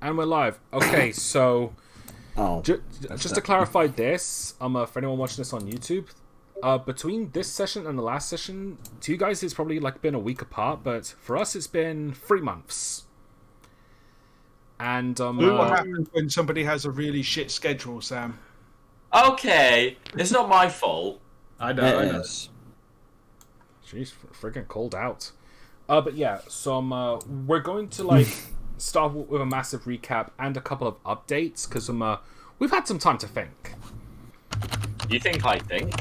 And we're live. Okay, so just to clarify this, for anyone watching this on YouTube, between this session and the last session, to you guys it's probably like been a week apart, but for us it's been 3 months. And what happens when somebody has a really shit schedule, Sam? Okay, it's not my fault. I know. Jeez, friggin' cold out. But yeah, so we're going to start with a massive recap and a couple of updates because we've had some time to think. You think I think?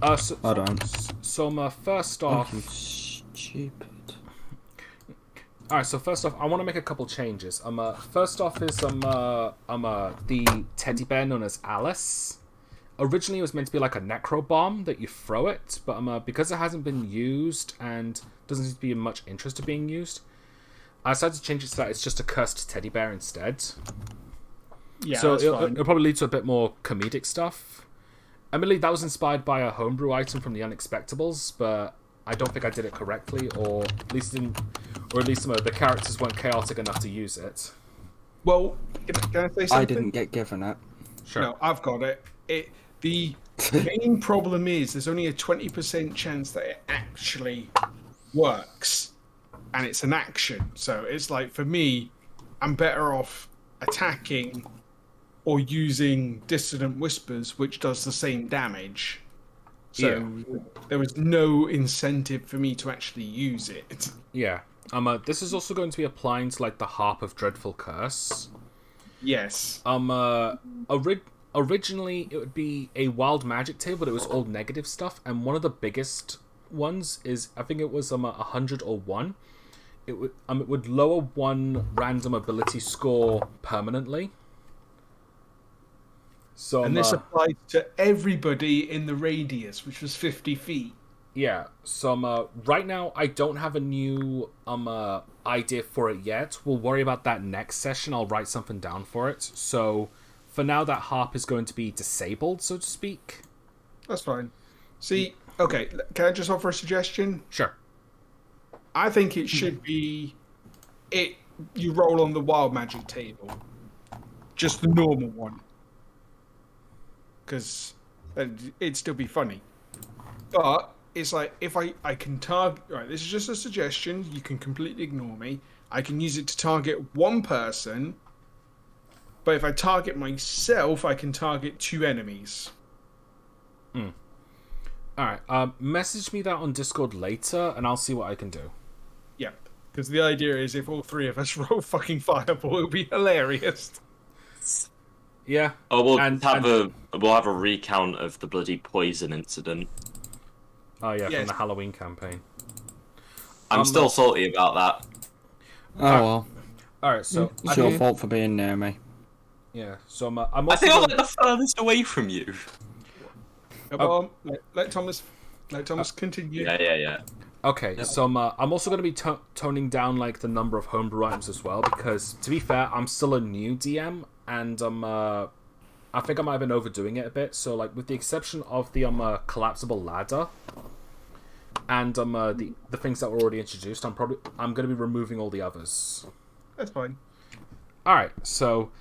I don't. So first off, stupid. All right. So first off, I want to make a couple changes. First off is the teddy bear known as Alice. Originally, it was meant to be like a necro bomb that you throw it, but because it hasn't been used and doesn't seem to be much interest in being used, I decided to change it so that it's just a cursed teddy bear instead. Yeah, so that's fine. it'll probably lead to a bit more comedic stuff. Admittedly, that was inspired by a homebrew item from the Unexpectables, but I don't think I did it correctly, or at least the characters weren't chaotic enough to use it. Well, can I say something? I didn't get given it. Sure. No, I've got it. The main problem is there's only a 20% chance that it actually works, and it's an action. So it's like, for me, I'm better off attacking or using Dissonant Whispers, which does the same damage. So there was no incentive for me to actually use it. Yeah. This is also going to be applying to the Harp of Dreadful Curse. Yes. Originally it would be a wild magic table, but it was all negative stuff, and one of the biggest ones is, I think it was 100 or 1. It would lower one random ability score permanently. So and this applies to everybody in the radius, which was 50 feet. Yeah, so right now I don't have a new idea for it yet. We'll worry about that next session. I'll write something down for it. So for now, that harp is going to be disabled, so to speak. That's fine. See, okay, can I just offer a suggestion? Sure. I think it should be you roll on the wild magic table. Just the normal one. Because it'd still be funny. But it's like, if I can target... Right, this is just a suggestion. You can completely ignore me. I can use it to target one person. But if I target myself, I can target 2 enemies. Alright, message me that on Discord later, and I'll see what I can do. Yeah, because the idea is if all 3 of us roll fucking fireball, it'll be hilarious. Yeah. Oh, we'll have a recount of the bloody poison incident. Oh yeah, Yes. from the Halloween campaign. I'm still salty about that. Oh well. Alright, so It's your fault for being near me. yeah, so I'm I also think I'm the furthest away from you. Let Thomas continue. Yeah. Okay, so I'm also going to be toning down the number of homebrew items as well, because to be fair, I'm still a new DM, and I think I might have been overdoing it a bit. So with the exception of the collapsible ladder and the things that were already introduced, I'm going to be removing all the others. That's fine. All right, so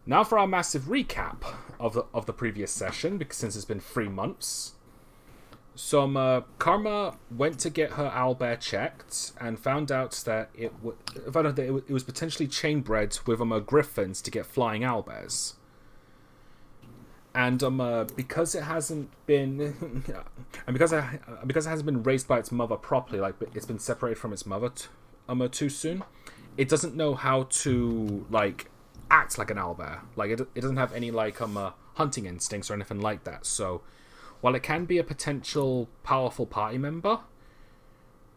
now for our massive recap of the previous session, because since it's been 3 months. So Karma went to get her owlbear checked and found out that it was potentially chain-bred with griffins to get flying owlbears. And because it hasn't been and because it hasn't been raised by its mother properly, it's been separated from its mother too soon, it doesn't know how to act like an owlbear. It doesn't have any hunting instincts or anything like that. So while it can be a potential powerful party member,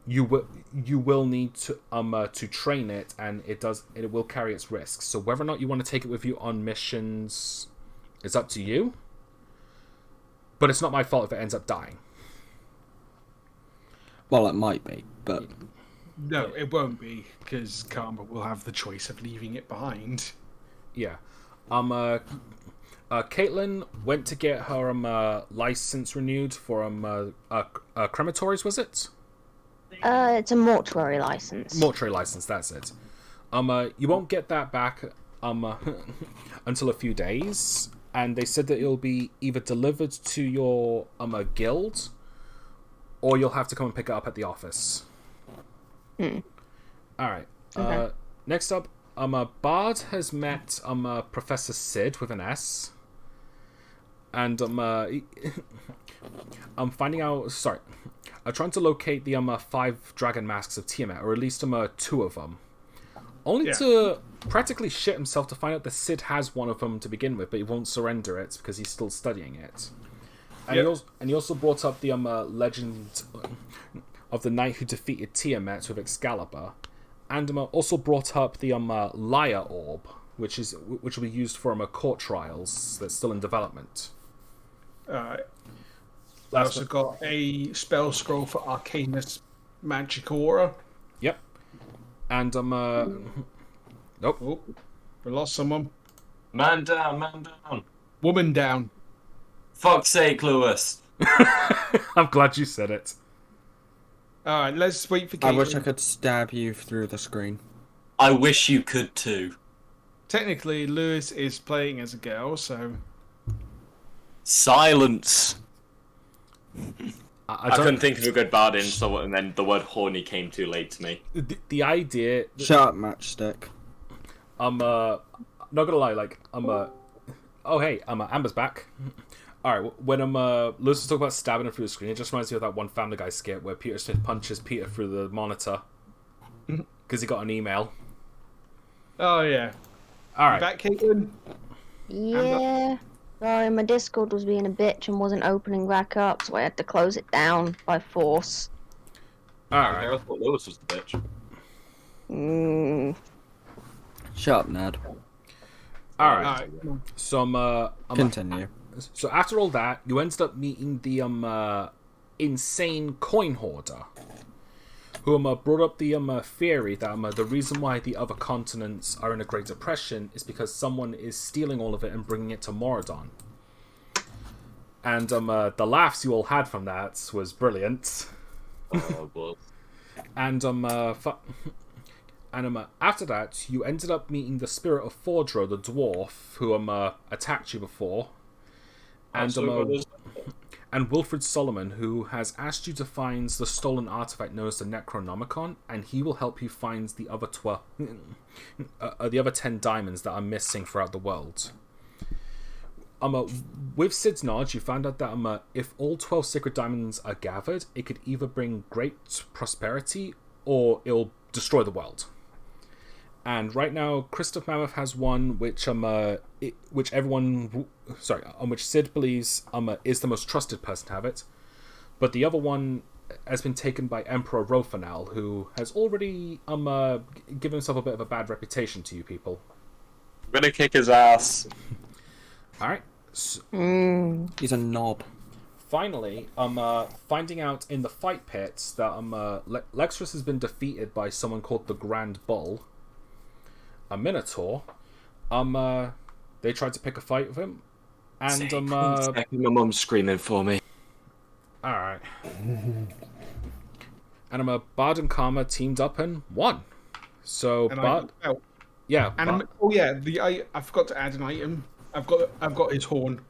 you will need to train it, and it will carry its risks. So whether or not you want to take it with you on missions is up to you. But it's not my fault if it ends up dying. Well, it might be, but No, it won't be, because Karma will have the choice of leaving it behind. Yeah. Caitlin went to get her license renewed for crematories, was it? It's a mortuary license. Mortuary license, that's it. You won't get that back until a few days, and they said that it'll be either delivered to your guild, or you'll have to come and pick it up at the office. All right. Okay. Next up, Bard has met Professor Sid with an S, and I'm finding out. Sorry, I'm trying to locate the 5 dragon masks of Tiamat, or at least 2 of them. Only to practically shit himself to find out that Sid has one of them to begin with, but he won't surrender it because he's still studying it. And he also brought up the legend of the knight who defeated Tiamat with Excalibur, and also brought up the Liar Orb, which will be used for court trials that's still in development. I also got a spell scroll for Arcanus Magic Aura. Yep. And nope. Oh, we lost someone. Man down, man down. Woman down. Fuck's sake, Lewis. I'm glad you said it. Alright, let's wait for Caitlin. I wish I could stab you through the screen. I wish you could too. Technically, Lewis is playing as a girl, so... Silence. I couldn't think of a good bard insult, and then the word horny came too late to me. The idea. Shut up, Matchstick. Not gonna lie, like oh hey, Amber's back. All right, when Lewis was talking about stabbing him through the screen, it just reminds me of that one Family Guy skit where Peter Smith punches Peter through the monitor because he got an email. Oh yeah. All right. Back, Caitlin. Yeah. Sorry, my Discord was being a bitch and wasn't opening back up, so I had to close it down by force. All right. I thought Lewis was the bitch. Shut up, Ned. All right. So Continue. So after all that, you ended up meeting the insane coin hoarder, who brought up the theory that the reason why the other continents are in a Great Depression is because someone is stealing all of it and bringing it to Moradon. And the laughs you all had from that was brilliant. Oh, boy. And after that, you ended up meeting the spirit of Fordro, the dwarf, who attacked you before. And Wilfred Solomon, who has asked you to find the stolen artifact known as the Necronomicon, and he will help you find the other the other 10 diamonds that are missing throughout the world. With Sid's knowledge, you found out that if all 12 sacred diamonds are gathered, it could either bring great prosperity or it'll destroy the world. And right now, Christoph Mammoth has one which which Sid believes is the most trusted person to have it, but the other one has been taken by Emperor Rofanal, who has already given himself a bit of a bad reputation to you people. I'm gonna kick his ass. All right. So, He's a knob. finally, finding out in the fight pits that Lexrus has been defeated by someone called the Grand Bull, a Minotaur. They tried to pick a fight with him, and My mum's screaming for me. all right. And Bard and Karma teamed up and won. So And Bard, yeah, And I forgot to add an item. I've got his horn.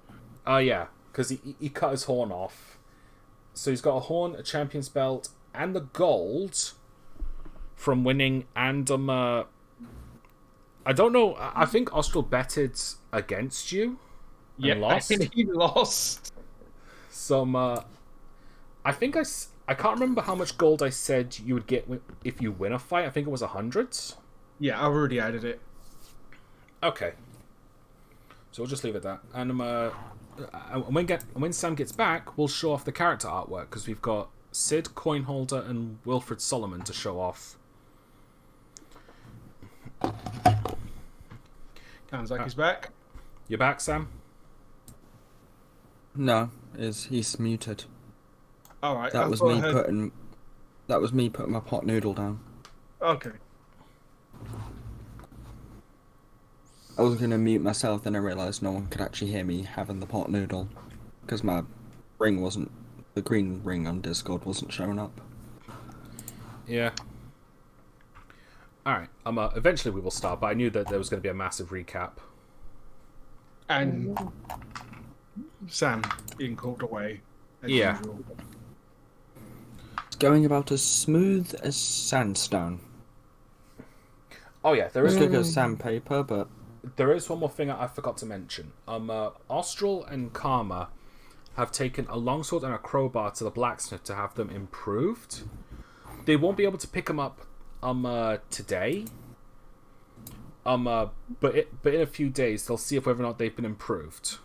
yeah, because he cut his horn off. So he's got a horn, a champion's belt, and the gold from winning. And I don't know. I think Austral betted against you. And lost. He lost. So I think I can't remember how much gold I said you would get if you win a fight. I think it was 100. Yeah, I've already added it. Okay. So we'll just leave it at that. And when Sam gets back, we'll show off the character artwork because we've got Sid, Coinholder, and Wilfred Solomon to show off. Sounds like he's back. You're back, Sam? No, he's muted. All right. That was me putting my pot noodle down. Okay. I was gonna mute myself, then I realised no one could actually hear me having the pot noodle because my ring wasn't. The green ring on Discord wasn't showing up. Yeah. All right. Eventually we will start, but I knew that there was going to be a massive recap. And Sam being called away. As Yeah. usual. It's going about as smooth as sandstone. Oh yeah, there It's is good as sandpaper, but one more thing I forgot to mention. Austral and Karma have taken a longsword and a crowbar to the blacksmith to have them improved. They won't be able to pick them up today. But in a few days they'll see if whether or not they've been improved.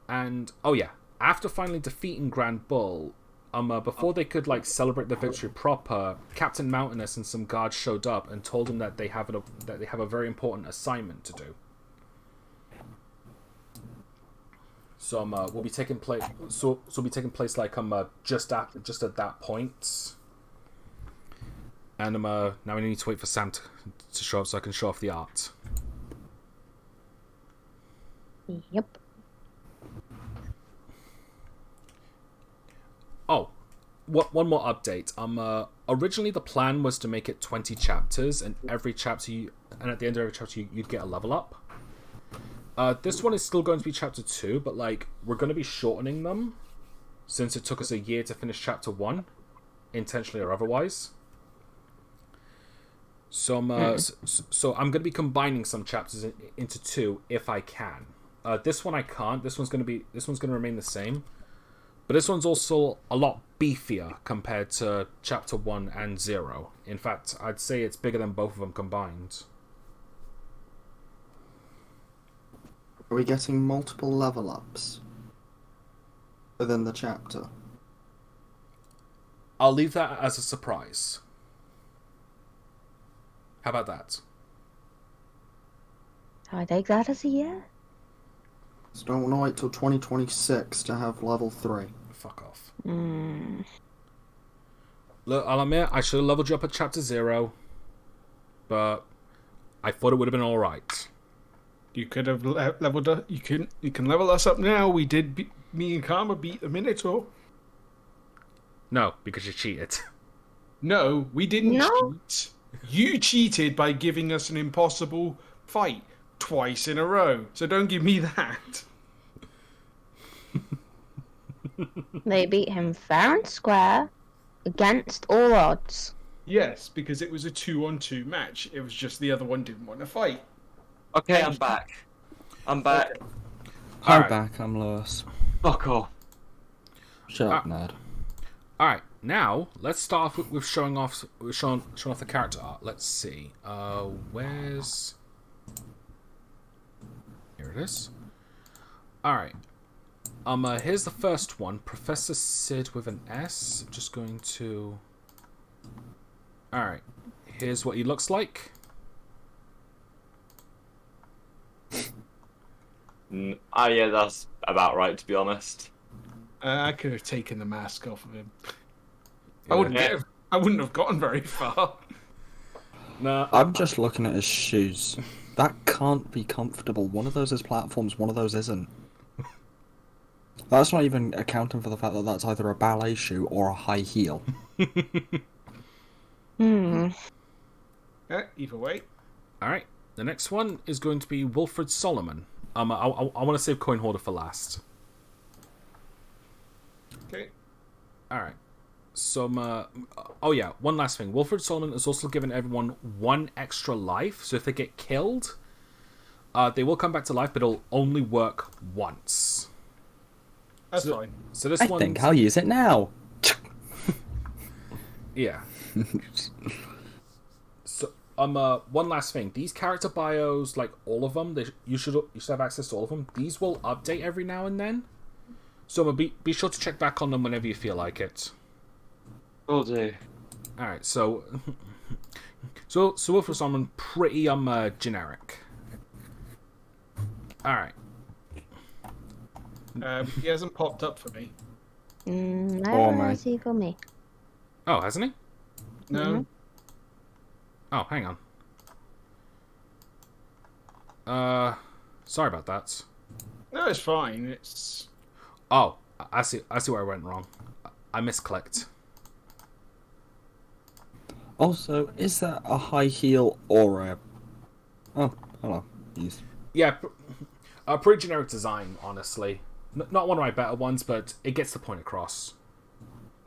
And oh yeah, after finally defeating Grand Bull, before they could like celebrate the victory proper, Captain Mountainous and some guards showed up and told them that they have a very important assignment to do. So will be taking place. So will be taking place like just at that point. And now we need to wait for Sam to show up so I can show off the art. Yep. Oh, one more update. Originally the plan was to make it 20 chapters, and at the end of every chapter you'd get a level up. This one is still going to be chapter 2, but like we're going to be shortening them since it took us a year to finish chapter 1, intentionally or otherwise. So I'm going to be combining some chapters into 2 if I can. This one I can't. This one's going to remain the same. But this one's also a lot beefier compared to chapter 1 and 0. In fact, I'd say it's bigger than both of them combined. are we getting multiple level ups within the chapter? I'll leave that as a surprise. How about that? I take that as a yeah. So don't want to wait till 2026 to have level 3. Fuck off. Look, I'll admit, I should have leveled you up at chapter 0. But I thought it would have been alright. You could have leveled up. You can level us up now. We did. Me and Karma beat the Minotaur. No, because you cheated. No, we didn't No. cheat. You cheated by giving us an impossible fight twice in a row. So don't give me that. they beat him fair and square, against all odds. Yes, because it was a 2-on-2 match. It was just the other one didn't want to fight. Okay, I'm back. I'm back. I'm Alright. back, I'm Lewis. Fuck off. Shut up, nerd. Alright, now let's start off with showing off the character art. Let's see. Where's... Here it is. Alright. Here's the first one. Professor Sid with an S. I'm just going to... Alright. Here's what he looks like. Yeah, that's about right, to be honest. I could have taken the mask off of him. Yeah. I wouldn't have gotten very far. Nah. I'm just looking at his shoes. That can't be comfortable. One of those is platforms, one of those isn't. That's not even accounting for the fact that that's either a ballet shoe or a high heel. Either way. Alright. The next one is going to be Wilfred Solomon. I want to save Coin Hoarder for last. Okay. Alright. So, oh yeah, one last thing. Wilfred Solomon has also given everyone 1 extra life, so if they get killed, they will come back to life, but it'll only work once. That's fine. So this I one, think I'll use it now. yeah. So, one last thing. These character bios, like all of them, you should have access to all of them. These will update every now and then, so be sure to check back on them whenever you feel like it. Will do. All right, so Wilfred Solomon, pretty generic. All right. He hasn't popped up for me. Oh, my. I see for me. Oh, hasn't he? No. Oh, hang on. Sorry about that. No, it's fine. It's Oh, I see where I went wrong. I misclicked. Also, is that a high heel or a... Oh, hello. Yes. Yeah, a pretty generic design, honestly. Not one of my better ones, but it gets the point across.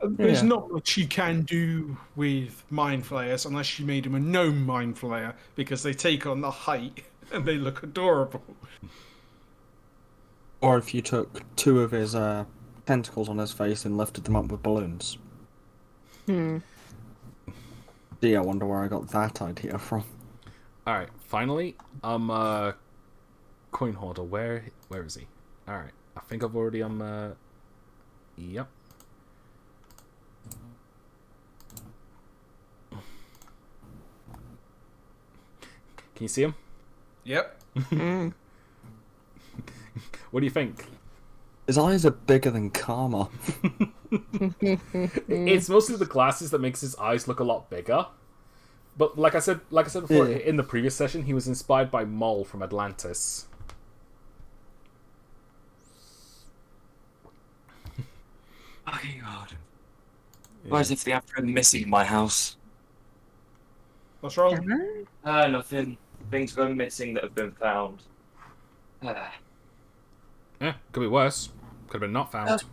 There's Yeah. not much you can do with mind flayers unless you made them a gnome mind flayer, because they take on the height and they look adorable. Or if you took 2 of his tentacles on his face and lifted them up with balloons. Gee, I wonder where I got that idea from. Alright, finally, Coin Hoarder, where is he? Alright, I think I've already, yep. Can you see him? Yep. What do you think? His eyes are bigger than Karma. It's mostly the glasses that makes his eyes look a lot bigger. But like I said before, Yeah. in the previous session, he was inspired by Mol from Atlantis. Fucking God. Why is if the after missing my house? What's wrong? Nothing. Things go missing that have been found. Yeah, could be worse. Could have been not found.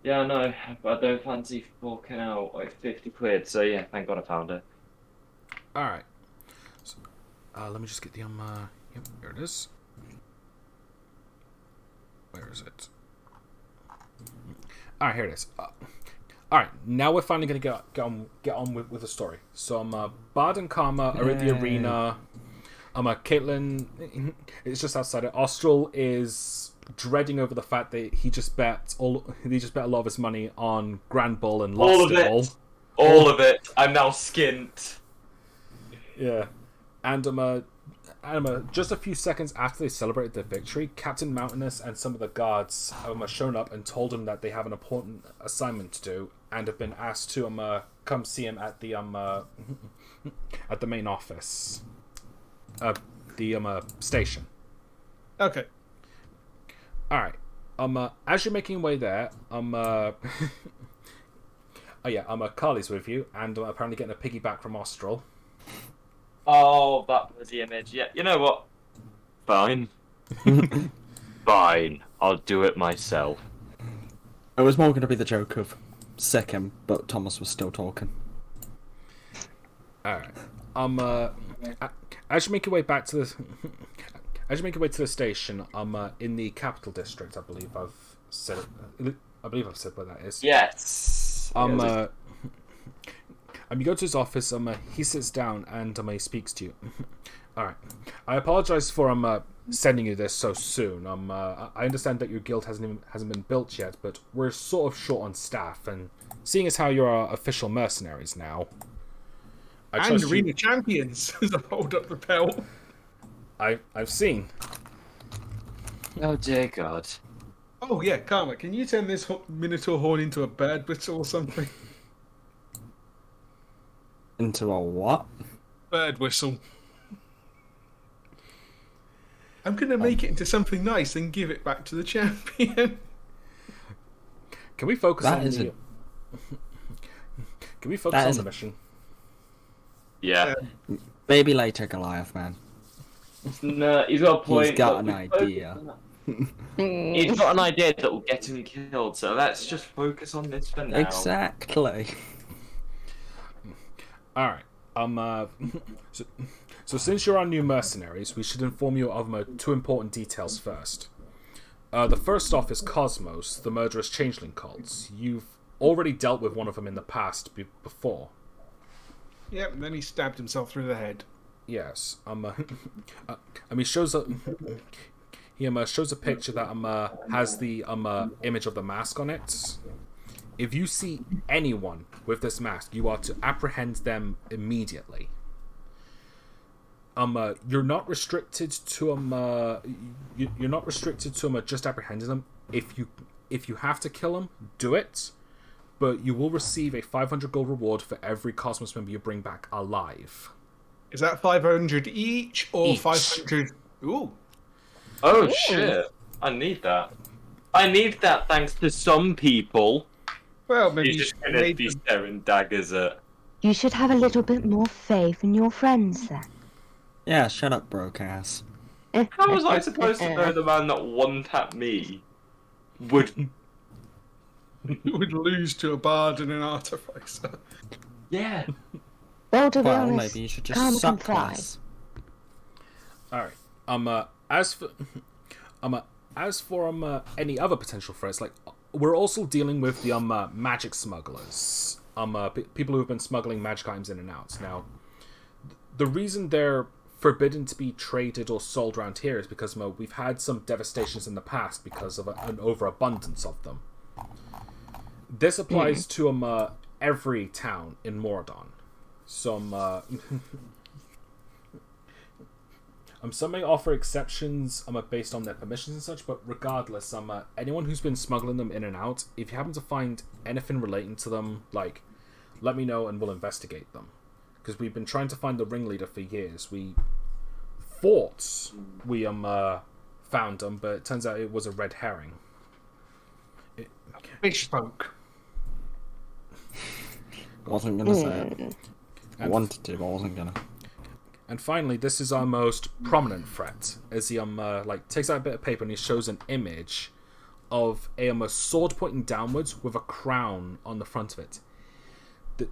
Yeah, I know, but I don't fancy forking out like 50 quid, so yeah, thank God I found it. Alright. So, let me just get the, yep, here it is. Where is it? Alright, here it is. Alright, now we're finally going to get on with the story. So, Bard and Karma are in the arena. Caitlin is just outside it. Austral is dreading over the fact that he just bet a lot of his money on Grand Bull and lost All of it all. it. All of it. I'm now skint. Yeah. And just a few seconds after they celebrated their victory, Captain Mountainous and some of the guards shown up and told him that they have an important assignment to do and have been asked to come see him at the at the main office. The station. Okay. Alright. As you're making your way there, Carly's with you and apparently getting a piggyback from Austral. Oh, that bloody image. Yeah, you know what? Fine. Fine. I'll do it myself. It was more going to be the joke of sick him, but Thomas was still talking. Alright. As you make your way back to the station, in the capital district, I believe I've said where that is. Yes. You go to his office, he sits down and he speaks to you. Alright. I apologize for sending you this so soon. I understand that your guild hasn't been built yet, but we're sort of short on staff, and seeing as how you're our official mercenaries now. And arena champions as I hold up the belt. I've seen. Oh dear God. Oh yeah, Karma, can you turn this Minotaur horn into a bird whistle or something? Into a what? Bird whistle. I'm gonna make it into something nice and give it back to the champion. Can we focus That on isn't- Can we focus That on the isn't- mission? Yeah. Maybe later, Goliath, man. No, he's got a point. He's got but an we idea. He's got an idea that will get him killed, so let's just focus on this for now. Exactly. Alright. So since you're our new mercenaries, we should inform you of two important details first. The first off is Cosmos, the murderous changeling cults. You've already dealt with one of them in the past before. Yep, and then he stabbed himself through the head. Yes. He shows a shows a picture that has the image of the mask on it. If you see anyone with this mask, you are to apprehend them immediately. You're not restricted to you're not restricted to just apprehending them. If you have to kill them, do it. But you will receive a 500 gold reward for every Cosmos member you bring back alive. Is that 500 each or Each. 500? Ooh. Oh shit! I need that. I need that thanks to some people. Well, maybe He's just gonna be staring daggers at You should have a little bit more faith in your friends then. Yeah, shut up, broke ass. How was I supposed to know the man that one-tapped me would... You would lose to a bard and an artificer. Yeah. Well, to be Well, honest, maybe you should karma just can suck fly. less. All right. As for any other potential threats, like we're also dealing with the magic smugglers. People who have been smuggling magic items in and out. Now, the reason they're forbidden to be traded or sold around here is because we've had some devastations in the past because of an overabundance of them. This applies to every town in Moradon. Some some may offer exceptions based on their permissions and such, but regardless, anyone who's been smuggling them in and out, if you happen to find anything relating to them, like, let me know and we'll investigate them. Because we've been trying to find the ringleader for years. We thought we found them, but it turns out it was a red herring. Fish spoke. Wasn't gonna say it. I wanted to, but I wasn't gonna. And finally, this is our most prominent threat, as he takes out a bit of paper and he shows an image of a sword pointing downwards with a crown on the front of it.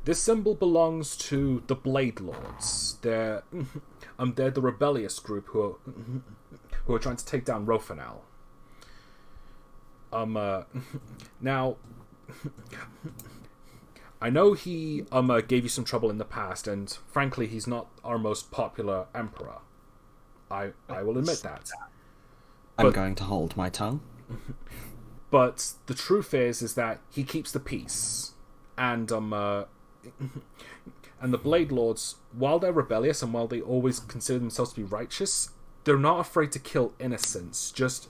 This symbol belongs to the Blade Lords. They're the rebellious group who are trying to take down Rofanel. Now, I know he gave you some trouble in the past, and frankly, he's not our most popular emperor. I will admit that. I'm going to hold my tongue. But the truth is that he keeps the peace, and and the Blade Lords, while they're rebellious and while they always consider themselves to be righteous, they're not afraid to kill innocents, just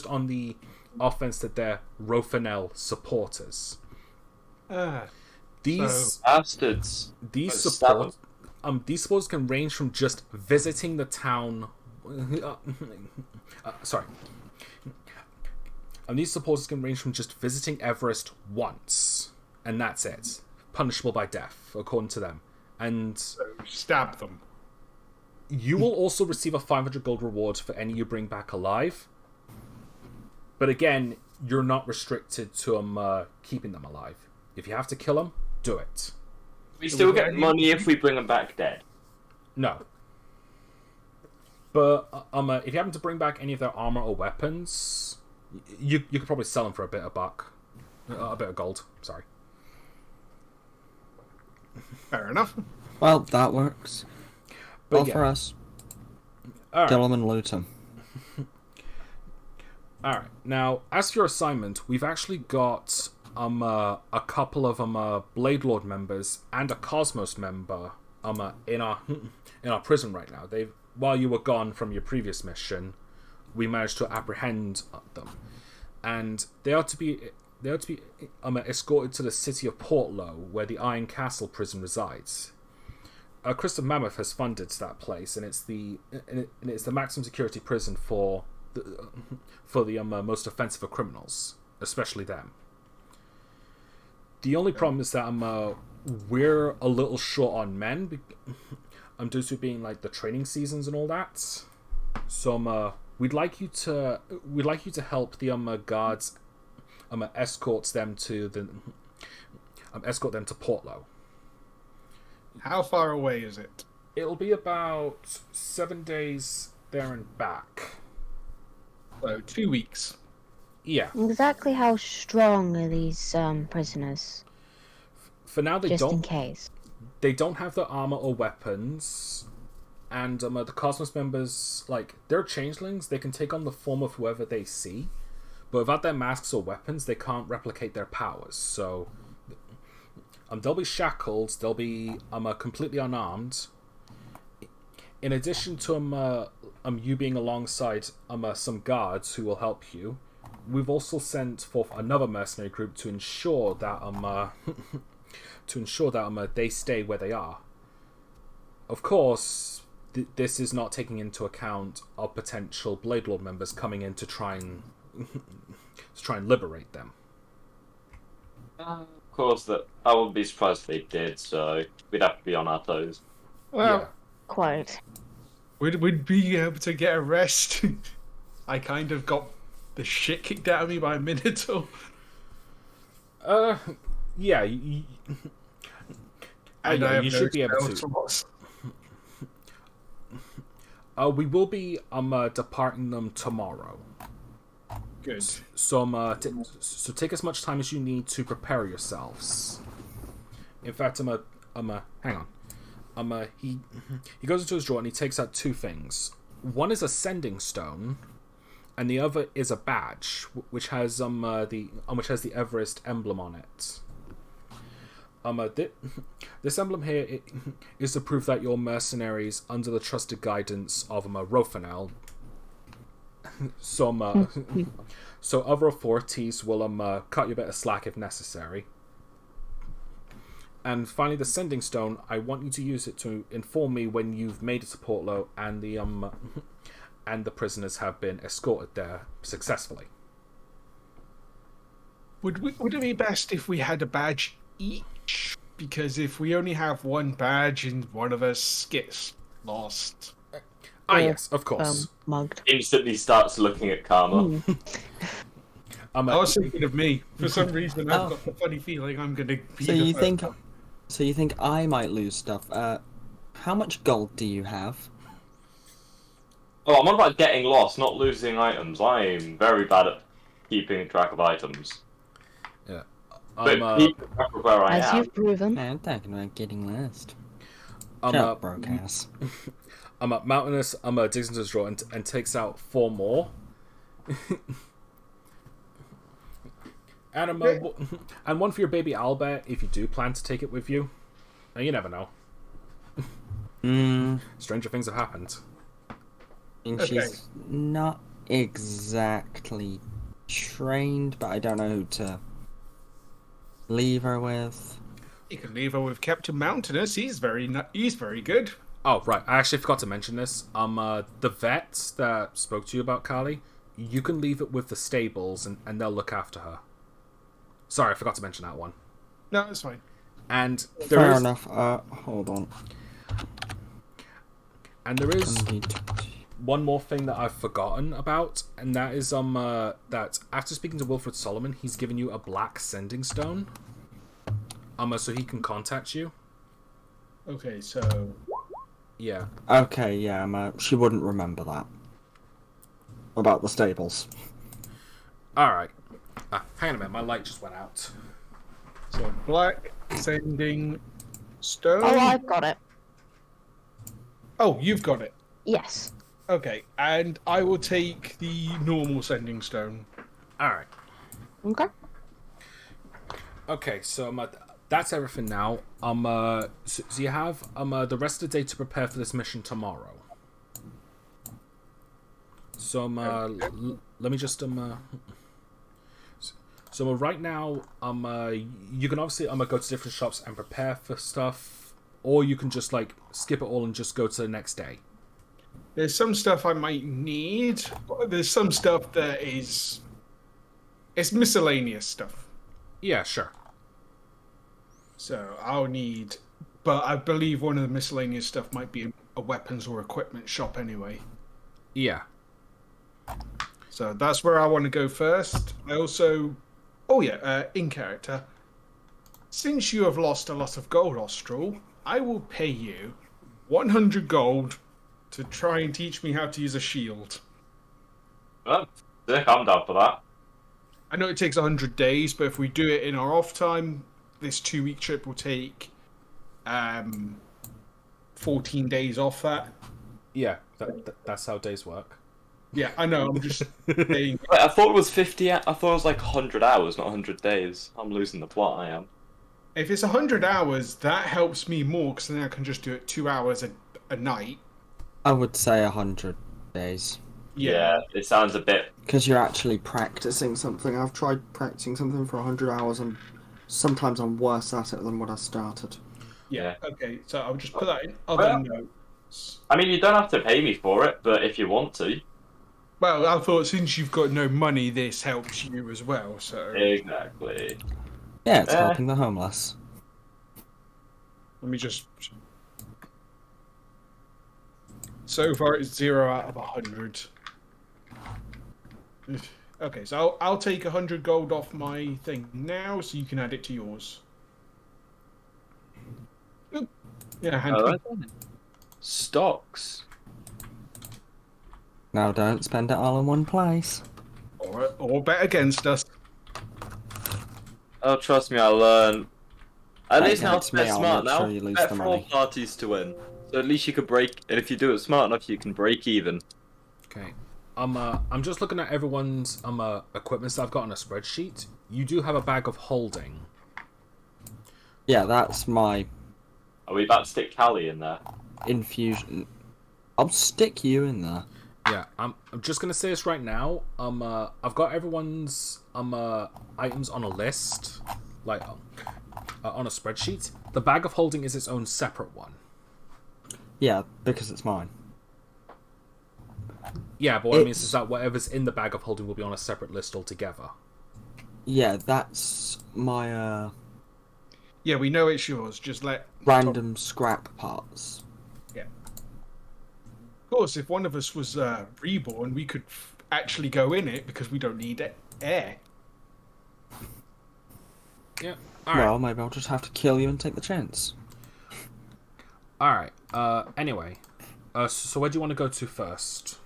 on the offense that they're Rofanel supporters. These bastards. these supporters can range from just visiting the town. And these supporters can range from just visiting Everest once, and that's it. Punishable by death, according to them. And So stab them. you will also receive a 500 gold reward for any you bring back alive. But again, you're not restricted to keeping them alive. If you have to kill them, do it. We still get money if we bring them back dead. No. But if you happen to bring back any of their armor or weapons, you could probably sell them for a bit of gold. Sorry. Fair enough. Well, that works. But Well, yeah. for us. All Kill right. him and loot him. All right. Now, as for your assignment, we've actually got a couple of Blade Lord members and a Cosmos member in our prison right now. While you were gone from your previous mission, we managed to apprehend them, and they are to be escorted to the city of Portlow, where the Iron Castle prison resides. Crystal Mammoth has funded that place, and it's the maximum security prison for the most offensive of criminals, especially them. The only problem is that we're a little short on men, due to being like the training seasons and all that. So we'd like you to help the guards escort them to Portlow. How far away is it? It'll be about 7 days there and back. So 2 weeks. Yeah. Exactly how strong are these prisoners? For now, Just in case. They don't have their armor or weapons, and the Cosmos members, they're changelings. They can take on the form of whoever they see, but without their masks or weapons, they can't replicate their powers. So they'll be shackled. They'll be completely unarmed. In addition to you being alongside some guards who will help you, we've also sent forth another mercenary group to ensure that they stay where they are. Of course, this is not taking into account our potential Blade Lord members coming in to try and liberate them. course, that I wouldn't be surprised if they did. So we'd have to be on our toes. Well, Yeah. quite. Would we be able to get a rest? I kind of got the shit kicked out of me by a Minotaur. Yeah. And Yeah, I have you no should be able spell to. slots. We will be departing them tomorrow. Good. So so take as much time as you need to prepare yourselves. In fact, hang on. He goes into his drawer and he takes out two things. One is a sending stone, and the other is a badge which has the Everest emblem on it. This emblem here is to prove that you're mercenaries under the trusted guidance of Rofanel. So other authorities will cut you a bit of slack if necessary. And finally, the sending stone. I want you to use it to inform me when you've made it to Portlo and the prisoners have been escorted there successfully. Would it be best if we had a badge each? Because if we only have one badge and one of us gets lost. Yes, of course. Mugged. Instantly starts looking at Karma. I was thinking of me. For some reason, I've got a funny feeling I'm going to be So the you first think? one. So you think I might lose stuff? How much gold do you have? Oh, I'm on about getting lost, not losing items. I am very bad at keeping track of items. Yeah. But keeping track of where I As am. you've proven. Man, I'm talking about getting lost. I'm Shut up, broke ass. Mountainous digs into his drawer and takes out 4 more. And and one for your baby Albert if you do plan to take it with you. Now, you never know. Stranger things have happened. And Okay. she's not exactly trained, but I don't know who to leave her with. You can leave her with Captain Mountainous. He's very good. Oh, right. I actually forgot to mention this. The vet that spoke to you about Carly, you can leave it with the stables and they'll look after her. Sorry, I forgot to mention that one. No, it's fine. And Fair enough. Hold on. And there is one more thing that I've forgotten about, and that is that after speaking to Wilfred Solomon, he's given you a black sending stone. So he can contact you. Okay, so Yeah. Okay, yeah, she wouldn't remember that. About the stables. Alright. Hang on a minute, my light just went out. black sending stone. Oh, I've got it. Oh, you've got it. Yes. Okay, and I will take the normal sending stone. Alright. Okay. Okay, so that's everything now. So you have the rest of the day to prepare for this mission tomorrow. So let me just So right now, you can obviously go to different shops and prepare for stuff, or you can just like skip it all and just go to the next day. There's some stuff I might need. There's some stuff that it's miscellaneous stuff. Yeah, sure. So I'll need, but I believe one of the miscellaneous stuff might be a weapons or equipment shop anyway. Yeah. So that's where I want to go first. I also, in character, since you have lost a lot of gold, Austral, I will pay you 100 gold to try and teach me how to use a shield. Well, sick, I'm down for that. I know it takes 100 days, but if we do it in our off time, this 2-week trip will take 14 days off that. Yeah, that's how days work. Yeah, I know. I'm just saying. Wait, I thought it was 50. I thought it was like 100 hours, not 100 days. I'm losing the plot. I am. If it's 100 hours, that helps me more because then I can just do it 2 hours a night. I would say 100 days. Yeah, it sounds a bit. Because you're actually practicing something. I've tried practicing something for 100 hours and sometimes I'm worse at it than when I started. Yeah. Okay, so I'll just put that in other notes. I mean, you don't have to pay me for it, but if you want to. Well, I thought since you've got no money, this helps you as well. So Exactly. Yeah, it's helping the homeless. Let me just. So far, it's 0 out of 100. Okay, so I'll take 100 gold off my thing now, so you can add it to yours. Oop. Yeah, hand Alright. Stocks. Now don't spend it all in one place. or bet against us. Oh, trust me, I'll learn. At That least now helps me, bet I'll smart make now. sure you lose Bet the for all money. parties to win. So at least you could break, and if you do it smart enough, you can break even. Okay. I'm just looking at everyone's equipment that I've got on a spreadsheet. You do have a bag of holding. Yeah, that's my Are we about to stick Callie in there? infusion. I'll stick you in there. Yeah, I'm just gonna say this right now. I've got everyone's items on a list, like on a spreadsheet. The bag of holding is its own separate one. Yeah, because it's mine. Yeah, but what I mean is that whatever's in the bag of holding will be on a separate list altogether. Yeah, that's my Yeah, we know it's yours. Just let. random scrap parts. Yeah. Of course, if one of us was reborn, we could actually go in it because we don't need air. Yeah. All right. Well, maybe I'll just have to kill you and take the chance. All right. Anyway, so where do you want to go to first?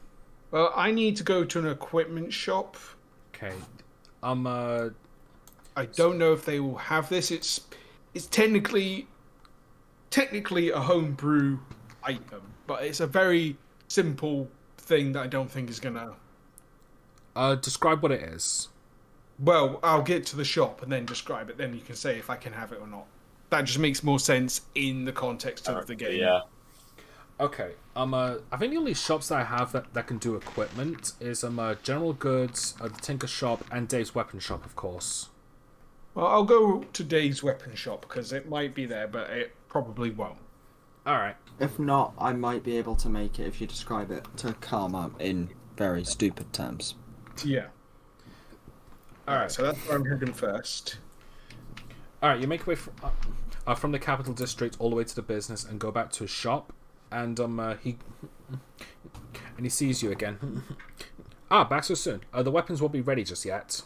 Well, I need to go to an equipment shop. Okay. I don't know if they will have this. It's technically a homebrew item, but it's a very simple thing that I don't think is gonna. Describe what it is. Well, I'll get to the shop and then describe it. Then you can say if I can have it or not. That just makes more sense in the context of the game. Yeah. Okay. I think the only shops that I have that can do equipment is General Goods, the Tinker Shop, and Dave's Weapon Shop, of course. Well, I'll go to Dave's weapon shop because it might be there, but it probably won't. All right. If not, I might be able to make it if you describe it to Karma in very stupid terms. Yeah. All right. So that's where I'm heading first. All right. You make your way from the capital district all the way to the business and go back to his shop, and he sees you again. Back so soon. The weapons won't be ready just yet.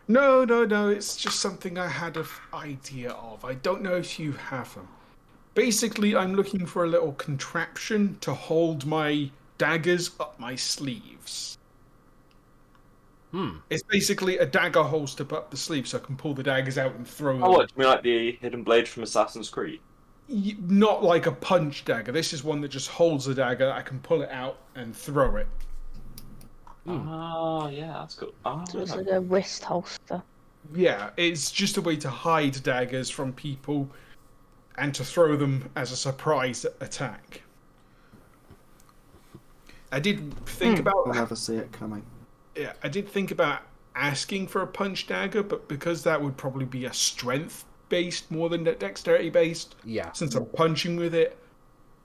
No. It's just something I had an idea of. I don't know if you have them. Basically, I'm looking for a little contraption to hold my daggers up my sleeves. It's basically a dagger holster up the sleeve, so I can pull the daggers out and throw them. Oh, what? Do you mean like the hidden blade from Assassin's Creed? Not like a punch dagger. This is one that just holds the dagger. I can pull it out and throw it. Oh, yeah, that's cool. Oh, So it's like a wrist holster. Yeah, it's just a way to hide daggers from people and to throw them as a surprise attack. I did think I'll about never see it coming. Yeah, I did think about asking for a punch dagger, but because that would probably be a strength based more than dexterity based. Yeah. Since I'm punching with it,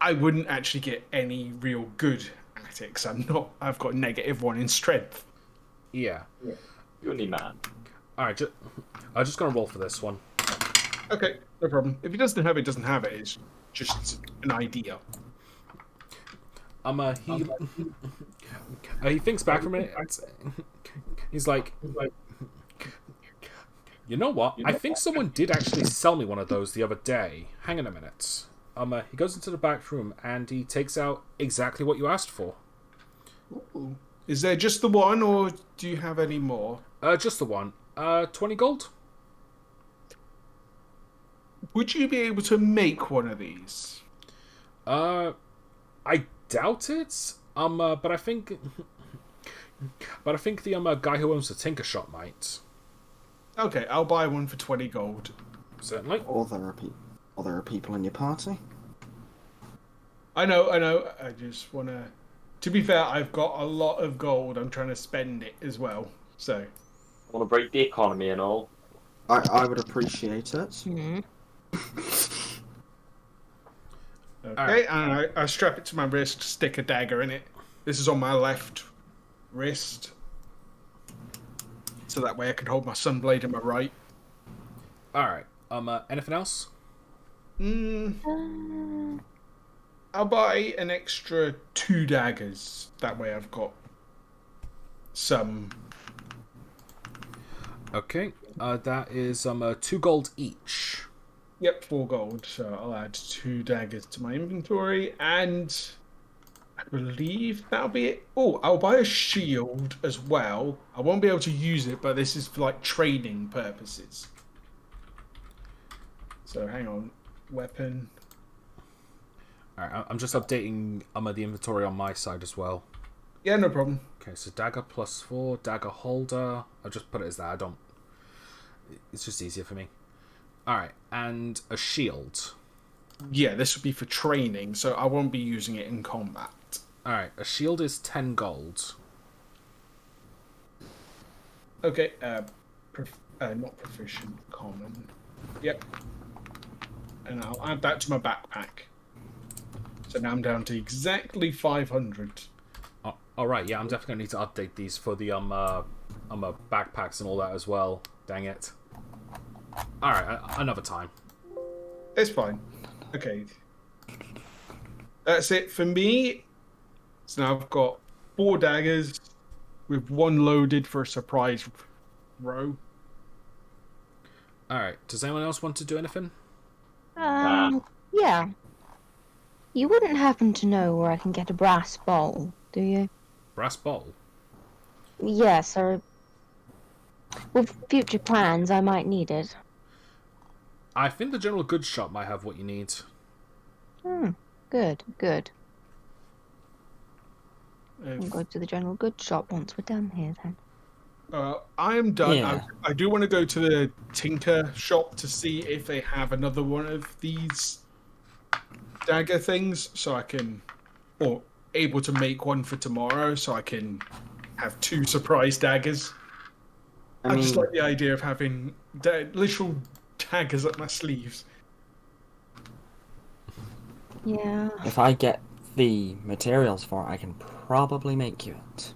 I wouldn't actually get any real good at it because I've got -1 in strength. Yeah. You're only man. All right. I'm just gonna roll for this one. Okay, no problem. If he doesn't have it, doesn't have it. It's just an idea. He thinks back for a minute. He's like, you know what? I think someone did actually sell me one of those the other day. Hang on a minute. He goes into the back room and he takes out exactly what you asked for. Ooh. Is there just the one, or do you have any more? Just the one. 20 gold. Would you be able to make one of these? I doubt it. But I think the guy who owns the Tinker Shop might. Okay, I'll buy one for 20 gold. Certainly. Or there are people in your party. I know. I just want to... To be fair, I've got a lot of gold. I'm trying to spend it as well. So... I want to break the economy and all. I would appreciate it. Mm-hmm. Okay, and I strap it to my wrist, stick a dagger in it. This is on my left wrist. So that way I can hold my sunblade in my right. All right. Anything else? I'll buy an extra 2 daggers. That way I've got some. Okay. That is 2 gold each. Yep, 4 gold. So I'll add 2 daggers to my inventory, and I believe that'll be it. Oh, I'll buy a shield as well. I won't be able to use it, but this is for like training purposes. So hang on, weapon. Alright, I'm just updating the inventory on my side as well. Yeah, no problem. Okay, so dagger +4, dagger holder. I'll just put it as that. I don't. It's just easier for me. Alright, and a shield. Yeah, this would be for training, so I won't be using it in combat. Alright, a shield is 10 gold. Okay, not proficient, common. Yep. And I'll add that to my backpack. So now I'm down to exactly 500. Alright, yeah, I'm definitely going to need to update these for the backpacks and all that as well. Dang it. Alright, another time. It's fine. Okay. That's it for me. So now I've got 4 daggers with 1 loaded for a surprise row. Alright, does anyone else want to do anything? Yeah. You wouldn't happen to know where I can get a brass bowl, do you? Brass bowl? Yes, or with future plans, I might need it. I think the general goods shop might have what you need. Good. I'll If, go to the general goods shop once we're done here, then. I am done. Yeah. I do want to go to the tinker shop to see if they have another one of these dagger things, so I can, or able to make one for tomorrow, so I can have 2 surprise daggers. I just like the idea of having literal daggers up my sleeves. Yeah. if I get the materials for it, I can probably make you it.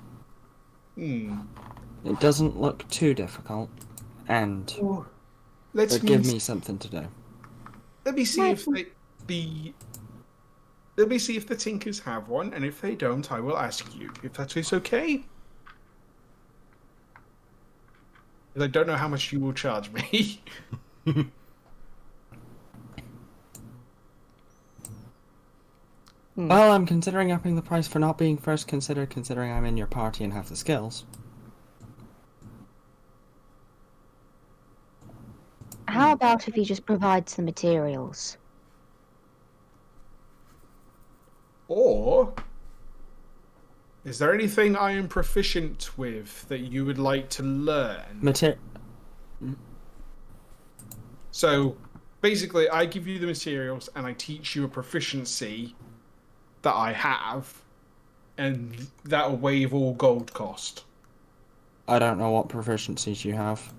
It doesn't look too difficult, and Let it'd give me something to do. Let me see if let me see if the Tinkers have one, and if they don't, I will ask you if that is okay. 'Cause I don't know how much you will charge me. Well, I'm considering upping the price for not being first considered, considering I'm in your party and have the skills. How about if he just provides the materials? Or is there anything I am proficient with that you would like to learn? So basically, I give you the materials and I teach you a proficiency that I have, and that'll waive all gold cost. I don't know what proficiencies you have.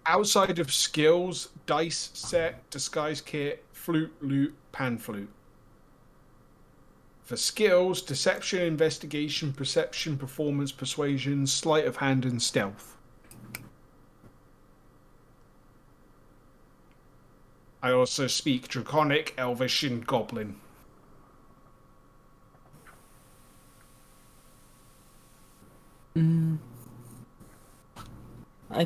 Outside of skills, dice set, disguise kit, flute, lute, pan flute. For skills, deception, investigation, perception, performance, persuasion, sleight of hand, and stealth. I also speak Draconic, Elvish, and Goblin. I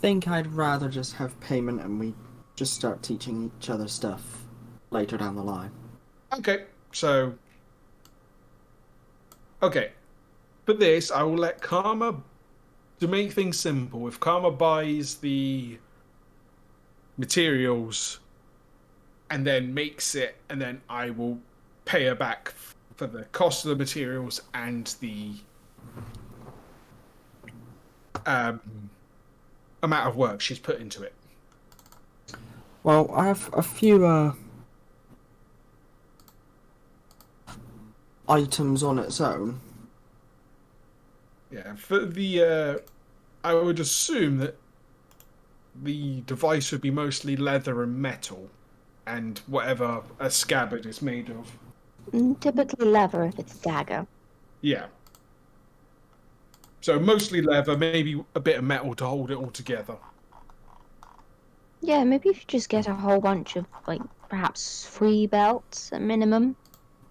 think I'd rather just have payment and we just start teaching each other stuff later down the line. Okay, so... Okay. For this, I will let Karma... To make things simple, if Karma buys the materials and then makes it, and then I will pay her back for the cost of the materials and the amount of work she's put into it. Well, I have a few items on its own. Yeah, for the I would assume that the device would be mostly leather and metal, and whatever a scabbard is made of. Typically leather if it's dagger. Yeah. So mostly leather, maybe a bit of metal to hold it all together. Yeah, maybe if you just get a whole bunch of, like, perhaps 3 belts at minimum,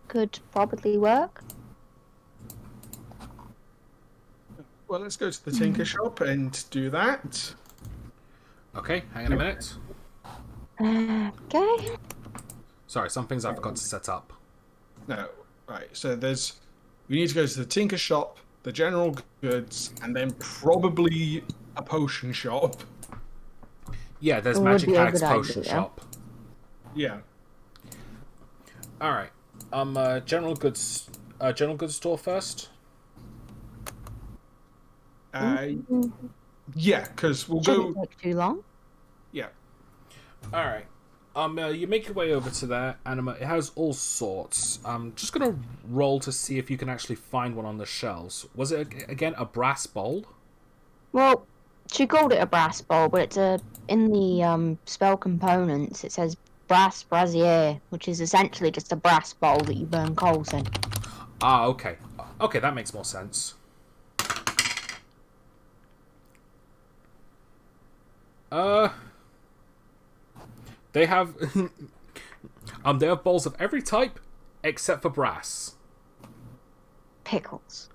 could probably work. Well, let's go to the tinker shop and do that. Okay, hang on a minute. Okay. Sorry, some things I forgot to set up. No, right. So we need to go to the tinker shop, the general goods, and then probably a potion shop. Yeah, there's Would Magic be a Hag's good potion idea. shop. Yeah. All right. General goods store first. Yeah, because we'll Shouldn't go. take too long. Yeah. All right. You make your way over to there, and it has all sorts. I'm just gonna roll to see if you can actually find one on the shelves. Was it again a brass bowl? Well, she called it a brass bowl, but it's in the spell components it says brass brazier, which is essentially just a brass bowl that you burn coals in. Ah, okay. Okay, that makes more sense. They have they have bowls of every type except for brass. Pickles.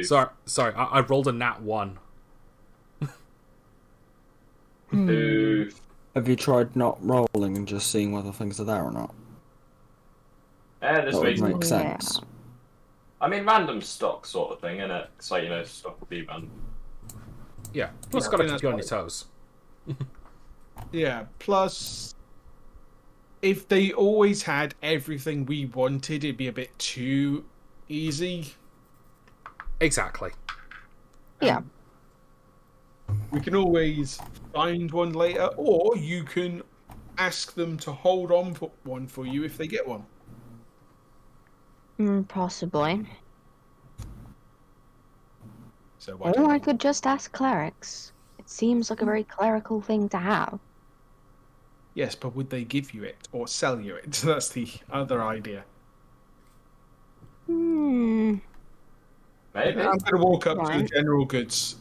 Sorry, I rolled a nat 1. Ooh. Have you tried not rolling and just seeing whether things are there or not? This That would makes make Yeah. sense. I mean, random stock sort of thing, innit? It's like, stock will be random. Yeah, plus Yeah, gotta I keep think you on your that's toes. Yeah. Plus, if they always had everything we wanted, it'd be a bit too easy. Exactly. Yeah. We can always find one later, or you can ask them to hold on for one for you if they get one. Possibly. So why Or don't I could just ask clerics. It seems like a very clerical thing to have. Yes, but would they give you it or sell you it? That's the other idea. Maybe. I'm going to walk up to the Right. general goods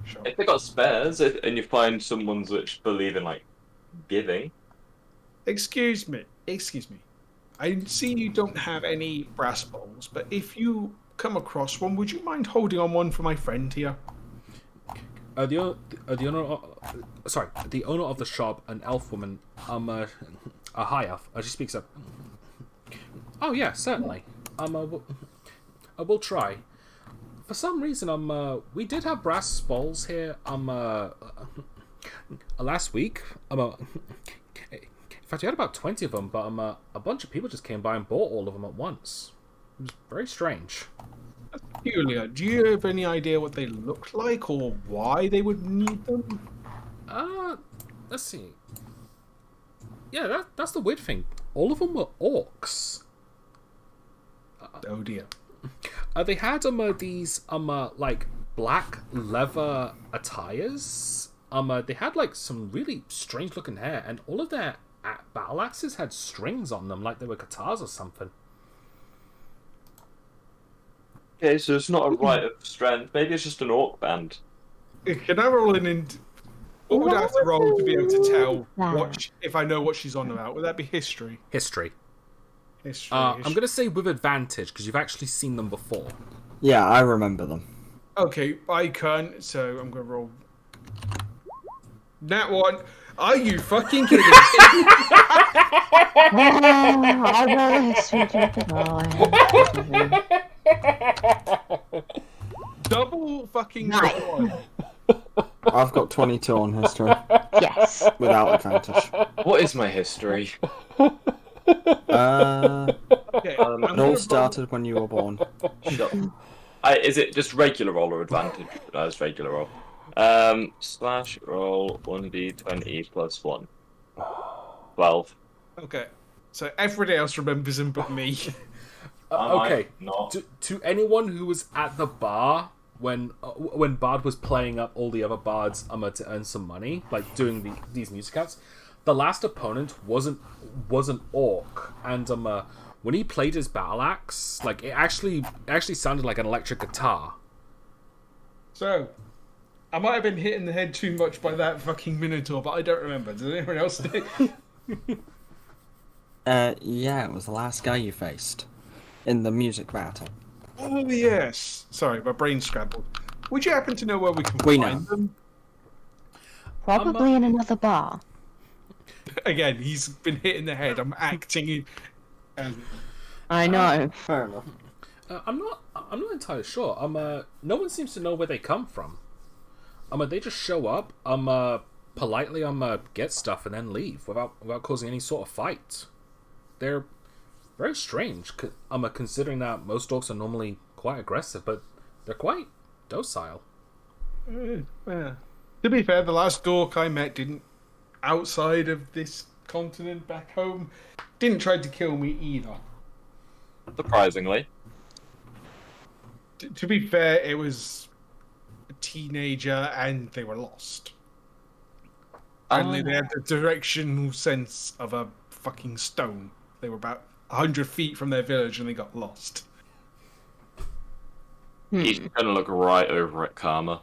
shop. If they got spares and you find someone's which believe in, like, giving. Excuse me. I see you don't have any brass bowls, but if you come across one, would you mind holding on one for my friend here? The owner of the shop, an elf woman, a high elf. She speaks up. Oh yeah, certainly. I will try. For some reason, we did have brass bowls here. Last week. In fact, we had about 20 of them, but a bunch of people just came by and bought all of them at once. It was very strange. Julia, do you have any idea what they looked like or why they would need them? Let's see. Yeah, that's the weird thing. All of them were orcs. Oh dear. They had these like black leather attires. They had like some really strange looking hair, and all of their battle axes had strings on them, like they were guitars or something. Okay, so it's not a rite of strength. Maybe it's just an orc band. Can I roll in? What would I have to roll to be able to tell That. if I know what she's on about? Would that be history? History. History. I'm gonna say with advantage because you've actually seen them before. Yeah, I remember them. Okay, I can't, so I'm gonna roll. That one. Are you fucking kidding me? I'll roll a history check as well. Double fucking Nice. one. I've got 22 on history Yes. without advantage. What is my history? Okay, It all gonna started when you were born. Shut up. Is it just regular roll or advantage? That's regular roll. Slash roll 1d20 plus 1. 12. Okay, so everybody else remembers him but me. Okay. Not. To anyone who was at the bar when Bard was playing up all the other bards to earn some money, like doing these music acts, the last opponent was an orc, and when he played his battle axe, like it actually sounded like an electric guitar. So, I might have been hit in the head too much by that fucking Minotaur, but I don't remember. Does anyone else do? Yeah, it was the last guy you faced in the music battle. Oh, yes. Sorry, my brain scrambled. Would you happen to know where we can We find know. them? Probably in another bar. Again, he's been hit in the head. I'm acting. I know. Fair enough. I'm not entirely sure. No one seems to know where they come from. They just show up. Politely get stuff and then leave without causing any sort of fight. They're very strange. Considering that most dogs are normally quite aggressive, but they're quite docile. To be fair, the last dork I met didn't, outside of this continent back home, didn't try to kill me either. Surprisingly. To be fair, it was a teenager and they were lost. Only they had the directional sense of a fucking stone. They were about 100 feet from their village and they got lost. He's gonna look right over at Karma.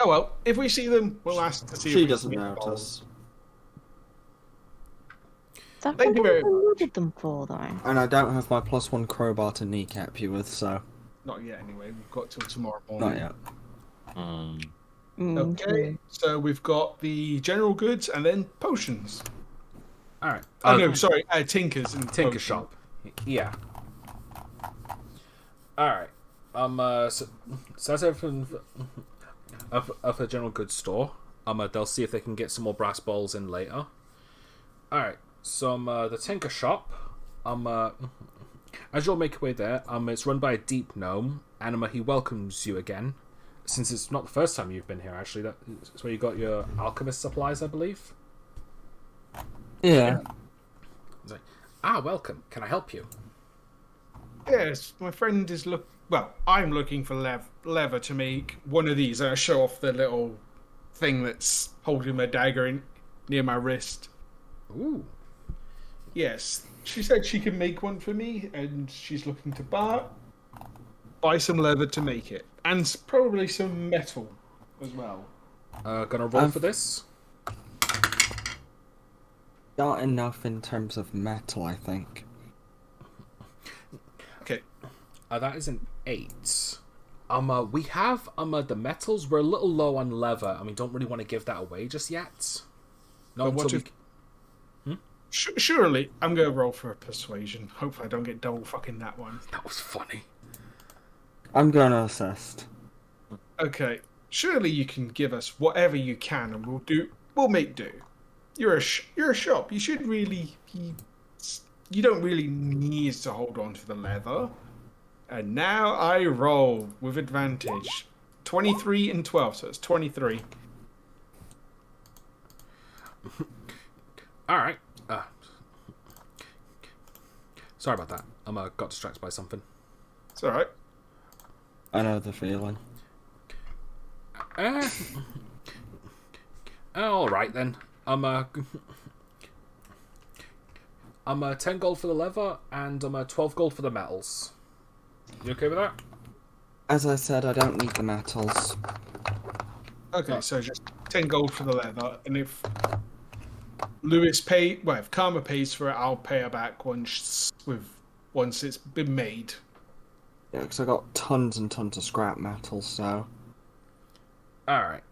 Oh well, if we see them, we'll ask to see if She we doesn't can notice. That's Thank you what very we needed them for, though. And I don't have my +1 crowbar to kneecap you with, so... Not yet, anyway. We've got till tomorrow morning. Not yet. Okay, so we've got the general goods and then potions. All right. Oh no, sorry, Tinkers and Tinker potions. shop. Yeah. All right. So that's everything of the general goods store. They'll see if they can get some more brass balls in later. All right. So the Tinker shop. As you'll make your way there, it's run by a deep gnome, and he welcomes you again. Since it's not the first time you've been here, actually, that's where you got your alchemist supplies, I believe. Yeah. He's like, welcome. Can I help you? Yes, my friend is I'm looking for leather to make one of these. I show off the little thing that's holding my dagger near my wrist. Ooh. Yes, she said she can make one for me, and she's looking to buy some leather to make it, and probably some metal as well. Gonna roll for this? Not enough in terms of metal, I think. Okay. That is an 8. We have the metals. We're a little low on leather, and we don't really want to give that away just yet. Not But until what surely, I'm going to roll for a persuasion. Hopefully I don't get double fucking that one. That was funny. I'm gonna assist. Okay. Surely you can give us whatever you can, and we'll make do. You're a shop. You should really you don't really need to hold on to the leather. And now I roll with advantage. 23 and 12, so it's 23. All right. Sorry about that. Got distracted by something. It's alright. I know the feeling. All right then. 10 gold for the leather and 12 gold for the metals. You okay with that? As I said, I don't need the metals. Okay, so just 10 gold for the leather, and if if Karma pays for it, I'll pay her back once it's been made. Yeah, because I got tons and tons of scrap metal, so... All right.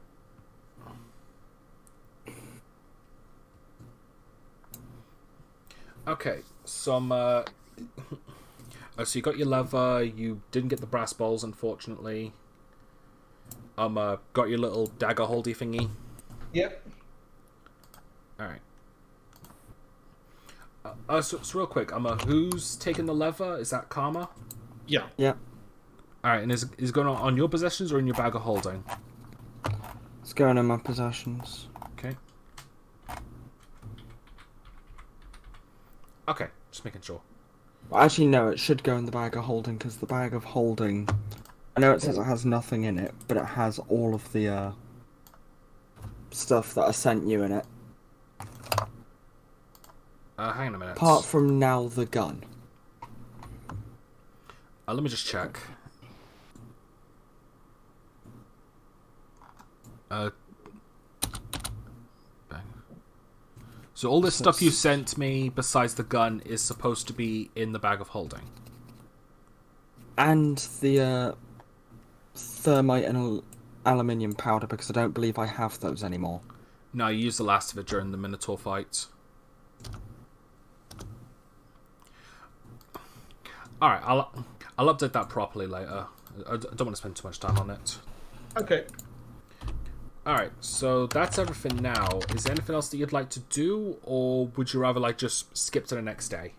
Okay, so so you got your leather. You didn't get the brass balls, unfortunately. Got your little dagger holdy thingy. Yep. All right. So real quick, who's taking the leather? Is that Karma? Yeah. Yeah. All right, and is it going on your possessions or in your bag of holding? It's going in my possessions. Okay. Okay, just making sure. Well, actually, no, it should go in the bag of holding, because the bag of holding... I know it says it has nothing in it, but it has all of the, stuff that I sent you in it. Hang on a minute. Apart from now the gun. Let me just check. So all this stuff you sent me, besides the gun, is supposed to be in the bag of holding. And the thermite and aluminium powder, because I don't believe I have those anymore. No, you used the last of it during the Minotaur fight. Alright, I'll update that properly later. I don't want to spend too much time on it. Okay. Alright, so that's everything now. Is there anything else that you'd like to do, or would you rather just skip to the next day?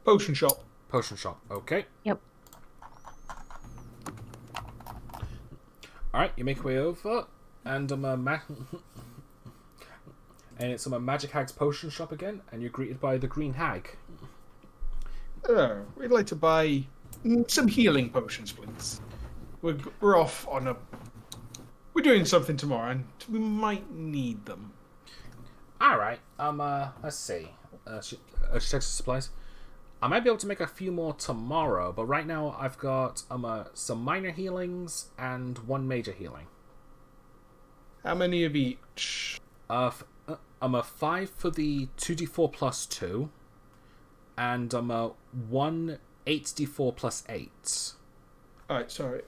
Potion shop. Potion shop, okay. Yep. Alright, you make your way over, and and it's a Magic Hag's potion shop again, and you're greeted by the Green Hag. We'd like to buy some healing potions, please. We're off on a... We're doing something tomorrow, and we might need them. Alright, let's see. She checks the supplies. I might be able to make a few more tomorrow, but right now I've got some minor healings and one major healing. How many of each? I'm a 5 for the 2d4 plus 2, and I'm a 1 8d4 plus 8. Alright, sorry.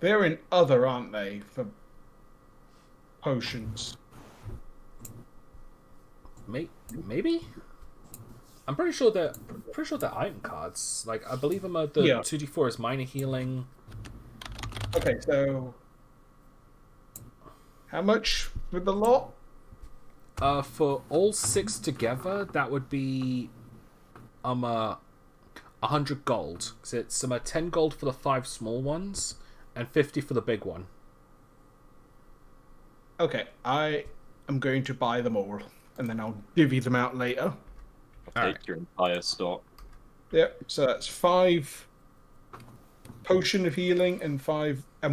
They're in other, aren't they, for potions? Maybe? I'm pretty sure they're item cards. Like, I believe the 2d4 is minor healing. Okay, so how much with the lot? For all 6 together, that would be 100 gold. So it's 10 gold for the 5 small ones and 50 for the big one. Okay, I am going to buy them all, and then I'll divvy them out later. Take your entire stock. Yep. So that's 5 potion of healing and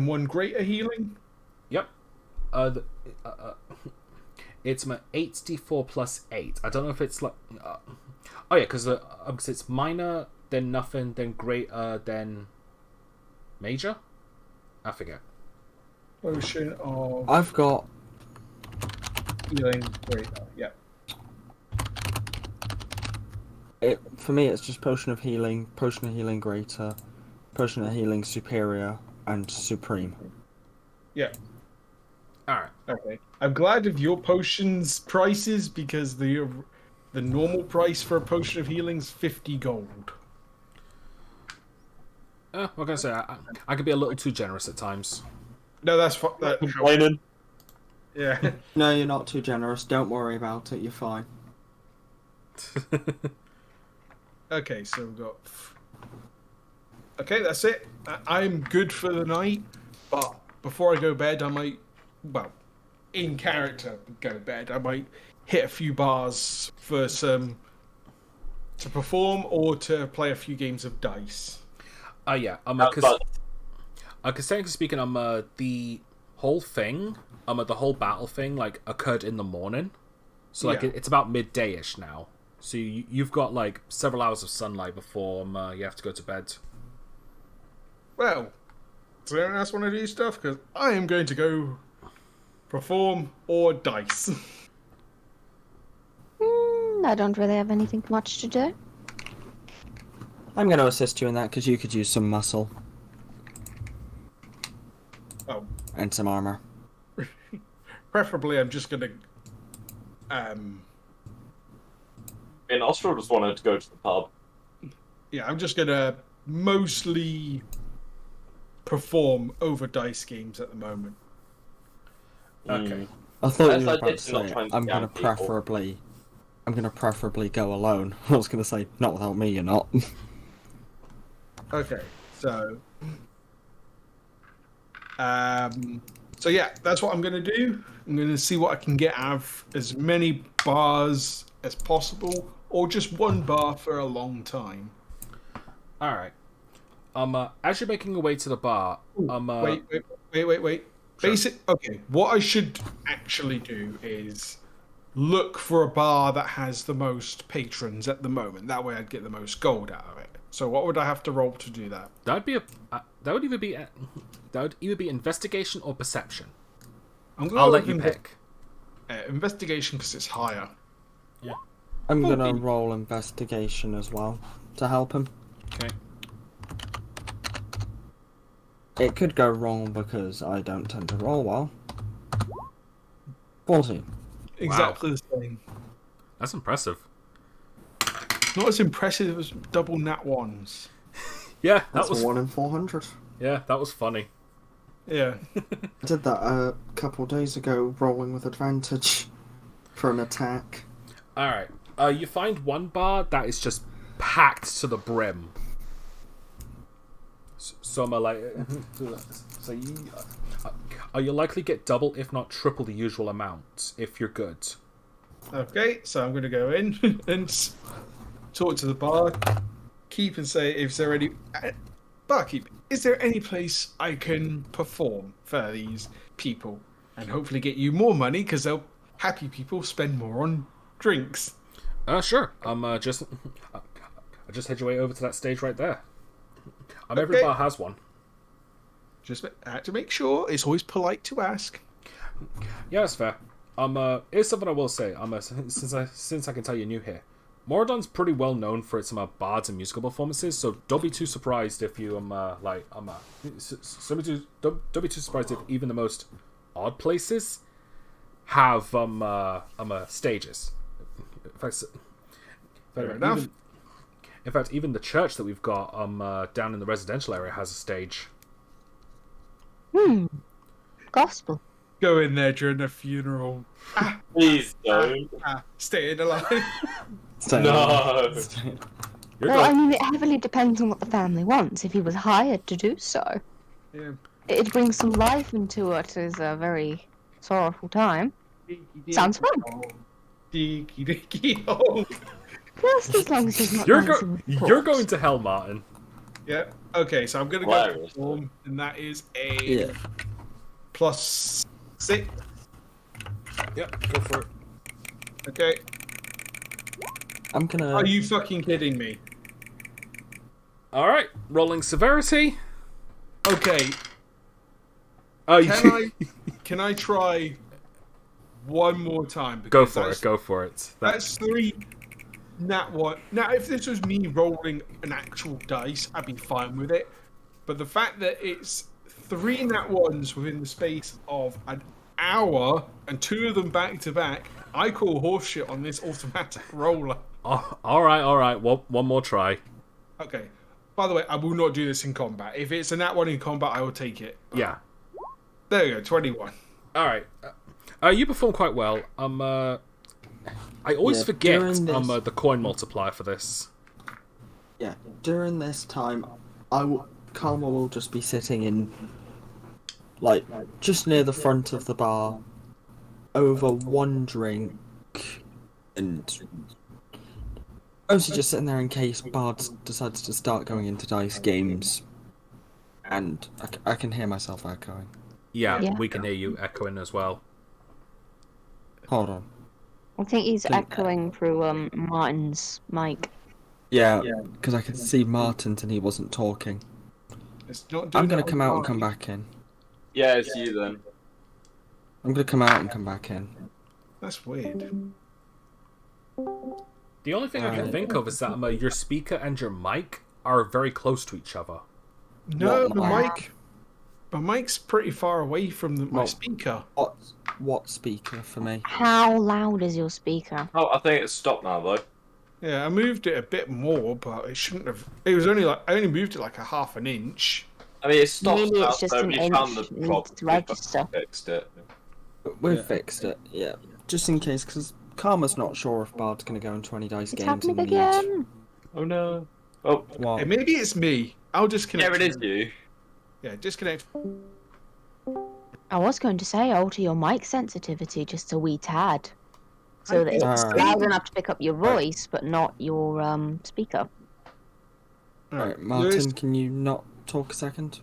1 greater healing. Yep. It's my 8d4 plus 8. I don't know if it's like... oh yeah, because it's minor, then nothing, then greater, then major? I forget. Potion of I've got... healing greater. Yep. For me, it's just potion of healing greater, potion of healing superior, and supreme. Yeah. Alright. Okay. I'm glad of your potions prices, because the normal price for a potion of healing is 50 gold. What can I say? I could be a little too generous at times. No, that's Complaining. yeah. No, you're not too generous. Don't worry about it. You're fine. Okay, so we've got... Okay, that's it. I'm good for the night, but before I go bed, I might... Well, in character, go to bed. I might hit a few bars for some... to perform, or to play a few games of dice. Yeah. Because technically speaking, the whole thing, the whole battle thing, like, occurred in the morning. So, like, Yeah. it's about midday-ish now. So you've got, like, several hours of sunlight before you have to go to bed. Well, does anyone else want to do stuff? Because I am going to go perform or dice. I don't really have anything much to do. I'm going to assist you in that because you could use some muscle Oh, and some armor. preferably I'm just going to... And Austral just wanted to go to the pub. Yeah, I'm just going to mostly perform over dice games at the moment. Okay. I thought As you were I about did, to not say, trying to I'm going to scam people. preferably go alone. I was going to say, not without me, you're not. Okay, so... So yeah, that's what I'm going to do. I'm going to see what I can get out of as many bars as possible, or just one bar for a long time. Alright. As you're making your way to the bar, Wait. Sure. Okay, what I should actually do is look for a bar that has the most patrons at the moment. That way I'd get the most gold out of it. So what would I have to roll to do that? that would either be investigation or perception. I'm gonna I'll look let you in- pick. Investigation because it's higher. I'm gonna roll investigation as well to help him. Okay. It could go wrong because I don't tend to roll well. 14. Exactly the same. That's impressive. Not as impressive as double nat ones. Yeah, That's that was. a 1 in 400. Yeah, that was funny. Yeah. I did that a couple days ago, rolling with advantage for an attack. All right. You find one bar that is just packed to the brim. So I'm like, so you likely get double, if not triple, the usual amount if you're good. Okay, so I'm going to go in and talk to the bar, keep and say, is there any barkeep? Is there any place I can perform for these people and hopefully get you more money because they'll happy people spend more on drinks. Sure. I just head your way over to that stage right there. Every Okay. bar has one. Just had to make sure. It's always polite to ask. Yeah, that's fair. Here's something I will say. Since I can tell you're new here, Moradon's pretty well known for its bards and musical performances. So don't be too surprised if you don't be too surprised if even the most odd places have stages. Fair enough. In fact, even the church that we've got down in the residential area has a stage. Gospel. Go in there during a funeral. Please don't. Staying alive. No. You're Well, I going- mean, it heavily depends on what the family wants. If he was hired to do so, Yeah. it'd bring some life into it as a very sorrowful time. Sounds fun. Deaky deaky oh. Just as long as he's not You're dancing with the you're corpse. going to hell, Martin. Yeah. Okay, so I'm gonna go Hilarious. perform, and that is a Yeah. +6. Yeah, go for it. Okay. I'm gonna. Are you fucking kidding me? All right, rolling severity. Okay. Oh, Can I try one more time? Go Because for that's- it. Go for it. That's 3 nat 1. Now, if this was me rolling an actual dice, I'd be fine with it. But the fact that it's 3 nat 1s within the space of an hour and 2 of them back to back, I call horseshit on this automatic roller. Oh, all right. Well, one more try. Okay. By the way, I will not do this in combat. If it's a nat 1 in combat, I will take it. Yeah. There you go, 21. All right. You perform quite well. I always Yeah, forget during this- the coin multiplier for this. Yeah. During this time, Karma will just be sitting in, just near the front of the bar, over one drink, and mostly just sitting there in case Bard decides to start going into dice games. And I can hear myself echoing. Yeah, Yeah. we can hear you echoing as well. Hold on. I think he's Think- echoing through Martin's mic. Yeah, because I could see Martin's and he wasn't talking. It's not doing I'm gonna that come on out and come mine. back in. Yeah, it's you then. I'm gonna come out and come back in. That's weird. The only thing I can Alright. think of is that your speaker and your mic are very close to each other. No, What my mic? mic's pretty far away from my What? speaker. What speaker for me? How loud is your speaker? Oh, I think it's stopped now though. Yeah, I moved it a bit more, but it shouldn't have. It was only I only moved it like a half an inch. I mean, it stopped Maybe now, it's just so an we inch found the needs problem. to register. We fixed it. We've Yeah. fixed it, yeah. Just in case, because Karma's not sure if Bard's gonna go into any dice It's games happening and need... again. Oh no. Oh, What? Hey, maybe it's me. I'll disconnect. yeah, it is you. Yeah, disconnect. I was going to say alter your mic sensitivity just a wee tad, so that it's Alright. loud enough to pick up your voice, but not your speaker. Alright, Martin, can you not talk a second?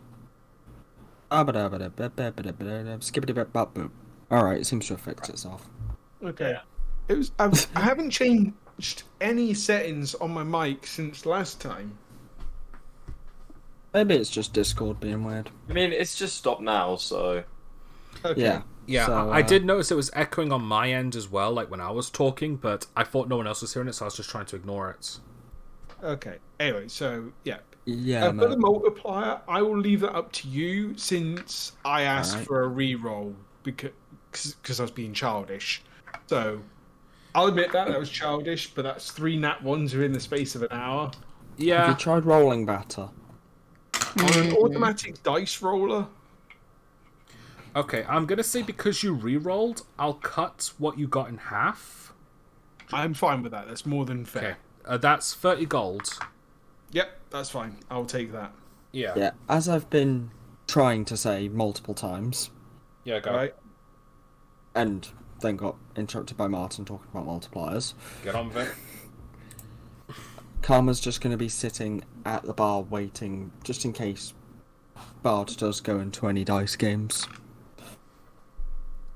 Skippity-bap-bap-boop. Alright, it seems to have fixed itself. Okay. It was. I haven't changed any settings on my mic since last time. Maybe it's just Discord being weird. I mean, it's just stopped now, so. Okay. Yeah. Yeah, So, I did notice it was echoing on my end as well, like when I was talking, but I thought no one else was hearing it, so I was just trying to ignore it. Okay. Anyway, so yeah. Yeah, For the mate. multiplier, I will leave that up to you since I asked Alright. for a re-roll because I was being childish. So I'll admit that was childish, but that's 3 nat ones within the space of an hour. Have Yeah, you tried rolling better? On an automatic dice roller. okay, I'm gonna say because you re-rolled, I'll cut what you got in half. I'm fine with that. That's more than fair. Okay, that's 30 gold. Yep, that's fine. I'll take that. Yeah. Yeah, as I've been trying to say multiple times, Yeah, go. All right. and then got interrupted by Martin talking about multipliers. Get on with it. Karma's just going to be sitting at the bar waiting, just in case Bard does go into any dice games.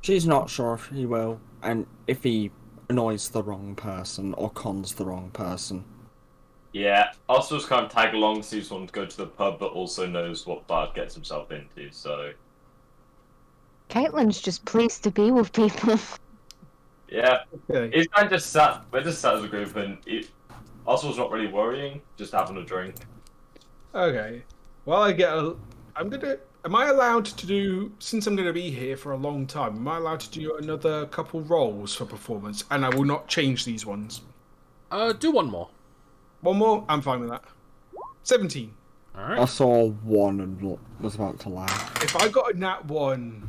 She's not sure if he will, and if he annoys the wrong person or cons the wrong person. Yeah, I'll just kind of tag along, so he's wanting to go to the pub, but also knows what Bard gets himself into, so... Caitlin's just pleased to be with people. Yeah, Okay. we're just sat as a group, and Oswald's not really worrying, just having a drink. Okay. Well, Am I allowed to do, since I'm going to be here for a long time, am I allowed to do another couple rolls for performance? And I will not change these ones. Do one more. One more? I'm fine with that. 17. I Alright. saw one and was about to laugh. If I got a nat 1,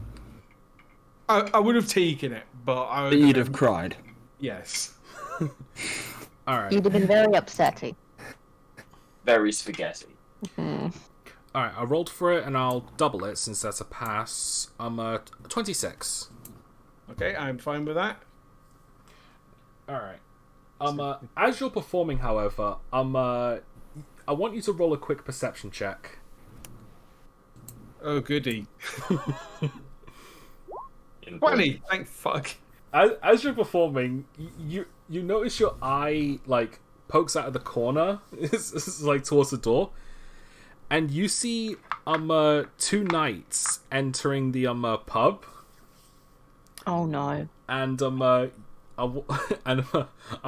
I would have taken it, but I But you'd have cried. Yes. Alright. You'd have been very upsetting. Very spaghetti. Alright, I rolled for it and I'll double it since that's a pass. 26. Okay, I'm fine with that. Alright. As you're performing, however, I want you to roll a quick perception check. Oh, goody. In 20! Thank fuck. As you're performing, you notice your eye like pokes out of the corner, it's like towards the door, and you see 2 knights entering the pub, Oh no. and I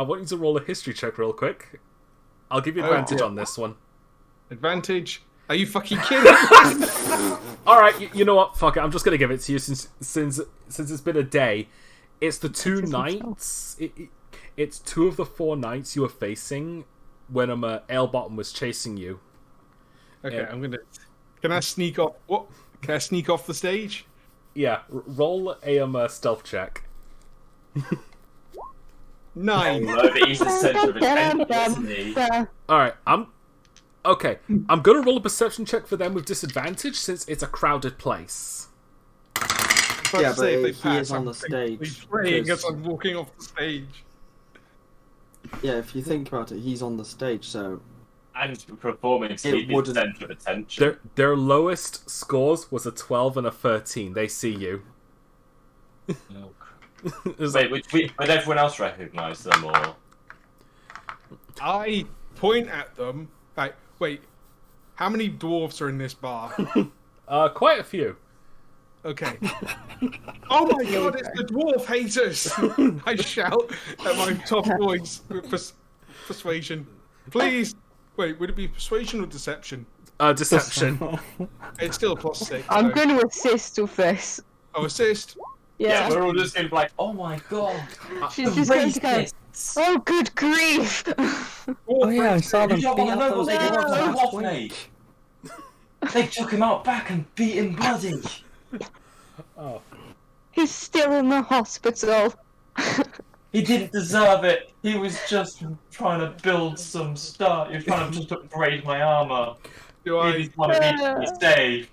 want you to roll a history check real quick. I'll give you advantage dear. on this one. Advantage? Are you fucking kidding? All right, you know what? Fuck it. I'm just gonna give it to you since it's been a day. It's the 2 knights. It's 2 of the 4 knights you were facing when Alebottom was chasing you. Okay, Yeah. I'm gonna. Can I sneak off? What? Can I sneak off the stage? Yeah, roll a stealth check. 9. No, but he's the centre of attention, isn't he? All right, I'm gonna roll a perception check for them with disadvantage since it's a crowded place. Yeah, but he is on the stage. Praying because- as I'm walking off the stage. Yeah, if you think about it, he's on the stage, so And performing, so he'd be the wouldn't- centre of attention. Their lowest scores was a 12 and a 13. They see you. It's like, Wait, would everyone else recognise them, or...? I point at them. Like, wait, how many dwarves are in this bar? quite a few. Okay. Oh my god, it's the dwarf haters! I shout at my top voice with persuasion. Please! Wait, would it be persuasion or deception? Deception. It's still a +6. I'm so- going to assist with this. Oh, assist. Yeah. We're all just going to be like, oh my god, She's just going to go, racists! oh, good grief! Oh yeah, I saw them You don't beat want to up know what those they did No. to dwarves him last off, mate. week. They took him out back and beat him bloody. Oh. He's still in the hospital. He didn't deserve it. He was just trying to build some stuff. He was trying to just upgrade my armor. Do He I? just wanted me to be safe.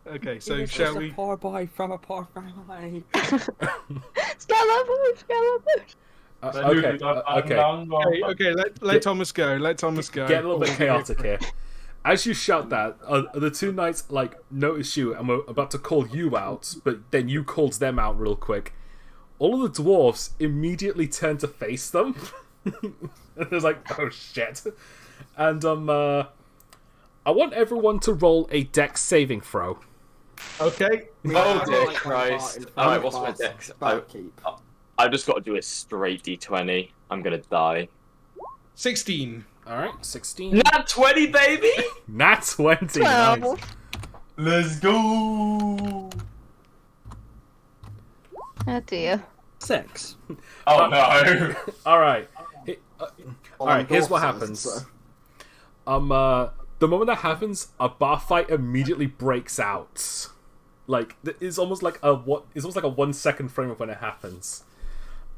Okay, so He was shall just we? a poor boy from a poor family. Scaramouche, Scaramouche. Okay. Okay, let Thomas go. Let Thomas go. Get a little bit chaotic here. As you shout that, the 2 knights notice you and were about to call you out, but then you called them out real quick. All of the dwarves immediately turn to face them. And there's like, oh shit. And I want everyone to roll a dex saving throw. Okay. Oh dear Like Christ. Bart in Alright, what's my Bart's dex? Barkeep. I've just got to do a straight d20. I'm gonna die. 16. All right, 16. Nat 20, baby! Nat 20. Nice. 12. Let's go! Oh dear. 6. Oh no! All right. All Well, right. Here's what Dorf happens. says The moment that happens, a bar fight immediately breaks out. Like it's almost like a 1 second frame of when it happens.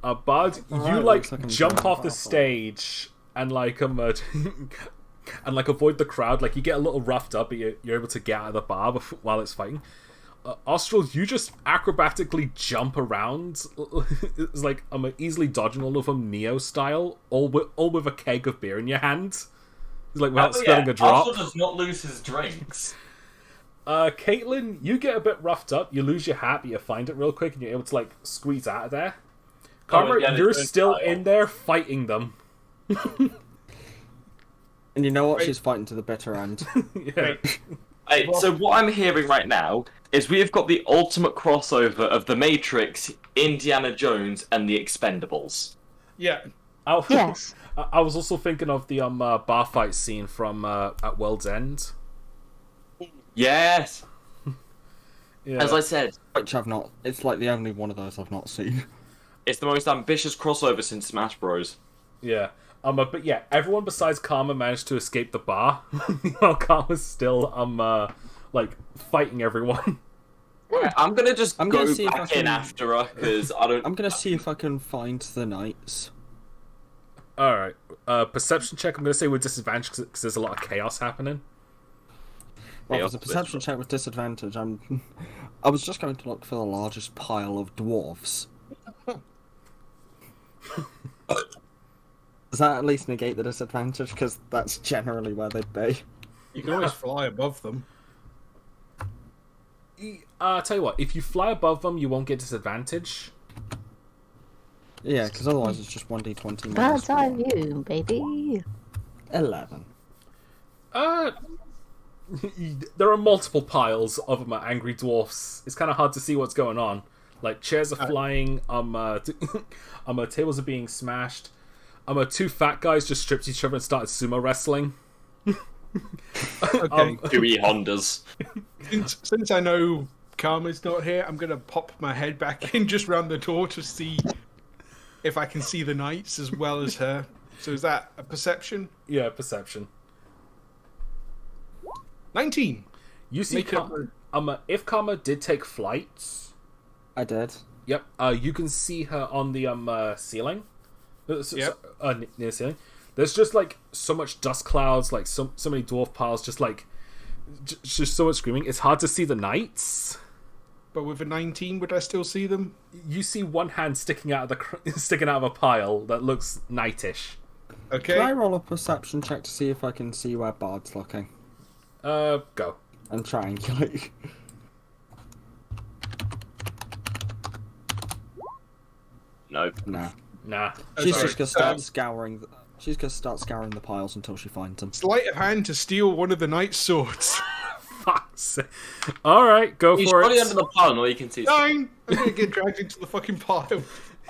Bard, you Alright, like looks like I'm jump doing off a the bar fight. stage and like and like avoid the crowd. Like you get a little roughed up, but you're able to get out of the bar while it's fighting. Austral, you just acrobatically jump around. It's like I'm easily dodging all of them Neo style, all with a keg of beer in your hand. It's like without spilling a drop. Arthur does not lose his drinks. Caitlin, you get a bit roughed up. You lose your hat, but you find it real quick, and you're able to like squeeze out of there. Karma, yeah, you're they still don't in there fighting them. And you know what? Wait. She's fighting to the bitter end. Yeah. Hey, so what I'm hearing right now is we have got the ultimate crossover of The Matrix, Indiana Jones, and The Expendables. Yeah. Yes. I was also thinking of the bar fight scene from at World's End. Yes! Yeah. As I said, Which I've not. It's like the only one of those I've not seen. it's the most ambitious crossover since Smash Bros. Yeah. But yeah, everyone besides Karma managed to escape the bar, while Karma's still like fighting everyone. I'm gonna just I'm go gonna see if back I in can- after her, because I don't... I'm gonna see if I can find the knights. All right. Perception check. I'm gonna say with disadvantage because there's a lot of chaos happening. Well, Yeah, there's a perception check with disadvantage. I was just going to look for the largest pile of dwarves. Does that at least negate the disadvantage? Because that's generally where they'd be. You can always fly above them. Tell you what, if you fly above them, you won't get disadvantage. Yeah, because otherwise it's just 1d20 Bird's minus eye 1. view, baby. 11. There are multiple piles of them at angry dwarfs. It's kind of hard to see what's going on. Like chairs are flying. Tables are being smashed. Two fat guys just stripped each other and started sumo wrestling. Okay. 2E Hondas. Since I know Karma's not here, I'm gonna pop my head back in just round the door to see if I can see the knights as well as her. So is that a perception? Yeah, perception. 19. You see, Make it if Karma did take flight, I did. yep, you can see her on the ceiling. Yep. Near the ceiling. There's just like so much dust clouds, like so many dwarf piles, just like just so much screaming. It's hard to see the knights. But with a 19, would I still see them? You see one hand sticking out of a pile that looks knightish. Okay. Can I roll a perception check to see if I can see where Bard's looking? Go. And triangulate. Nope. Nah. Nah. She's sorry. just gonna start scouring. She's gonna start scouring the piles until she finds them. Sleight of hand to steal one of the knight's swords. Fuck's sake. All right, go He's for probably it. under the pile, and all you can see is... 9! I'm gonna get dragged into the fucking pile.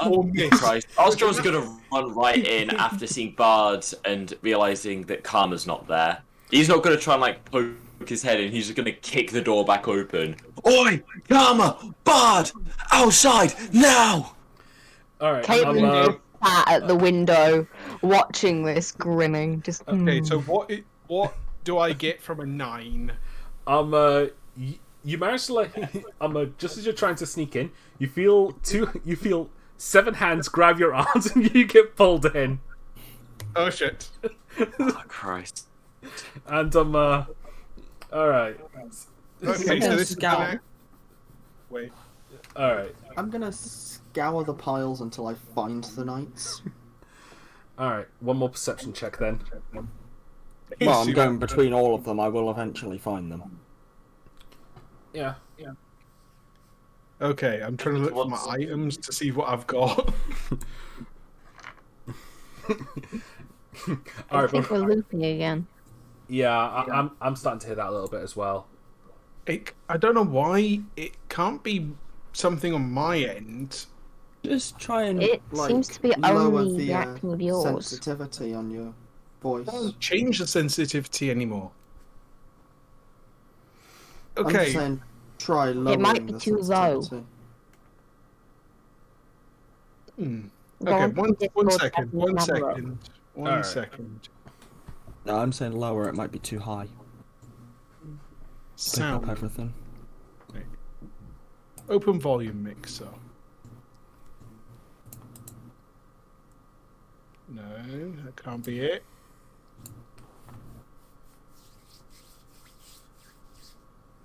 Oh, Or miss. Christ. Austral's gonna run right in after seeing Bard and realising that Karma's not there. He's not gonna try and, like, poke his head in, he's just gonna kick the door back open. Oi! Karma! Bard! Outside! Now! All right. Caitlin is sat at the window, watching this, grinning. Just Okay, so what do I get from a 9? You manage to like, just as you're trying to sneak in, you feel 7 hands grab your arms and you get pulled in. Oh shit. Oh, Christ. And all right, Okay, so this is Scout. gonna... Wait. all right, I'm gonna scour the piles until I find the knights. all right. One more perception check then. Well, I'm going between all of them. I will eventually find them. Yeah. Okay, I'm trying to look for my items to see what I've got. All I right, think we're looping again. yeah. I'm starting to hear that a little bit as well. I don't know why it can't be something on my end. Just try and It like seems to be lower only the reacting with yours. sensitivity on your voice. Don't change the sensitivity anymore. I'm just Okay. saying, try lowering might be the too low. sensitivity. Go Okay, on to one Discord second. and have a look. One Alright. second. No, I'm saying lower. It might be too high. Pick up Sound. everything. Open volume mixer. No, that can't be it.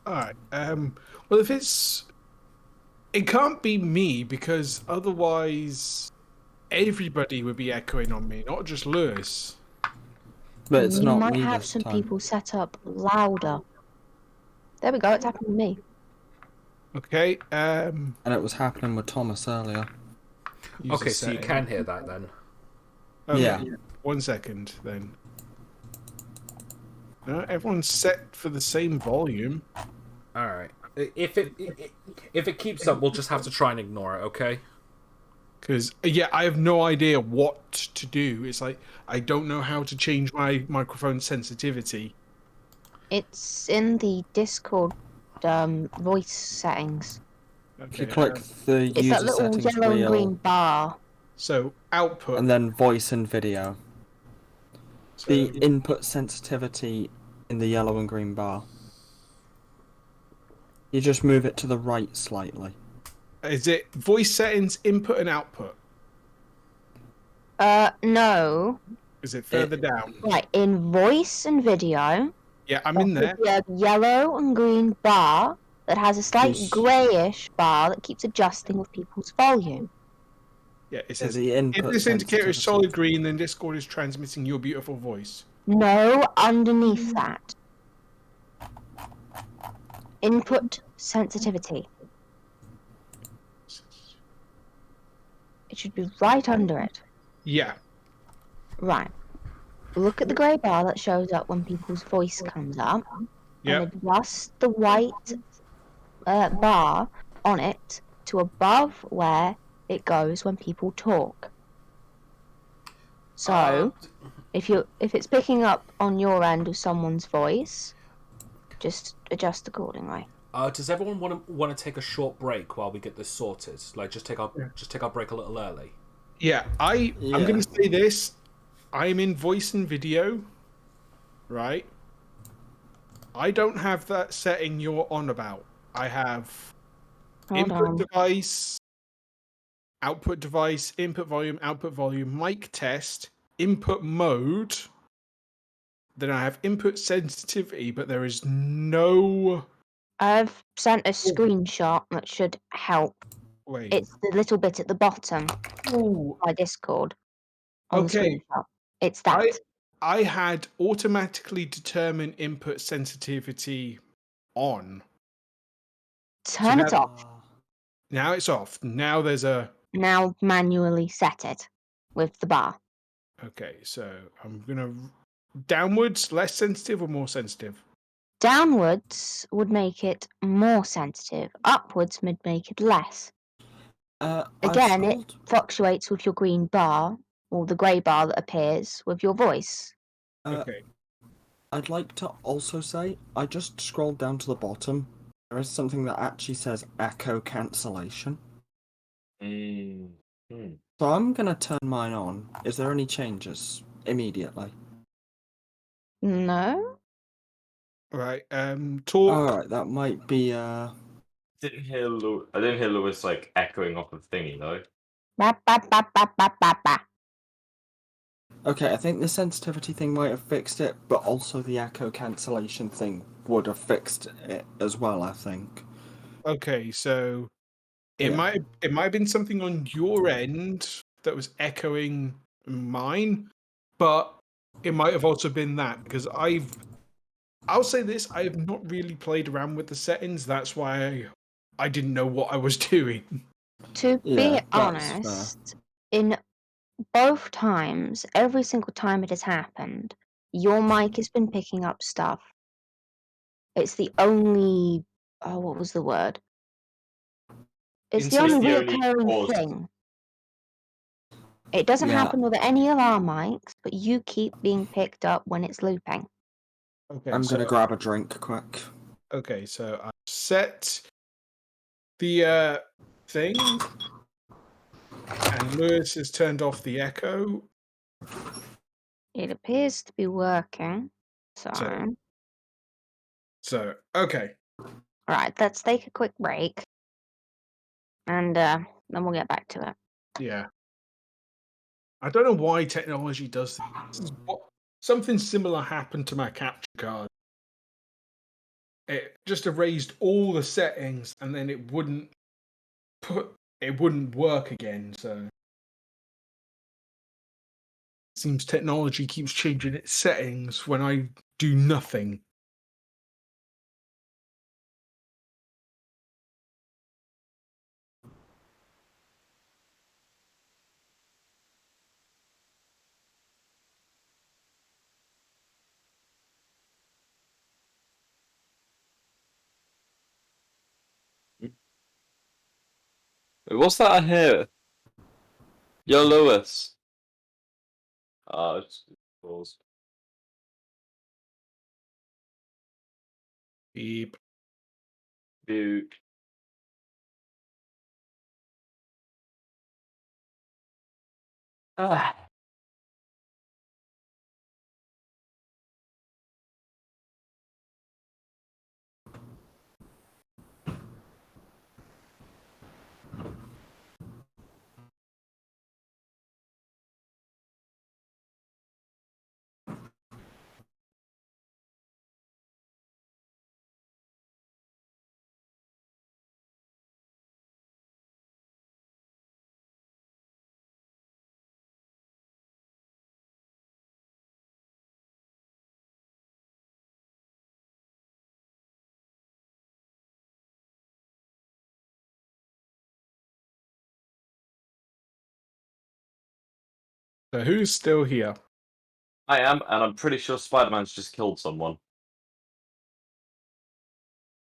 Alright, well if it can't be me because otherwise everybody would be echoing on me, not just Lewis. But it's you not might me have this some time. people set up louder. There we go, it's happened to me. Okay, And it was happening with Thomas earlier. user Okay, so you setting. can hear that then. Okay, Yeah. 1 second then. No, everyone's set for the same volume. All right. If it keeps up, we'll just have to try and ignore it. Okay. Because, yeah, I have no idea what to do. It's like, I don't know how to change my microphone sensitivity. It's in the Discord voice settings. If you Okay, click the It's that user little settings yellow and green wheel bar. so output. and then voice and video, So, the input sensitivity in the yellow and green bar, you just move it to the right slightly. is it voice settings, input and output? No. Is it further down? Right, in voice and video, Yeah, I'm in there. there's a yellow and green bar that has a slight Yes. greyish bar that keeps adjusting with people's volume. Yeah, it says, the if input this indicator is sensitivity. solid green, then Discord is transmitting your beautiful voice. No, underneath that. Input sensitivity. It should be right under it. Yeah. Right. Look at the grey bar that shows up when people's voice comes up. Yeah. And adjust the white bar on it to above where it goes when people talk. So, if it's picking up on your end of someone's voice, just adjust accordingly. Does everyone want to take a short break while we get this sorted? Like, just take our break a little early. Yeah, I'm Yeah. going to say this. I'm in voice and video, right? I don't have that setting you're on about. I have Hold input on. device, output device, input volume, mic test, input mode. Then I have input sensitivity, but there is no... I've sent a screenshot that should help. Wait. It's the little bit at the bottom Oh, by Discord on the okay. screenshot. It's that. I had automatically determine input sensitivity on. Turn it now- off. Now it's off. Now there's a... Now manually set it with the bar. Okay, so I'm going to... Downwards, less sensitive or more sensitive? Downwards would make it more sensitive. Upwards would make it less. Again, it fluctuates with your green bar, or the grey bar that appears with your voice. Okay. I'd like to also say, I just scrolled down to the bottom. There is something that actually says echo cancellation. So I'm going to turn mine on. Is there any changes immediately? No? Right, talk... Alright, that might be, I didn't hear Lewis like echoing off of thingy though. Ba, ba, ba, ba, ba, ba, ba. Okay, I think the sensitivity thing might have fixed it, but also the echo cancellation thing would have fixed it as well, I think. Okay, so... It Yeah. might have been something on your end that was echoing mine, but it might have also been that, because I'll say this, I have not really played around with the settings, that's why I didn't know what I was doing. To Yeah, be that's honest, in both times, every single time it has happened, your mic has been picking up stuff. It's the only Oh, what was the word? It's the Insane. only The only reoccurring cause. thing. It doesn't Yeah. happen with any of our mics, but you keep being picked up when it's looping. Okay, I'm gonna grab a drink quick. Okay, so I set the thing, and Lewis has turned off the echo. It appears to be working. So okay. Right, let's take a quick break. And then we'll get back to it. Yeah. I don't know why technology does this. Something similar happened to my capture card. It just erased all the settings and then it wouldn't work again, so it seems technology keeps changing its settings when I do nothing. Wait, what's that I hear? Yo, Lewis. It's paused. Beep. Duke. Ah. So who's still here? I am, and I'm pretty sure Spider-Man's just killed someone.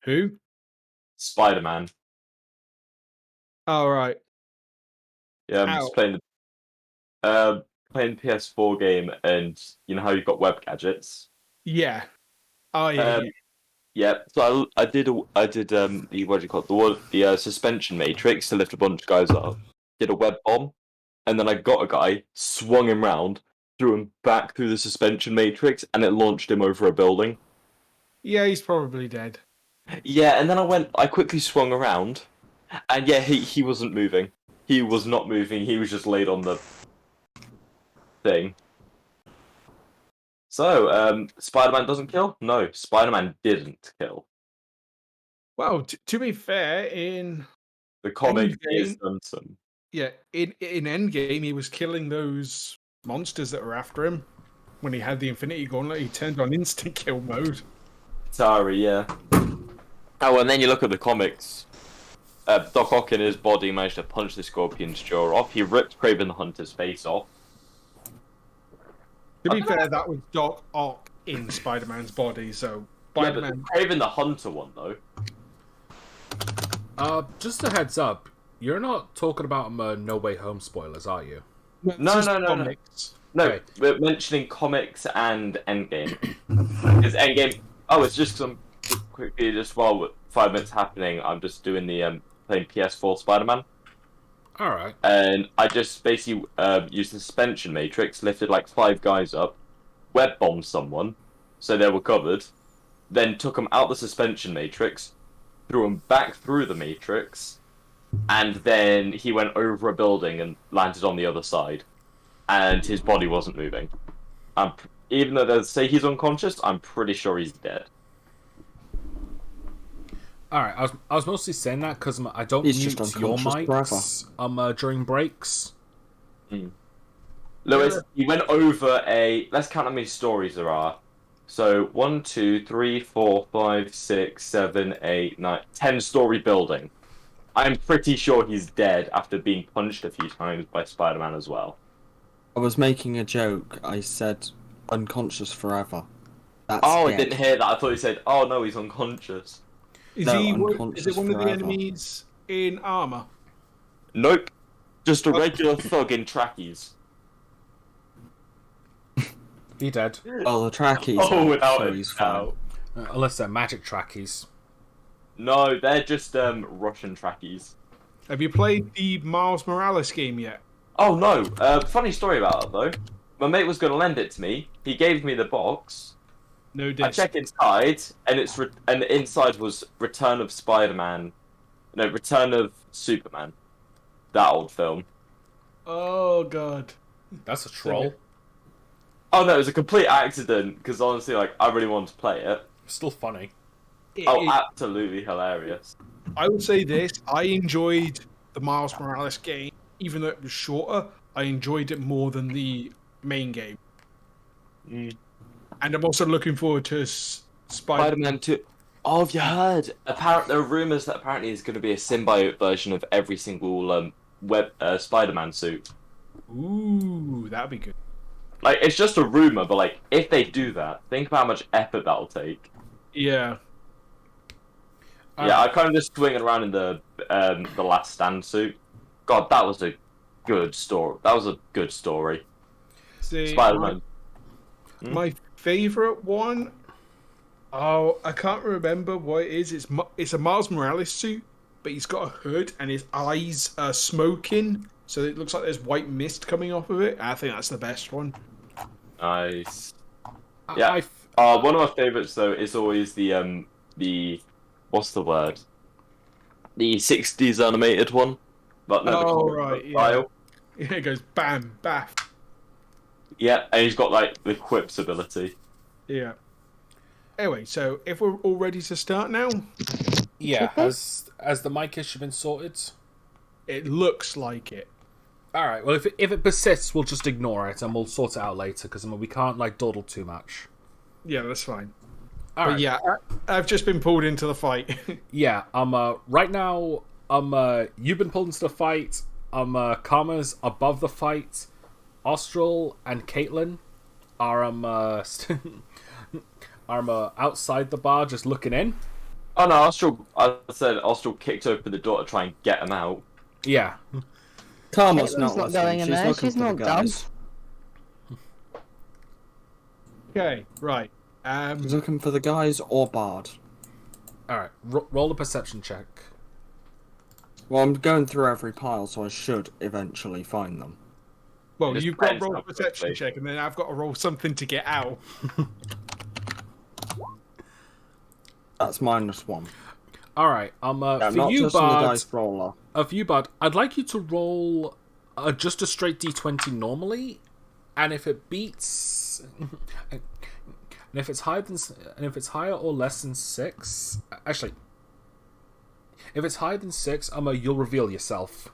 Who? Spider-Man. All right. Yeah, I'm How? just playing PS4 game, and you know how you've got web gadgets. Yeah. Oh yeah. Um, Yeah, so I did the what do you call it, the suspension matrix to lift a bunch of guys up. Did a web bomb, and then I got a guy, swung him round, threw him back through the suspension matrix, and it launched him over a building. Yeah, he's probably dead. Yeah, and then I quickly swung around, and yeah, he wasn't moving. He was not moving. He was just laid on the thing. So, Spider-Man doesn't kill? No, Spider-Man didn't kill. Well, to be fair, in The comic Endgame- is done some. yeah, in Endgame, he was killing those monsters that were after him. When he had the Infinity Gauntlet, he turned on instant kill mode. Sorry, yeah. Oh, and then you look at the comics. Doc Ock in his body managed to punch the Scorpion's jaw off. He ripped Kraven the Hunter's face off. To be fair, that was Doc Ock in Spider-Man's body, so Yeah, but Spider-Man. the Kraven the Hunter one, though. Just a heads up, you're not talking about No Way Home spoilers, are you? No. No, Okay. we're mentioning comics and Endgame. Because Endgame... Oh, it's just because I'm quickly, just while 5 minutes happening, I'm just doing the playing PS4 Spider-Man. Alright. And I just basically used the suspension matrix, lifted like 5 guys up, web bombed someone, so they were covered, then took them out the suspension matrix, threw them back through the matrix, and then he went over a building and landed on the other side, and his body wasn't moving. Even though they say he's unconscious, I'm pretty sure he's dead. Alright, I was mostly saying that because I don't He's just mute your unconscious mics during breaks. Lewis, he went over let's count how many stories there are. So 1, 2, 3, 4, 5, 6, 7, 8, 9, 10-story building. I'm pretty sure he's dead after being punched a few times by Spider-Man as well. I was making a joke. I said unconscious forever. That's I dead. didn't hear that. I thought he said, "Oh no, he's unconscious." Is No, he? Is unconscious it one of the forever. enemies in armor? Nope. Just a regular thug in trackies. He dead. Oh, the trackies. Oh, without so a he's fine. doubt. Unless they're magic trackies. No, they're just Russian trackies. Have you played the Miles Morales game yet? Oh no! Funny story about it though. My mate was going to lend it to me. He gave me the box. No I disc. check inside, and and the inside was Return of Spider-Man. No, Return of Superman. That old film. Oh god. That's a troll. Oh no, it was a complete accident because honestly, like, I really wanted to play it. Still funny. Oh, absolutely hilarious. I would say this. I enjoyed the Miles Morales game, even though it was shorter. I enjoyed it more than the main game. And I'm also looking forward to Spider-Man 2. Oh, have you heard? Apparently, there are rumors that apparently it's going to be a symbiote version of every single Spider-Man suit. Ooh, that'd be good. Like, it's just a rumor, but like, if they do that, think about how much effort that'll take. Yeah. Yeah, I kind of just swinging around in the Last Stand suit. God, that was a good story. That was a good story. See, Spider-Man. my favorite one. Oh, I can't remember what it is. It's a Miles Morales suit, but he's got a hood and his eyes are smoking, so it looks like there's white mist coming off of it. I think that's the best one. Nice. Yeah. One of my favorites though is always the what's the word? The 60s animated one. But no, Oh right, yeah. style. Yeah, it goes bam, baff. Yeah, and he's got like the quips ability. Yeah. Anyway, so if we're all ready to start now, Yeah, has the mic issue been sorted? it looks like it. All right. Well, if it persists, we'll just ignore it and we'll sort it out later because we can't like dawdle too much. Yeah, that's fine. All But right. yeah, I've just been pulled into the fight. Yeah. Right now, you've been pulled into the fight. Karma's above the fight. Austral and Caitlin are are outside the bar, just looking in. Oh no, Austral kicked open the door to try and get him out. Yeah. Karma's Caitlin's not not going listening. in She's there. looking She's for the not dumb. guys. Okay, right. She's looking for the guys or Bard. All right. Roll a perception check. Well, I'm going through every pile, so I should eventually find them. Well, Just you've got to brains roll a up perception quickly. check, and then I've got to roll something to get out. That's -1. All right. Yeah, For not you, just on the Bard. dice roller. For you, Bard, I'd like you to roll just a straight d20 normally, and if it beats, and if it's higher or less than 6, actually, if it's higher than 6, you'll reveal yourself.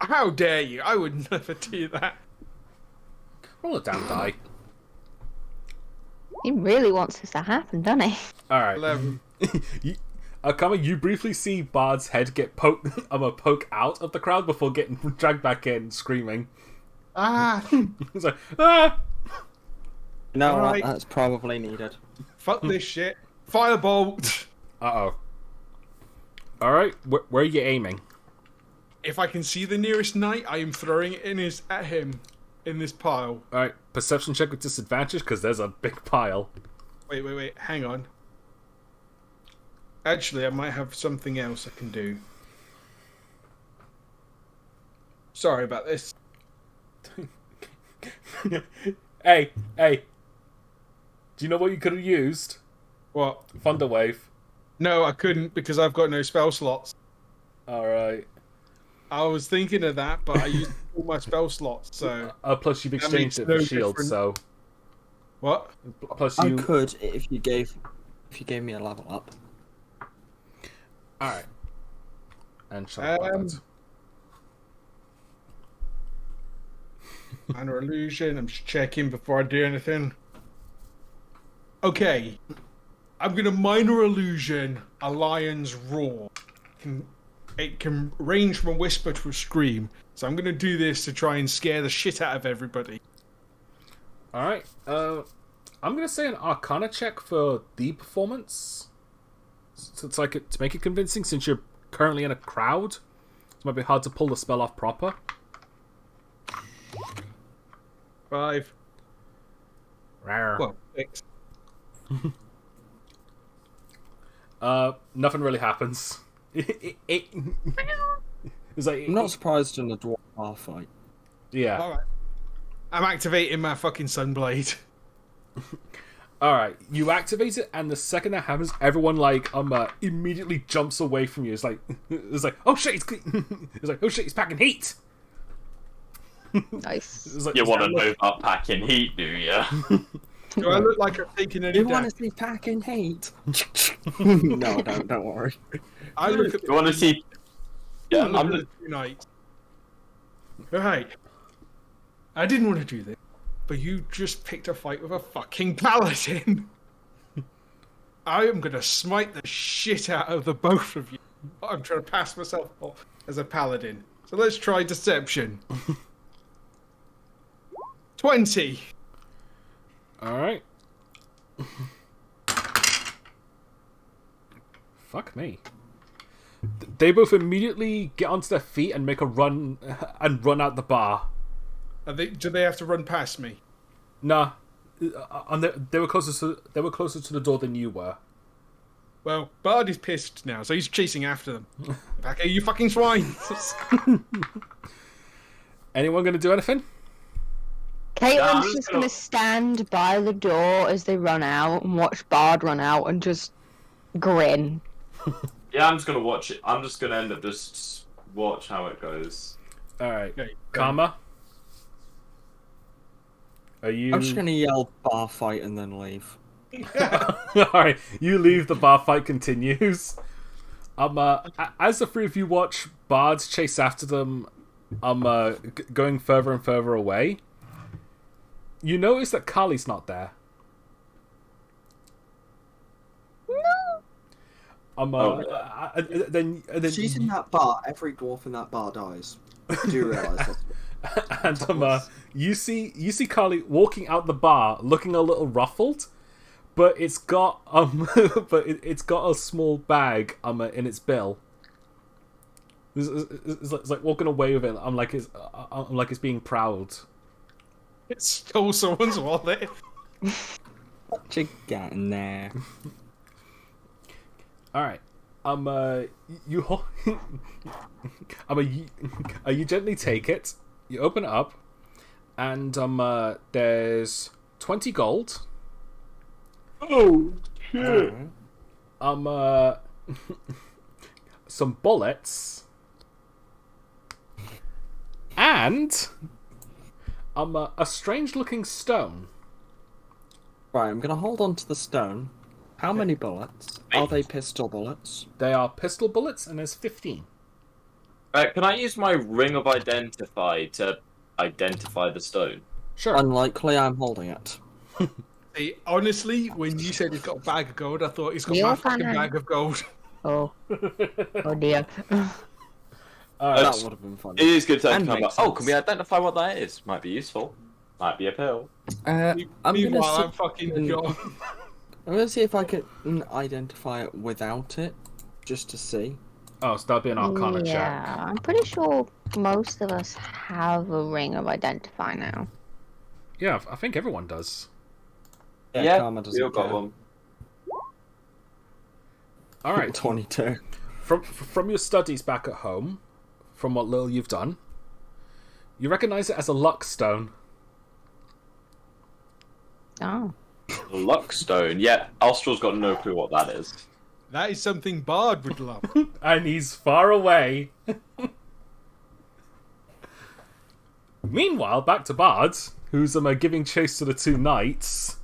How dare you? I would never do that. Roll a damn die. He really wants this to happen, doesn't he? All right. 11. You briefly see Bard's head get poke out of the crowd before getting dragged back in, screaming. Ah, He's like, ah! You know what? Alright. That's probably needed. fuck this shit. Firebolt. Uh-oh. All right, where are you aiming? If I can see the nearest knight, I am throwing it at him in this pile. All right, perception check with disadvantage because there's a big pile. Wait. Hang on. Actually, I might have something else I can do. Sorry about this. Hey. Do you know what you could have used? What? Thunderwave. No, I couldn't because I've got no spell slots. All right. I was thinking of that, but I used all my spell slots, so... Plus you've That exchanged makes it for no shield, difference. so What? plus I you. could if you gave me a level up. All right. And shut up about that. Minor illusion. I'm just checking before I do anything. Okay. I'm gonna minor illusion a lion's roar. It can range from a whisper to a scream. So I'm gonna do this to try and scare the shit out of everybody. All right. I'm gonna say an Arcana check for the performance. So it's like to make it convincing, since you're currently in a crowd, it might be hard to pull the spell off proper. 5. Rare. Well, 6. Nothing really happens. It's like I'm not surprised in a dwarf bar fight. Yeah. All right. I'm activating my fucking sunblade. All right. You activate it, and the second that happens, everyone immediately jumps away from you. It's like oh shit! It's like oh shit! He's packing heat. Nice. It's like, You want to know about packing heat, do you? Do I look like I'm taking any You damage? want to see packing heat? No, don't worry. I look at You want to see? Yeah, I'm I'm looking at the 2 knights. Right. I didn't want to do this, but you just picked a fight with a fucking paladin. I am gonna smite the shit out of the both of you. I'm trying to pass myself off as a paladin. So let's try deception. 20. all right. Fuck me. They both immediately get onto their feet and make a run and run out the bar. Do they have to run past me? Nah, they were closer to the door than you were. Well, Bard is pissed now, so he's chasing after them. Back here, you fucking swine! Anyone gonna do anything? Caitlin's just gonna stand by the door as they run out and watch Bard run out and just grin. Yeah, I'm just gonna watch it. I'm just gonna end up just watch how it goes. All right, Okay, Karma. Are you? I'm just gonna yell bar fight and then leave. All right, you leave. The bar fight continues. As the 3 of you watch Bards chase after them, going further and further away. You notice that Kali's not there. Then She's in that bar. Every dwarf in that bar dies. Do you realise that? and you see Kali walking out the bar, looking a little ruffled, but it's got it's got a small bag in its bill. It's like walking away with it. I'm like it's being proud. It stole someone's wallet. What you got in there? All right. You gently take it. You open it up, and there's 20 gold. Oh shit! Some bullets, and a strange-looking stone. Right, I'm gonna hold on to the stone. How many bullets? Are they pistol bullets? They are pistol bullets, and there's 15. Can I use my ring of identify to identify the stone? Sure. Unlikely I'm holding it. See, honestly, when you said he's got a bag of gold, I thought he's got my fucking bag of gold. Oh. Oh dear. That would have been fun. It is good to And come makes back. Oh, sense. can we identify what that is? Might be useful. Might be a pill. Meanwhile, I'm fucking gone. I'm gonna see if I can identify it without it, just to see. Oh, so that'd be an Arcana check. Yeah, I'm pretty sure most of us have a ring of identify now. Yeah, I think everyone does. Yeah, Karma doesn't we all got care. one. All right. 22. From your studies back at home, from what little you've done, you recognize it as a luck stone. Oh. Luckstone. Yeah, Austral's got no clue what that is. That is something Bard would love. And he's far away. Meanwhile, back to Bard, who's giving chase to the 2 knights.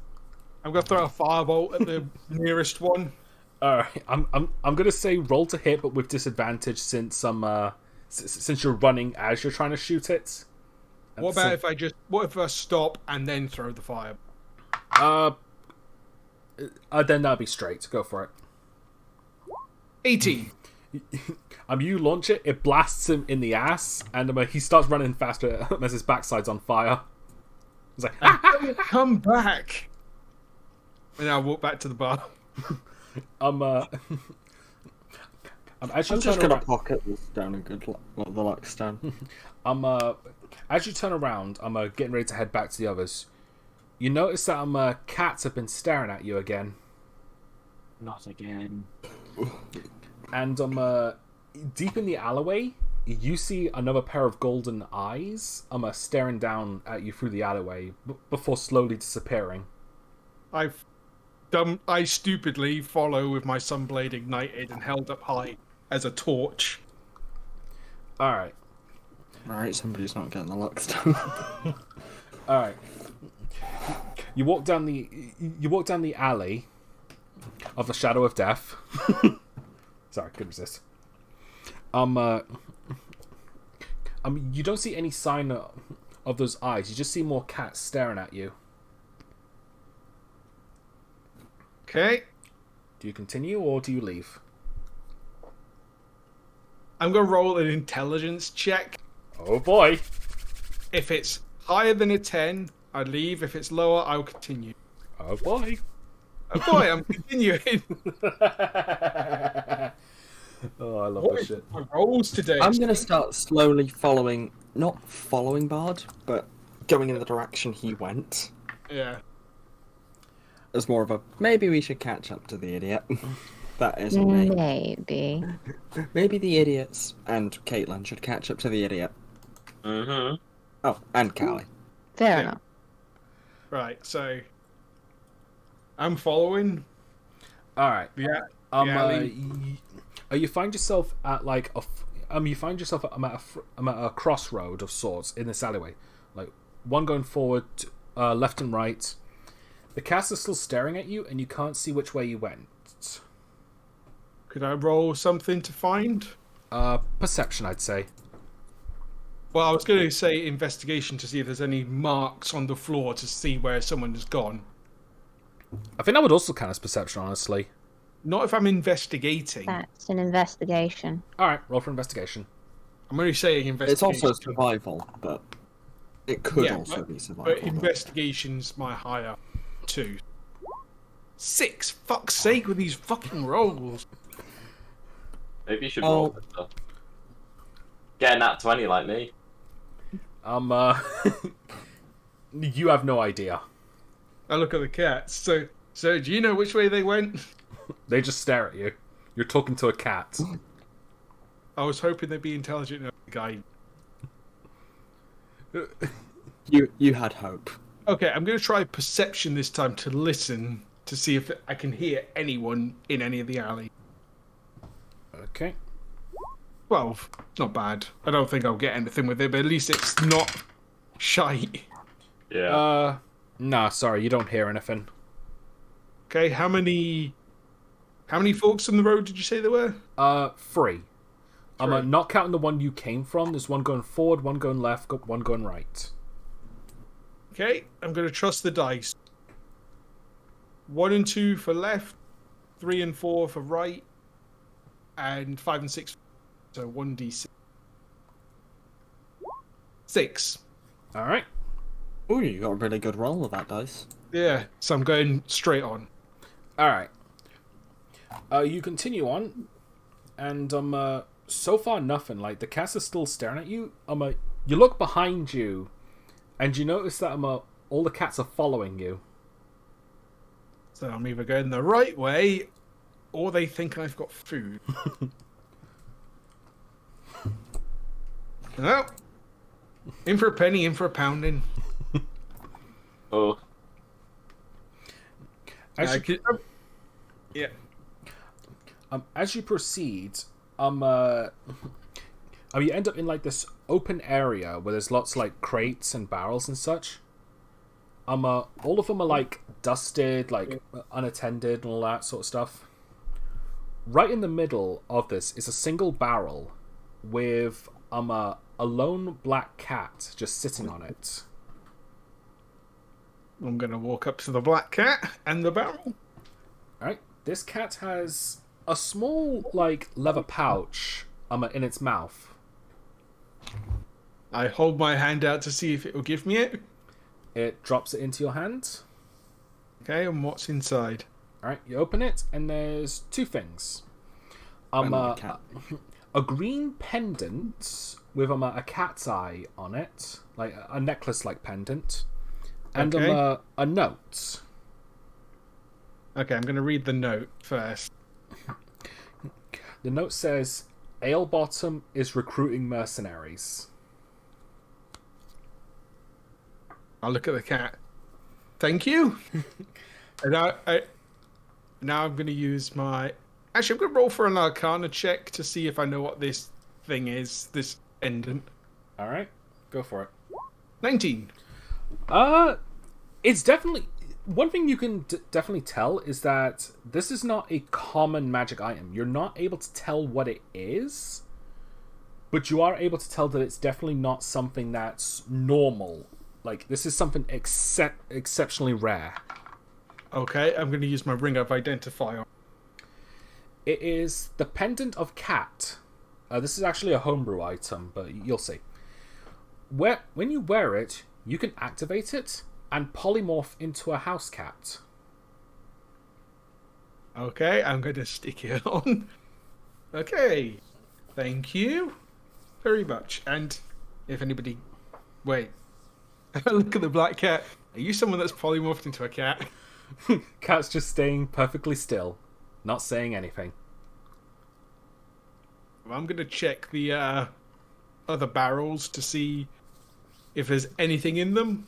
I'm gonna throw a firebolt at the nearest one. Alright, I'm gonna say roll to hit, but with disadvantage since since you're running as you're trying to shoot it. What about if I stop and then throw the fire? Then that'd be straight. Go for it. 18. You launch it, it blasts him in the ass, and he starts running faster as his backside's on fire. He's like, Come back. And I walk back to the bar. As you I'm turn just gonna around, pocket the stone and good luck, the luck stone. as you turn around, I'm getting ready to head back to the others. You notice that cats have been staring at you again, Not again. and deep in the alleyway, you see another pair of golden eyes staring down at you through the alleyway before slowly disappearing. I stupidly follow with my sunblade ignited and held up high as a torch. Alright. Alright, somebody's not getting the luck stone. Alright. You walk down the alley of the Shadow of Death. Sorry, couldn't resist. You don't see any sign of those eyes. You just see more cats staring at you. Okay. Do you continue or do you leave? I'm going to roll an intelligence check. Oh boy. If it's higher than a 10, I leave. If it's lower, I'll continue. Oh boy. Oh boy, I'm continuing. Oh, I love What this is shit. my rolls today? I'm gonna start slowly following, not following Bard, but going in the direction he went. Yeah. As more of a, maybe we should catch up to the idiot. That isn't me. Maybe. Maybe the idiots and Caitlin should catch up to the idiot. Mm-hmm. Oh, and Callie. Fair Yeah. enough. Right, so I'm following. Alright. Yeah. alley. You find yourself at like you find yourself at a crossroad of sorts in this alleyway, like one going forward, left and right. The cast is still staring at you, and you can't see which way you went. Could I roll something to find? Perception, I'd say. Well, I was going to say investigation to see if there's any marks on the floor to see where someone has gone. I think that would also count as perception, honestly. Not if I'm investigating. That's an investigation. All right, roll for investigation. I'm only saying It's investigation. also survival, but it could Yeah, also but- be survival. But investigation's my higher 2. 6. Fuck's sake with these fucking rolls. Maybe you should roll this stuff. Get a nat 20 like me. You have no idea. I look at the cats. So do you know which way they went? They just stare at you. You're talking to a cat. I was hoping they'd be intelligent enough to guide. You had hope. Okay, I'm going to try perception this time to listen to see if I can hear anyone in any of the alley. Okay. 12. Not bad. I don't think I'll get anything with it, but at least it's not shite. Yeah. Nah, sorry, you don't hear anything. Okay, how many forks on the road did you say there were? 3. I'm Three. not counting the one you came from. There's one going forward, one going left, one going right. Okay, I'm going to trust the dice. 1 and 2 for left, 3 and 4 for right, and 5 and 6. So 1d6. 6. All right. Ooh, you got a really good roll with that dice. Yeah, so I'm going straight on. All right. You continue on, and so far nothing. Like the cats are still staring at you. You look behind you, and you notice that all the cats are following you. So I'm either going the right way, or they think I've got food. Well, in for a penny, in for a pounding. Oh. As you, Yeah. as you proceed, you end up in like this open area where there's lots like crates and barrels and such. All of them are like dusted, like unattended and all that sort of stuff. Right in the middle of this is a single barrel with a lone black cat just sitting on it. I'm going to walk up to the black cat and the barrel. Alright, this cat has a small like leather pouch in its mouth. I hold my hand out to see if it will give me it. It drops it into your hand. Okay, and what's inside? Alright, you open it, and there's 2 things. A cat. a green pendant with a cat's eye on it, like a necklace-like pendant, and Okay. a note. Okay, I'm going to read the note first. The note says, "Alebottom is recruiting mercenaries." I'll look at the cat. Thank you. And now I'm going to use my... Actually, I'm going to roll for an Arcana check to see if I know what this thing is, this pendant. All right, go for it. 19. It's definitely one thing you can definitely tell is that this is not a common magic item. You're not able to tell what it is, but you are able to tell that it's definitely not something that's normal. Like, this is something exceptionally rare. Okay, I'm going to use my ring of identifier. It is the Pendant of Cat. This is actually a homebrew item, but you'll see. When you wear it, you can activate it and polymorph into a house cat. Okay, I'm going to stick it on. Okay, thank you very much. And if anybody... Wait. Look at the black cat. Are you someone that's polymorphed into a cat? Cat's just staying perfectly still, not saying anything. Well, I'm going to check the other barrels to see if there's anything in them.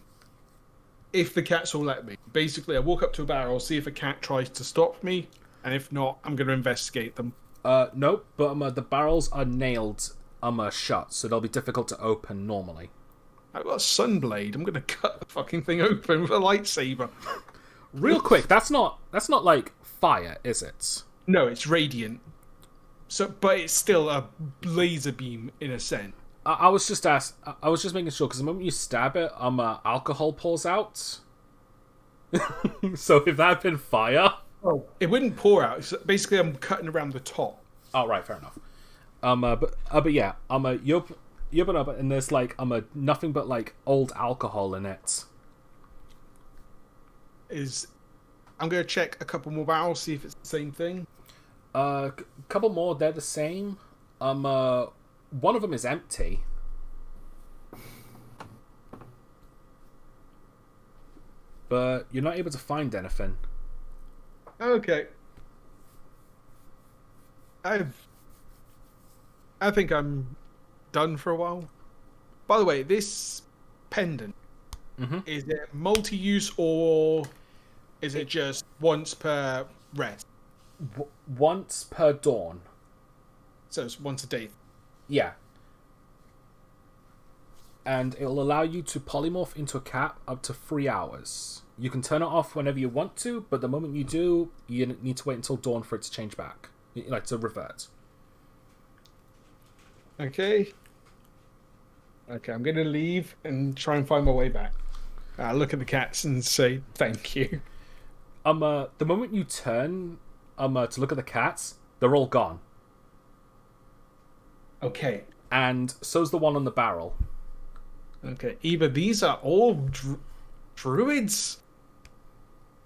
If the cats will let me. Basically, I walk up to a barrel, see if a cat tries to stop me, and if not, I'm going to investigate them. Nope, but the barrels are nailed shut, so they'll be difficult to open normally. I've got a sunblade. I'm going to cut the fucking thing open with a lightsaber. Real quick, that's not like fire, is it? No, it's radiant. So, but it's still a laser beam in a sense. I was just making sure because the moment you stab it, alcohol pours out. So if that had been fire, It wouldn't pour out. It's basically, I'm cutting around the top. oh right, fair enough. But yeah, you open up and there's like nothing but like old alcohol in it. I'm going to check a couple more barrels, see if it's the same thing. Couple more, they're the same. One of them is empty. But you're not able to find anything. Okay. I think I'm done for a while. By the way, this pendant, is it multi-use or is it just once per rest? Once per dawn. So it's once a day. Yeah. And it'll allow you to polymorph into a cat up to 3 hours. You can turn it off whenever you want to, but the moment you do, you need to wait until dawn for it to change back. Like, to revert. Okay. Okay, I'm going to leave and try and find my way back. Look at the cats and say thank you. The moment you turn to look at the cats, they're all gone. Okay. And so's the one on the barrel. Okay. Either these are all druids.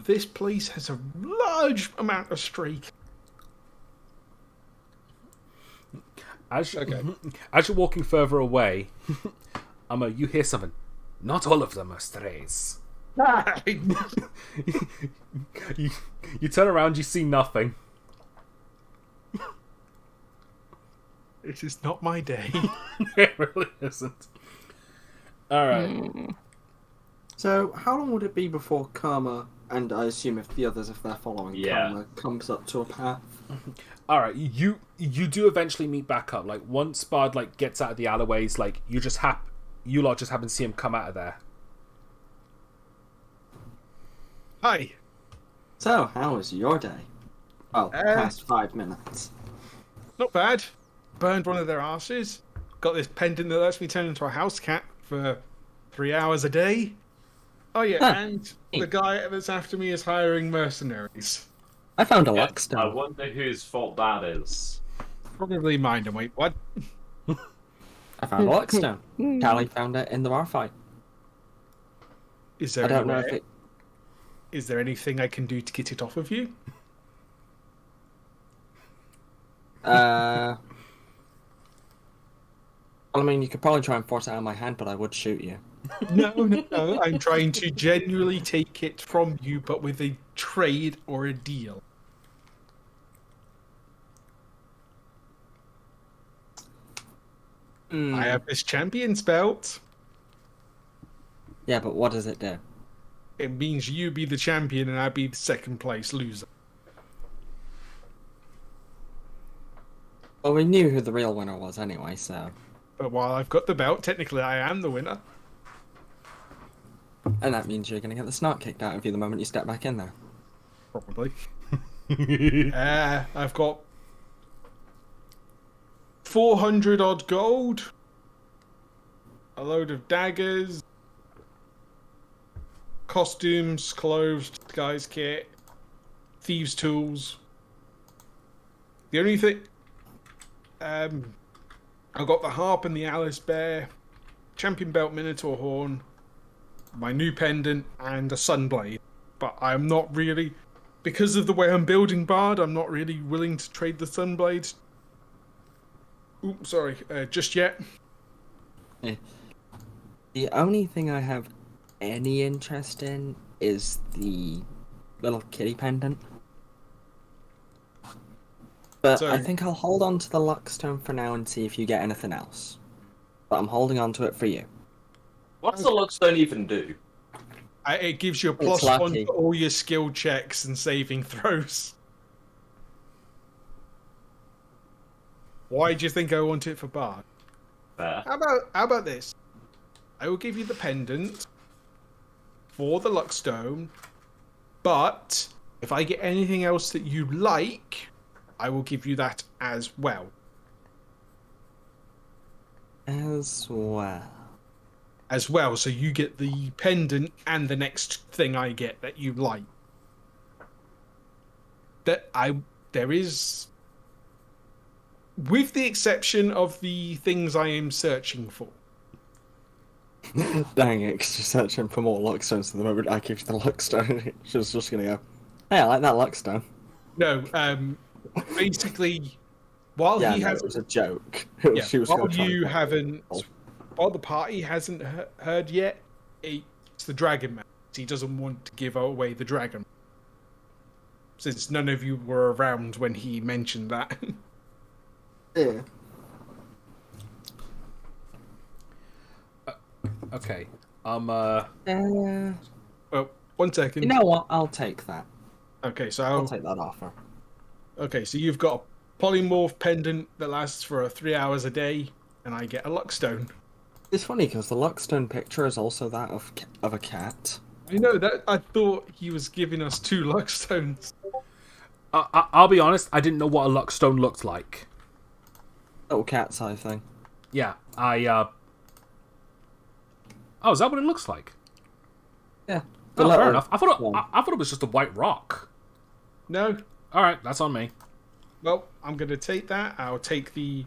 This place has a large amount of streak. As you're walking further away, you hear something. Not all of them are strays. You turn around, you see nothing. This is not my day. It really isn't. Alright. So, how long would it be before Karma, and I assume if the others, if they're following Karma, comes up to a path? Alright, you do eventually meet back up. Like, once Bard gets out of the alleyways, you lot just happen to see him come out of there. Hi. So, how was your day? Oh, past 5 minutes. Not bad. Burned one of their asses. Got this pendant that lets me turn into a house cat for 3 hours a day. Oh yeah, and the guy that's after me is hiring mercenaries. I found a I luckstone. wonder whose fault that is. Probably mine. And wait, what? I found a luckstone. Callie found it in the bar fight. Is there? I don't know if it... Is there anything I can do to get it off of you? I mean, you could probably try and force it out of my hand, but I would shoot you. No. I'm trying to genuinely take it from you, but with a trade or a deal. I have this champion's belt. Yeah, but what does it do? It means you be the champion and I be the second place loser. Well, we knew who the real winner was anyway, so... But while I've got the belt, technically I am the winner. And that means you're going to get the snot kicked out of you the moment you step back in there. Probably. I've got 400 odd gold, a load of daggers, costumes, clothes, disguise kit, thieves' tools. The only thing, I've got the harp and the Alice bear, champion belt, minotaur horn, my new pendant, and a sunblade. But I'm not really, because of the way I'm building Bard, I'm not really willing to trade the sunblade. Oops, sorry, just yet. The only thing I have any interest in is the little kitty pendant. But So- I think I'll hold on to the Luckstone for now and see if you get anything else. But I'm holding on to it for you. What's the Luckstone even do? It gives you a It's +1 lucky. for all your skill checks and saving throws. Why do you think I want it for Bard? Fair. How about this? I will give you the pendant for the Luckstone, but if I get anything else that you like, I will give you that as well. As well. As well, so you get the pendant and the next thing I get that you like. There is, with the exception of the things I am searching for. Dang it, 'cause you're searching for more Luckstones at the moment. I give you the Luckstone. She's just gonna go, hey, I like that Luckstone. No, basically, while Yeah, he no, has it was a joke. Yeah, She was while gonna try you and- haven't, while the party hasn't heard yet, it's the Dragon Man. He doesn't want to give away the dragon, since none of you were around when he mentioned that. Yeah. Okay. Well, 1 second. You know what? I'll take that. Okay, so I'll take that offer. okay, so you've got a polymorph pendant that lasts for 3 hours a day, and I get a Luckstone. It's funny because the Luckstone picture is also that of a cat. I know that. I thought he was giving us 2 Luckstones. I'll be honest, I didn't know what a Luckstone looked like. Little cat's eye thing. Yeah, Oh, is that what it looks like? Yeah. Oh, fair enough. I thought one. I thought it was just a white rock. No. All right, that's on me. Well, I'm going to take that. I'll take the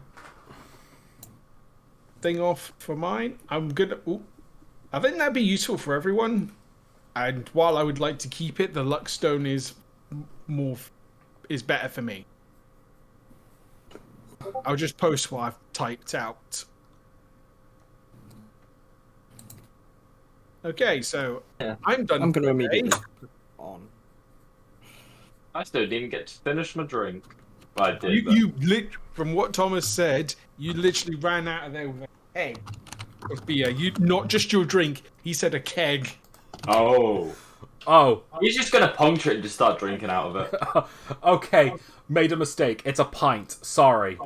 thing off for mine. I'm going to... Ooh, I think that'd be useful for everyone. And while I would like to keep it, the Luckstone is better for me. I'll just post what I've typed out. Okay, so Yeah. I'm done. I'm going to for the day. immediately on. I still didn't get to finish my drink. But I did. but- From what Thomas said, you literally ran out of there with a keg of beer. You not just your drink. He said a keg. Oh. Oh, He's just gonna puncture it and just start drinking out of it. okay. Made a mistake. It's a pint. Sorry.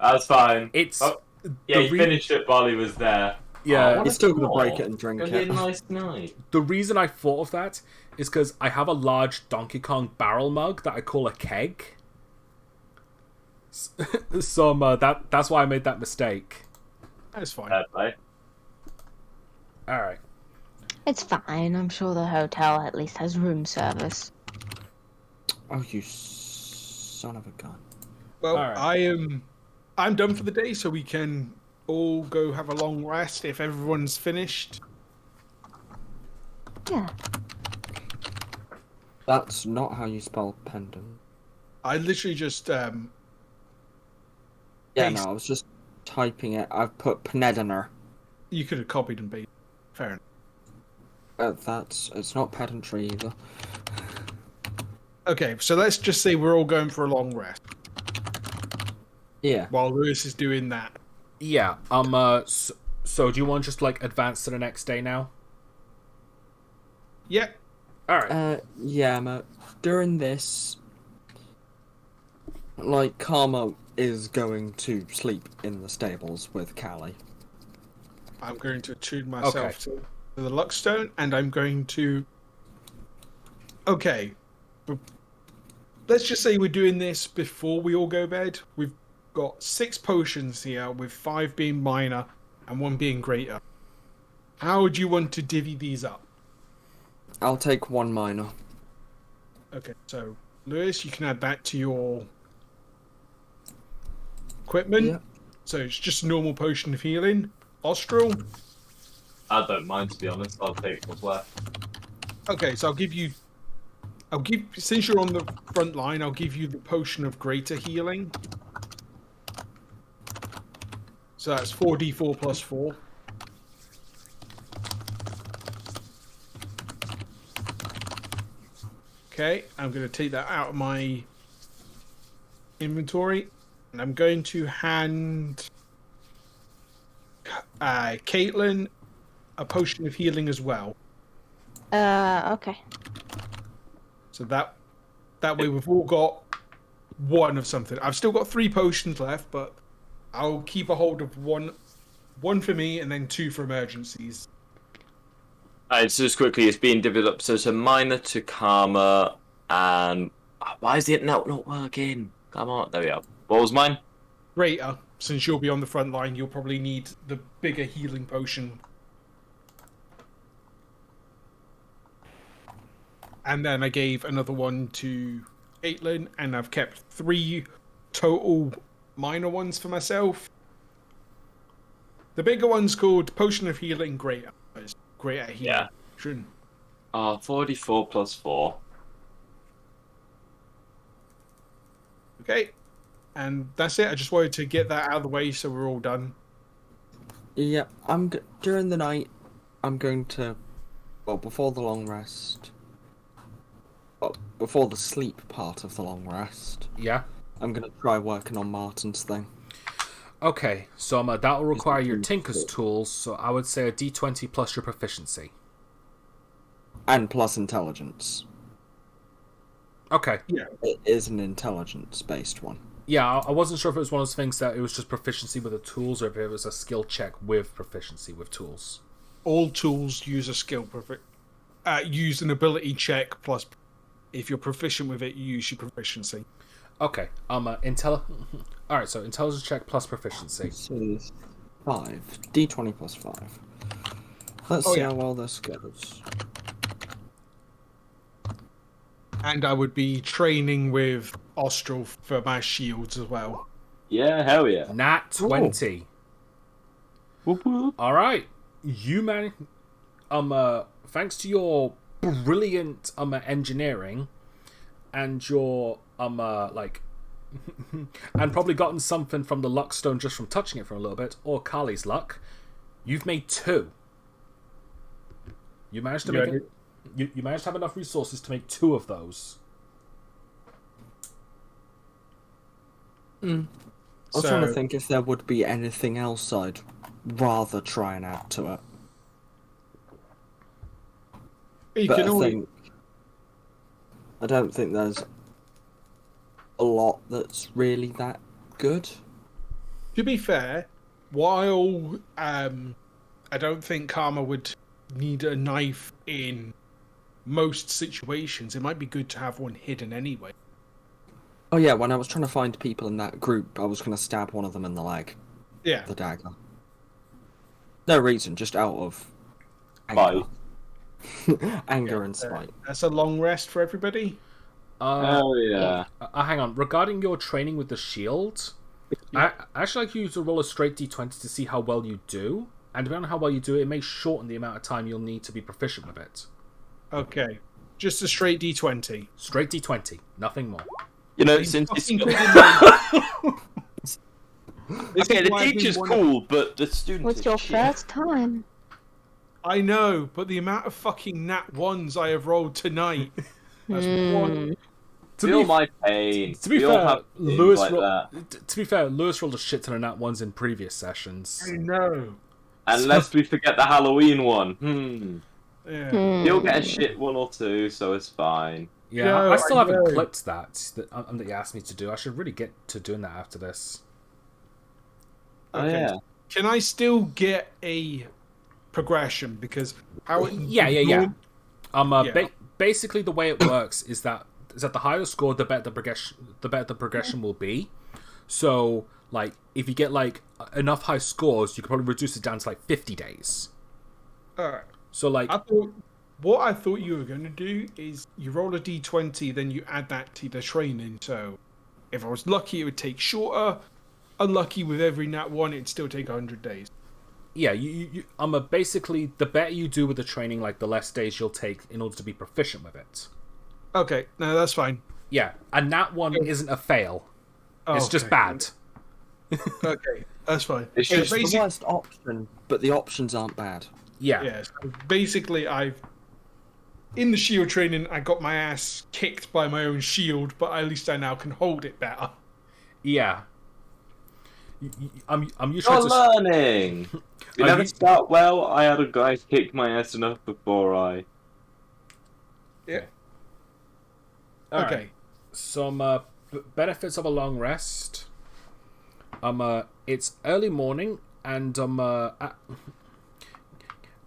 That's fine. It's Oh, yeah, the he re- finished it while he was there. Yeah. Oh, He's still going to what break a- it and drink It'll be it. a nice night. The reason I thought of that is because I have a large Donkey Kong barrel mug that I call a keg. So that's why I made that mistake. That's fine. Fair play. All right. It's fine. I'm sure the hotel at least has room service. Oh, you son of a gun. Well, Alright. I'm done for the day, so we can all go have a long rest if everyone's finished. Yeah. That's not how you spell pendant. I literally just Yeah, Hey, no, I was just typing it. I've put Penediner. You could have copied and pasted. Fair enough. It's not pedantry either. Okay, so let's just say we're all going for a long rest Yeah. while Lewis is doing that. Yeah. So do you want to just like advance to the next day now? Yeah. All right. Yeah, during this, like, Karma is going to sleep in the stables with Callie. I'm going to attune myself to the Luckstone, and I'm going to... Okay. Let's just say we're doing this before we all go to bed. We've got 6 potions here, with 5 being minor and 1 being greater. How would you want to divvy these up? I'll take 1 minor. Okay, so Lewis, you can add that to your equipment. Yeah. So it's just a normal potion of healing. Austral. I don't mind, to be honest. I'll take what's left. Okay, so since you're on the front line, I'll give you the potion of greater healing. So that's 4d4 plus 4. Okay, I'm going to take that out of my inventory, and I'm going to hand Caitlin a potion of healing as well. Okay. So that way we've all got 1 of something. I've still got 3 potions left, but I'll keep a hold of one for me and then 2 for emergencies. Alright, so just quickly, it's being developed. So it's a minor to Karma, and why is it not working? Come on, there we are. What was mine? Greater, since you'll be on the front line, you'll probably need the bigger healing potion. And then I gave another one to Caitlin, and I've kept 3 total minor ones for myself. The bigger one's called Potion of Healing Greater. It's greater healing. Yeah. 44 plus 4. Okay. And that's it. I just wanted to get that out of the way so we're all done. Yeah, during the night, I'm going to, before the long rest, before the sleep part of the long rest, Yeah. I'm going to try working on Martin's thing. Okay, so that'll require your Tinker's tools, so I would say a d20 plus your proficiency. And plus intelligence. Okay. Yeah. It is an intelligence-based one. Yeah, I wasn't sure if it was one of those things that it was just proficiency with the tools, or if it was a skill check with proficiency with tools. All tools use a skill use an ability check plus if you're proficient with it, you use your proficiency. Okay. Alright, so intelligence check plus proficiency. So 5. D20 plus 5. Let's see how well this goes. And I would be training with Austral for my shields as well. Yeah, hell yeah. Nat 20. Whoop, whoop. Alright. You man thanks to your brilliant engineering and your and probably gotten something from the Luckstone just from touching it for a little bit, or Kali's luck, you've made 2. You managed to make it. You managed to have enough resources to make 2 of those. I was trying to think if there would be anything else I'd rather try and add to it. But I don't think there's a lot that's really that good. To be fair, while I don't think Karma would need a knife in most situations, it might be good to have one hidden anyway. Oh yeah, when I was trying to find people in that group, I was going to stab one of them in the leg. Yeah. The dagger. No reason, just out of anger. Anger and spite. That's a long rest for everybody. Hell yeah. Hang on. Regarding your training with the shield, I actually like you to roll a straight d20 to see how well you do. And depending on how well you do, it may shorten the amount of time you'll need to be proficient with it. Okay. Just a straight d20. Straight d20. Nothing more. You know, since it's... This Okay, is the why I've been teacher's wanting- cool, but the student What's is your shit. first time? I know, but the amount of fucking nat ones I have rolled tonight. That's one. Feel my pain. To be We all fair, have things Lewis like that. to be fair, Lewis rolled a shit ton of nat ones in previous sessions. I know. Unless we forget the Halloween one. Yeah. You'll get a shit one or two, so it's fine. Yeah, No, I still I haven't know. clipped that you asked me to do. I should really get to doing that after this. Oh, Okay. yeah. Can I still get a progression? Because how it Yeah. Yeah. Basically the way it works is that the higher the score, the better the progression will be. So, like, if you get like enough high scores, you could probably reduce it down to like 50 days. Alright. So, like, What I thought you were going to do is you roll a d20, then you add that to the training. So if I was lucky, it would take shorter. Unlucky with every nat one, it'd still take 100 days. yeah, basically the better you do with the training, like the less days you'll take in order to be proficient with it. Okay, no, that's fine. Yeah, and that one isn't a fail. It's just Okay. bad. Okay, that's fine. It's So just It's the basic- worst option, but the options aren't bad. Yeah. Yeah, so basically, in the shield training, I got my ass kicked by my own shield, but at least I now can hold it better. Yeah. I'm You're usually learning! You Are never you- start well. I had a guy kick my ass enough before I... Yeah. Alright. Okay. Some benefits of a long rest. It's early morning, and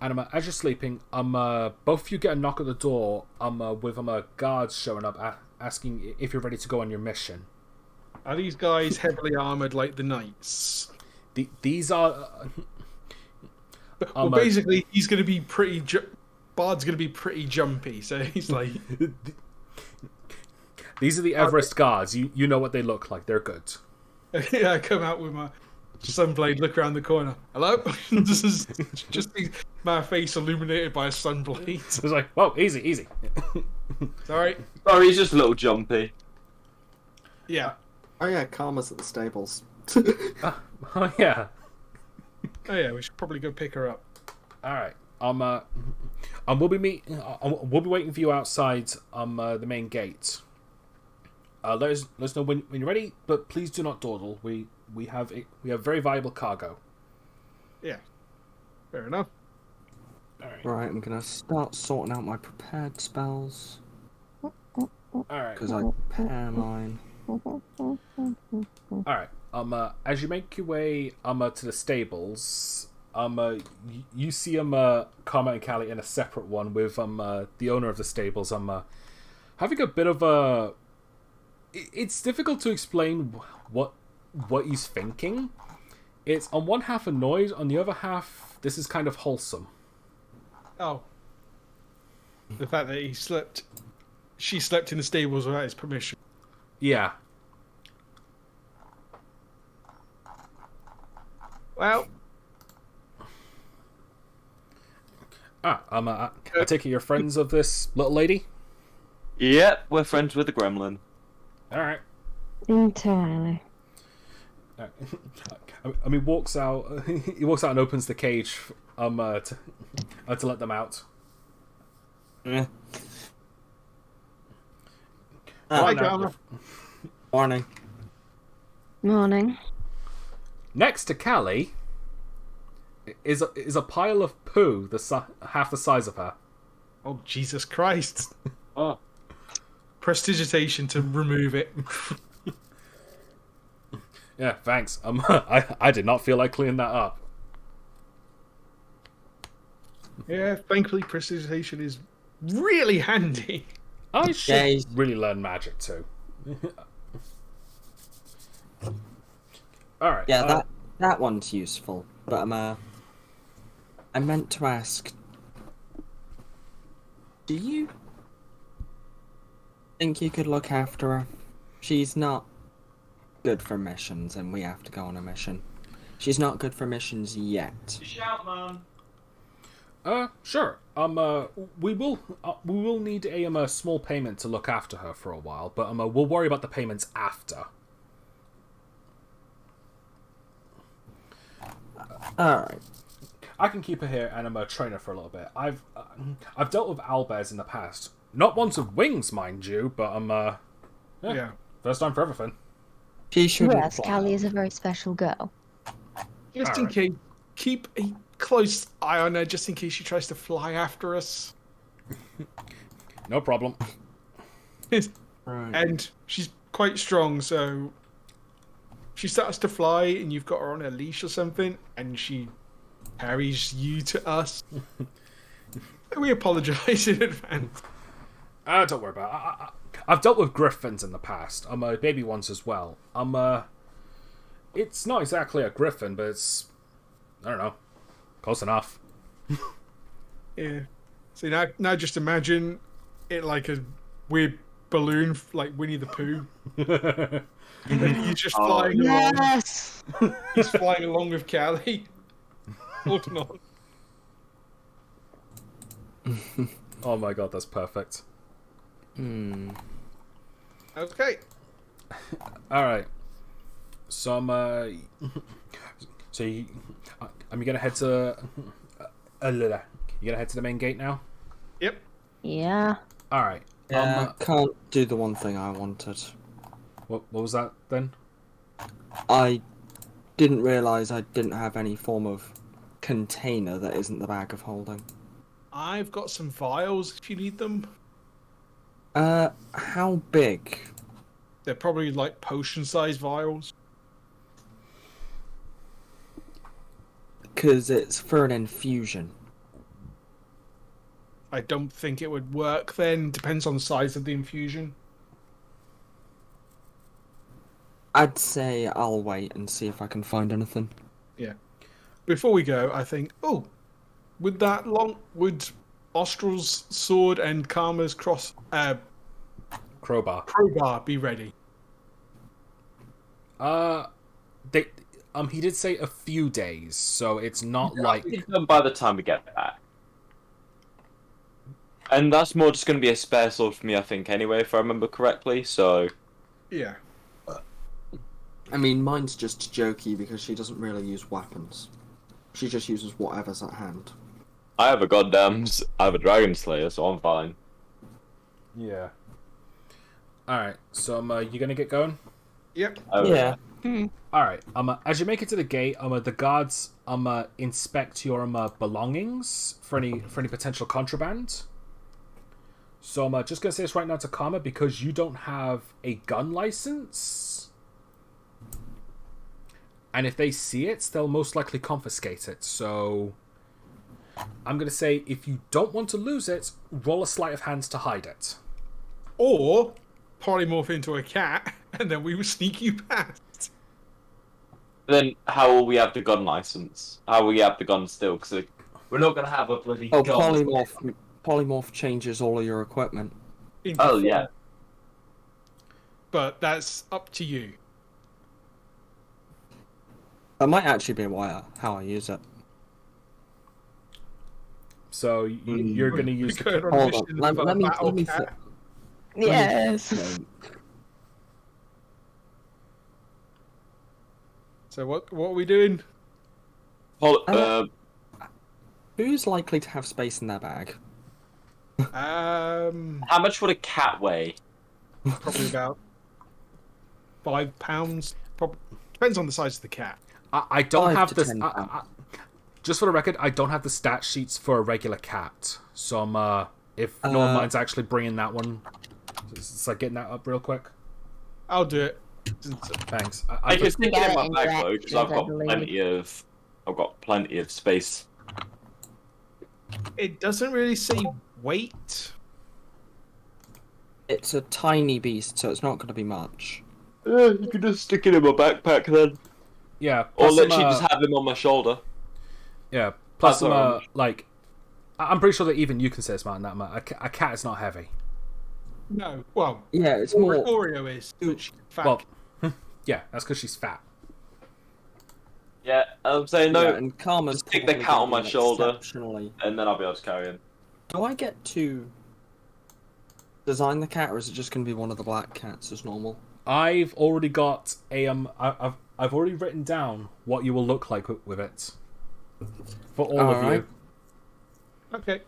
as you're sleeping, both of you get a knock at the door. With guards showing up, asking if you're ready to go on your mission. Are these guys heavily armored like the knights? These are. Well, basically, he's going to be pretty. Bard's going to be pretty jumpy, so he's like, These are the Everest guards. You know what they look like. They're good. yeah, I come out with my sunblade, look around the corner. Hello? This is just my face illuminated by a sunblade. It's like, whoa, easy. Sorry. Sorry, he's just a little jumpy. Yeah. Oh yeah, Karma's at the stables. Oh yeah. Oh yeah, we should probably go pick her up. All right. We'll be waiting for you outside the main gate. Let us know when you're ready, but please do not dawdle. We have very valuable cargo. Yeah. Fair enough. All right. Right, I'm gonna start sorting out my prepared spells All right. because I prepare mine. All right. As you make your way to the stables, you see Karma and Callie in a separate one with the owner of the stables having a bit of a. It's difficult to explain what he's thinking. It's on one half annoyed, on the other half this is kind of wholesome. Oh. The fact that she slept in the stables without his permission. Yeah. Well, I take it you're friends of this little lady? Yep, we're friends with the gremlin. Alright. Entirely. I mean, walks out. He walks out and opens the cage, to let them out. Yeah. hi, no. Karma. Morning. Morning. Next to Callie is a pile of poo half the size of her. Oh, Jesus Christ. Oh. Prestigitation to remove it. Yeah, thanks. I did not feel like cleaning that up. Yeah, thankfully prestigitation is really handy. I should Yeah, really learn magic too. All right. Yeah, that one's useful. But I meant to ask. Do you think you could look after her? She's not good for missions, and we have to go on a mission. She's not good for missions yet. Shout, man. Sure. We will need a small payment to look after her for a while, but we'll worry about the payments after. Alright. I can keep her here and I'm a trainer for a little bit. I've dealt with owlbears in the past. Not ones with wings, mind you, but Yeah. first time for everything. She shouldn't Yes, fly. Callie is a very special girl. Just in case, keep a close eye on her, just in case she tries to fly after us. No problem. Right. And she's quite strong, so she starts to fly, and you've got her on a leash or something, and she carries you to us. We apologise in advance. Don't worry about it. I've dealt with griffins in the past. Baby ones as well. It's not exactly a griffin, but it's, I don't know, close enough. Yeah. See, now just imagine it like a weird balloon, like Winnie the Pooh. And he's just flying along. Yes! He's flying along with Callie. Holding on. Oh my god, that's perfect. Okay. Alright. So so you gonna head to you gonna head to the main gate now? Yep. Yeah. Alright. Yeah, can't do the one thing I wanted. What was that then? I didn't realise I didn't have any form of container that isn't the bag of holding. I've got some vials if you need them. How big? They're probably like potion-sized vials. Because it's for an infusion. I don't think it would work then. Depends on the size of the infusion. I'd say I'll wait and see if I can find anything. Yeah. Before we go, I think, would Austral's sword and Karma's Crowbar. crowbar be ready? He did say a few days, so it's not like It's done by the time we get back. And that's more just going to be a spare sword for me, I think, anyway, if I remember correctly, so... Yeah. I mean, mine's just jokey because she doesn't really use weapons. She just uses whatever's at hand. I have a Dragon Slayer, so I'm fine. Yeah. Alright, so you gonna get going? Yep. Yeah. Alright, as you make it to the gate, the guards inspect your belongings for any potential contraband. So I'm just gonna say this right now to Karma, because you don't have a gun license. And if they see it, they'll most likely confiscate it. So I'm gonna say, if you don't want to lose it, roll a sleight of hand to hide it. Or polymorph into a cat, and then we will sneak you past. Then how will we have the gun license? How will we have the gun still? Because we're not going to have a bloody Oh, gun. polymorph changes all of your equipment. Oh, yeah. But that's up to you. That might actually be how I use it. So you're gonna use the Going on a Hold mission on, with a let me battle think. cat. Yes. So what are we doing? Who's likely to have space in their bag? How much would a cat weigh? Probably about 5 pounds. Depends on the size of the cat. I don't 5 have to this. 10 Just for the record, I don't have the stat sheets for a regular cat. So if no one mind's actually bringing that one, it's like getting that up real quick. I'll do it. Thanks. I can stick it in my in bag though, because I've directions, got plenty of space. It doesn't really say weight. It's a tiny beast, so it's not going to be much. Yeah, you can just stick it in my backpack then. Yeah. Or Plus literally just have him on my shoulder. Yeah. Plus That's all right. like, I'm pretty sure that even you can say smart in that. A cat is not heavy. No. Well, Yeah, it's more. Oreo is. Which fact. Well, yeah, that's because she's fat. Yeah, I'm saying no, Yeah, and Karma's just stick the probably cat on gonna my be shoulder. exceptionally- and then I'll be able to carry him. Do I get to design the cat, or is it just going to be one of the black cats as normal? I've already got a I've already written down what you will look like with it. For all of you. Okay.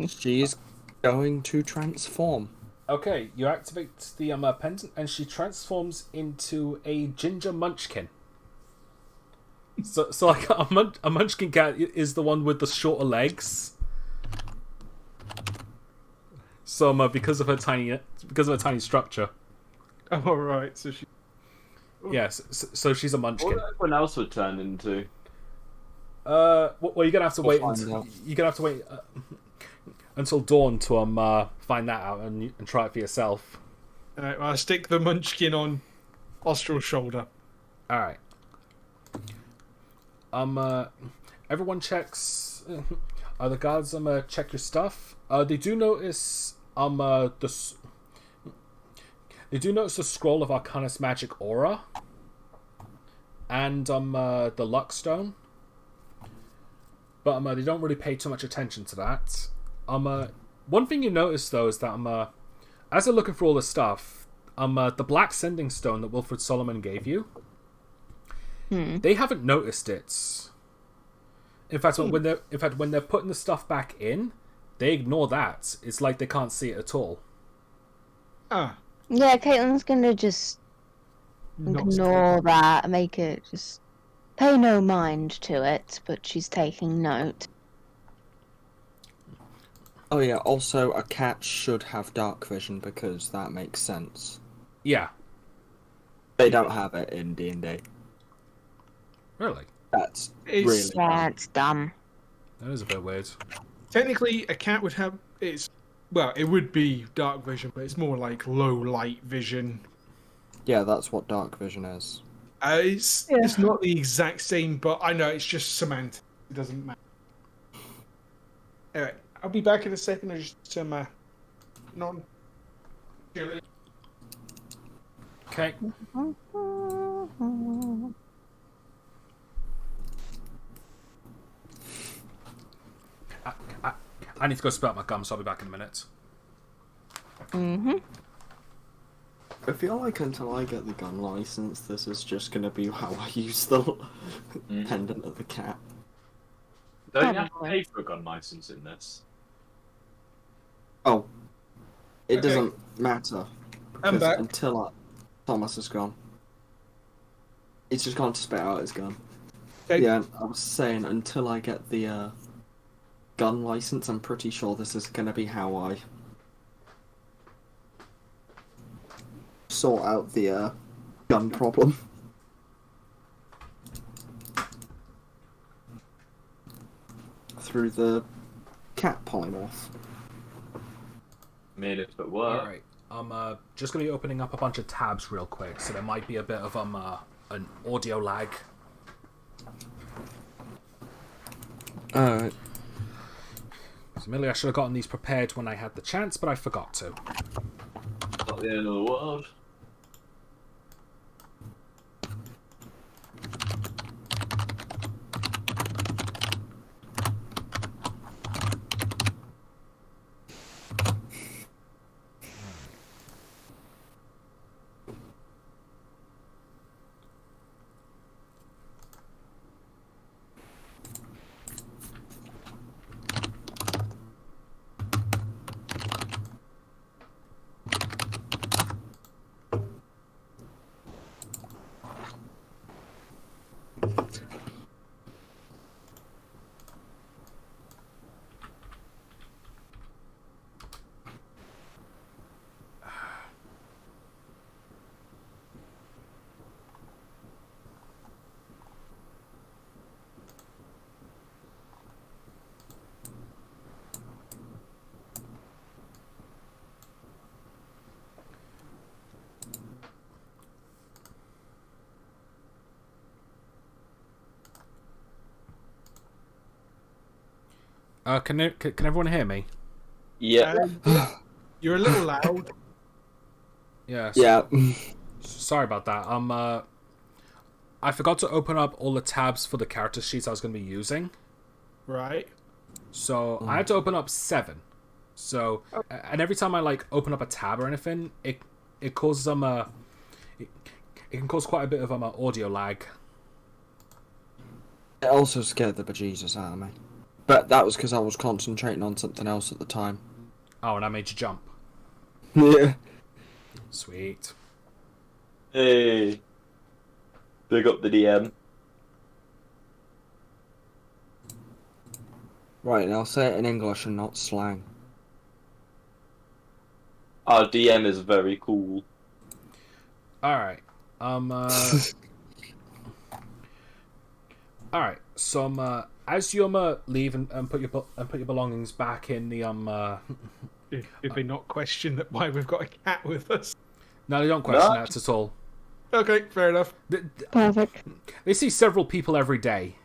She's going to transform. Okay, you activate the pendant, and she transforms into a ginger munchkin. So like a munchkin cat is the one with the shorter legs. So because of her tiny structure. Oh, right. So she. Yes, so she's a munchkin. What everyone else would turn into? Well, you're gonna have to wait. You're gonna have to wait until dawn to find that out and try it for yourself. All right. Well, I'll stick the munchkin on Austral's shoulder. All right. Everyone checks. The guards check your stuff. They do notice they do notice the scroll of Arcanus Magic Aura and the Luck Stone, but they don't really pay too much attention to that. One thing you notice though is that as they're looking for all this stuff, the Black Sending Stone that Wilfred Solomon gave you, they haven't noticed it. In fact, when they're putting the stuff back in, they ignore that. It's like they can't see it at all. Ah. Yeah, Caitlin's gonna just ignore that, make it just pay no mind to it, but she's taking note. Oh yeah, also a cat should have dark vision because that makes sense. Yeah. They don't have it in D&D. Really? That's really That's dumb. That is a bit weird. Technically, a cat would have it would be dark vision, but it's more like low light vision. Yeah, that's what dark vision is. It's not the exact same, but I know it's just semantic. It doesn't matter. Anyway, I'll be back in a second. I just turn my non. Okay. I need to go spit out my gum, so I'll be back in a minute. I feel like until I get the gun license, this is just gonna be how I use the Pendant of the Cat. Don't you have to pay for a gun license in this? Oh. It Okay. doesn't matter. I'm Because back. until Thomas is gone. He's just gone to spit out his gun. Okay. Yeah, I was saying, until I get the gun license, I'm pretty sure this is gonna be how I sort out the gun problem. Through the cat polymorph. Made it but work. Alright. I'm just going to be opening up a bunch of tabs real quick, so there might be a bit of an audio lag. Alright. So maybe I should have gotten these prepared when I had the chance, but I forgot to. Not the end of the world. Can everyone hear me? Yeah. You're a little loud. Yes. Yeah. Sorry about that. I forgot to open up all the tabs for the character sheets I was going to be using. Right. So I had to open up 7. So, and every time I open up a tab or anything, it causes it can cause quite a bit of audio lag. It also scared the bejesus out of me. But that was because I was concentrating on something else at the time. Oh, and I made you jump. Yeah. Sweet. Hey. Big up the DM. Right, now say it in English and not slang. Our DM is very cool. Alright. Alright, so as you leave and put your belongings back in the Did they not question that why we've got a cat with us? No, they don't question that at all. Okay, fair enough. Perfect. They see several people every day.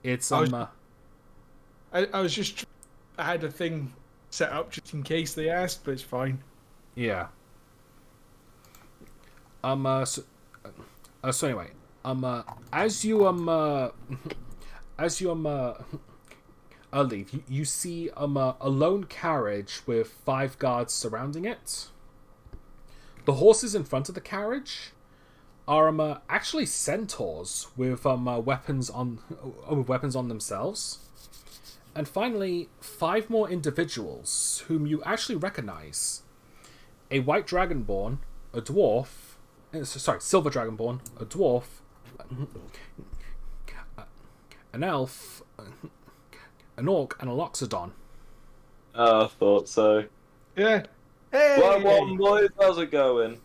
It's I was just... I had a thing set up just in case they asked, but it's fine. yeah. So anyway, as you leave, you see a lone carriage with 5 guards surrounding it. The horses in front of the carriage are actually centaurs with weapons on themselves. And finally, 5 more individuals whom you actually recognize: a white dragonborn, a dwarf, silver dragonborn, a dwarf, an elf, an orc, and a loxodon. Oh, I thought so. Yeah. Hey! Well, boys, how's it going?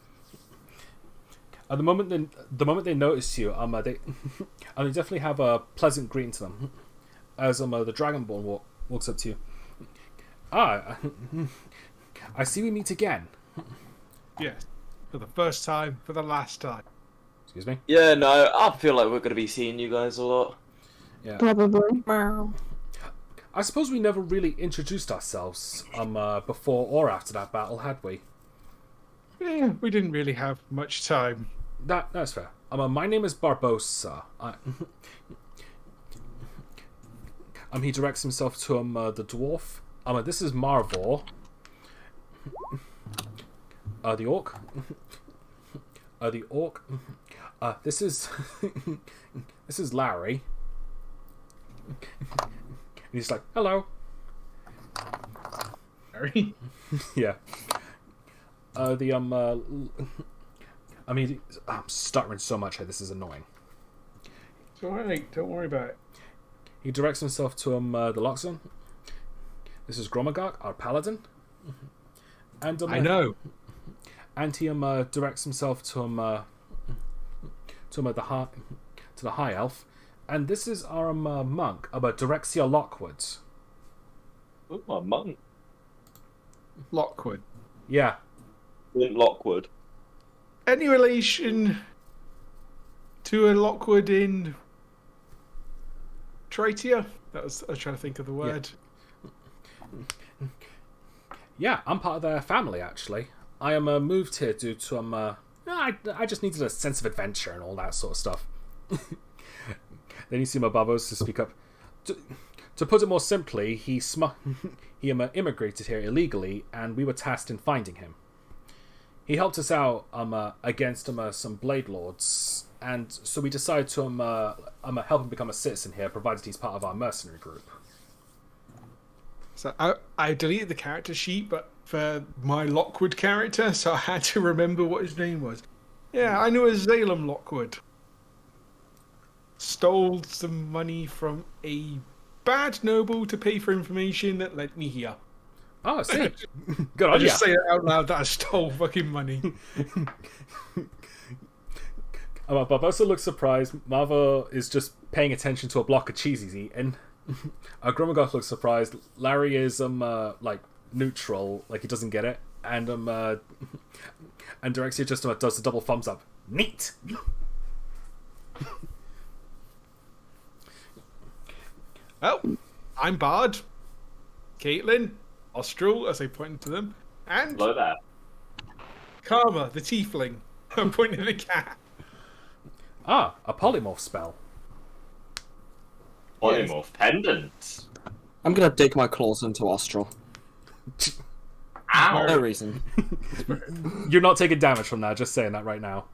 At the moment they notice you, they definitely have a pleasant greeting to them. As the dragonborn walks up to you. I see we meet again. Yes. For the first time, for the last time. Excuse me? Yeah, no, I feel like we're going to be seeing you guys a lot. Yeah. Probably. I suppose we never really introduced ourselves before or after that battle, had we? Yeah, we didn't really have much time. That's fair. My name is Barbosa. He directs himself to the dwarf. This is Marvor. The orc. The orc. This is this is Larry. And he's like, hello. Harry? Yeah. I'm stuttering so much here. This is annoying. It's alright, don't worry about it. He directs himself to the Loxodon. This is Gromagok, our paladin. And I know. And he directs himself to the high elf. And this is our monk, Direxia Lockwood. Oh, my monk. Lockwood. Yeah. In Lockwood. Any relation to a Lockwood in Tritia? I was trying to think of the word. Yeah, I'm part of their family, actually. I am moved here due to I just needed a sense of adventure and all that sort of stuff. Then you see my babos to speak up. To put it more simply, he immigrated here illegally, and we were tasked in finding him. He helped us out against some blade lords, and so we decided to help him become a citizen here, provided he's part of our mercenary group. So I deleted the character sheet, but for my Lockwood character, so I had to remember what his name was. Yeah, I knew a Zalem Lockwood. Stole some money from a bad noble to pay for information that led me here. Oh, I see. Good on I just ya. say it out loud that I stole fucking money. Barbosa looks surprised. Marva is just paying attention to a block of cheese he's eating. Gromagok looks surprised. Larry is neutral, like he doesn't get it, and Direxia just does the double thumbs up. Neat. Oh, I'm Bard, Caitlin, Austral, as I pointed to them, and Hello there. Karma, the tiefling. I'm pointing at the cat. Ah, a polymorph spell. Polymorph pendant. I'm gonna dig my claws into Austral. Ow. No reason. You're not taking damage from that, just saying that right now.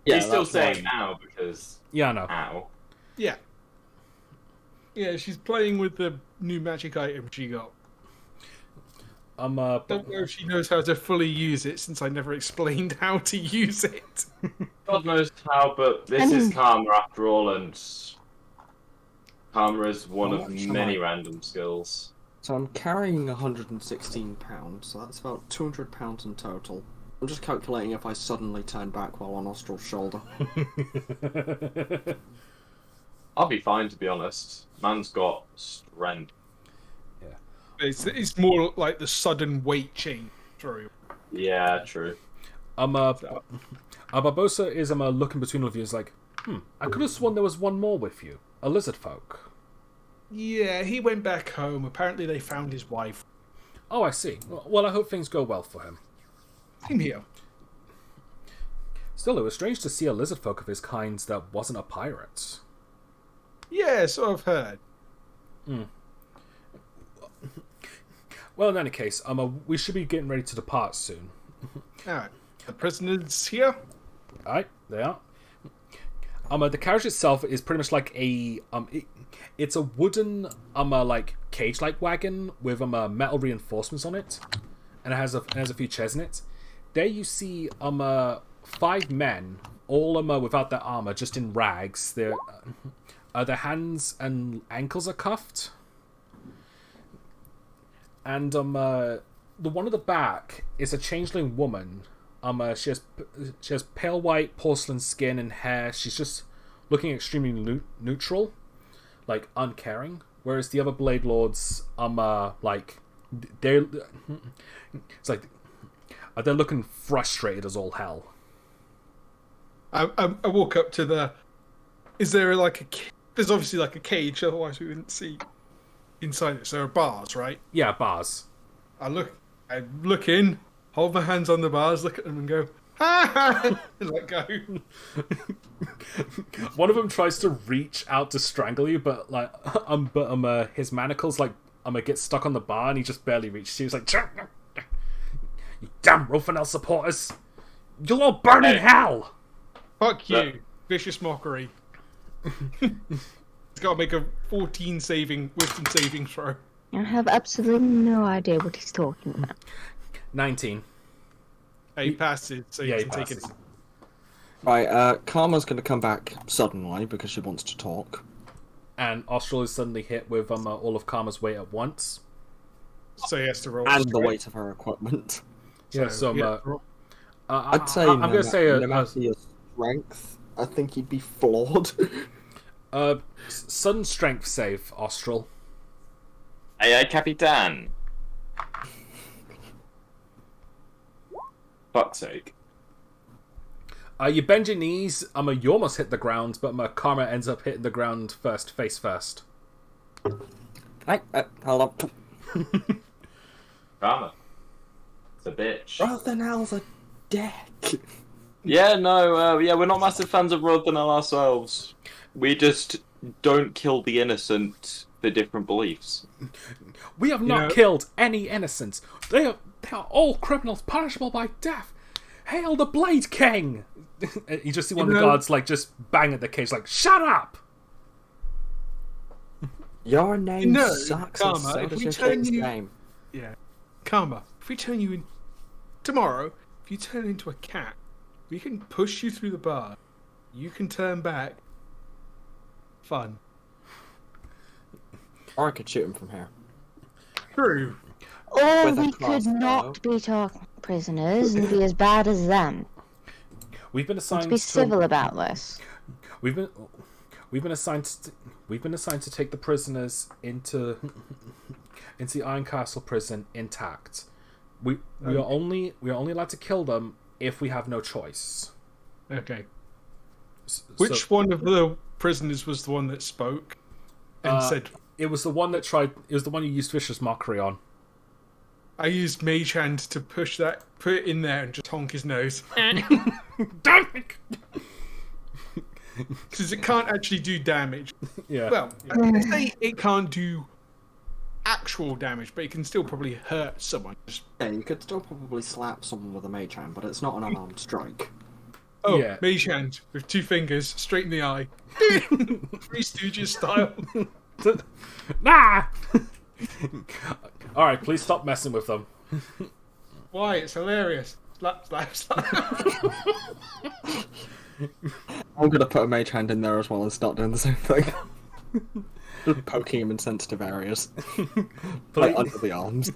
Yeah, He's still that's saying why. ow because Yeah, I know. ow. Yeah. Yeah, she's playing with the new magic item she got. Don't know if she knows how to fully use it, since I never explained how to use it. God knows how, but this is Karma after all, and Karma is one of many random skills. So I'm carrying 116 pounds, so that's about 200 pounds in total. I'm just calculating if I suddenly turn back while on Austral's shoulder. I'll be fine, to be honest. Man's got strength. It's more like the sudden weight change through. Yeah, true. Barbosa is looking between all of you. Is like, I could have sworn there was one more with you, a lizard folk. Yeah, he went back home. Apparently, they found his wife. Oh, I see. Well, I hope things go well for him. Same here. Still, it was strange to see a lizard folk of his kind that wasn't a pirate. Yeah, so I've heard. Well, in any case, we should be getting ready to depart soon. Alright, the prisoners here? Alright, they are. The carriage itself is pretty much like a it's a wooden like cage-like wagon with metal reinforcements on it, and it has a few chairs in it. There you see 5 men, all without their armor, just in rags. Their hands and ankles are cuffed. And the one at the back is a changeling woman. She has pale white porcelain skin and hair. She's just looking extremely neutral, like uncaring. Whereas the other Blade Lords, like they're looking frustrated as all hell. I walk up to the. Is there there's obviously like a cage, otherwise we wouldn't see inside it. So there are bars, right? Yeah, bars. I look in, hold my hands on the bars, look at them, and go, ha! And let go. One of them tries to reach out to strangle you, but his manacles get stuck on the bar, and he just barely reaches you. He's like, "You damn Rofanel supporters! You'll all burn in hell!" Fuck you, vicious mockery. He's got to make a 14 wisdom saving throw. I have absolutely no idea what he's talking about. 19. He passes, so you can take it. Right, Karma's going to come back suddenly because she wants to talk. And Austral is suddenly hit with all of Karma's weight at once. So he has to roll. And the weight of her equipment. Yeah, I'd say I'm going to say no matter your strength, I think he'd be flawed. Sudden strength save, Austral. Aye, Capitan. Fuck's sake. You bend your knees. You almost hit the ground, but Karma ends up hitting the ground face first. Hold up. Karma. It's a bitch. Rothanel's a dick. Yeah, no, we're not massive fans of Rothanel ourselves. We just don't kill the innocent for different beliefs. We have not killed any innocents. They are all criminals punishable by death. Hail the Blade King! You just see one of the guards just bang at the cage like, shut up! Your name sucks. Karma, if we turn you... name. Yeah. Karma, if we turn you in... Tomorrow, if you turn into a cat, we can push you through the bar. You can turn back. Fun. Or I could shoot him from here. True. Or we could not be talking prisoners and be as bad as them. We've been assigned to be civil about this. We've been assigned to take the prisoners into the Iron Castle prison intact. We are only allowed to kill them if we have no choice. Okay. Which one of the prisoners was the one that spoke and said? It was the one that tried. It was the one you used vicious mockery on. I used Mage Hand to put it in there and just honk his nose. Because it can't actually do damage. Yeah. Well, I say it can't do actual damage, but it can still probably hurt someone. Yeah, you could still probably slap someone with a Mage Hand, but it's not an unarmed strike. Oh, yeah. Mage Hand with 2 fingers, straight in the eye. Three Stooges style. Nah! Alright, please stop messing with them. Why? It's hilarious. Slap, slap, slap. I'm gonna put a mage hand in there as well and start doing the same thing. Just poking him in sensitive areas. Like under the arms.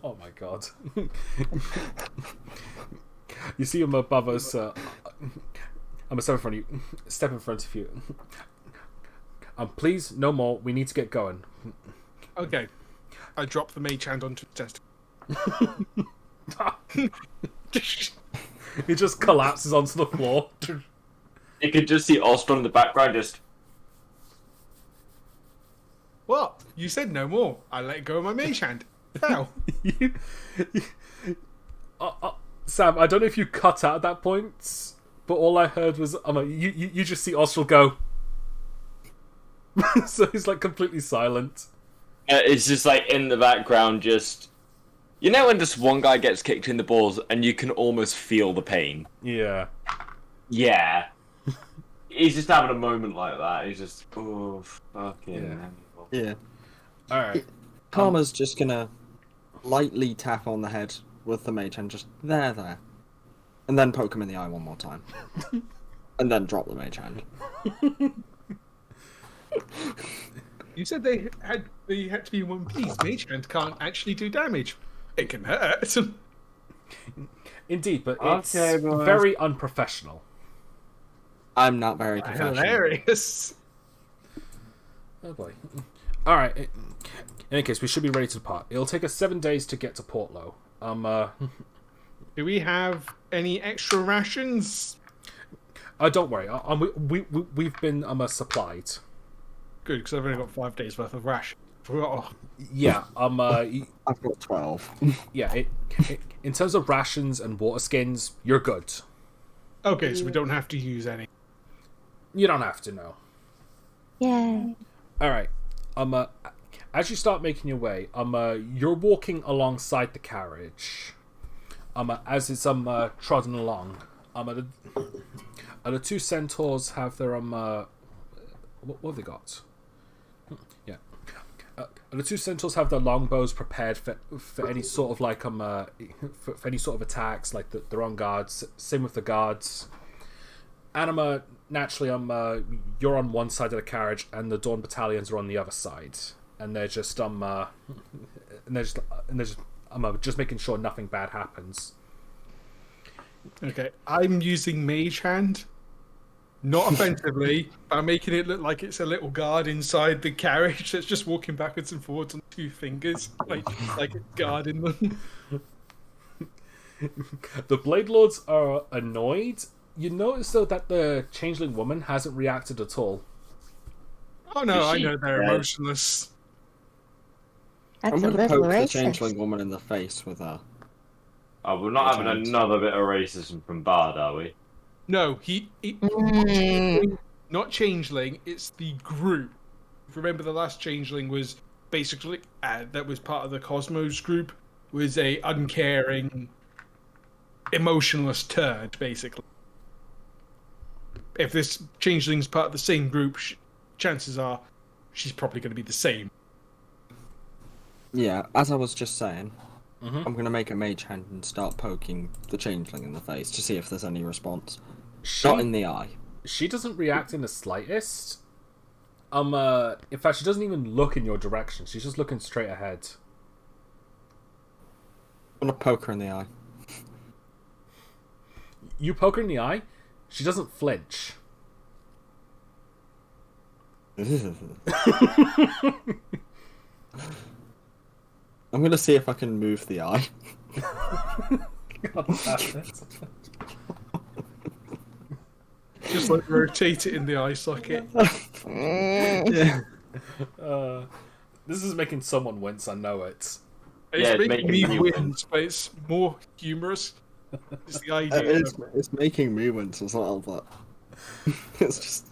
Oh my god. You see him above us. I'm a step in front of you. Please, no more. We need to get going. Okay. I drop the mage hand onto the test. He just collapses onto the floor. You can just see Ostron in the background just... What? You said no more. I let go of my mage hand. How? Sam, I don't know if you cut out at that point, but all I heard was you just see Austral go. So he's like completely silent. It's just like in the background, just... You know when just one guy gets kicked in the balls and you can almost feel the pain? Yeah. Yeah. He's just having a moment like that. He's just, oh, fucking... Yeah. Alright. Karma's just gonna lightly tap on the head with the mage hand, just there. And then poke him in the eye one more time. And then drop the mage hand. You said they had to be in one piece. Mage hand can't actually do damage. It can hurt. Indeed, but it's Okay, boys. very unprofessional. I'm not very professional. Hilarious. Oh boy. Alright. In any case, we should be ready to depart. It'll take us 7 days to get to Portlow. Do we have any extra rations? Don't worry. We've been supplied. Good, because I've only got 5 days worth of ration. Oh. Yeah. I've got 12. Yeah. In terms of rations and water skins, you're good. Okay, so we don't have to use any. You don't have to know. Yay. All right. As you start making your way, you're walking alongside the carriage. As it's trodden along, the two centaurs have their what have they got? Yeah. The two centaurs have their longbows prepared for any sort of like for any sort of attacks, like they're on guards. Same with the guards. And naturally, you're on one side of the carriage, and the Dawn battalions are on the other side, and they're just just making sure nothing bad happens. Okay, I'm using mage hand. Not offensively, but I'm making it look like it's a little guard inside the carriage that's just walking backwards and forwards on 2 fingers, like it's guarding them. The Blade Lords are annoyed. You notice though that the Changeling woman hasn't reacted at all. Oh no, I Is she know they're dead? emotionless. I'm That's a gonna little poke the racist. changeling woman in the face with a... Oh, we're not having another bit of racism from Bard, are we? No, he not changeling. It's the group. Remember, the last changeling was basically that was part of the Cosmos group. Was a uncaring, emotionless turd, basically. If this changeling's part of the same group, chances are she's probably going to be the same. Yeah, as I was just saying, Mhm. I'm gonna make a mage hand and start poking the changeling in the face to see if there's any response. Not in the eye. She doesn't react in the slightest. In fact, she doesn't even look in your direction. She's just looking straight ahead. I'm gonna poke her in the eye. You poke her in the eye. She doesn't flinch. I'm gonna see if I can move the eye. Just like rotate it in the eye socket. Yeah. This is making someone wince. I know it. It's it's making making me me wince, but it's more humorous. It's the idea. It's making me wince as well, but it's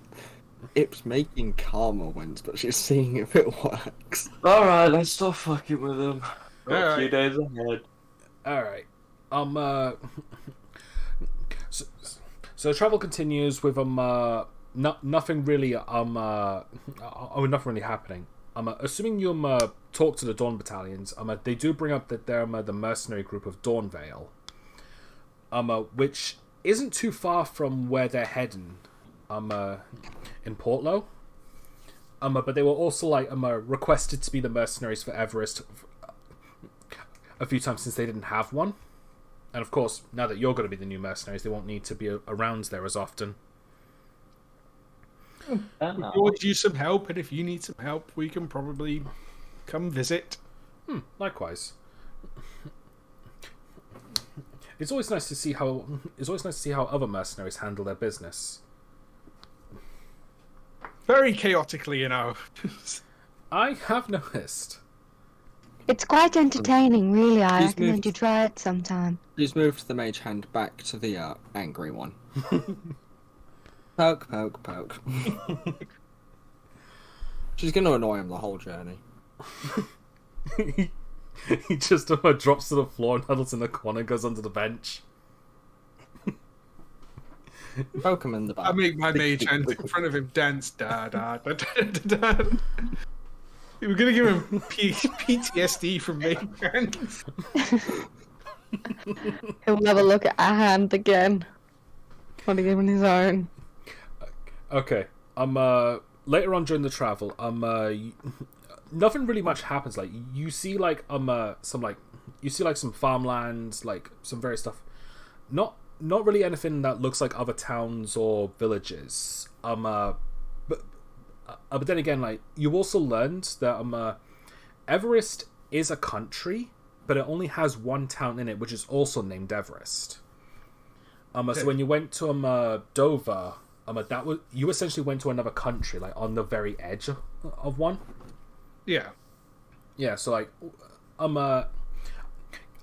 making Karma wince, but she's seeing if it works. Alright, let's stop fucking with them. Got a Alright. few days ahead. All right. So travel continues with nothing really. Nothing really happening. Assuming you talk to the Dawn battalions, they do bring up that they're the mercenary group of Dawnvale, which isn't too far from where they're heading, in Portlow. But they were also requested to be the mercenaries for Everest a few times since they didn't have one, and of course now that you're going to be the new mercenaries, they won't need to be around there as often. We could always use some help, and if you need some help, we can probably come visit. Likewise. It's always nice to see how other mercenaries handle their business. Very chaotically, I have noticed. It's quite entertaining, really. I recommend you try it sometime. Please move the mage hand back to the angry one. Poke, poke, poke. She's going to annoy him the whole journey. He just drops to the floor and huddles in the corner and goes under the bench. Poke him in the back. I make my mage hand in front of him dance. Da, da, da, da, da, da. We're going to give him PTSD from mage hands. He'll never look at our hand again. Want to give him his own. Okay. Later on during the travel, nothing really much happens. Like you see, some farmlands, like some various stuff. Not really anything that looks like other towns or villages. But then again, you also learned that Everest is a country, but it only has one town in it, which is also named Everest. So when you went to Dover. You essentially went to another country, on the very edge of one. Yeah. Yeah, so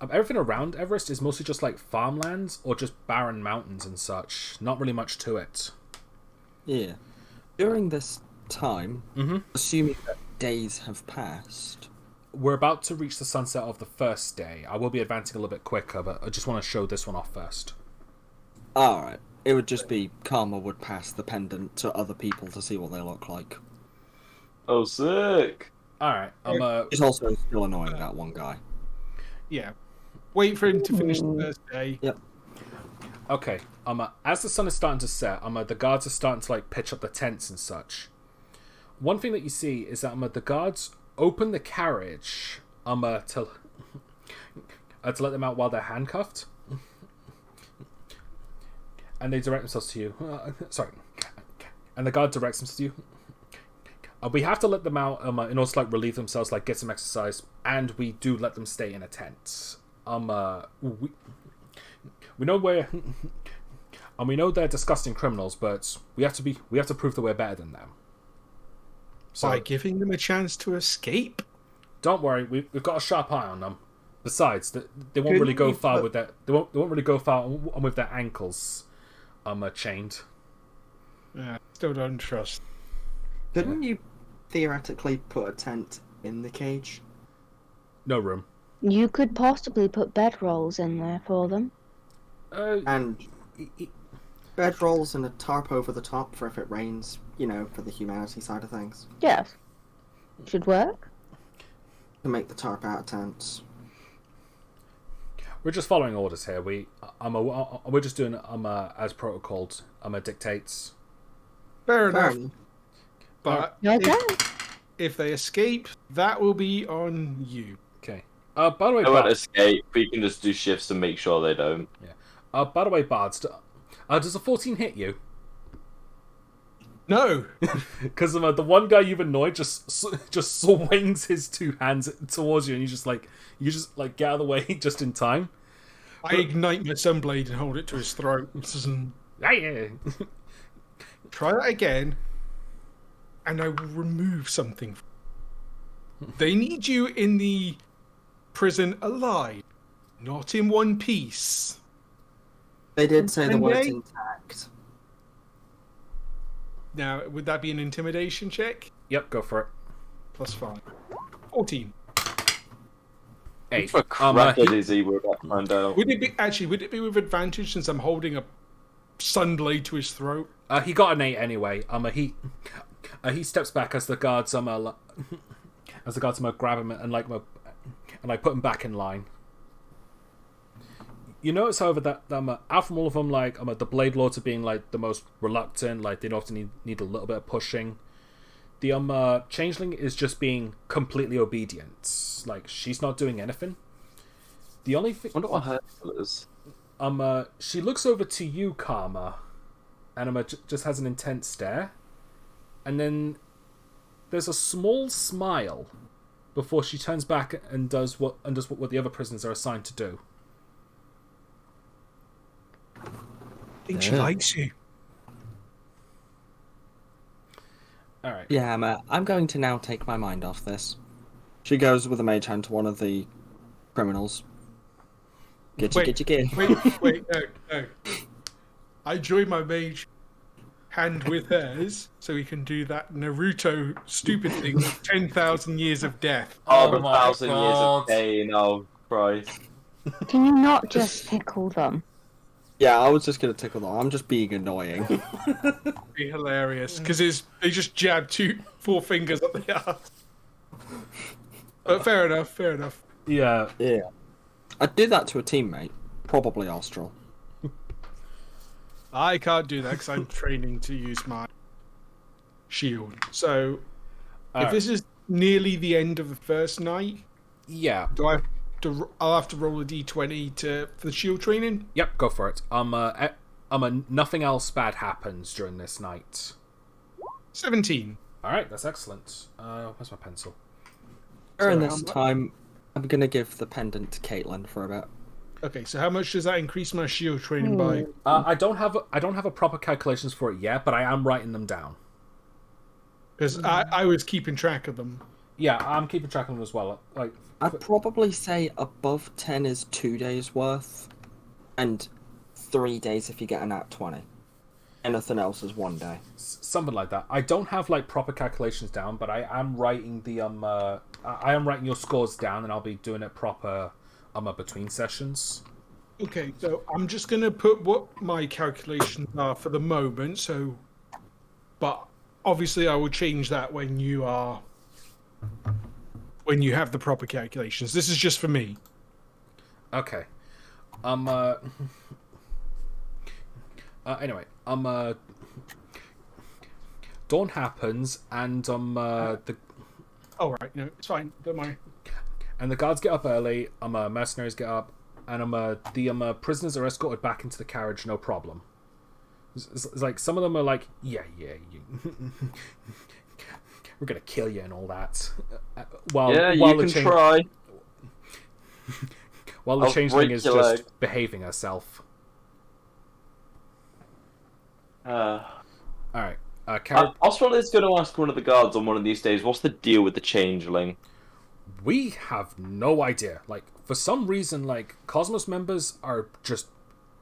everything around Everest is mostly just farmlands or just barren mountains and such. Not really much to it. Yeah. During this time, assuming that days have passed, we're about to reach the sunset of the first day. I will be advancing a little bit quicker, but I just want to show this one off first. Alright. It would just be Karma would pass the pendant to other people to see what they look like. Oh, sick! Alright, He's also still annoying that one guy. Yeah. Wait for him to finish the first day. Yep. Okay, as the sun is starting to set, the guards are starting to pitch up the tents and such. One thing that you see is that the guards open the carriage to let them out while they're handcuffed. And they direct themselves to you. And the guard directs themselves to you. We have to let them out in order to relieve themselves, get some exercise, and we do let them stay in a tent. We know and we know they're disgusting criminals, but we have to prove that we're better than them. So, by giving them a chance to escape. Don't worry, we've got a sharp eye on them. Besides, they won't really go far with that. They won't really go far with their ankles. Chained. Yeah, still don't trust. Couldn't you theoretically put a tent in the cage? No room. You could possibly put bedrolls in there for them. And bedrolls and a tarp over the top for if it rains, for the humanity side of things. Yes. Should work. To make the tarp out of tents. We're just following orders here. We're just doing as protocols. Dictates. Fair enough. But okay. if they escape, that will be on you. Okay. By the way, they won't escape. We can just do shifts and make sure they don't. Yeah. By the way, Bards, does a 14 hit you? No. Because the one guy you've annoyed just swings his two hands towards you, and you just get out of the way just in time. I ignite my sunblade and hold it to his throat. Yeah. Try that again, and I will remove something. They need you in the prison alive, not in one piece. They did say the word's intact. Now, would that be an intimidation check? Yep, go for it. +5. 14. 8. For crap is he with that man down? Would it be with advantage since I'm holding a sunblade to his throat. He got an 8 anyway. He steps back as the guards grab him and put him back in line. You notice, however, that out from all of them, the Blade Lords are being the most reluctant. They often need a little bit of pushing. The Changeling is just being completely obedient. She's not doing anything. The only thing. I wonder what her deal is. She looks over to you, Karma, and just has an intense stare, and then there's a small smile before she turns back and does what the other prisoners are assigned to do. I think she likes you. All right. Yeah, I'm going to now take my mind off this. She goes with a mage hand to one of the criminals. Get you. Wait, no. I join my mage hand with hers so we can do that Naruto stupid thing of 10,000 years of death. Oh, Oh 1,000 my years God. of pain. Oh, Christ. Can you not just tickle them? Yeah, I was just going to tickle them. I'm just being annoying. Be hilarious because they just jab 4 fingers up the ass. But fair enough. Yeah. Yeah. I'd do that to a teammate. Probably Austral. I can't do that because I'm training to use my shield. So, if this is nearly the end of the first night, Yeah. I'll have to roll a d20 for the shield training. Yep. Go for it. Nothing else bad happens during this night. 17. All right. That's excellent. Where's my pencil? During So this how mu- time, I'm going to give the pendant to Caitlin for a bit. Okay, so how much does that increase my shield training by? I don't have a proper calculations for it yet, but I am writing them down. Because I was keeping track of them. Yeah, I'm keeping track of them as well. I'd probably say above 10 is 2 days worth, and 3 days if you get an at 20. Anything else is 1 day. Something like that. I don't have proper calculations down, but I am writing I am writing your scores down, and I'll be doing it proper between sessions. Okay, so I'm just going to put what my calculations are for the moment. So, but obviously I will change that when you have the proper calculations. This is just for me. Okay. Anyway, dawn happens, and the All right, no, it's fine. Don't worry. and the guards get up early. Mercenaries get up, and the prisoners are escorted back into the carriage, no problem. It's some of them are yeah, we're gonna kill you and all that. While you the can try. While the I'll changeling break is your just leg. behaving herself. All right. Oswald is going to ask one of the guards on one of these days, what's the deal with the changeling? We have no idea. For some reason, Cosmos members are just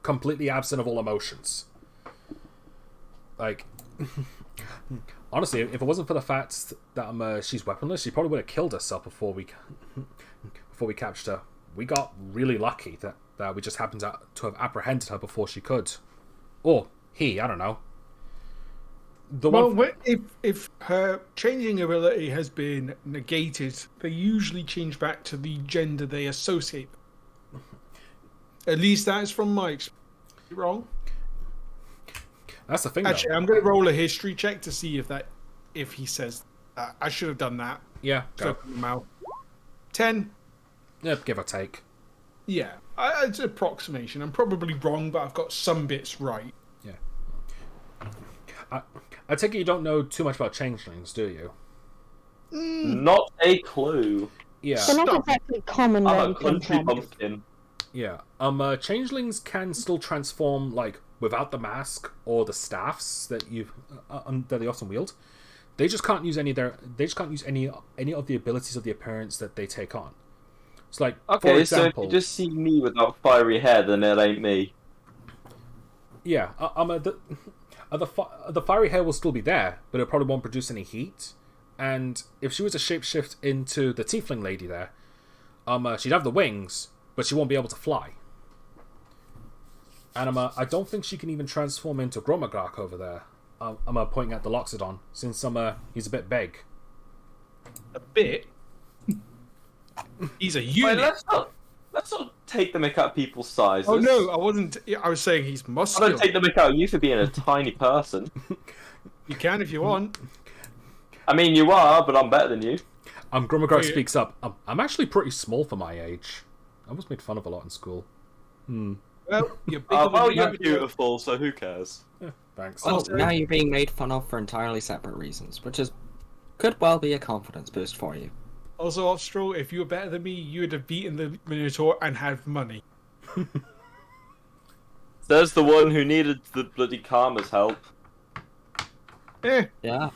completely absent of all emotions. Honestly, if it wasn't for the fact that she's weaponless, she probably would have killed herself before we captured her. We got really lucky that we just happened to have apprehended her before she could. Or he, I don't know. If her changing ability has been negated, they usually change back to the gender they associate. At least that's from my experience. Wrong? That's the thing. Actually, I'm going to roll a history check to see if he says that. I should have done that. Yeah, So, go. 10. Yep, give or take. Yeah, it's an approximation. I'm probably wrong, but I've got some bits right. Yeah. I take it you don't know too much about changelings, do you? Not a clue. Yeah. They're not exactly common I'm a really country content. bumpkin. Yeah. Changelings can still transform without the mask or the staffs that that they often wield. They just can't use any of the abilities of the appearance that they take on. It's for Okay, example, so if you just see me without fiery hair, then it ain't me. yeah, the fiery hair will still be there, but it probably won't produce any heat. And if she was to shapeshift into the tiefling lady there, she'd have the wings, but she won't be able to fly. And I don't think she can even transform into Gromagrak over there. I'm pointing at the Loxodon, since he's a bit big. A bit. He's a Wait, unit. let's not take the mick out of people's sizes. Oh no, I wasn't. I was saying he's I muscular. don't take the mick out of you for being a tiny person. You can if you want. I mean, you are, but I'm better than you. Gromagrak speaks up. I'm actually pretty small for my age. I was made fun of a lot in school. Well, you're bigger than Well, me. you're beautiful, so who cares? Thanks. Well, now you're being made fun of for entirely separate reasons, which could well be a confidence boost for you. Also, Ostral, if you were better than me, you would have beaten the Minotaur and had money. There's the one who needed the bloody Karma's help. Yeah.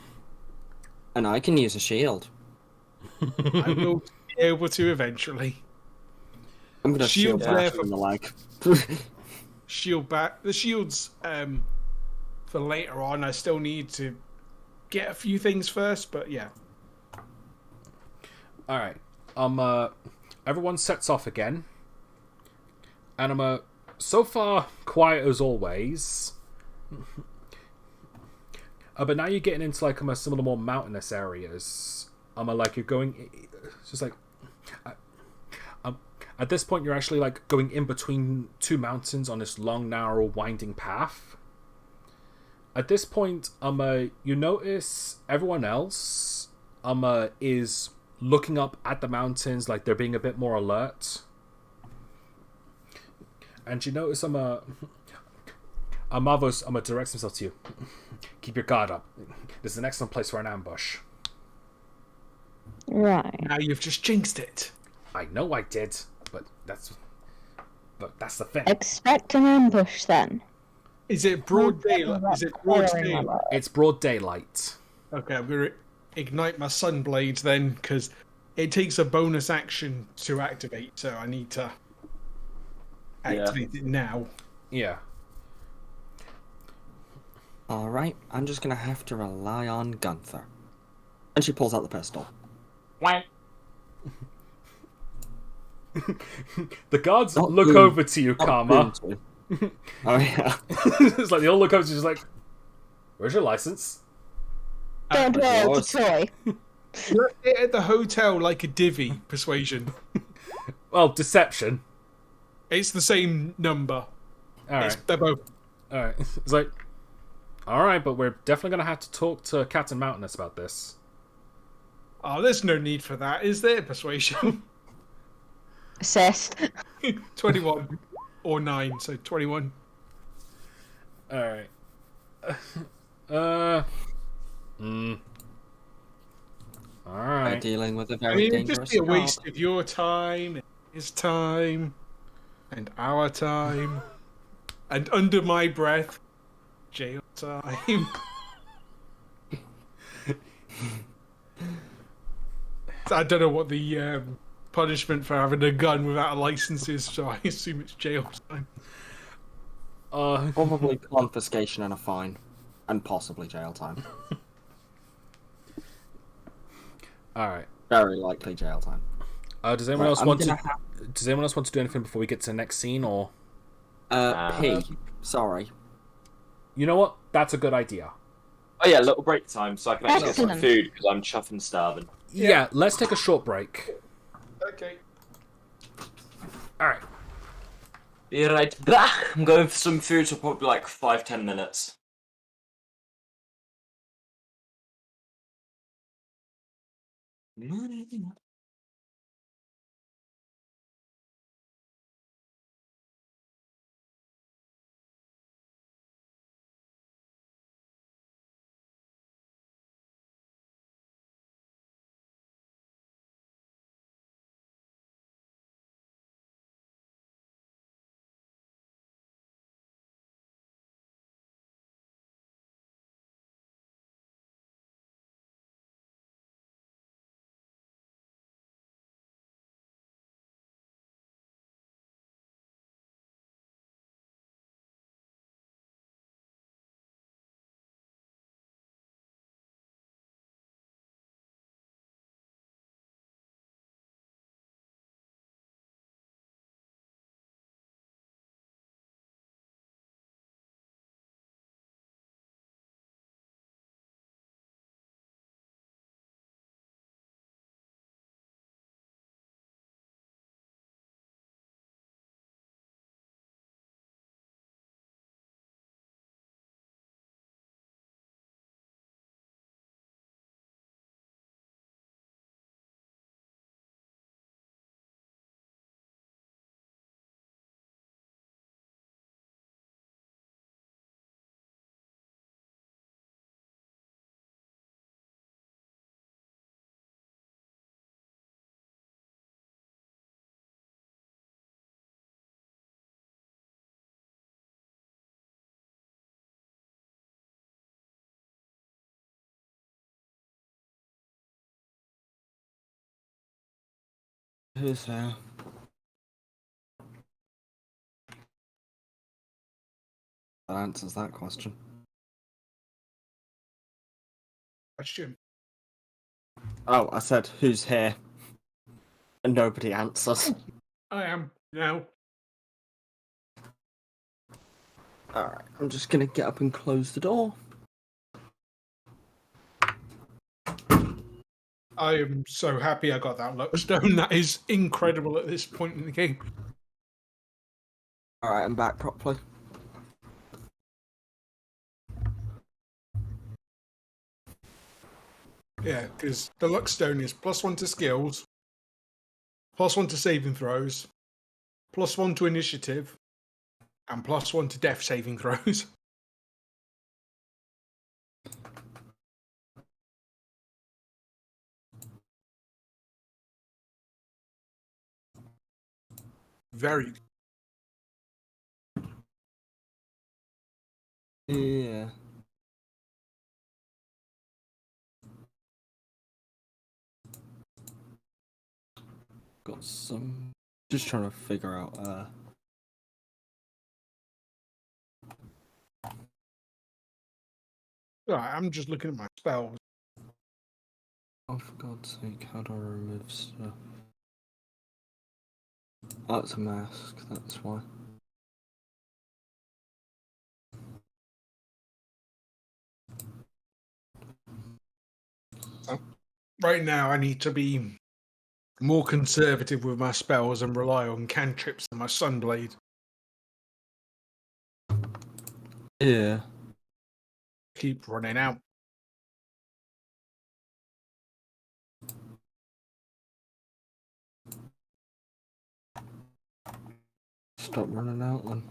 And I can use a shield. I will be able to eventually. I'm gonna shield Shield's there bash in the leg. Shield back. The shield's for later on. I still need to get a few things first, but yeah. All right. Everyone sets off again, and I'm so far quiet as always. But now you're getting into like some of the more mountainous areas. Like you're going. It's just like. At this point, you're actually like going in between two mountains on this long, narrow, winding path. At this point, you notice everyone else, is looking up at the mountains, like they're being a bit more alert. And you notice, Marvos, directs himself to you. Keep your guard up. This is an excellent place for an ambush. Right. Now you've just jinxed it. I know I did, but that's the thing. Expect an ambush then. Is it broad daylight? Is it broad daylight? It's broad daylight. Okay, I'm going to ignite my sunblades then, because it takes a bonus action to activate, so I need to activate it now. Yeah. Alright, I'm just gonna have to rely on Gunther. And she pulls out the pistol. Why? The guards Not look boom. over to you, Not Karma. boom to. Oh yeah. It's like they all look over to you, just like, "Where's your license?" Don't worry, it's a toy. You're at the hotel like a divvy, persuasion. Well, deception. It's the same number. All right, They're both. all right. It's like, all right, but we're definitely gonna have to talk to Cat and Mountainous about this. Oh, there's no need for that, is there, persuasion? Assist. 21 or 9, so 21. All right. All They're right. dealing with a I very mean, it'd dangerous just be a job. waste of your time, and his time, and our time, and under my breath, jail time. I don't know what the punishment for having a gun without a license is, so I assume it's jail time. Probably confiscation and a fine. And possibly jail time. All right. Very likely jail time. Does anyone Right, else I'm want to? gonna Does anyone else want to do anything before we get to the next scene, or? P. Sorry. You know what? That's a good idea. Oh yeah, little break time so I can actually get some Excellent. food because I'm chuffing starving. Yeah. Let's take a short break. Okay. All right. Be right back. I'm going for some food, so probably like 5-10 minutes. Who's there? That answers that question. Question. Oh, I said, who's here? And nobody answers. I am now. Alright, I'm just gonna get up and close the door. I am so happy I got that luck stone. That is incredible at this point in the game. Alright, I'm back properly. Yeah, because the luck stone is +1 to skills, +1 to saving throws, +1 to initiative, and +1 to death saving throws. Very. Yeah. Got some... Just trying to figure out, Right, I'm just looking at my spells. Oh, for God's sake, how do I remove stuff? Oh, it's a mask, that's why. Right now, I need to be more conservative with my spells and rely on cantrips and my Sunblade. Yeah. Keep running out. Stop running out then.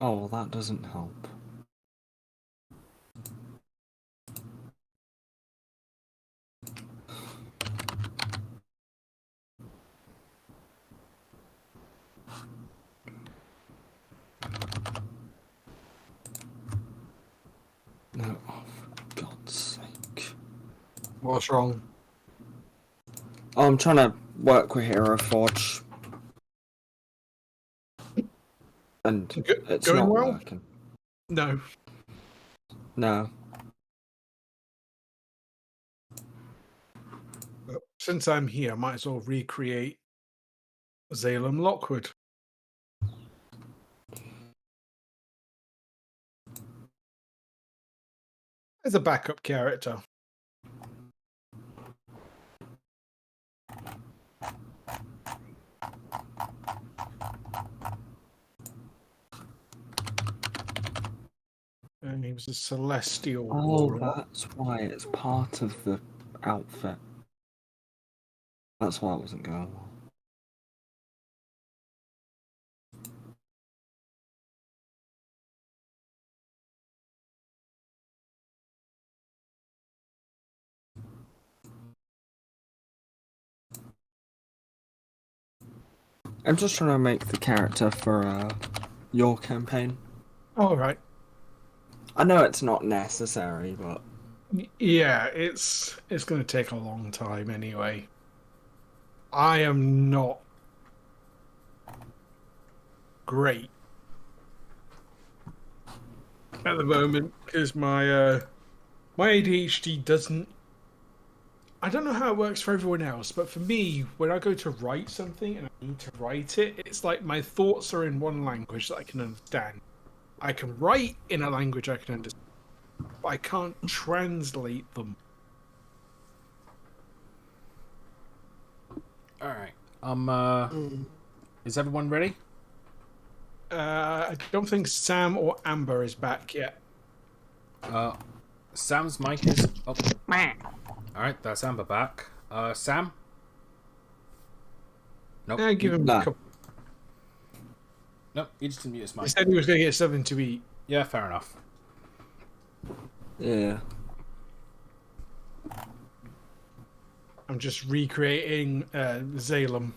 Oh, well, that doesn't help. No, oh, for God's sake. What's wrong? Oh, I'm trying to work with Hero Forge. And it's Going not well? working. No. No. But since I'm here, I might as well recreate Zalem Lockwood. As a backup character. And he was a celestial. Oh, warlock. that's why it's part of the outfit. That's why it wasn't going well. I'm just trying to make the character for your campaign. All right. I know it's not necessary, but Yeah, it's going to take a long time anyway. I am not great at the moment because my ADHD doesn't. I don't know how it works for everyone else, but for me, when I go to write something and I need to write it, it's like my thoughts are in one language that I can understand. I can write in a language I can understand, but I can't translate them. All right. Is everyone ready? I don't think Sam or Amber is back yet. Sam's mic is. Oh. All right, that's Amber back. Sam. Nope. Give him Nah. a couple. Nope. You just didn't mute his mic. He said he was going to get something to eat. Yeah, fair enough. yeah. I'm just recreating Zalem.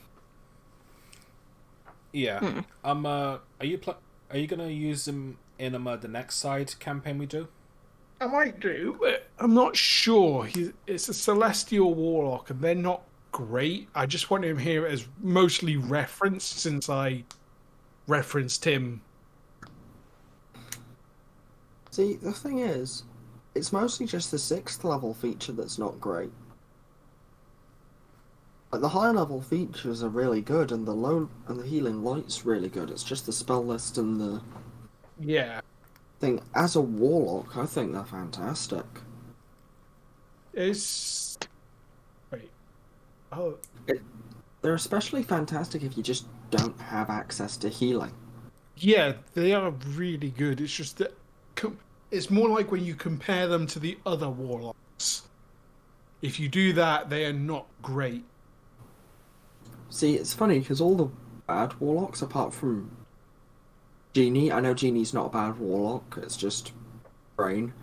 Yeah. Are you gonna use him in the next side campaign we do? I might do, but I'm not sure. It's a Celestial Warlock, and they're not great. I just want him here as mostly referenced, since I referenced him. See, the thing is, it's mostly just the 6th level feature that's not great. Like, the higher level features are really good, and the healing light's really good. It's just the spell list and the thing. As a warlock, I think they're fantastic. They're especially fantastic if you just don't have access to healing. Yeah, they are really good. It's just that it's more like when you compare them to the other warlocks. If you do that, they are not great. See, it's funny because all the bad warlocks, apart from Genie, I know Genie's not a bad warlock, it's just brain.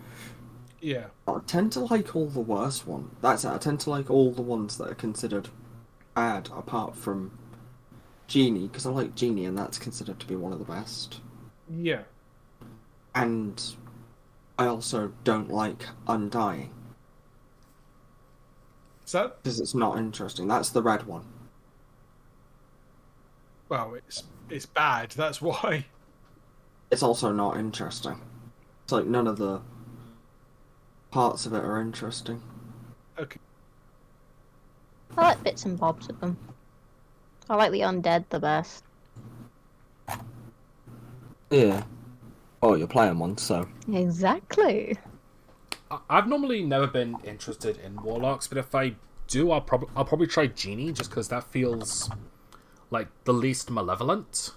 Yeah. I tend to like all the worst ones. That's it, I tend to like all the ones that are considered bad, apart from Genie, because I like Genie and that's considered to be one of the best. Yeah. And I also don't like Undying. Is that? Because it's not interesting. That's the red one. Well, it's bad, that's why. It's also not interesting. It's like none of the parts of it are interesting. Okay. I like bits and bobs of them. I like the undead the best. Yeah. Oh, you're playing one, so... Exactly. I've normally never been interested in warlocks, but if I do, I'll probably try Genie, just because that feels like the least malevolent,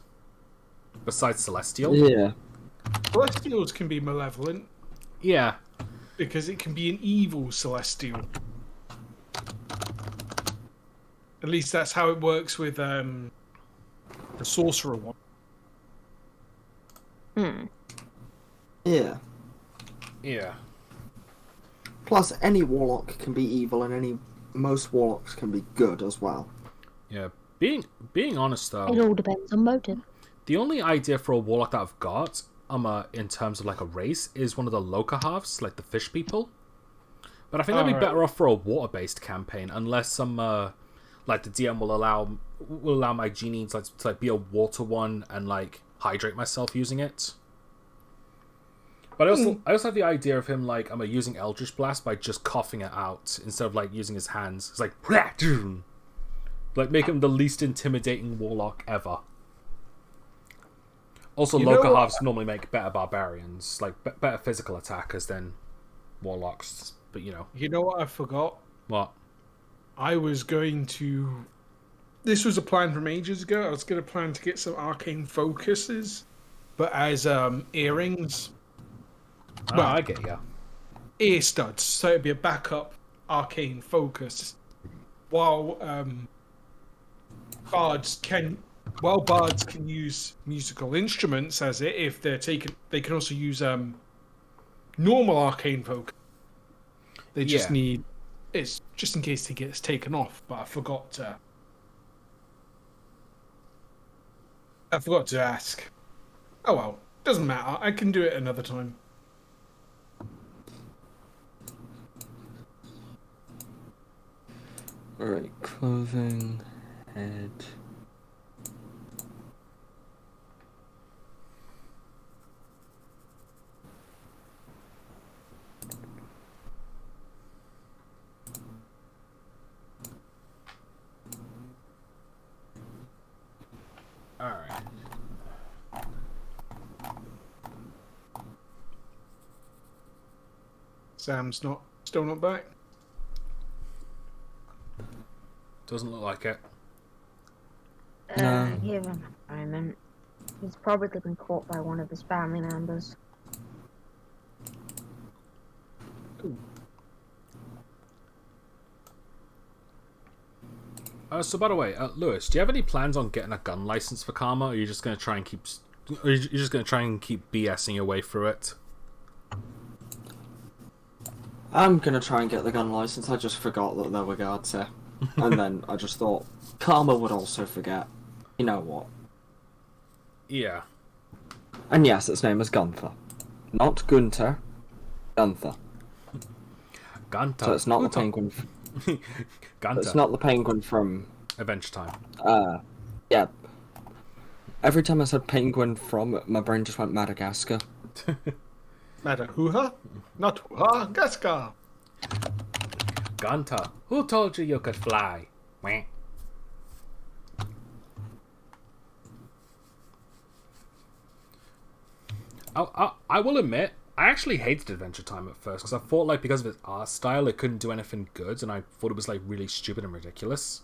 besides Celestial. Yeah. Celestials can be malevolent. Yeah. Because it can be an evil Celestial. At least that's how it works with the Sorcerer one. Yeah. Yeah. Plus, any warlock can be evil, and most warlocks can be good as well. Yeah. Being honest though, It all depends on motive. the only idea for a warlock that I've got, in terms of like a race, is one of the Loka halves, like the fish people. But I think I'd be better off for a water-based campaign, unless some like the DM will allow my Genie to be a water one and like hydrate myself using it. But I also have the idea of him like using Eldritch Blast by just coughing it out instead of like using his hands. It's like make him the least intimidating warlock ever. Also, Loka halves normally make better barbarians, like better physical attackers than warlocks. But You know what I forgot? What? I was going to... This was a plan from ages ago. I was going to plan to get some arcane focuses, but as earrings. Well, I get ya. Ear studs, so it'd be a backup arcane focus. While bards can use musical instruments as it, if they're taken, they can also use normal arcane focus. They just need, it's just in case it gets taken off. But I forgot to ask. Oh well, doesn't matter. I can do it another time. Alright, clothing, head. Alright. Sam's still not back. Doesn't look like it. Give him a moment. He's probably been caught by one of his family members. So by the way, Lewis, do you have any plans on getting a gun license for Karma, or are you just going to try and keep BSing your way through it? I'm gonna try and get the gun license. I just forgot that there were guards here. And then I just thought, Karma would also forget. You know what? Yeah. And yes, its name is Gunther. Not Gunter. Gunther. Ganta. So it's not the penguin. Ganta. It's not the penguin from Adventure Time. Yeah. Every time I said penguin from, my brain just went Madagascar. Madahuha? Not hoo-ha, Gaska. Ganta. Who told you could fly? Wah. I will admit, I actually hated Adventure Time at first because I thought like because of its art style, it couldn't do anything good, and I thought it was like really stupid and ridiculous.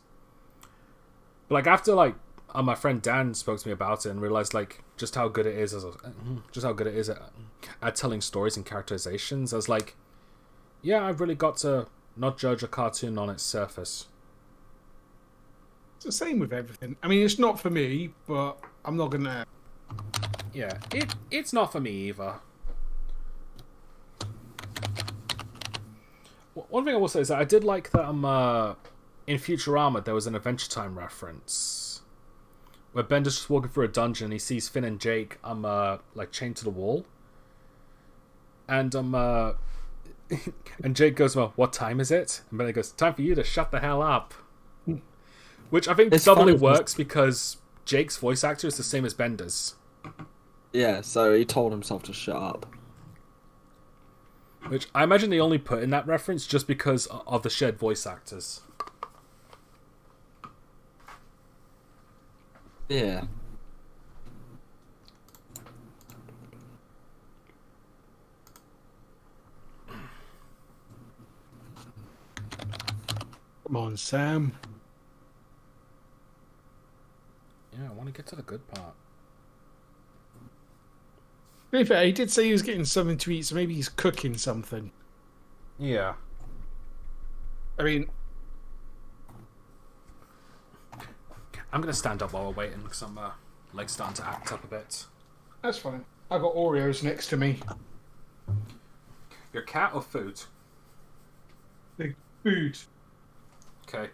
But like after like my friend Dan spoke to me about it and realized like just how good it is at telling stories and characterizations, I was like, yeah, I've really got to not judge a cartoon on its surface. It's the same with everything. I mean, it's not for me, but I'm not gonna. Yeah, it's not for me either. One thing I will say is that I did like that in Futurama there was an Adventure Time reference where Bender's just walking through a dungeon and he sees Finn and Jake like chained to the wall, and and Jake goes, well, what time is it? And Bender goes, time for you to shut the hell up. Which I think doubly works because Jake's voice actor is the same as Bender's. Yeah, so he told himself to shut up. Which I imagine they only put in that reference just because of the shared voice actors. Yeah. Come on, Sam. Yeah, I want to get to the good part. To be fair, he did say he was getting something to eat, so maybe he's cooking something. Yeah. I mean, I'm going to stand up while we're waiting because I'm legs starting to act up a bit. that's fine. I've got Oreos next to me. Your cat or food? The food. Okay.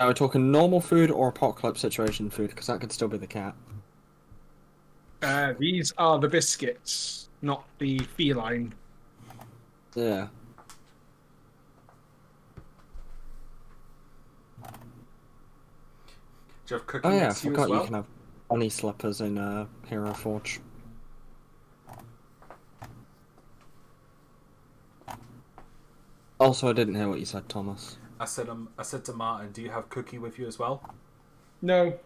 Are we talking normal food or apocalypse situation food? Because that could still be the cat. These are the biscuits, not the feline. Yeah. Do you have cooking Oh yeah, I next to you as forgot well? you can have bunny slippers in Hero Forge. Also, I didn't hear what you said, Thomas. I said to Martin, do you have cookie with you as well? No.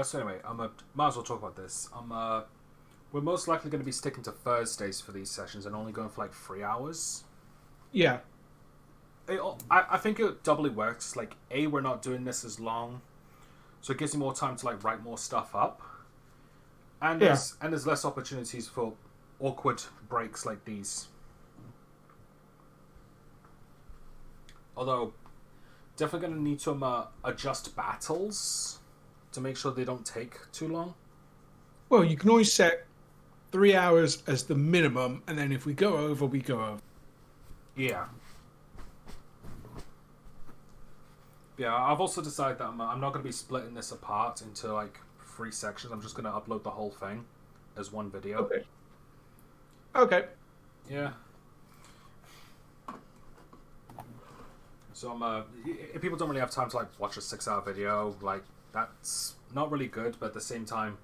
So anyway, might as well talk about this. We're most likely going to be sticking to Thursdays for these sessions and only going for like 3 hours. Yeah. I think it doubly works. Like, A, we're not doing this as long, so it gives you more time to like write more stuff up, and there's less opportunities for awkward breaks like these. Although, definitely going to need to adjust battles to make sure they don't take too long. Well, you can always set 3 hours as the minimum, and then if we go over, we go over. Yeah. Yeah, I've also decided that I'm not going to be splitting this apart into like 3 sections. I'm just going to upload the whole thing as one video. Okay. Okay. Yeah. So if people don't really have time to like watch a 6-hour video, like that's not really good. But at the same time,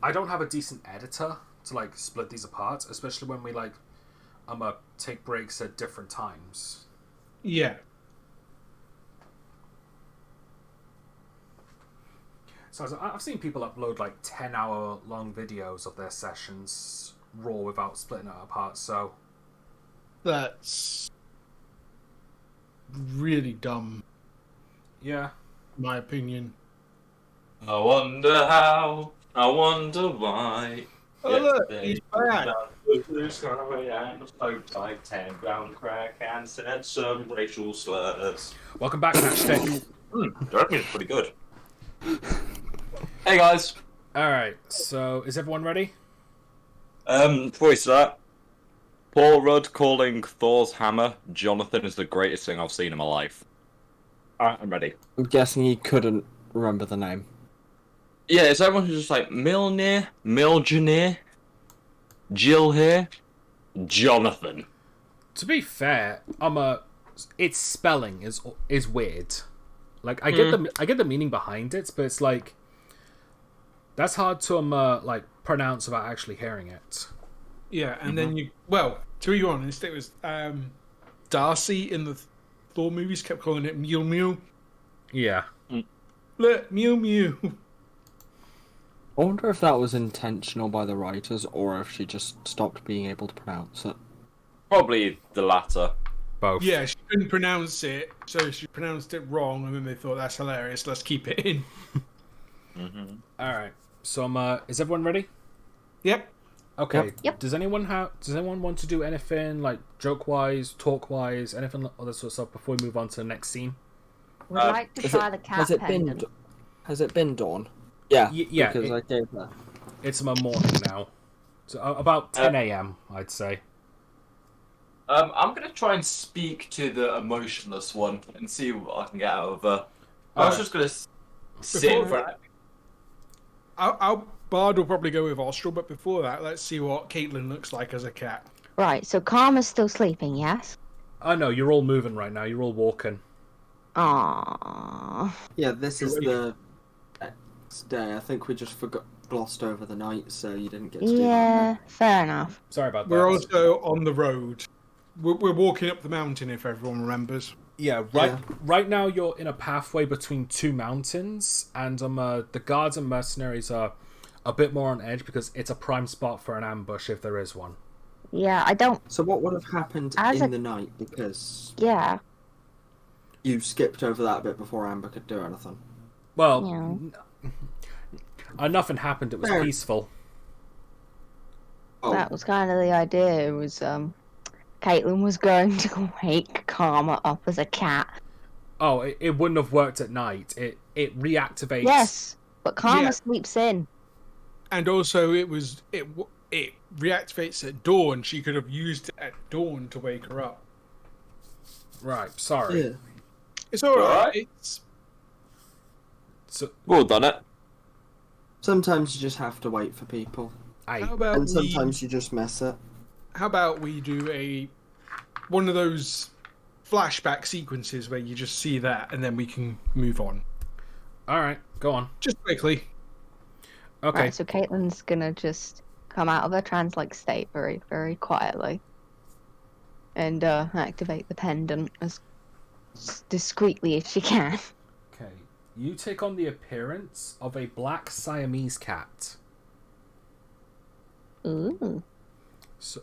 I don't have a decent editor to like split these apart, especially when we like take breaks at different times. Yeah. So I've seen people upload like 10-hour long videos of their sessions raw without splitting it apart. So That's really dumb, yeah. in my opinion. I wonder how I wonder why. Oh, look, he's back. And smoked like 10 pound crack and said some racial slurs. Welcome back, Matchstick. That's pretty good. Hey guys. Alright, so is everyone ready? Before we start, Paul Rudd calling Thor's hammer Jonathan is the greatest thing I've seen in my life. Alright, I'm ready. I'm guessing he couldn't remember the name. Yeah, it's everyone who's just like Milner, Milgeneer, Jill here, Jonathan. To be fair, its spelling is weird. Like I get the meaning behind it, but it's like that's hard to like pronounce without actually hearing it. Yeah, and then to be honest, it was Darcy in the Thor movies kept calling it Mew Mew. Yeah. Look, Mew Mew. I wonder if that was intentional by the writers, or if she just stopped being able to pronounce it. Probably the latter. Both. Yeah, she couldn't pronounce it, so she pronounced it wrong, and then they thought that's hilarious. Let's keep it in. Alright. So is everyone ready? Yep. Okay. Yep. Does anyone want to do anything like joke wise, talk wise, anything like other sort of stuff before we move on to the next scene? Would like to try the cat pendant. Has it been dawn? Yeah. Yeah. Because I gave her. It's my morning now. So about 10 a.m. I'd say. I'm gonna try and speak to the emotionless one and see what I can get out of her. I was just gonna sit in front. Our Bard will probably go with Austral, but before that, let's see what Caitlin looks like as a cat. Right, so Karma's still sleeping, yes? Oh no, you're all moving right now. You're all walking. Aww. Yeah, this is the next day. I think we just glossed over the night, so you didn't get to do that. Yeah, fair enough. Sorry about that. We're also on the road. We're walking up the mountain, if everyone remembers. Yeah, right now you're in a pathway between two mountains, and the guards and mercenaries are a bit more on edge because it's a prime spot for an ambush if there is one. Yeah, I don't... So what would have happened in the night, because Yeah. you skipped over that bit before Amber could do anything? Well, nothing happened. It was peaceful. Oh. That was kind of the idea. It was, Caitlin was going to wake Karma up as a cat. Oh, it wouldn't have worked at night. It reactivates. Yes, but Karma sleeps in. And also, it reactivates at dawn. She could have used it at dawn to wake her up. Right. Sorry. Yeah. It's all right. It's Well done it. Sometimes you just have to wait for people. how about And sometimes you just miss it. how about we do one of those flashback sequences where you just see that, and then we can move on. All right. Go on. Just quickly. Okay. Right, so Caitlin's gonna just come out of her trance-like state very, very quietly. And activate the pendant as discreetly as she can. Okay. You take on the appearance of a black Siamese cat. Ooh. So,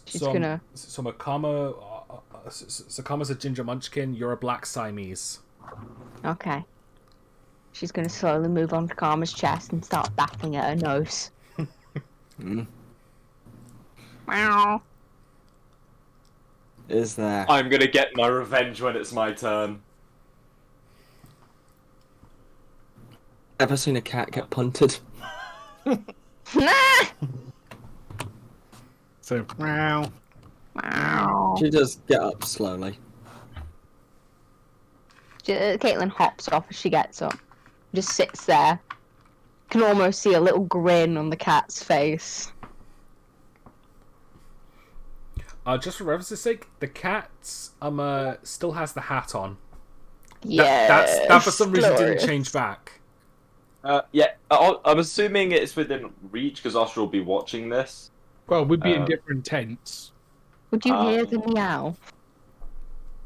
She's gonna... So Makama... So Kama's a ginger munchkin, you're a black Siamese. Okay. She's gonna slowly move on to Karma's chest and start battling at her nose. Meow. Is there? I'm gonna get my revenge when it's my turn. Ever seen a cat get punted? So, meow. Meow. She does get up slowly. Caitlin hops off as she gets up. Just sits there. Can almost see a little grin on the cat's face. Just for reference's sake, the cat still has the hat on. Yeah. That for some reason glorious. didn't change back. Yeah, I'm assuming it's within reach because Astra will be watching this. Well, we'd be in different tents. Would you hear the meow?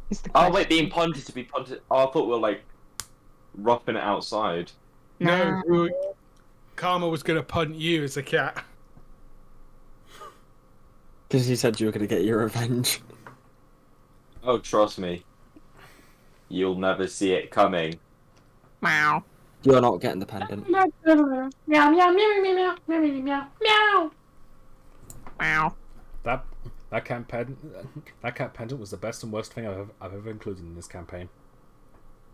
Is the Oh question. wait, being punted to be punted. Oh, I thought we were like roughing it outside. No, Karma was going to punt you as a cat. Because you said you were going to get your revenge. Oh, trust me, you'll never see it coming. Meow. You're not getting the pendant. Meow, meow, meow, meow, meow, meow, meow, meow. Meow. That cat pendant was the best and worst thing I've ever included in this campaign.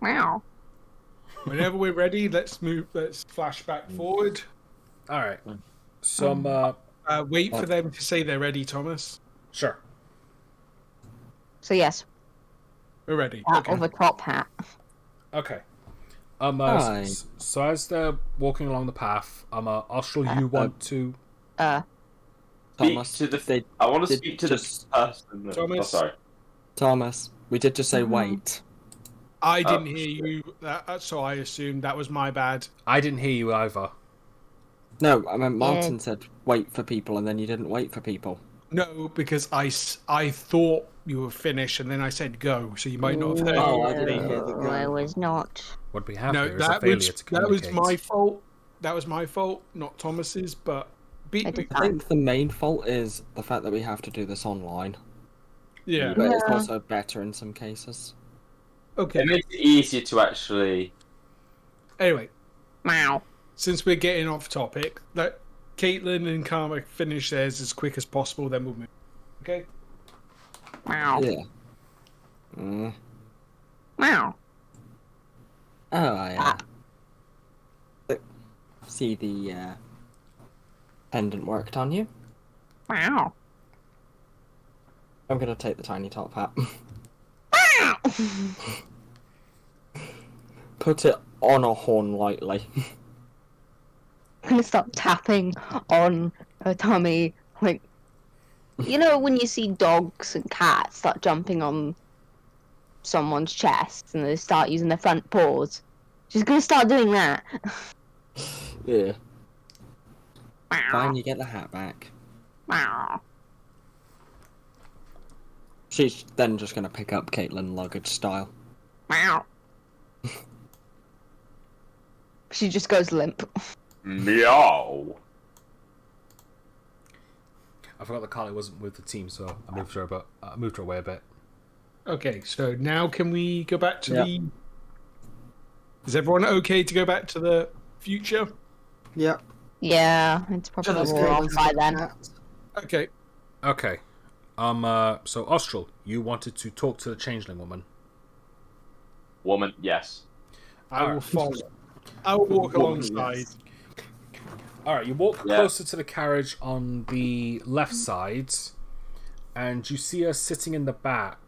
Meow. Whenever we're ready, let's flash back forward. All right. So Wait for them to say they're ready, Thomas. sure. So yes, We're ready. that Okay. of a top hat. Okay. Hi. So as they're walking along the path, Austral, you want to? Thomas, Speak to the. they I want to did speak to just- the person. That, Thomas. Oh, sorry. Thomas, we did just say wait. I didn't hear you, so I assumed that was my bad. I didn't hear you either. No, I meant Martin said wait for people, and then you didn't wait for people. No, because I thought you were finished, and then I said go, so you might not have heard. Oh, me. I didn't hear the No, go. I was not. What we have No, here is a that failure was to communicate. my fault. That was my fault, not Thomas's. But I did I think the main fault is the fact that we have to do this online. yeah. But it's Yeah. also better in some cases. Okay. It makes it easier to actually. Anyway, Meow. since we're getting off topic, let Caitlin and Karma finish theirs as quick as possible. Then we'll move. Okay. Meow. Yeah. Mm. Meow. Oh, yeah. See the pendant worked on you. Meow. I'm gonna take the tiny top hat. Put it on a horn lightly. I'm gonna start tapping on her tummy, like, you know when you see dogs and cats start jumping on someone's chest and they start using their front paws. She's gonna start doing that. Yeah. Meow. Fine, you get the hat back. Meow. She's then just gonna pick up Caitlin luggage style. Meow. She just goes limp. Meow. I forgot that Carly wasn't with the team, so I moved her away a bit. Okay. So now can we go back to Yeah. the? Is everyone okay to go back to the future? Yep. Yeah, it's probably all on by then. Okay. Okay. So Austral, you wanted to talk to the changeling woman. Woman, yes. I will Alright. follow. I will walk alongside. All right, you walk Yeah. closer to the carriage on the left side, and you see her sitting in the back,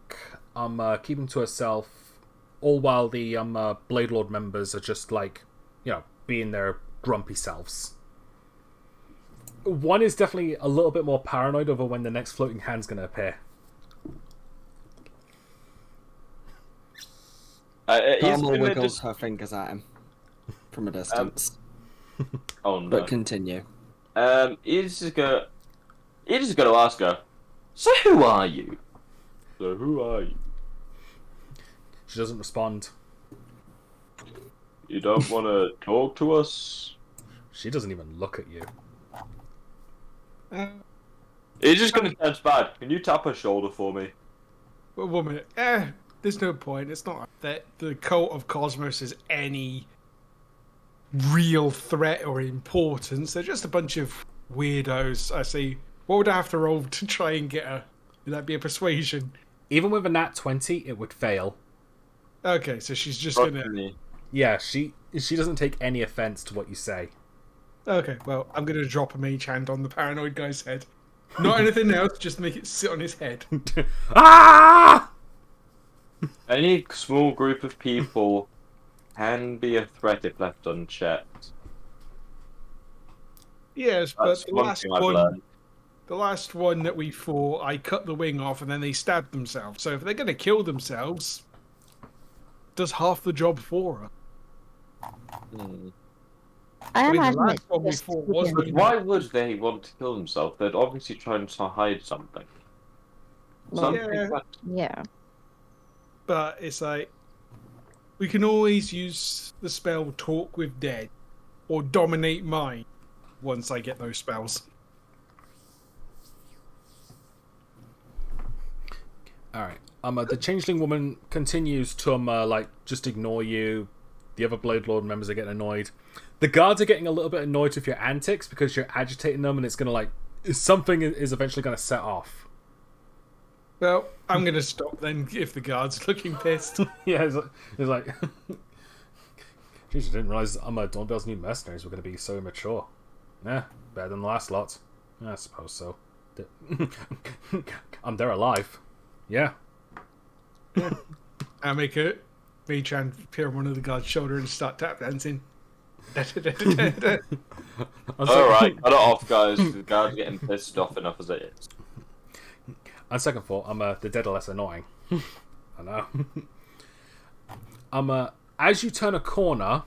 keeping to herself, all while the Blade Lord members are just like, being their grumpy selves. One is definitely a little bit more paranoid over when the next floating hand's going to appear. He's Carmel gonna wiggles just- her fingers at him from a distance. Oh no. But continue. He's just gonna ask her. So who are you? So who are you? She doesn't respond. You don't want to talk to us? She doesn't even look at you. He's just gonna sound bad. Can you tap her shoulder for me? Well, 1 minute. There's no point. It's not that the cult of Cosmos is any real threat or importance. They're just a bunch of weirdos. I see. What would I have to roll to try and get her? Would that be a persuasion? Even with a nat 20, it would fail. Okay, so she's just gonna. Yeah, she doesn't take any offense to what you say. Okay, well, I'm gonna drop a mage hand on the paranoid guy's head. Not anything else, just make it sit on his head. Ah! Any small group of people can be a threat if left unchecked. Yes, That's but the one last thing I've one, learned. the last one that we fought, I cut the wing off and then they stabbed themselves. So if they're gonna kill themselves, does half the job for her. I mean, the imagine last it's one we just fought within- wasn't- But why would they want to kill themselves? They're obviously trying to hide something. Something Yeah. that- Yeah. But it's like we can always use the spell Talk with Dead or Dominate Mind once I get those spells. All right. The changeling woman continues to just ignore you. The other Blade Lord members are getting annoyed. The guards are getting a little bit annoyed with your antics because you're agitating them, and it's gonna something is eventually gonna set off. Well, I'm gonna stop then if the guard's looking pissed. Yeah, it's like jeez, I didn't realize Dawnbell's new mercenaries were gonna be so immature. Yeah, better than the last lot. Yeah, I suppose so. They're alive. Yeah. I make it. Me try and appear on one of the guard's shoulder and start tap dancing. Alright, cut it off, guys. The guard's getting pissed off enough as it is. On second thought, the dead are less annoying. I know. As you turn a corner,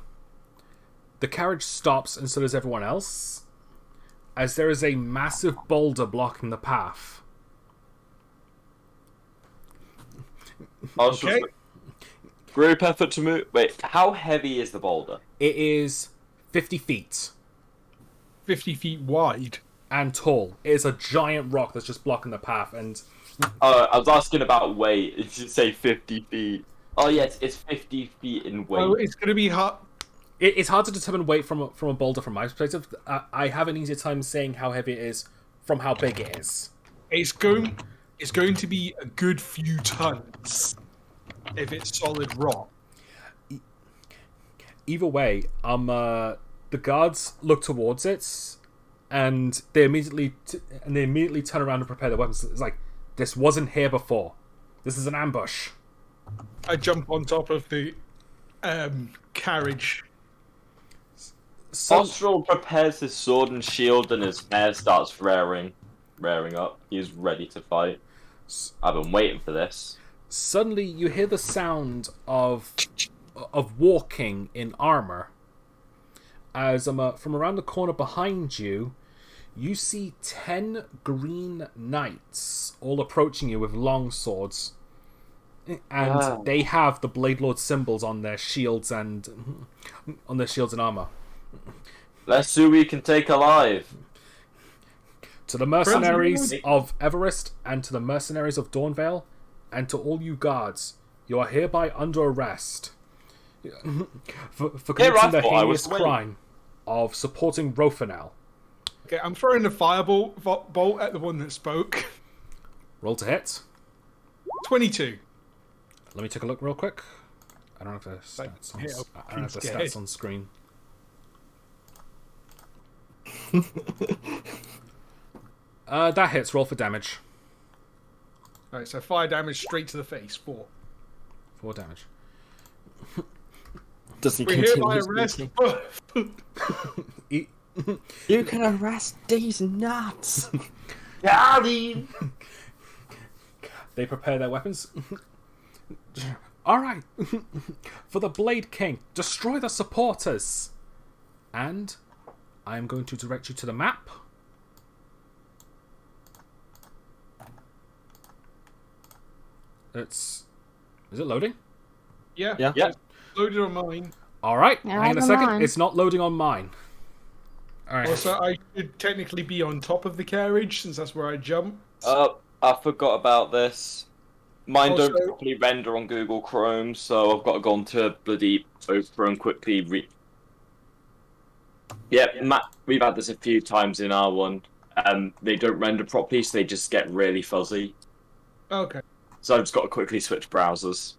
the carriage stops, and so does everyone else, as there is a massive boulder blocking the path. Okay. Group effort to move. Wait, how heavy is the boulder? It is 50 feet. 50 feet wide. And tall. It is a giant rock that's just blocking the path, and... I was asking about weight. It should say 50 feet. Oh, yes, it's 50 feet in weight. Oh, it's going to be hard. It's hard to determine weight from a boulder from my perspective. I have an easier time saying how heavy it is from how big it is. It's going to be a good few tons if it's solid rock. Either way, the guards look towards it, and they immediately turn around and prepare their weapons. It's like, this wasn't here before. This is an ambush. I jump on top of the carriage. Austral prepares his sword and shield, and his hair starts rearing up. He's ready to fight. I've been waiting for this. Suddenly, you hear the sound of walking in armor. As from around the corner behind you, you see 10 green knights all approaching you with long swords. And they have the Blade Lord symbols on their shields and armor. Let's see who we can take alive. To the mercenaries of Everest, and to the mercenaries of Dawnvale, and to all you guards, you are hereby under arrest for committing the heinous crime of supporting Rofanel. Okay, I'm throwing the fireball bolt at the one that spoke. Roll to hit. 22. Let me take a look real quick. I don't have the stats on screen. That hits. Roll for damage. Alright, so fire damage straight to the face. 4. 4 damage. Does he We're continue speaking? You can arrest these nuts! Daddy! They prepare their weapons. Alright. For the Blade King, destroy the supporters. And I am going to direct you to the map. Is it loading? Yeah. Yeah. Loaded on mine. Alright, Yeah, hang on a on second. mine. It's not loading on mine. Alright. Also, I should technically be on top of the carriage since that's where I jump. I forgot about this. Mine Also- don't properly render on Google Chrome, so I've got to go on to bloody Opera and quickly Matt, we've had this a few times in R1. They don't render properly, so they just get really fuzzy. Okay. So I've just got to quickly switch browsers.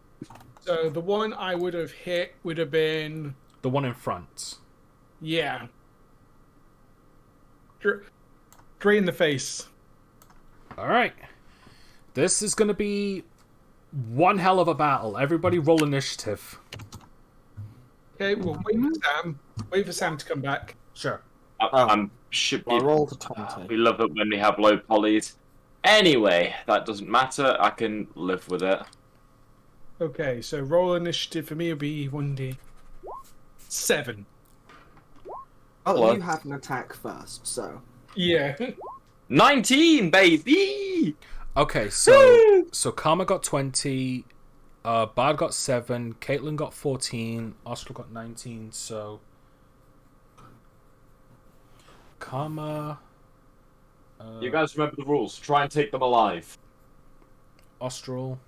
So the one I would have hit would have been... The one in front. Yeah. Straight in the face. Alright. This is going to be one hell of a battle. Everybody roll initiative. Okay, well, wait for Sam. Wait for Sam to come back. Sure. Should be. I rolled a 20. We love it when we have low polys. Anyway, that doesn't matter. I can live with it. Okay, so roll initiative for me will be 1d. 7. Oh, What? you had an attack first, so... Yeah. 19, baby! Okay, so Karma got 20, Bard got 7, Caitlin got 14, Oscar got 19, so... Karma... You guys remember the rules. Try and take them alive. Austral...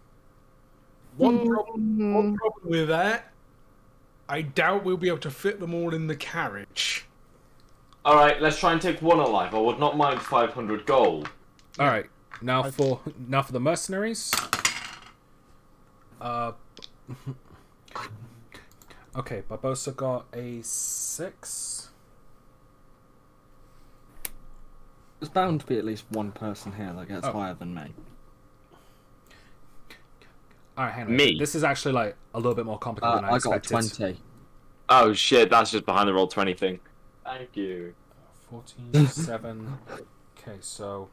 One problem with that I doubt we'll be able to fit them all in the carriage. Alright, let's try and take one alive. I would not mind 500 gold. Alright, now for the mercenaries. Okay, Barbosa got a 6. There's bound to be at least one person here that gets higher than me. Alright, Henry. Me? This is actually like a little bit more complicated than I expected. got 20. Oh shit, that's just behind the roll 20 thing. Thank you. 14, 7. Okay, so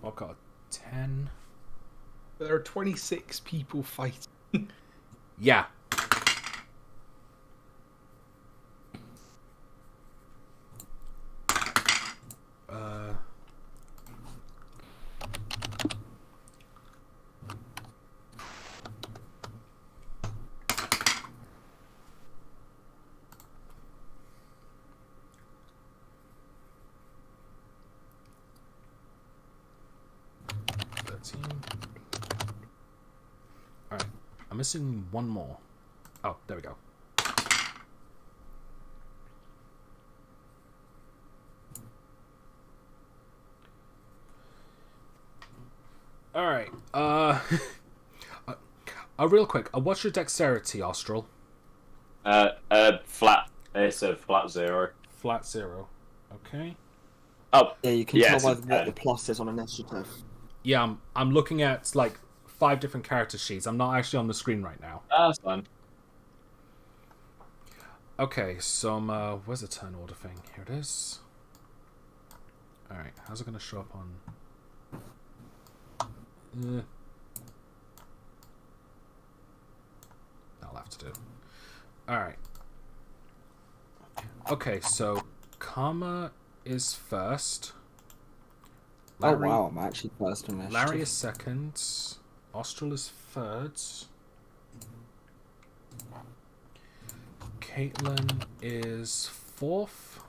I've got a 10. There are 26 people fighting. Yeah. Alright, I'm missing one more. Oh, there we go. Alright, real quick, what's your dexterity, Austral? Flat. It's a flat 0. Flat 0. Okay. Oh, Yeah, you can yes, tell by what the plus is on initiative. Yeah, I'm looking at like 5 different character sheets. I'm not actually on the screen right now. that's fine. Okay, so where's the turn order thing? Here it is. Alright, how's it gonna show up on... I'll have to do. Alright. Okay, so Karma is first. Larry, Oh wow, I'm actually first in initiative. Larry is second. Austral is third. Caitlin is fourth.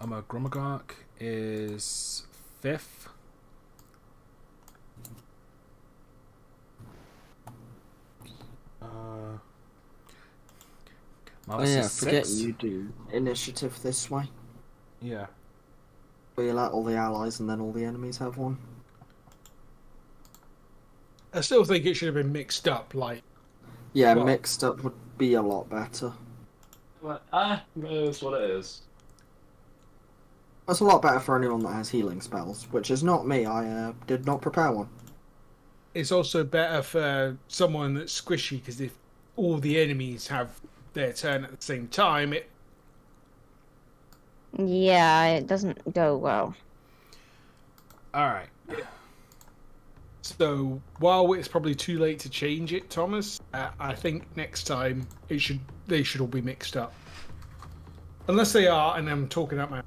Grumagok is fifth. Oh yeah, forget you do initiative this way. Yeah. Where you let all the allies and then all the enemies have one. I still think it should have been mixed up, like... Yeah, Well- mixed up would be a lot better. That's what it is. That's a lot better for anyone that has healing spells, which is not me. I did not prepare one. It's also better for someone that's squishy, because if all the enemies have their turn at the same time, it... Yeah, it doesn't go well. Alright. So, while it's probably too late to change it, Thomas, I think next time they should all be mixed up. Unless they are, and I'm talking out my...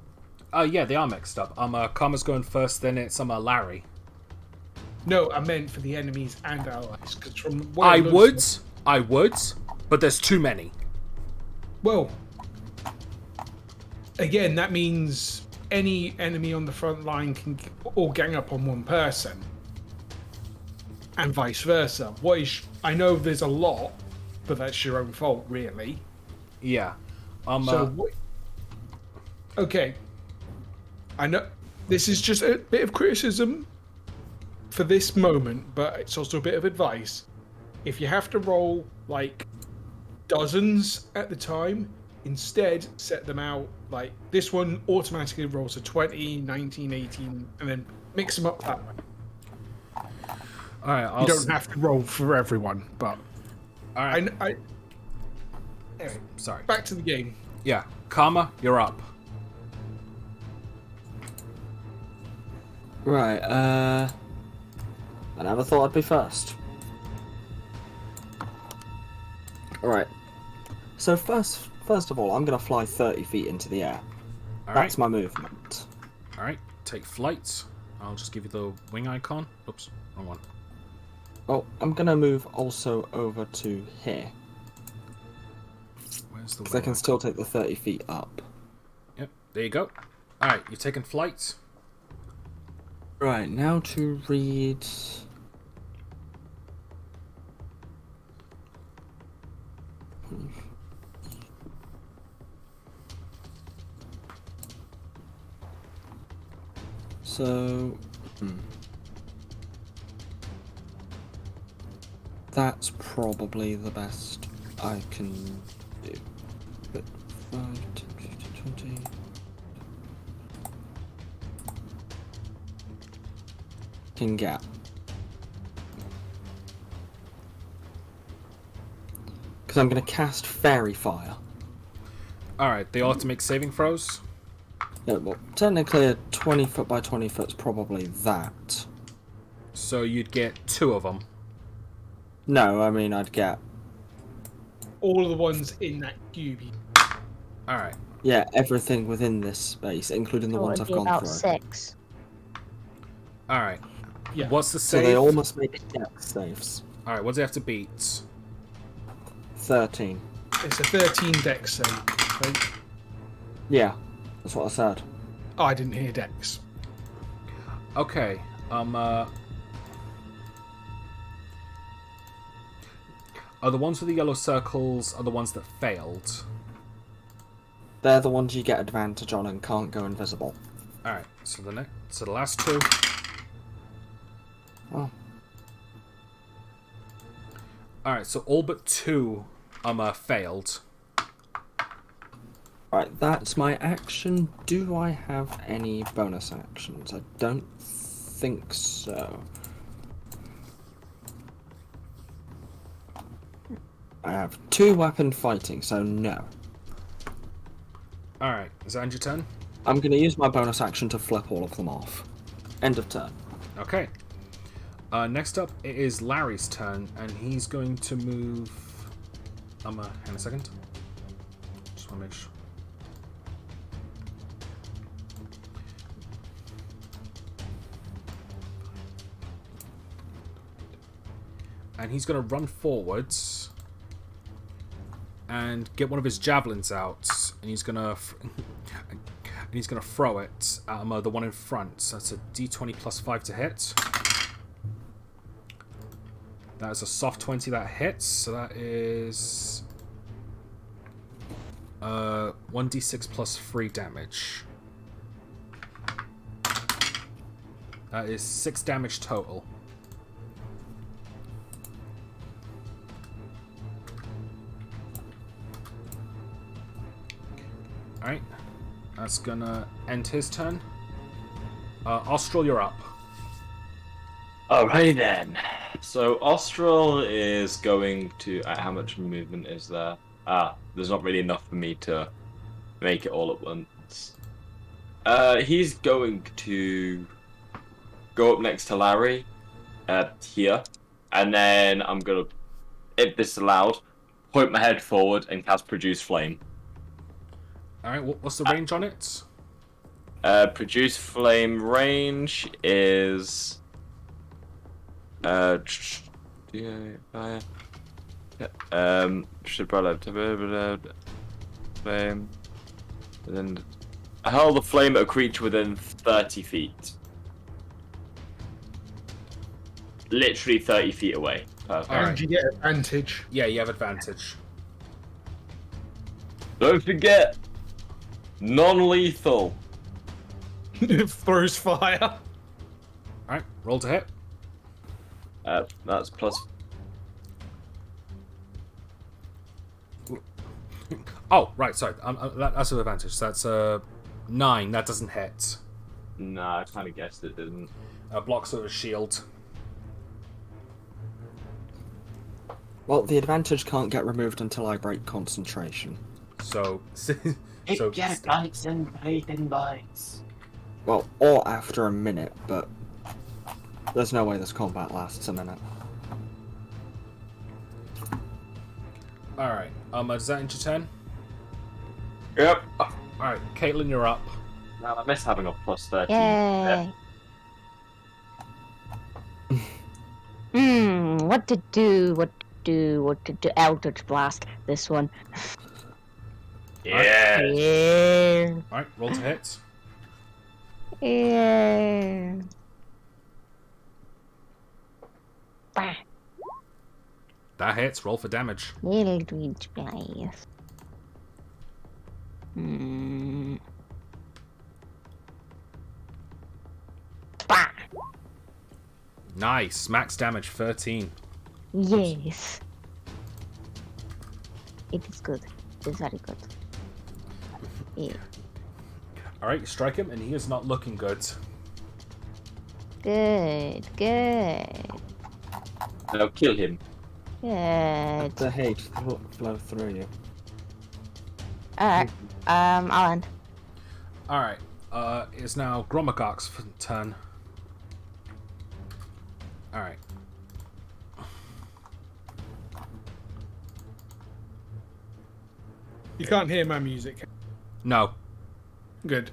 Yeah, they are mixed up. Karma's going first, then it's Larry. No, I meant for the enemies and allies, because from... what I it looks would, but there's too many. Well, again, that means any enemy on the front line can all gang up on one person, and vice versa. I know there's a lot, but that's your own fault, really. Yeah. Okay. I know this is just a bit of criticism for this moment, but it's also a bit of advice. If you have to roll like dozens at the time, instead set them out like this one automatically rolls a 20, 19, 18, and then mix them up that way. Alright, You don't have to roll for everyone, but Alright. anyway, Sorry. back to the game. Yeah. Karma, you're up. Right, I never thought I'd be first. Alright. So first of all, I'm gonna fly 30 feet into the air. Alright. That's my movement. Alright, take flight. I'll just give you the wing icon. Oops, wrong one. Well, I'm gonna move also over to here. Where's the Because I wing can icon? still take the 30 feet up. Yep, there you go. Alright, you've taken flight. Right, now to read... So... That's probably the best I can do. But 5, 10, 15, 20... Can get. Because I'm going to cast Fairy Fire. Alright, they all have to make saving throws. Yeah, well, technically a 20 foot by 20 foot is probably that. So you'd get 2 of them. No, I mean I'd get... All of the ones in that cube. Alright. Yeah, everything within this space, including the So ones it'd I've be gone about through. 6. Alright. Yeah. What's the So save? they all must make dex saves. Alright, what do they have to beat? 13. It's a 13 dex save. Right? Yeah, that's what I said. Oh, I didn't hear dex. Okay. Are the ones with the yellow circles are the ones that failed? They're the ones you get advantage on and can't go invisible. Alright, so the last 2. Oh. Alright, so all but 2 failed. Right, that's my action. Do I have any bonus actions? I don't think so. I have 2 weapon fighting, so no. Alright, is that end your turn? I'm going to use my bonus action to flip all of them off. End of turn. Okay. Next up, it is Larry's turn, and he's going to move... hang on a second. Just want to make sure. And he's going to run forwards and get one of his javelins out, and he's going to throw it at the one in front. So that's a d20 plus 5 to hit. That is a soft 20 that hits, so that is 1d6 plus 3 damage. That is 6 damage total. Alright, that's gonna end his turn. Austral, you're up. Alrighty then. So Austral is going to... how much movement is there? There's not really enough for me to make it all at once. He's going to go up next to Larry, here, and then I'm gonna, if this is allowed, point my head forward and cast Produce Flame. Alright, what's the range on it? Produce Flame range is... should flame. And then I hurl the flame at a creature within 30 feet. Literally 30 feet away. Perfect. And Alright. you get advantage. Yeah, you have advantage. Don't forget, non-lethal. Throws fire. Alright, roll to hit. That's plus. Oh, right, sorry. That's an advantage. So that's 9. That doesn't hit. Nah, I kind of guessed it didn't. Blocks with a shield. Well, the advantage can't get removed until I break concentration. So, bites and bacon bites. Well, or after a minute, but there's no way this combat lasts a minute. Alright, does that end your turn? Yep. Alright, Caitlin, you're up. Now I miss having a plus 13. Yay! What to do? Eldritch Blast. This one. Yeah. Yeah. Alright, roll to hit. Yeah. That hits. Roll for damage. Eldritch Blast. Bah! Nice. Max damage 13. Yes. It is good. It is very good. Yeah. Alright, you strike him, and he is not looking good. Good. Now kill him. Good. The hate flow through you. Alright. I'll end. Alright, it's now Gromagok's turn. Alright. You can't hear my music. No. Good.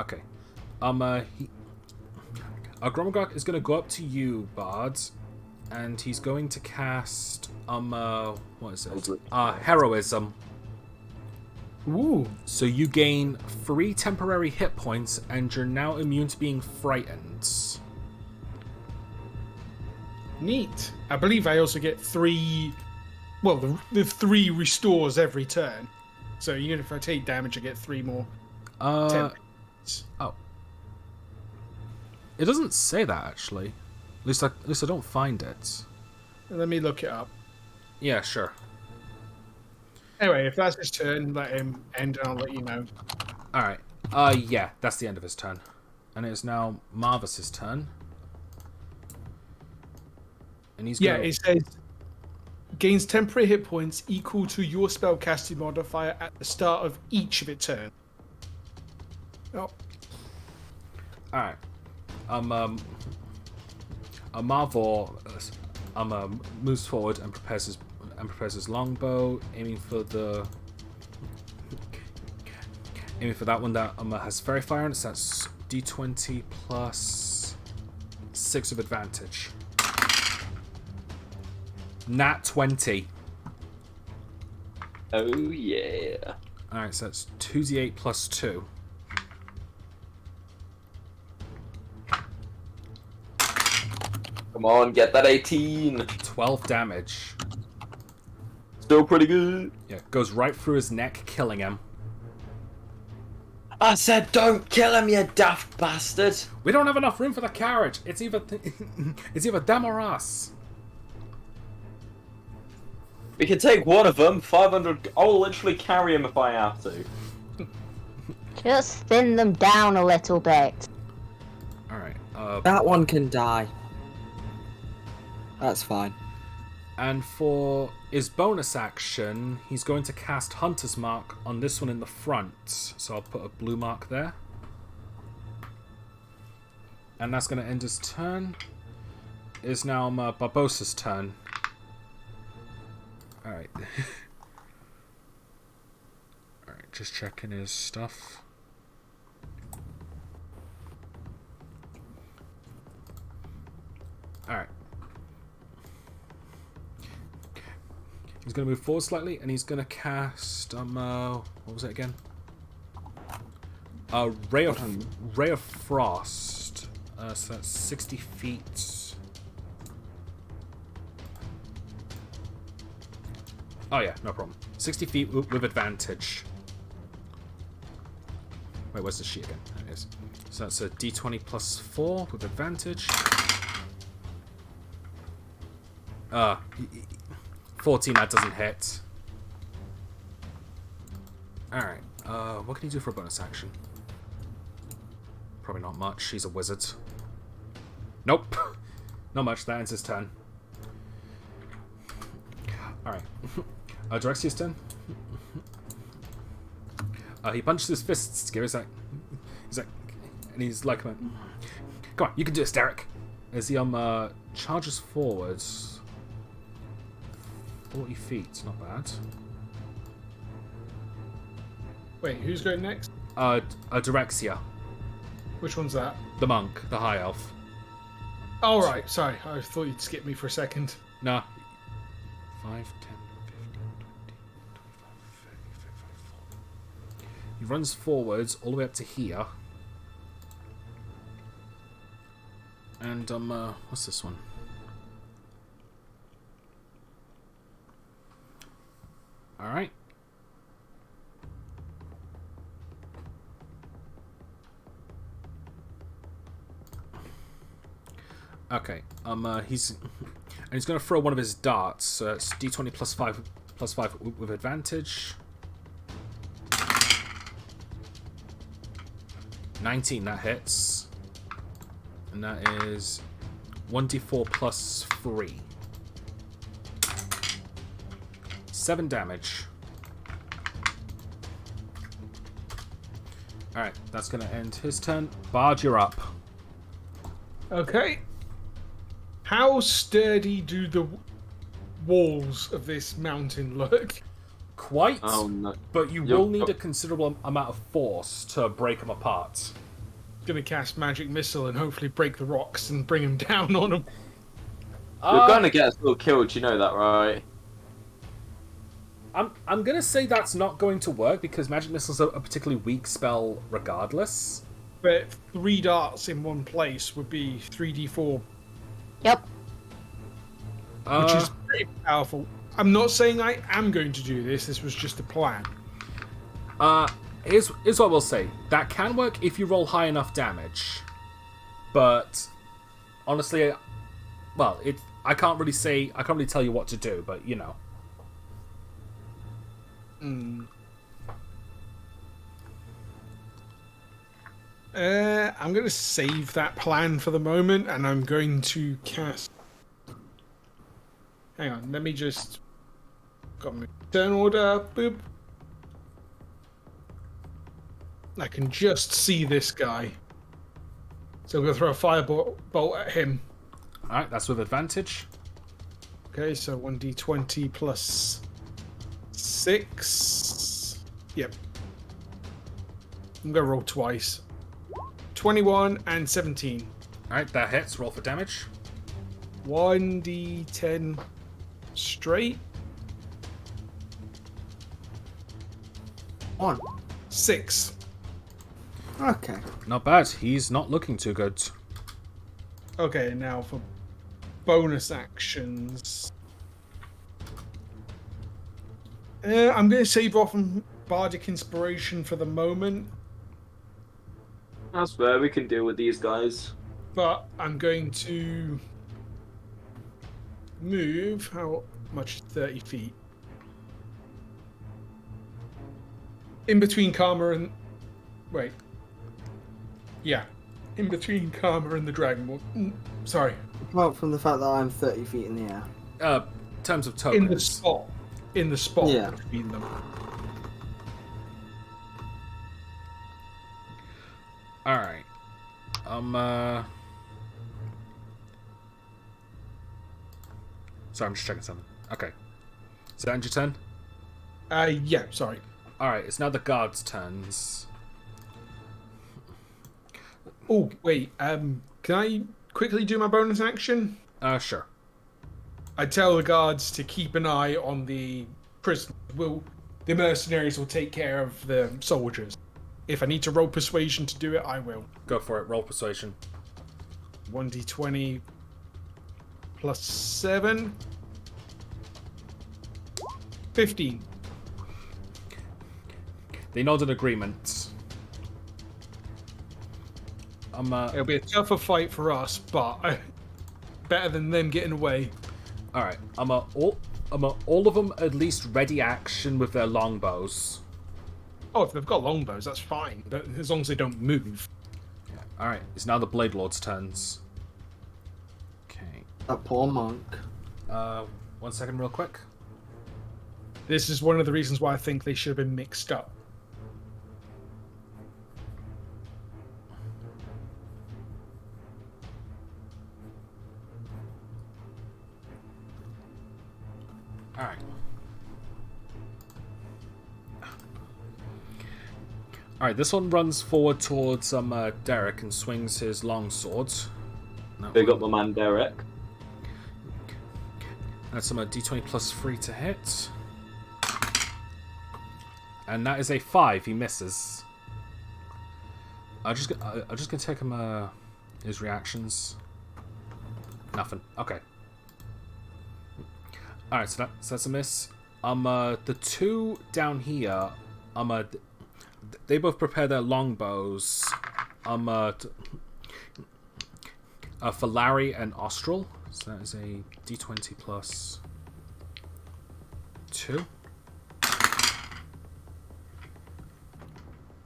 Okay. Gromagok is going to go up to you, Bard, and he's going to cast, what is it? Heroism. Ooh. So you gain 3 temporary hit points, and you're now immune to being frightened. Neat. I believe I also get 3. Well, the 3 restores every turn. So even if I take damage, I get 3 more. Oh. It doesn't say that, actually. At least I don't find it. Let me look it up. Yeah, sure. Anyway, if that's his turn, let him end and I'll let you know. Alright. Yeah, that's the end of his turn. And it is now Marvis's turn. And he's Yeah, it says gains temporary hit points equal to your spellcasting modifier at the start of each of its turn. Oh. Alright. Marvor moves forward and prepares his longbow, aiming for that one that has fairy fire, and so that's D20 plus 6 of advantage. Nat 20. Oh yeah. Alright, so that's 2d8 plus 2. Come on, get that 18. 12 damage. Still pretty good. Yeah, goes right through his neck, killing him. I said don't kill him, you daft bastard. We don't have enough room for the carriage. It's either them or us. We can take one of them. 500. I'll literally carry him if I have to. Just thin them down a little bit. Alright, That one can die. That's fine. and for his bonus action, he's going to cast Hunter's Mark on this one in the front. So I'll put a blue mark there. And that's going to end his turn. It's now Barbossa's turn. Alright. Alright, just checking his stuff. Alright. He's going to move forward slightly, and he's going to cast, what was it again? Ray of Frost. So that's 60 feet. Oh yeah, no problem. 60 feet with advantage. Wait, where's the sheet again? There it is. So that's a D20 plus 4 with advantage. 14, that doesn't hit. Alright, what can you do for a bonus action? Probably not much, he's a wizard. Nope, not much, that ends his turn. Alright, Direxia's turn. He punches his fists together, he's like, and he's like, come on, you can do this, Derek. As he charges forwards. 40 feet, not bad. Wait, who's going next? Direxia. Which one's that? The monk, the high elf. Oh, right, sorry. I thought you'd skip me for a second. Nah. 5, 10, 15, 20, 25, 30, 35, 40. He runs forwards all the way up to here. And what's this one? All right. Okay. He's gonna throw one of his darts. So it's D20 +5 with advantage. 19, that hits. And that is 1d4 +3. 7 damage. Alright, that's going to end his turn. Bard, you're up. Okay. How sturdy do the walls of this mountain look? Quite, Oh, no. but you will need a considerable amount of force to break them apart. Gonna cast magic missile and hopefully break the rocks and bring them down on them. You're gonna get us all killed, you know that, right? I'm gonna say that's not going to work because magic missiles are a particularly weak spell regardless. But 3 darts in one place would be 3d4, Yep. which is pretty powerful. I'm not saying I am going to do this. This was just a plan. Here's what we'll say. That can work if you roll high enough damage. But honestly, well, I can't really tell you what to do, but you know. I'm going to save that plan for the moment, and I'm going to cast... Hang on, let me just... Got my turn order, boop. I can just see this guy. So I'm going to throw a firebolt at him. Alright, that's with advantage. Okay, so 1d20 plus 6. Yep. I'm going to roll twice. 21 and 17. Alright, that hits. Roll for damage. 1d10 straight. 1. 6. Okay. Not bad. He's not looking too good. Okay, now for bonus actions. I'm going to save off on Bardic Inspiration for the moment, That's fair, we can deal with these guys. but I'm going to move. How much is 30 feet? In between Karma and... Wait. Yeah. In between Karma and the Dragon. Sorry. Apart from the fact that I'm 30 feet in the air. In terms of tokens. In the spot. In the spot Yeah. between them. Alright. Sorry, I'm just checking something. Okay. Is that end your turn? Yeah, sorry. Alright, it's now the guards' turns. Oh, wait. Can I quickly do my bonus action? Sure. I tell the guards to keep an eye on the prisoners. The mercenaries will take care of the soldiers. If I need to roll persuasion to do it, I will. Go for it. Roll persuasion. 1d20 plus 7. 15. They nod in agreement. It'll be a tougher fight for us, but better than them getting away. Alright. All of them at least ready action with their longbows. Oh, if they've got longbows, that's fine. But as long as they don't move. Alright, it's now the Blade Lord's turns. Okay. That poor monk. 1 second real quick. This is one of the reasons why I think they should have been mixed up. Alright. Alright, this one runs forward towards Derek and swings his longsword. Big up my man Derek. That's some D20 plus 3 to hit. And that is a 5. He misses. I'm just gonna take him his reactions. Nothing. Okay. Alright, so that's a miss. The two down here, they both prepare their longbows. For Larry and Austral. So that is a D20 plus 2.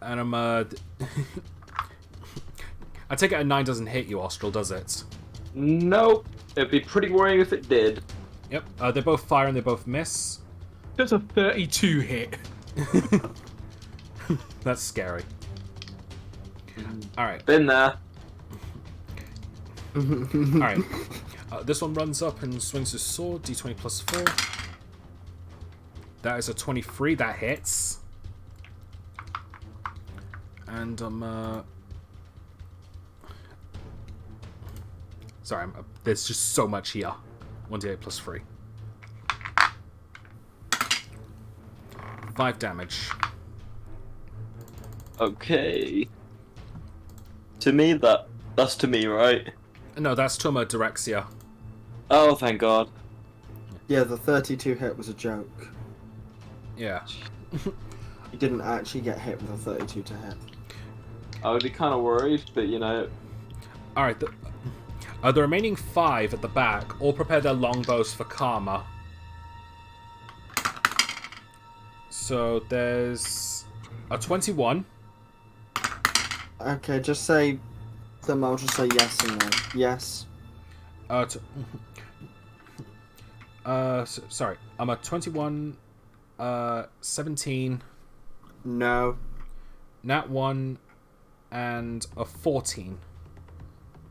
And I take it a 9 doesn't hit you, Austral, does it? Nope. It'd be pretty worrying if it did. Yep. They both fire and they both miss. That's a 32 hit. That's scary. Alright. Been there. Alright. This one runs up and swings his sword. D20 plus 4. That is a 23. That hits. And sorry, there's just so much here. 1d8 plus 3. 5 damage. Okay. To me, that's to me, right? No, that's Tuma Direxia. Oh, thank God. Yeah, the 32 hit was a joke. Yeah. He didn't actually get hit with a 32 to hit. I would be kind of worried, but you know. Alright, the remaining 5 at the back all prepare their longbows for Karma. So there's a 21. Okay, just say them. I'll just say yes and no. Yes. Sorry. I'm a 21, 17. No. Nat 1, and a 14.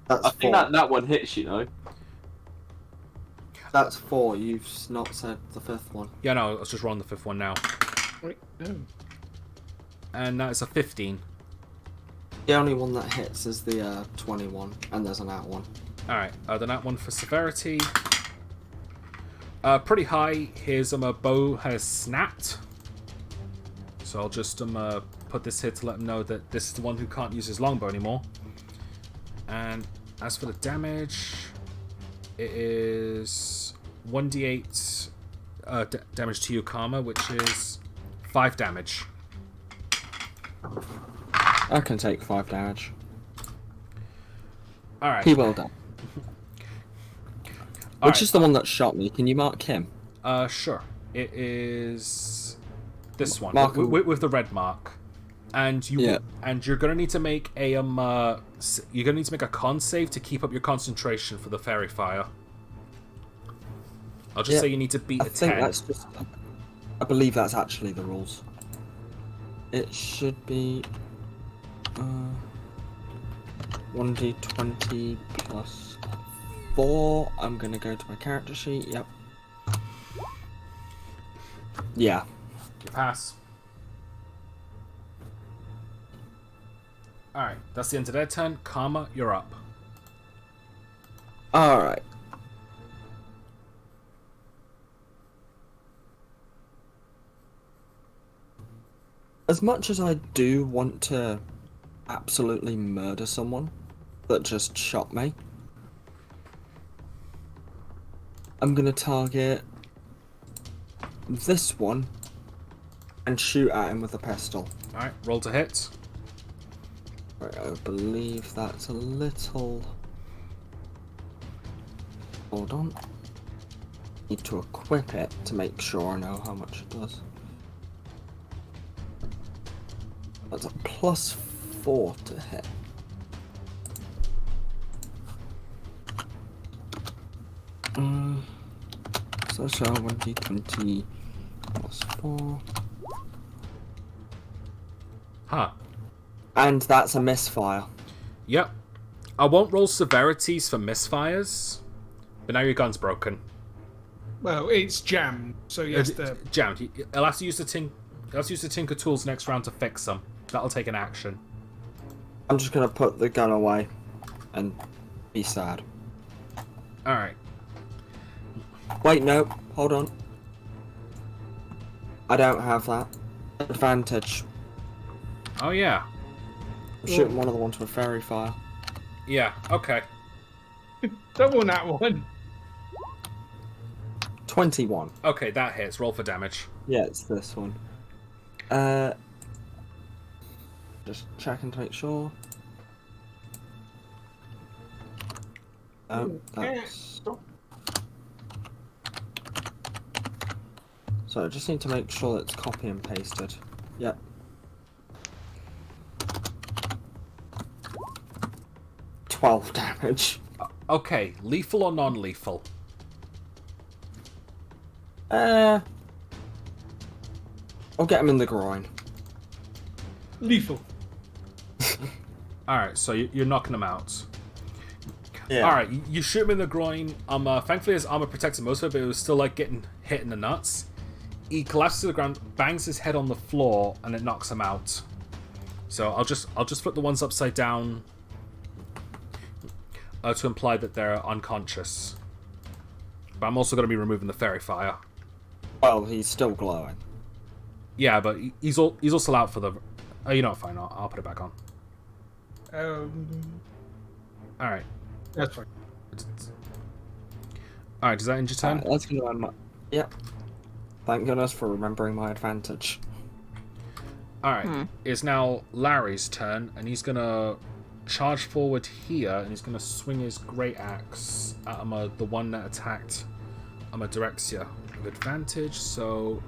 That's I 4. think that one hits, you know. That's 4. You've not said the 5th one. Yeah, no, let's just roll on the 5th one now. Wait, no. And that is a 15. The only one that hits is the 21, and there's an out one. Alright, the nat 1 for severity. Pretty high. His bow has snapped. So I'll just put this here to let him know that this is the one who can't use his longbow anymore. And as for the damage, it is 1d8 damage to you, Karma, which is 5 damage. I can take 5 damage. Alright. He will die. Which is the one that shot me? Can you mark him? Sure. It is this one Mark with the red mark, and you're gonna need to make a you're gonna need to make a con save to keep up your concentration for the fairy fire. I'll just say you need to beat a 10. That's just. I believe that's actually the rules. It should be 1d20 plus 4. I'm gonna go to my character sheet. Yep. Yeah. You pass. Alright, that's the end of their turn. Karma, you're up. Alright. As much as I do want to absolutely murder someone that just shot me, I'm gonna target this one and shoot at him with a pistol. Alright, roll to hit. Right, I believe that's a little... Hold on. Need to equip it to make sure I know how much it does. That's a +4 to hit. So 1d20 plus 4. Huh. And that's a misfire. Yep. I won't roll severities for misfires, but now your gun's broken. Well, it's jammed, so yes, the Jammed. I'll have to use the Tinker tools next round to fix them. That'll take an action. I'm just gonna put the gun away and be sad. Alright. Wait, no, hold on. I don't have that. Advantage. Oh, yeah. I'm shooting one of the ones with fairy fire. Yeah, okay. Double that one. 21. Okay, that hits. Roll for damage. Yeah, it's this one. Just checking to make sure. Oh, that's... So I just need to make sure that it's copy and pasted. Yep. $12 damage. Okay, lethal or non-lethal? I'll get him in the groin. Lethal. Alright, so you're knocking him out. Yeah. Alright, you shoot him in the groin. Thankfully his armor protected most of it, but it was still like getting hit in the nuts. He collapses to the ground, bangs his head on the floor, and it knocks him out. So I'll just flip the ones upside down to imply that they're unconscious. But I'm also going to be removing the fairy fire. Well, he's still glowing. Yeah, but he's also out for the... Oh, you know what, fine, I'll put it back on. Alright. That's fine. Alright, does that end your turn? That's gonna end my... Yep. Thank goodness for remembering my advantage. Alright, it's now Larry's turn, and he's gonna charge forward here, and he's gonna swing his great axe at the one that attacked Direxia with advantage, so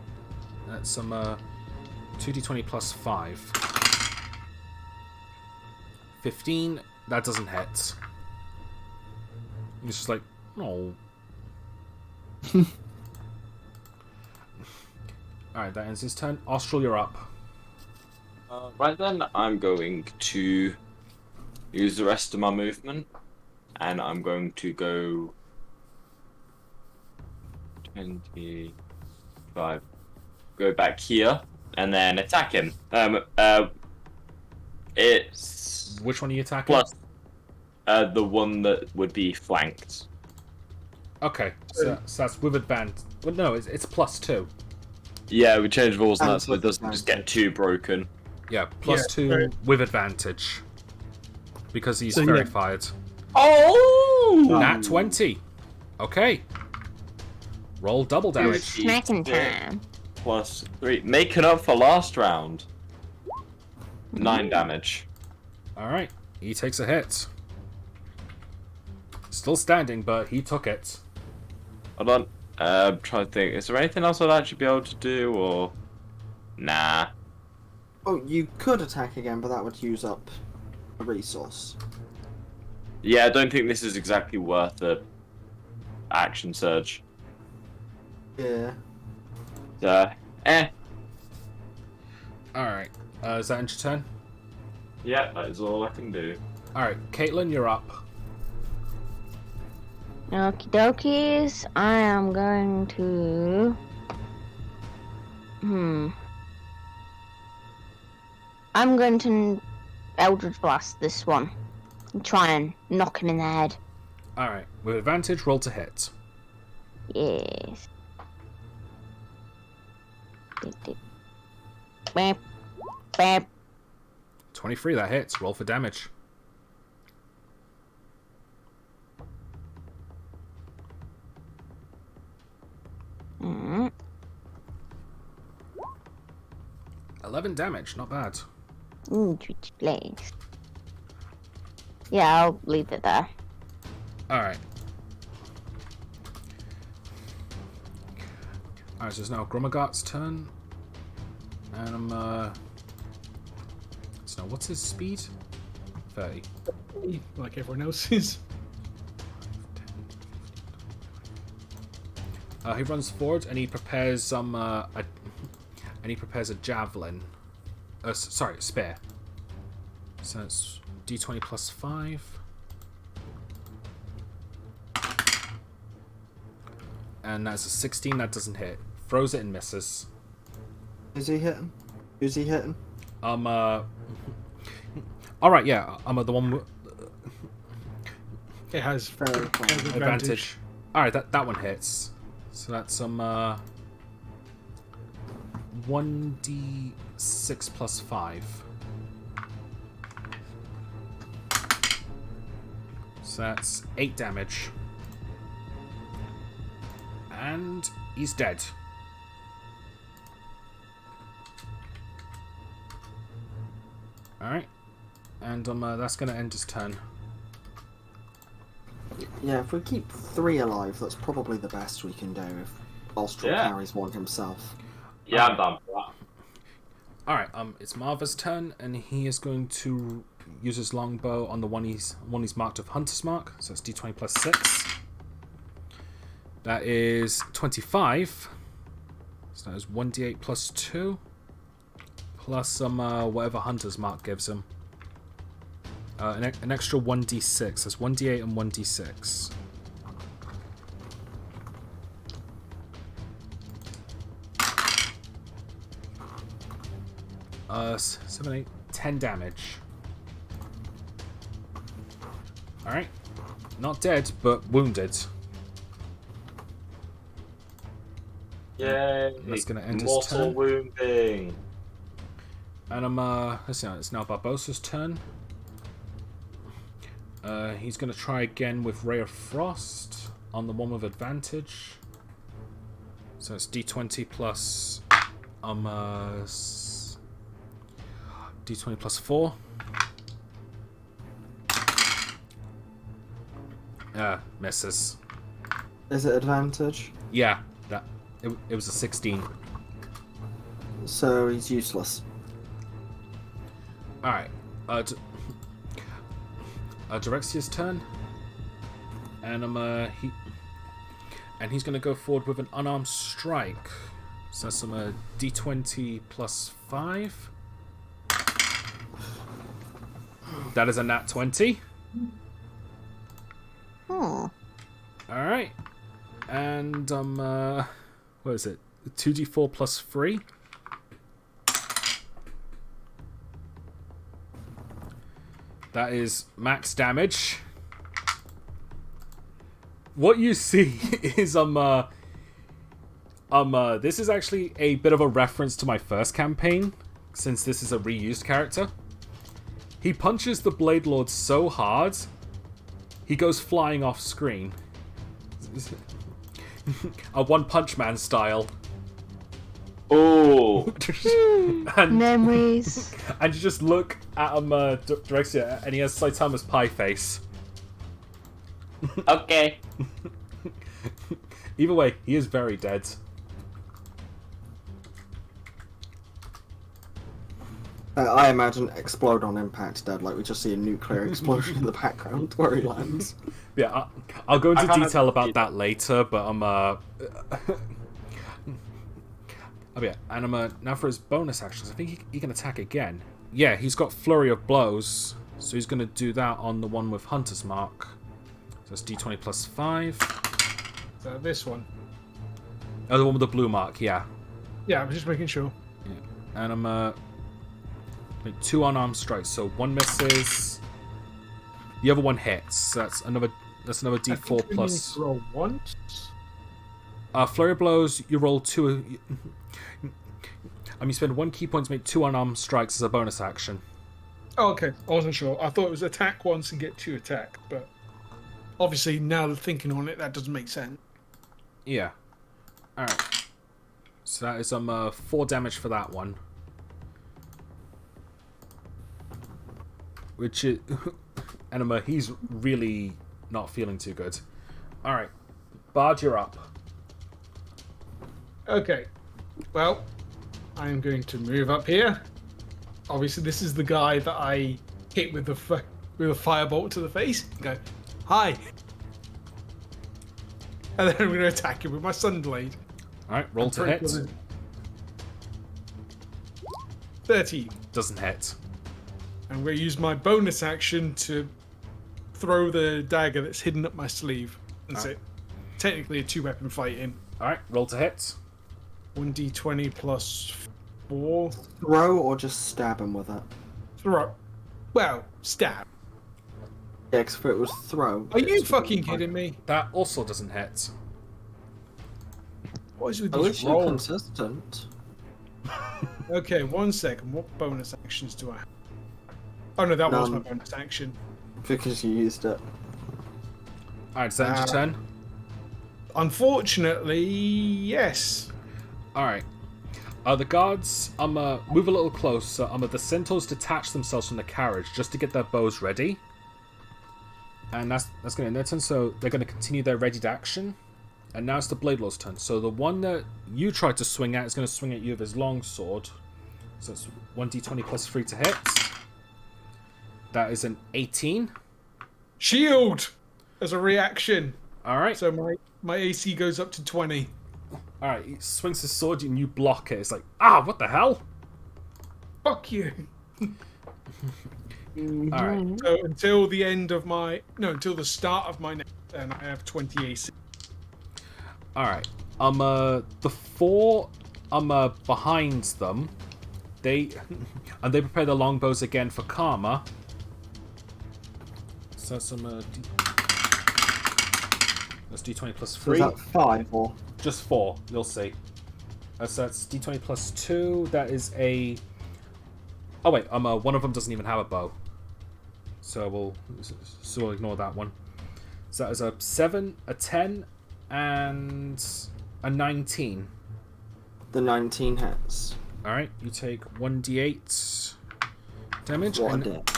that's 2d20 plus 5. 15, that doesn't hit. He's just like, oh. Alright, that ends his turn. Austral, you're up. Right then, I'm going to use the rest of my movement, and I'm going to go 25. Go back here, and then attack him. It's Which one are you attacking? plus the one that would be flanked. Okay, so that's with advantage. Well, no, it's plus 2. Yeah, we changed rules on that, so it plus doesn't just get too broken. Yeah, plus 2 right. with advantage. Because he's So, fairy yeah. fired. Oh! Nat 20. Okay. Roll double damage. Smacking time. Plus 3. Making up for last round. 9 damage. Alright, he takes a hit. Still standing, but he took it. Hold on. I'm trying to think. Is there anything else I'd actually be able to do, or... Nah. Oh, you could attack again, but that would use up a resource. Yeah, I don't think this is exactly worth a action surge. Yeah. So, Alright, is that end your turn? Yeah, that is all I can do. Alright, Caitlin, you're up. Okie dokies. I am going to... I'm going to Eldritch Blast this one. And try and knock him in the head. Alright, with advantage, roll to hit. Yes. Bam. Bam. 23, that hits. Roll for damage. Mm. 11 damage, not bad. Twitch place. Yeah, I'll leave it there. Alright. Alright, so it's now Gromagot's turn. And so what's his speed? 30. Like everyone else's. He runs forward and he prepares a javelin. Sorry, spear. So it's d20 plus 5. And that's a 16, that doesn't hit. Throws it and misses. Is he hitting? Who's he hitting? Alright, yeah. The one It has Very fine. advantage. Alright, that one hits. So that's 1d6 plus 5. So So that's 8 damage. And he's dead. Alright. And that's going to end his turn. Yeah, if we keep 3 alive, that's probably the best we can do if Ulstral carries one himself. Yeah, I'm done for that. Alright, it's Marva's turn, and he is going to use his longbow on the one he's marked with Hunter's Mark. So that's d20 plus 6. That is 25. So that is 1d8 plus 2. Plus whatever Hunter's Mark gives him. An extra 1d6. That's 1d8 and 1d6. 7, 8, 10 damage. Alright. Not dead, but wounded. Yay! That's gonna end his Mortal turn. wounding. And let's see, it's now Barbossa's turn. He's gonna try again with Ray of Frost on the one with advantage. So it's d20 plus d20 plus 4. Misses. Is it advantage? Yeah, it was a 16. So he's useless. Alright. Direxia's turn. And he's gonna go forward with an unarmed strike. So that's some d20 plus 5. That is a nat 20. Oh. Alright. And what is it? 2d4 plus 3. That is max damage. What you see is this is actually a bit of a reference to my first campaign, since this is a reused character. He punches the Blade Lord so hard, he goes flying off screen. A One Punch Man style. Oh! And, Memories. and you just look at him, Drexia, and he has Saitama's pie face. Okay. Either way, he is very dead. I imagine explode on impact dead, like we just see a nuclear explosion in the background where he lands. Yeah, I'll go into kinda detail about see that later, but oh yeah, and now for his bonus actions, I think he can attack again. Yeah, he's got Flurry of Blows, so he's going to do that on the one with Hunter's Mark. So that's d20 plus 5. So this one. Oh, the one with the blue mark, yeah. Yeah, I'm just making sure. Yeah. And make 2 unarmed strikes, so 1 misses. The other one hits. So that's another d4 plus. Roll once. Flurry of Blows, you roll 2. You spend 1 key point to make 2 unarmed strikes as a bonus action. Oh, okay. I wasn't sure. I thought it was attack once and get 2 attack, but obviously now that thinking on it, that doesn't make sense. Yeah. Alright. So that is 4 damage for that one. Which is... Enema, he's really not feeling too good. Alright. Bard, you're up. Okay. Well, I'm going to move up here. Obviously, this is the guy that I hit with a firebolt to the face. And go, hi. And then I'm going to attack him with my Sunblade. Alright, roll to hit. 13. Doesn't hit. I'm going to use my bonus action to throw the dagger that's hidden up my sleeve. That's it. Technically a 2-weapon fighting. Alright, roll to hit. 1d20 plus 4. Throw or just stab him with it? Throw. Well, stab. Yeah, because if it was throw... Are you fucking kidding me? That also doesn't hit. What is with At these least you're rolls? consistent. Okay, 1 second. What bonus actions do I have? Oh no, that was my None. bonus action. Because you used it. Alright, does that end your turn? Unfortunately, yes. Alright. The guards, move a little closer. The centaurs detach themselves from the carriage just to get their bows ready. And that's going to end their turn, so they're going to continue their readied action. And now it's the Blade Lord's turn. So the one that you tried to swing at is going to swing at you with his long sword. So it's 1d20 plus 3 to hit. That is an 18. Shield as a reaction. Alright. So my AC goes up to 20. Alright, he swings his sword and you block it. It's like, what the hell? Fuck you. Alright. So until the start of my next turn, I have 20 AC. Alright. The four behind them, they prepare their longbows again for Karma. So some that's D20 plus 3. Is that 5 or? Just 4, you'll see. So that's D20 plus 2. That is a. Oh wait, one of them doesn't even have a bow. So we'll ignore that one. So that is a 7, a 10, and a 19. The 19 hits. Alright, you take 1d8 damage. What a dick.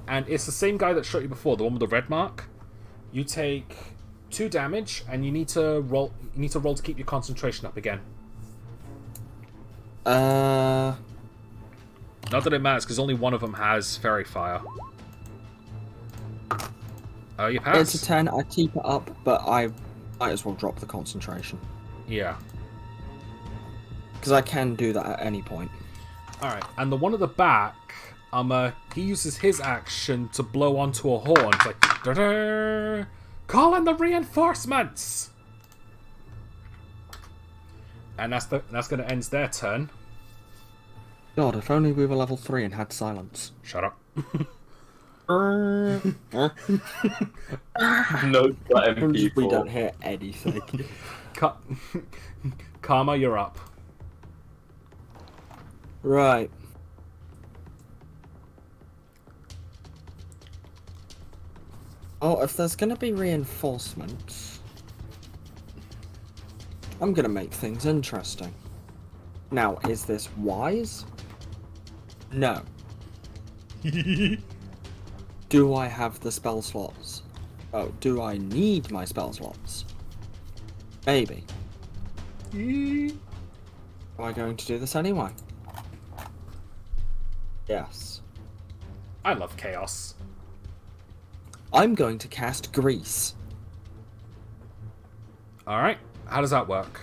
And it's the same guy that shot you before, the one with the red mark. You take 2 damage, and you need to roll. You need to roll to keep your concentration up again. Not that it matters, because only one of them has Fairy Fire. You pass. It's a 10. I keep it up, but I might as well drop the concentration Yeah. because I can do that at any point. All right, and the one at the back, he uses his action to blow onto a horn. It's like, da-da, call in the reinforcements, and that's going to end their turn. God, if only we were level 3 and had silence. Shut up. No goddamn people. We don't hear anything. Karma, you're up. Right. Oh, if there's gonna be reinforcements, I'm gonna make things interesting. Now, is this wise? No. Do I have the spell slots? Oh, do I need my spell slots? Maybe. Am I going to do this anyway? Yes. I love chaos. I'm going to cast Grease. Alright, how does that work?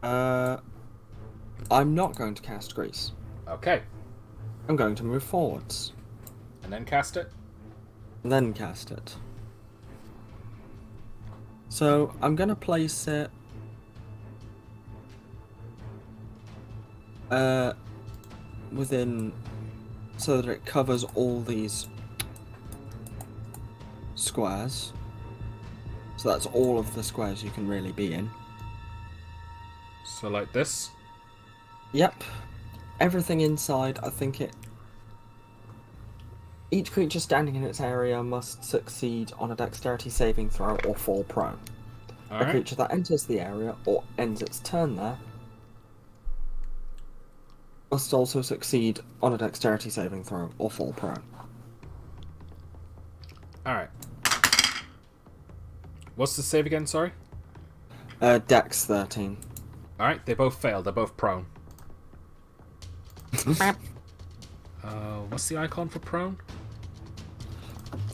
I'm not going to cast Grease. Okay, I'm going to move forwards. and then cast it? And then cast it. So, I'm going to place it... within... so that it covers all these squares. So that's all of the squares you can really be in. So like this? Yep. Everything inside, I think it... Each creature standing in its area must succeed on a dexterity saving throw or fall prone. A Alright. creature that enters the area or ends its turn there must also succeed on a dexterity saving throw or fall prone. Alright. What's the save again, sorry? Dex 13. Alright, they both failed. They're both prone. What's the icon for prone?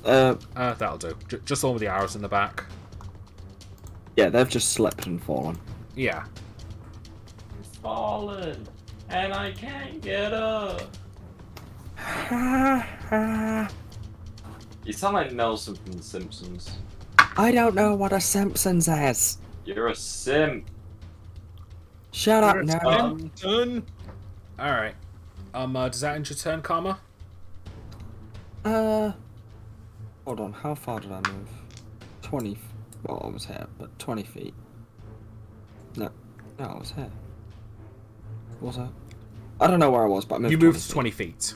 That'll do. Just all with the arrows in the back. Yeah, they've just slipped and fallen. Yeah. Fallen, and I can't get up. You sound like Nelson from The Simpsons. I don't know what a Simpsons is. You're a simp. Shut up, now. Done. Alright. Does that end your turn, Karma? Hold on, how far did I move? 20, well, I was here, but 20 feet. No, I was here. Was I? I don't know where I was, but I moved You 20 moved feet. 20 feet.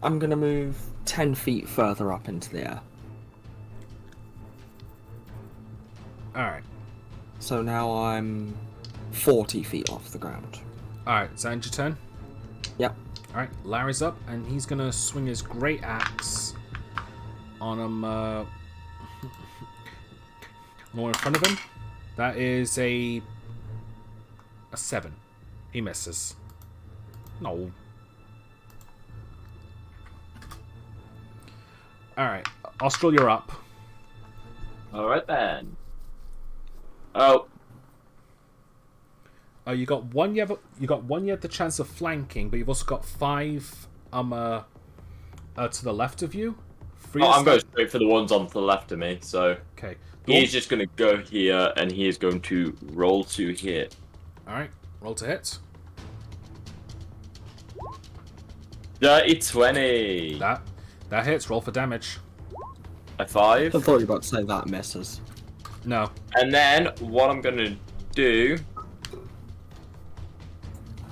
I'm gonna move 10 feet further up into the air. Alright. So now I'm 40 feet off the ground. Alright, is that end your turn? Yep. Alright, Larry's up, and he's gonna swing his great axe on him, the one in front of him. That is a 7. He misses. No. Alright, Austral, you're up. Alright then. Oh. You got one. You got one. You have the chance of flanking, but you've also got 5 to the left of you. I'm going straight for the ones on to the left of me. So okay. He's just going to go here, and he is going to roll to hit. All right, roll to hit. Dirty 20. That hits. Roll for damage. A 5. I thought you were about to say that misses. No. And then what I'm going to do.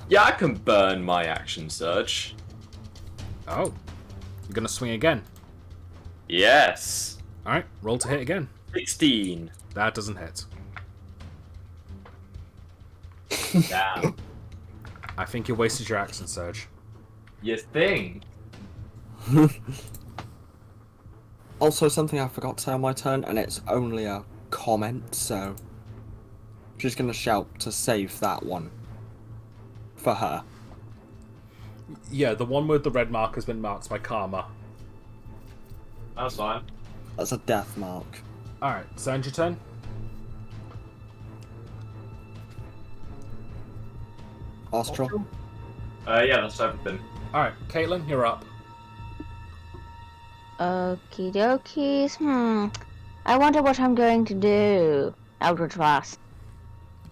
Yeah, I can burn my action surge. Oh, you're gonna swing again. Yes. All right, roll to hit again. 16. That doesn't hit. Damn. I think you wasted your action surge. You think? Also, something I forgot to say on my turn, and it's only a comment, so I'm just gonna shout to save that one for her. Yeah, the one with the red mark has been marked by karma. That's fine. That's a death mark. All right, so end your turn. Austral? Yeah, that's everything. All right, Caitlin, you're up. Okie dokies. I wonder what I'm going to do. Eldritch Blast.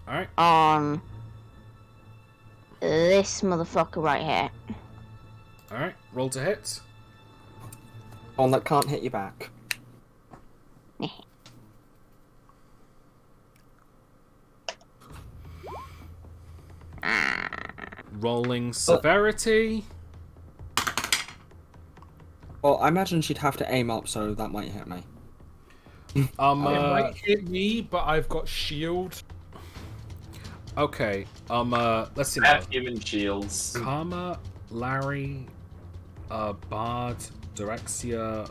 All right. On this motherfucker right here. All right, roll to hit. One that can't hit you back. Rolling severity. Well, I imagine she'd have to aim up, so that might hit me. It might hit me, but I've got shield. Okay. Let's see I now. have human shields. Karma, Larry, Bard, Direxia,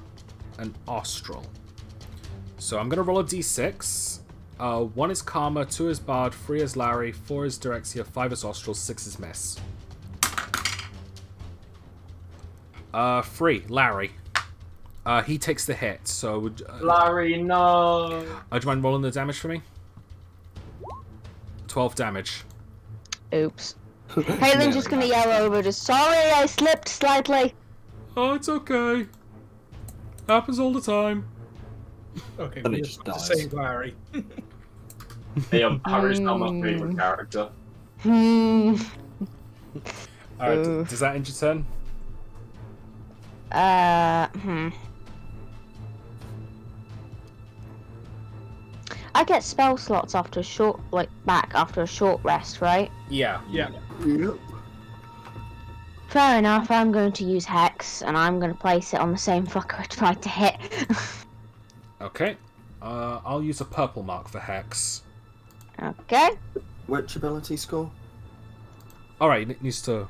and Austral. So I'm gonna roll a d6. 1 is Karma, 2 is Bard, 3 is Larry, 4 is Direxia, 5 is Austral, 6 is Miss. 3, Larry. He takes the hit, so... Larry, no! do you mind rolling the damage for me? 12 damage. Oops. Caitlin's just gonna yell over, just sorry, I slipped slightly. Oh, it's okay. Happens all the time. Okay, And we it just just to dies. save Larry. Hey, Harry's not my favorite character. Alright, does that end your turn? I get spell slots after a short, back after a short rest, right? Yeah. Yeah. Fair enough, I'm going to use Hex, and I'm going to place it on the same fucker I tried to hit. Okay. I'll use a purple mark for Hex. Okay. Which ability score? Alright, it needs to...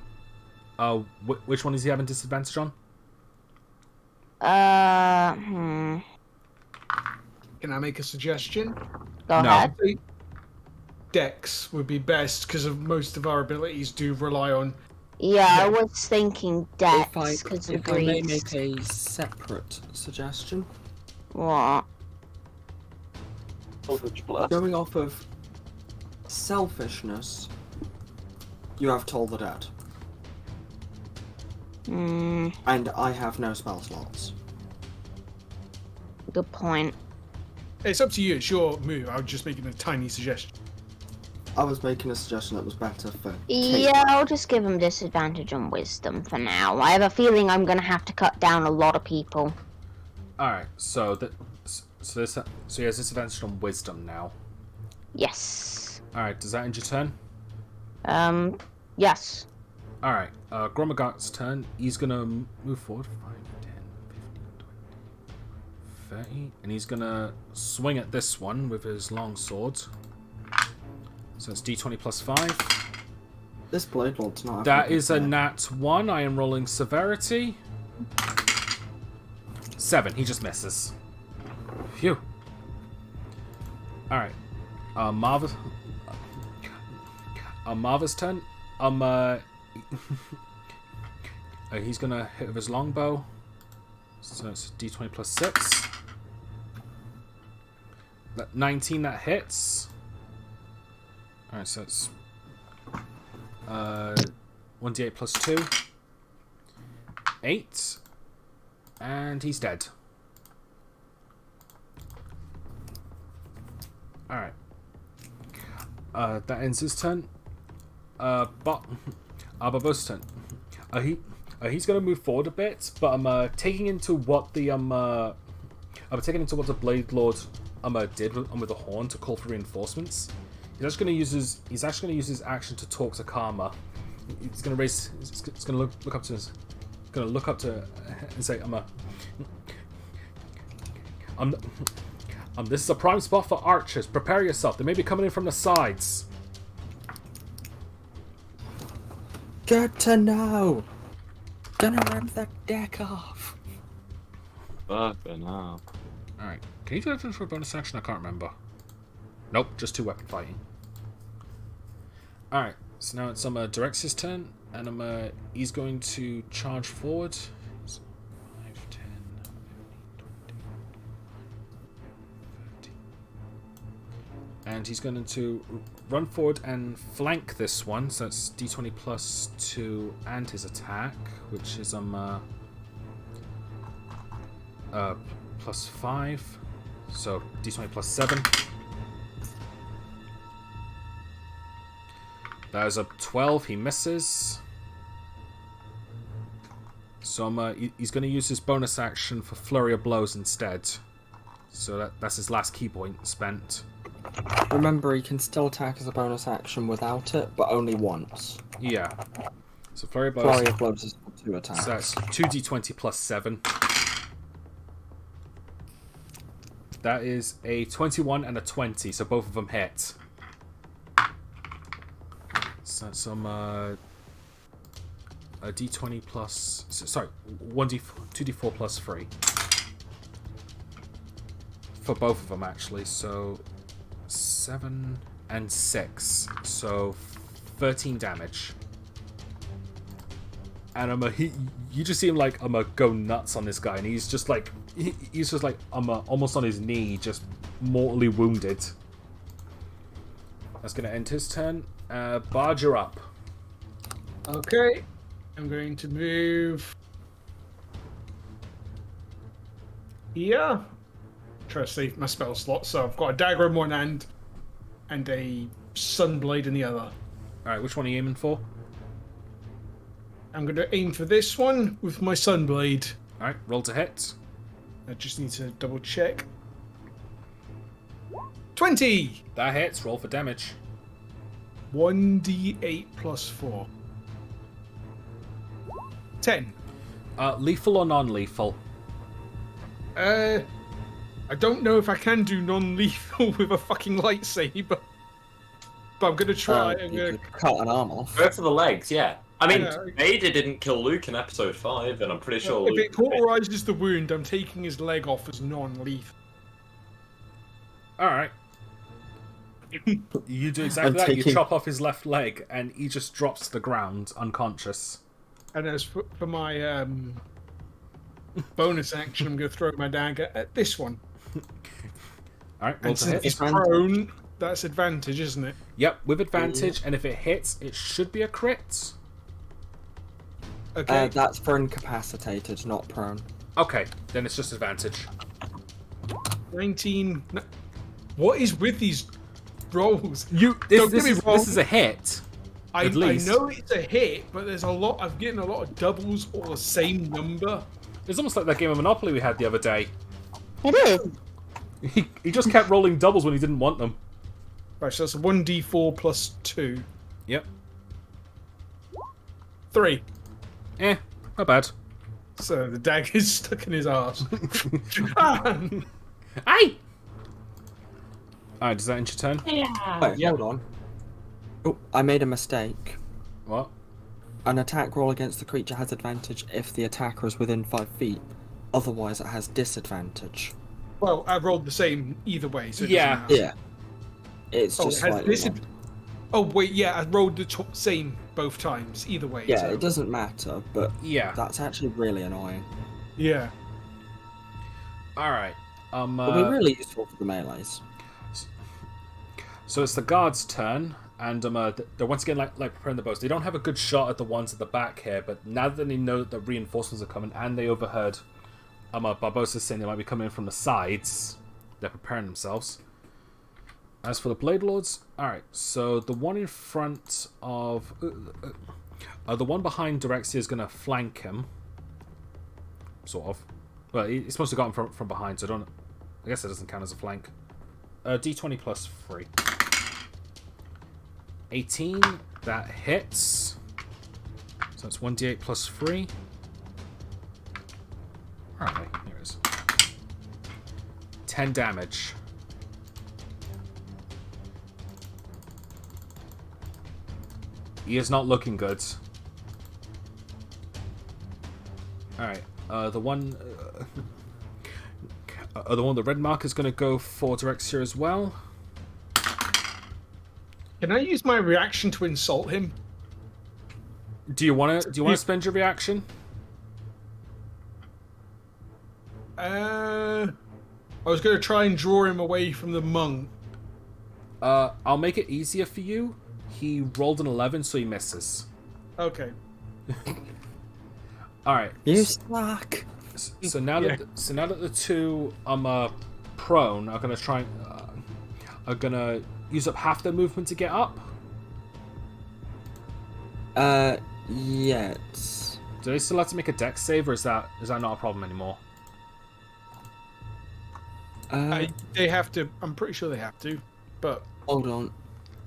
which one is he having disadvantage on? Can I make a suggestion? Go No. ahead. Dex would be best because of most of our abilities do rely on. Yeah, I was thinking Dex, because of if I may Grease. make a separate suggestion, What? Eldritch Blast. Going off of selfishness, you have Toll the Dead. And I have no spell slots. Good point. It's up to you. It's your move. I was just making a tiny suggestion. I was making a suggestion that was better for Yeah, I'll just give him disadvantage on Wisdom for now. I have a feeling I'm going to have to cut down a lot of people. Alright, so he has disadvantage on Wisdom now. Yes. Alright, does that end your turn? Yes. Alright, Gromagot's turn. He's gonna move forward 5, 10, 30. And he's gonna swing at this one with his long sword. So it's d20 plus 5. This Blade Lord's not. That is a nat 1. I am rolling severity. 7. He just misses. Phew. Alright. Marva's turn. He's gonna hit with his longbow. So it's d20 plus 6. 19, that hits. Alright, so it's 1d8 plus 2. 8. And he's dead. Alright. That ends his turn. Barbosa's turn. He's gonna move forward a bit, but I'm taking into what the Blade Lord did with the horn to call for reinforcements. He's actually gonna use his action to talk to Karma. He's gonna raise. He's gonna look up to. Gonna look up to and say, this is a prime spot for archers. Prepare yourself. They may be coming in from the sides. Good to know. Gonna rip the deck off. Fucking hell. Alright. Can you do anything for a bonus action? I can't remember. Nope, just 2 weapon fighting. Alright, so now it's Direx's turn, and he's going to charge forward. 5, 10, 15, 20, 30. And he's going to run forward and flank this one, so that's d20 plus 2 and his attack, which is plus 5, so d20 plus 7. That is a 12, he misses. So he's going to use his bonus action for Flurry of Blows instead. So that's his last key point spent. Remember, he can still attack as a bonus action without it, but only once. Yeah. So Flurry of Blows. Flurry of Blows is for 2 attacks. So that's 2d20 plus 7. That is a 21 and a 20, so both of them hit. So that's a d20 plus... Sorry, 2d4 plus 3. For both of them, actually. So 7 and 6. So 13 damage. And you just see him like go nuts on this guy, and he's just like almost on his knee, just mortally wounded. That's gonna end his turn. Bard, you're up. Okay, I'm going to move. Yeah, try to save my spell slot. So I've got a dagger in one hand and a sunblade in the other. All right, which one are you aiming for? I'm going to aim for this one with my sunblade. All right, roll to hit. I just need to double check. 20. That hits. Roll for damage. 1d8 plus 4. 10. Lethal or non-lethal? I don't know if I can do non-lethal with a fucking lightsaber. But I'm gonna try. I'm You gonna... could cut an arm off. Go for the legs, yeah. I mean, Yeah. Vader didn't kill Luke in episode 5, and I'm pretty sure If Luke... it cauterizes the wound, I'm taking his leg off as non-lethal. All right. You do exactly that. You chop off his left leg, and he just drops to the ground, unconscious. And as for my bonus action, I'm gonna throw my dagger at this one. All right, roll And to since hit. it's prone, that's advantage, isn't it? Yep, with advantage, and if it hits, it should be a crit. Okay. That's for incapacitated, not prone. Okay, then it's just advantage. 19. What is with these rolls? This is a hit. I at least. know it's a hit, but there's a lot. I'm getting a lot of doubles or the same number. It's almost like that game of Monopoly we had the other day. It is. He just kept rolling doubles when he didn't want them. Right, so that's 1d4 plus 2. Yep. 3. Not bad. So the dagger's stuck in his arse. Aye! Alright, does that end your turn? Yeah. Wait, Yep. hold on. Oh, I made a mistake. What? An attack roll against the creature has advantage if the attacker is within 5 feet. Otherwise, it has disadvantage. Well, I rolled the same either way, so it Yeah. doesn't matter. Yeah. It's Oh, just it has slightly disad- wrong. Oh wait, yeah, I rolled the same both times, either way. Yeah, so. it doesn't matter, but Yeah. that's actually really annoying. Yeah. Alright. It'll be really useful for the melees. So it's the guard's turn, and they're once again like preparing the bows. They don't have a good shot at the ones at the back here, but now that they know that the reinforcements are coming, and they overheard Barbosa saying they might be coming in from the sides, they're preparing themselves. As for the Blade Lords, alright, so the one in front of... the one behind Direxia is going to flank him. Sort of. Well, he's supposed to have got him from behind, so I guess it doesn't count as a flank. D20 plus 3. 18, that hits. So it's 1d8 plus 3. Where are they? Here it is. 10 damage. He is not looking good. Alright, the one the red mark is going to go for Direxia as well. Can I use my reaction to insult him? Do you want to spend your reaction? I was going to try and draw him away from the monk. I'll make it easier for you. He rolled an 11, so he misses. Okay. All right. You slack. So now that the two prone are gonna try are gonna use up half their movement to get up. Yes. Do they still have to make a dex save, or is that not a problem anymore? They have to. I'm pretty sure they have to. But Hold on.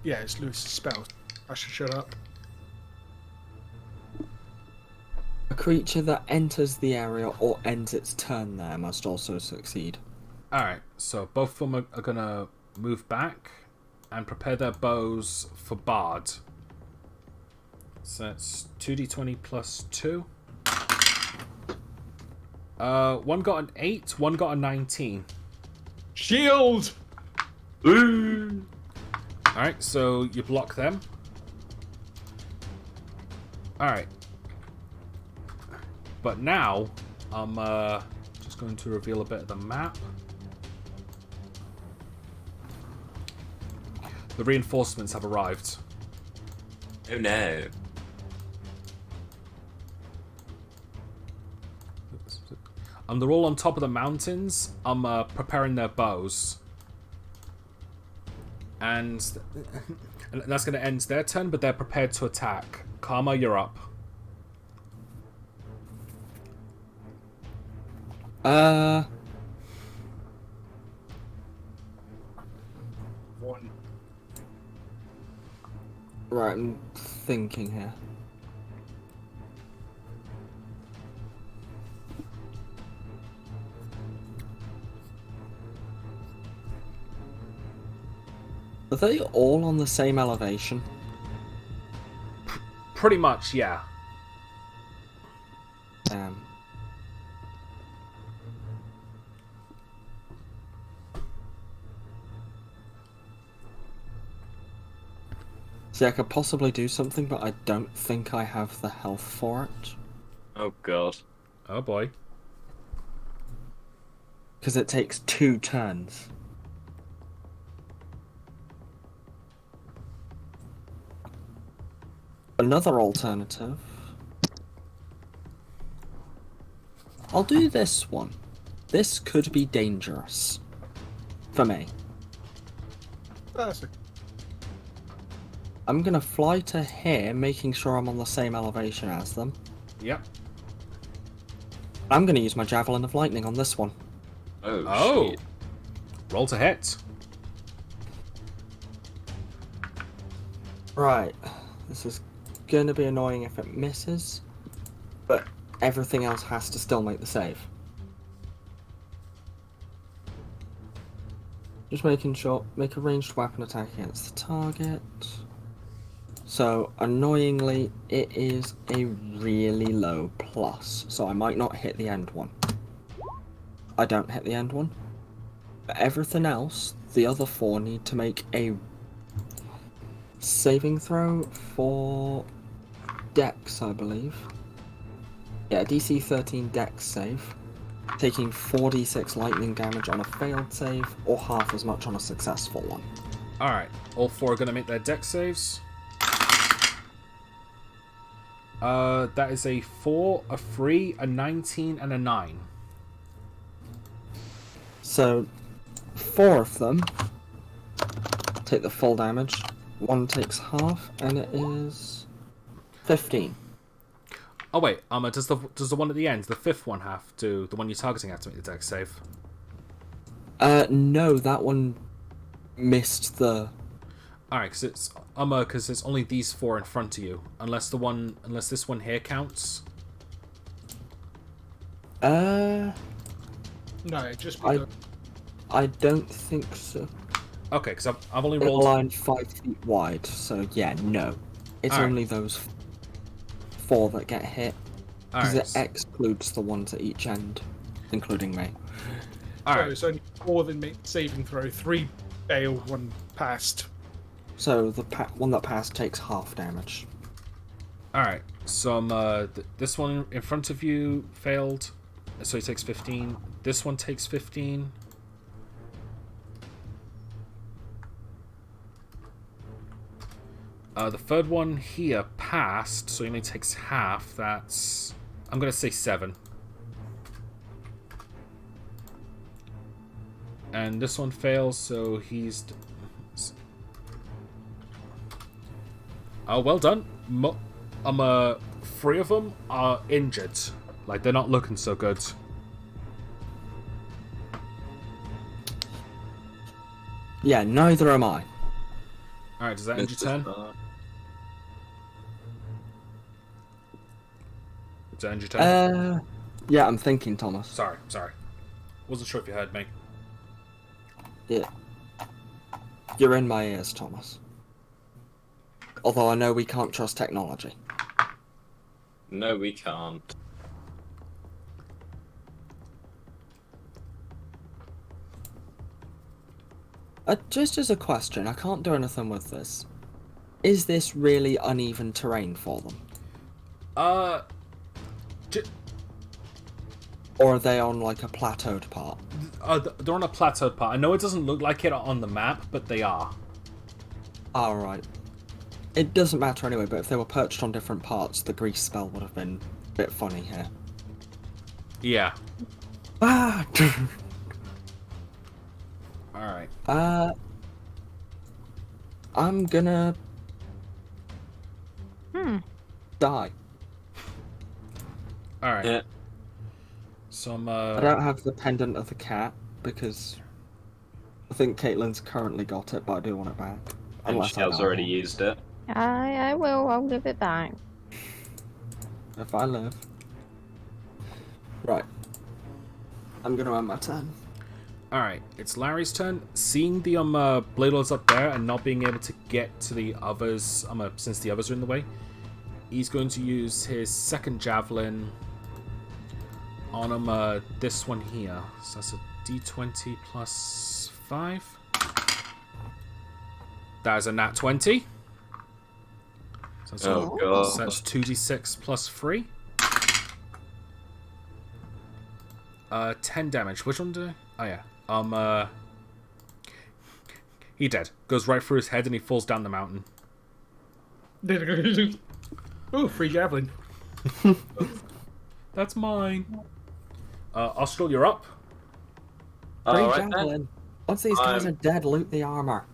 yeah, it's Lewis's spell. I should shut up. A creature that enters the area or ends its turn there must also succeed. Alright, so both of them are gonna move back and prepare their bows for Bard. So that's 2d20 plus 2. One got an 8, one got a 19. Shield! Alright, so you block them. Alright. But now, I'm just going to reveal a bit of the map. The reinforcements have arrived. Oh no. They're all on top of the mountains. I'm preparing their bows. And that's going to end their turn, but they're prepared to attack. Karma, you're up. One. Right, I'm thinking here. Are they all on the same elevation? Pretty much, yeah. Damn. See, I could possibly do something, but I don't think I have the health for it. Oh god. Oh boy. Because it takes 2 turns. Another alternative. I'll do this one. This could be dangerous. For me. That's I'm gonna fly to here, making sure I'm on the same elevation as them. Yep. I'm gonna use my Javelin of Lightning on this one. Oh. Shit. Roll to hit. Right. This is gonna be annoying if it misses. But everything else has to still make the save. Just making sure, make a ranged weapon attack against the target. So, annoyingly, it is a really low plus, so I might not hit the end one. I don't hit the end one. But everything else, the other 4 need to make a saving throw for Dex, I believe. Yeah, DC 13 Dex save, taking 4d6 lightning damage on a failed save, or half as much on a successful one. Alright, all 4 are going to make their dex saves. That is a 4, a 3, a 19, and a 9. So, 4 of them take the full damage, 1 takes half, and it is 15. Oh wait, does the one at the end, the 5th one, have to, the one you're targeting, have to make the dex save? No, that one missed the... Alright, because it's only these 4 in front of you, unless this one here counts. No, it just. I don't think so. Okay, because I've only It's a rolled. line 5 feet wide, so yeah, no. It's Alright. only those 4 that get hit. Because Alright. it excludes the ones at each end, including me. So Alright. it's only 4 that make saving throw. 3 failed, 1 passed. So the one that passed takes half damage. Alright, so this one in front of you failed, so he takes 15. This one takes 15. The 3rd one here passed, so he only takes half. That's... I'm going to say 7. And this one fails, so he's... Oh, well done. 3 of them are injured. Like, they're not looking so good. Yeah, neither am I. Alright, does that end your turn? Does that end your turn? Yeah, I'm thinking, Thomas. Sorry. Wasn't sure if you heard me. Yeah. You're in my ears, Thomas. Although I know we can't trust technology. No, we can't. Just as a question, I can't do anything with this. Is this really uneven terrain for them? Or are they on like a plateaued part? They're on a plateaued part. I know it doesn't look like it on the map, but they are. Alright. It doesn't matter anyway, but if they were perched on different parts, the grease spell would have been a bit funny here. Yeah. Ah! Alright. I'm gonna... die. Alright. Yeah. So I don't have the Pendant of the Cat, because I think Caitlin's currently got it, but I do want it back. And Unless I Shell's die. already used it. I will. I'll give it back. If I live. Right. I'm gonna end my turn. Alright, it's Larry's turn. Seeing the blade lords up there and not being able to get to the others, since the others are in the way, he's going to use his second javelin on this one here. So that's a d20 plus 5. That is a nat 20. So that's 2d6 plus 3. 10 damage. Which one did I... Oh, yeah. He dead. Goes right through his head and he falls down the mountain. Ooh, free javelin. That's mine. Austral, you're up. Free Alright javelin. then. Once these guys are dead, loot the armor.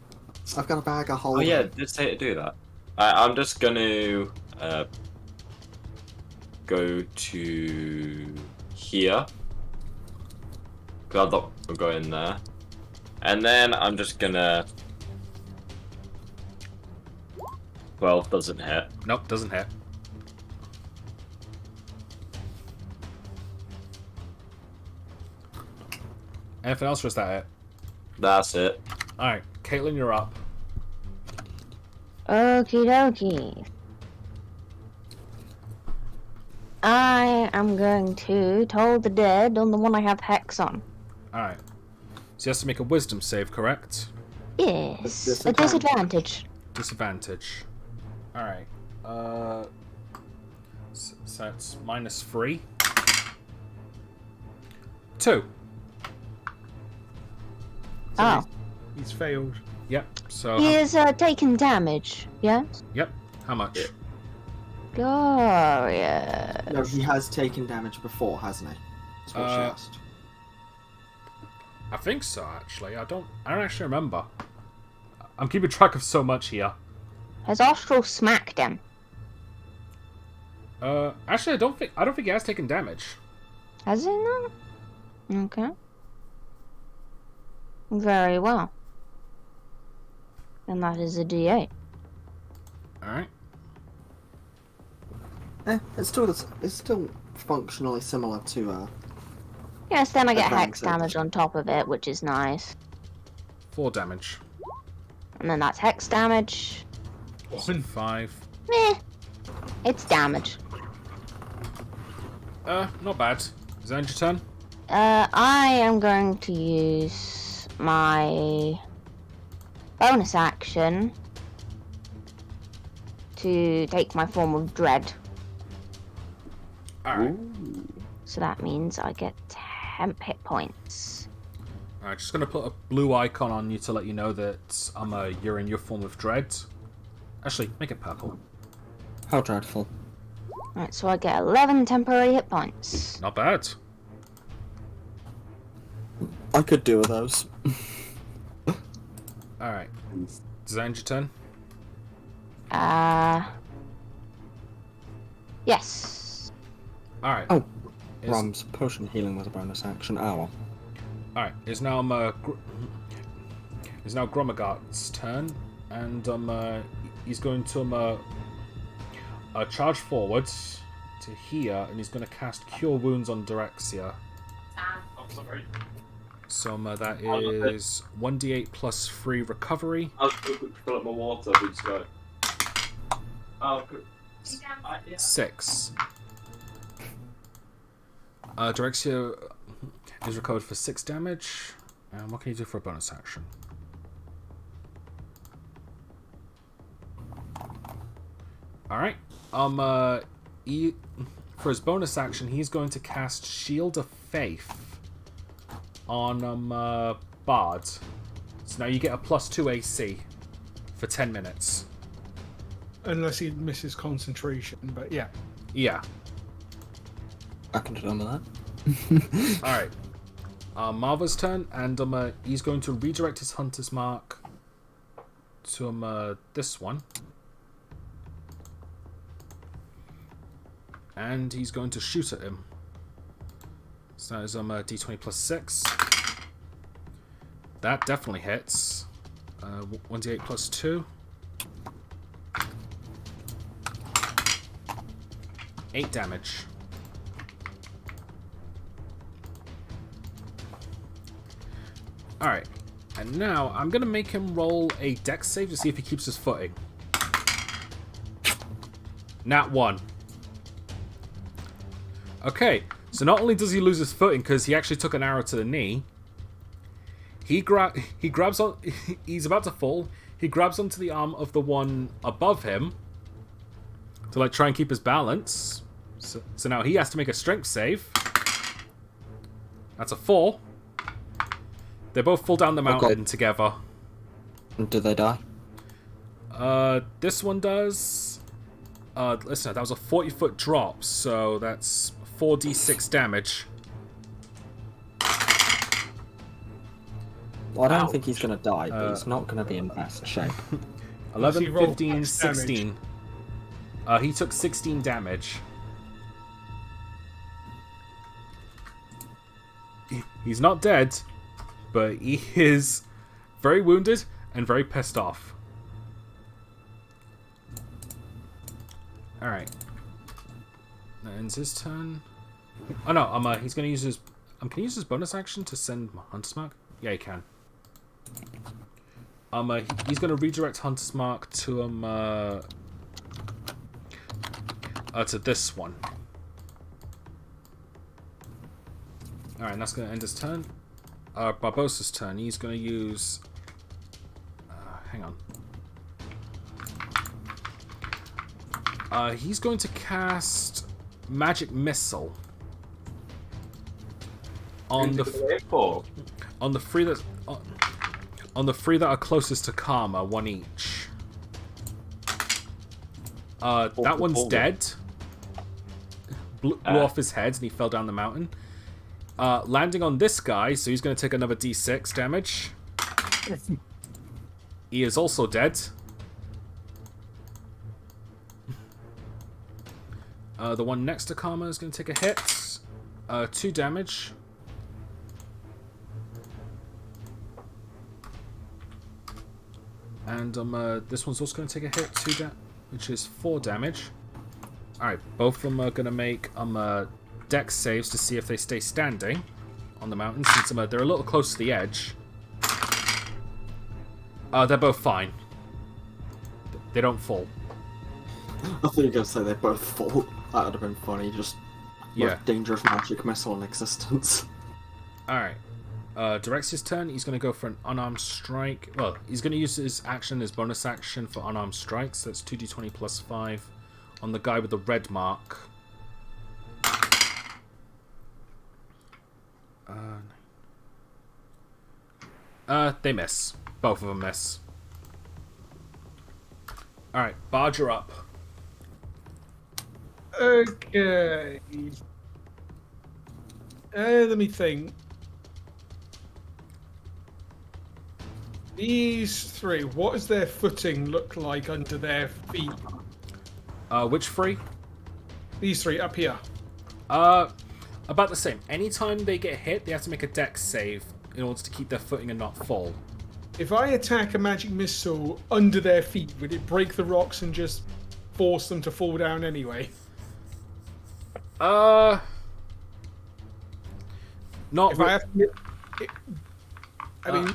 I've got a bag of holding. Oh yeah, did say to do that. I'm just gonna go to here. Because I thought we'll go in there. And then I'm just gonna... 12 doesn't hit. Nope, doesn't hit. Anything else, or is that it? That's it. Alright, Caitlin, you're up. Okie dokie. I am going to Toll the Dead on the one I have Hex on. Alright. So he has to make a wisdom save, correct? Yes. A disadvantage. Disadvantage. Alright. So it's -3. 2. Oh. He's failed. Yep. So. He is taking damage, yes? Yep. How much? Glorious. No, he has taken damage before, hasn't he? That's what she asked. I think so, actually. I don't actually remember. I'm keeping track of so much here. Has Austral smacked him? Actually, I don't think he has taken damage. Has he not? Okay. Very well. And that is a D8. Alright. It's still functionally similar to Yes, then I get hex Advantage. damage on top of it, which is nice. 4 damage. And then that's hex damage. 5. Meh. It's damage. Not bad. Is that your turn? I am going to use my bonus action to take my form of dread. Alright. So that means I get 10 hit points. Alright, just gonna put a blue icon on you to let you know that you're in your form of dread. Actually, make it purple. How dreadful. Alright, so I get 11 temporary hit points. Not bad. I could do with those. Alright. Does that end your turn? Yes. Alright. Oh, Ram's potion healing was a bonus action. Oh well. Alright, it's now Gromagot's turn, and he's going to charge forwards to here, and he's going to cast Cure Wounds on Direxia. So that is 1d8 plus 3 recovery. I was going to fill up my water, we just go. Oh, good. 6. Direxia is recovered for 6 damage. And what can you do for a bonus action? Alright. For his bonus action, he's going to cast Shield of Faith on Bard. So now you get a +2 AC for 10 minutes. Unless he misses concentration, but yeah. Yeah. I can do with that. Alright. Marva's turn, and he's going to redirect his Hunter's Mark to this one. And he's going to shoot at him. So that is d20 plus 6. That definitely hits. 1d8 plus 2. 8 damage. Alright. And now I'm going to make him roll a dex save to see if he keeps his footing. Nat 1. Okay, so not only does he lose his footing because he actually took an arrow to the knee, he grabs on. He's about to fall. He grabs onto the arm of the one above him to try and keep his balance. So now he has to make a strength save. That's a 4. They both fall down the mountain together. Do they die? This one does. Listen, that was a 40-foot drop, so that's 4d6 damage. Well, I don't think he's going to die, but he's not going to be in best shape. 11, 15, 16. He took 16 damage. He's not dead, but he is very wounded and very pissed off. Alright. That ends his turn. Oh no, he's going to use his Can you use his bonus action to send Hunter's Mark? Yeah, he can. He's going to redirect Hunter's Mark to to this one. Alright, and that's going to end his turn. Barbossa's turn. He's going to use... hang on. He's going to cast Magic Missile on the three that are closest to Karma, one each. That one's dead. Blew off his head and he fell down the mountain. Landing on this guy, so he's going to take another d6 damage. He is also dead. The one next to Karma is going to take a hit. 2 damage. And this one's also going to take a hit, which is 4 damage. Alright, both of them are going to make dex saves to see if they stay standing on the mountain, since they're a little close to the edge. They're both fine. They don't fall. I thought you were going to say they both fall. That would have been funny, just most dangerous magic missile in existence. Alright. Direx's turn. He's going to go for an unarmed strike. Well, he's going to use his bonus action for unarmed strikes. So that's 2d20 plus 5 on the guy with the red mark. They miss. Both of them miss. Alright, Bard, you're up. Okay. Let me think. These 3, what does their footing look like under their feet? Which 3? These 3 up here. About the same. Anytime they get hit, they have to make a dex save in order to keep their footing and not fall. If I attack a magic missile under their feet, would it break the rocks and just force them to fall down anyway? Not.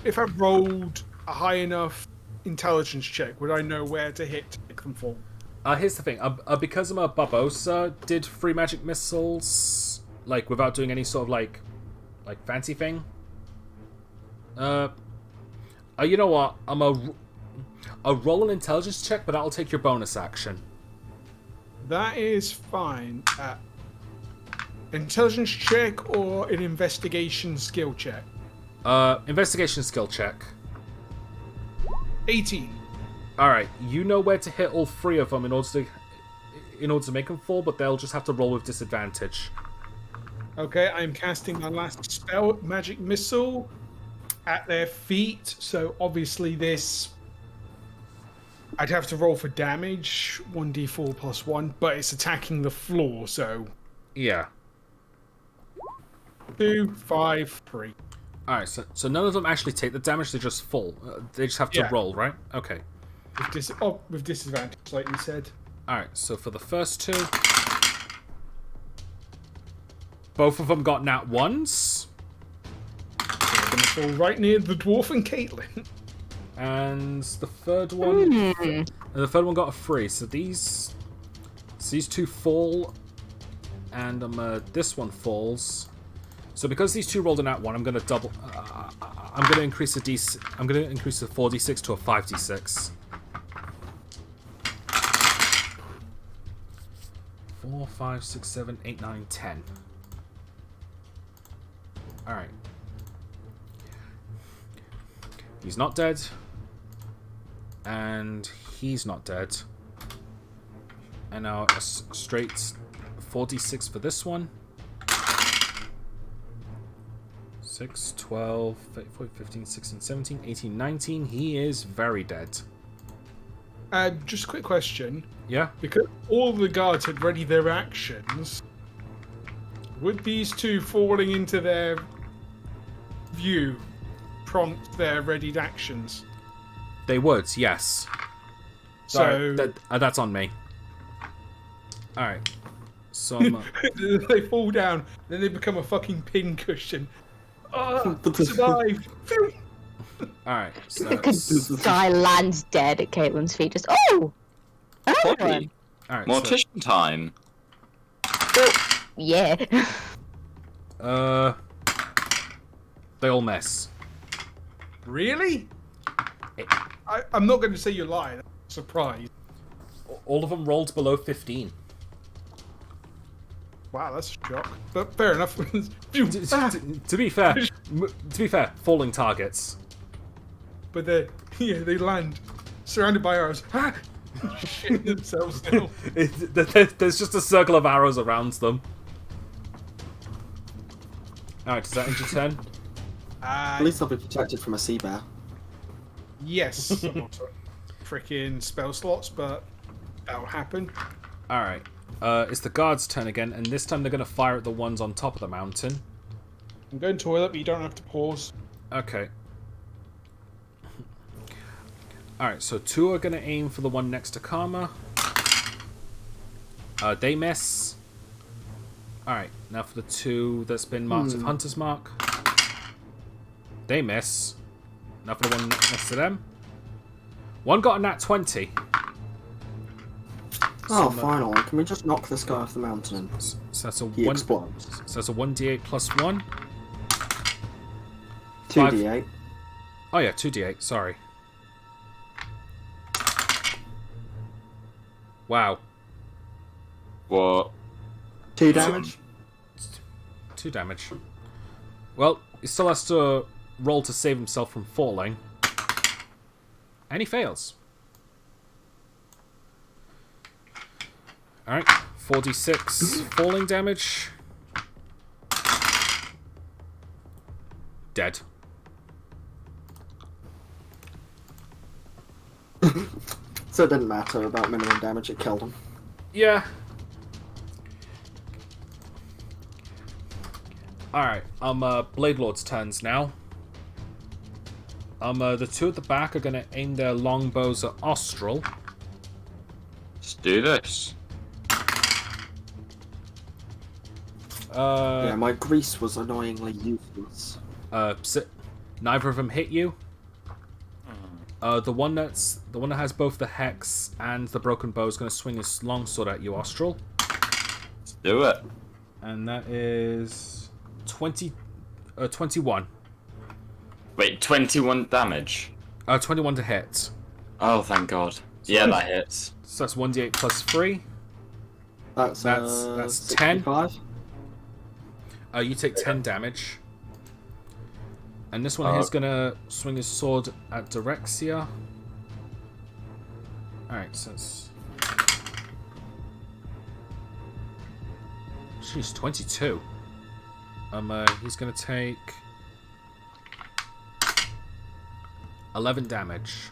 If I rolled a high enough intelligence check, would I know where to hit to make them fall? Here's the thing. Because Barbossa did 3 magic missiles, like without doing any sort of like fancy thing. You know what? I'll roll an intelligence check, but that'll take your bonus action. That is fine. Intelligence check or an investigation skill check? Investigation skill check. 18. Alright, you know where to hit all 3 of them in order to make them fall, but they'll just have to roll with disadvantage. Okay, I'm casting my last spell, Magic Missile, at their feet, so obviously this... I'd have to roll for damage, 1d4 plus 1, but it's attacking the floor, so... Yeah. 2, 5, 3. Alright, so none of them actually take the damage, they just fall. They just have to roll, right? Okay. With disadvantage, like you said. Alright, so for the first 2... Both of them got nat 1s. They're going to fall right near the dwarf and Caitlin. And the third one... The third one got a 3, so these 2 fall, and this one falls. So because these 2 rolled a nat 1, I'm going to double... I'm going to increase the 4d6 to a 5d6. 4, 5, 6, 7, 8, 9, 10. Alright. He's not dead. And he's not dead. And now a straight 4d6 for this one. 6, 12, 14, 15, 16, 17, 18, 19. He is very dead. Just a quick question. Yeah? Because all the guards had ready their actions, would these 2 falling into their view prompt their readied actions? They would, yes. So that's on me. Alright. So They fall down, then they become a fucking pin cushion. Survived. Alright, so The guy lands dead at Caitlin's feet. Just another Potty. one. alright, Mortician time. Yeah. they all miss. Really? I'm not going to say you're lying. I'm surprised. All of them rolled below 15. Wow, that's a shock. But fair enough. To be fair, falling targets. But they land surrounded by arrows. Shitting themselves now. There's just a circle of arrows around them. Alright, does that end your turn? At least I'll be protected from a sea bear. Yes. Freaking spell slots, but that'll happen. Alright. It's the guard's turn again, and this time they're going to fire at the ones on top of the mountain. I'm going toilet, but you don't have to pause. Okay. Alright, so 2 are going to aim for the one next to Karma. They miss. Alright, now for the 2 that's been marked with Hunter's Mark. They miss. Now for the one next to them. One got a nat 20. Oh, finally. Can we just knock this guy off the mountain? So that's a He 1. explodes. So that's a 1d8 plus 1. 2d8. Oh yeah, 2d8, sorry. Wow. What? 2 damage. 2 damage. Well, he still has to roll to save himself from falling. And he fails. Alright, 4d6 falling damage. Dead. So it didn't matter about minimum damage, it killed him. Yeah. Alright, Blade Lord's turns now. The 2 at the back are gonna aim their longbows at Austral. Let's do this. Yeah, my grease was annoyingly useless. Neither of them hit you. The one that has both the hex and the broken bow is going to swing his longsword at you, Austral. Let's do it. And that is 21. Wait, 21 damage. 21 to hit. Oh, thank God. Yeah, that hits. So that's 1d8 plus 3. That's 10. 65. You take 10 damage. And this one is going to swing his sword at Direxia. Alright, so it's... Jeez, 22. He's going to take 11 damage.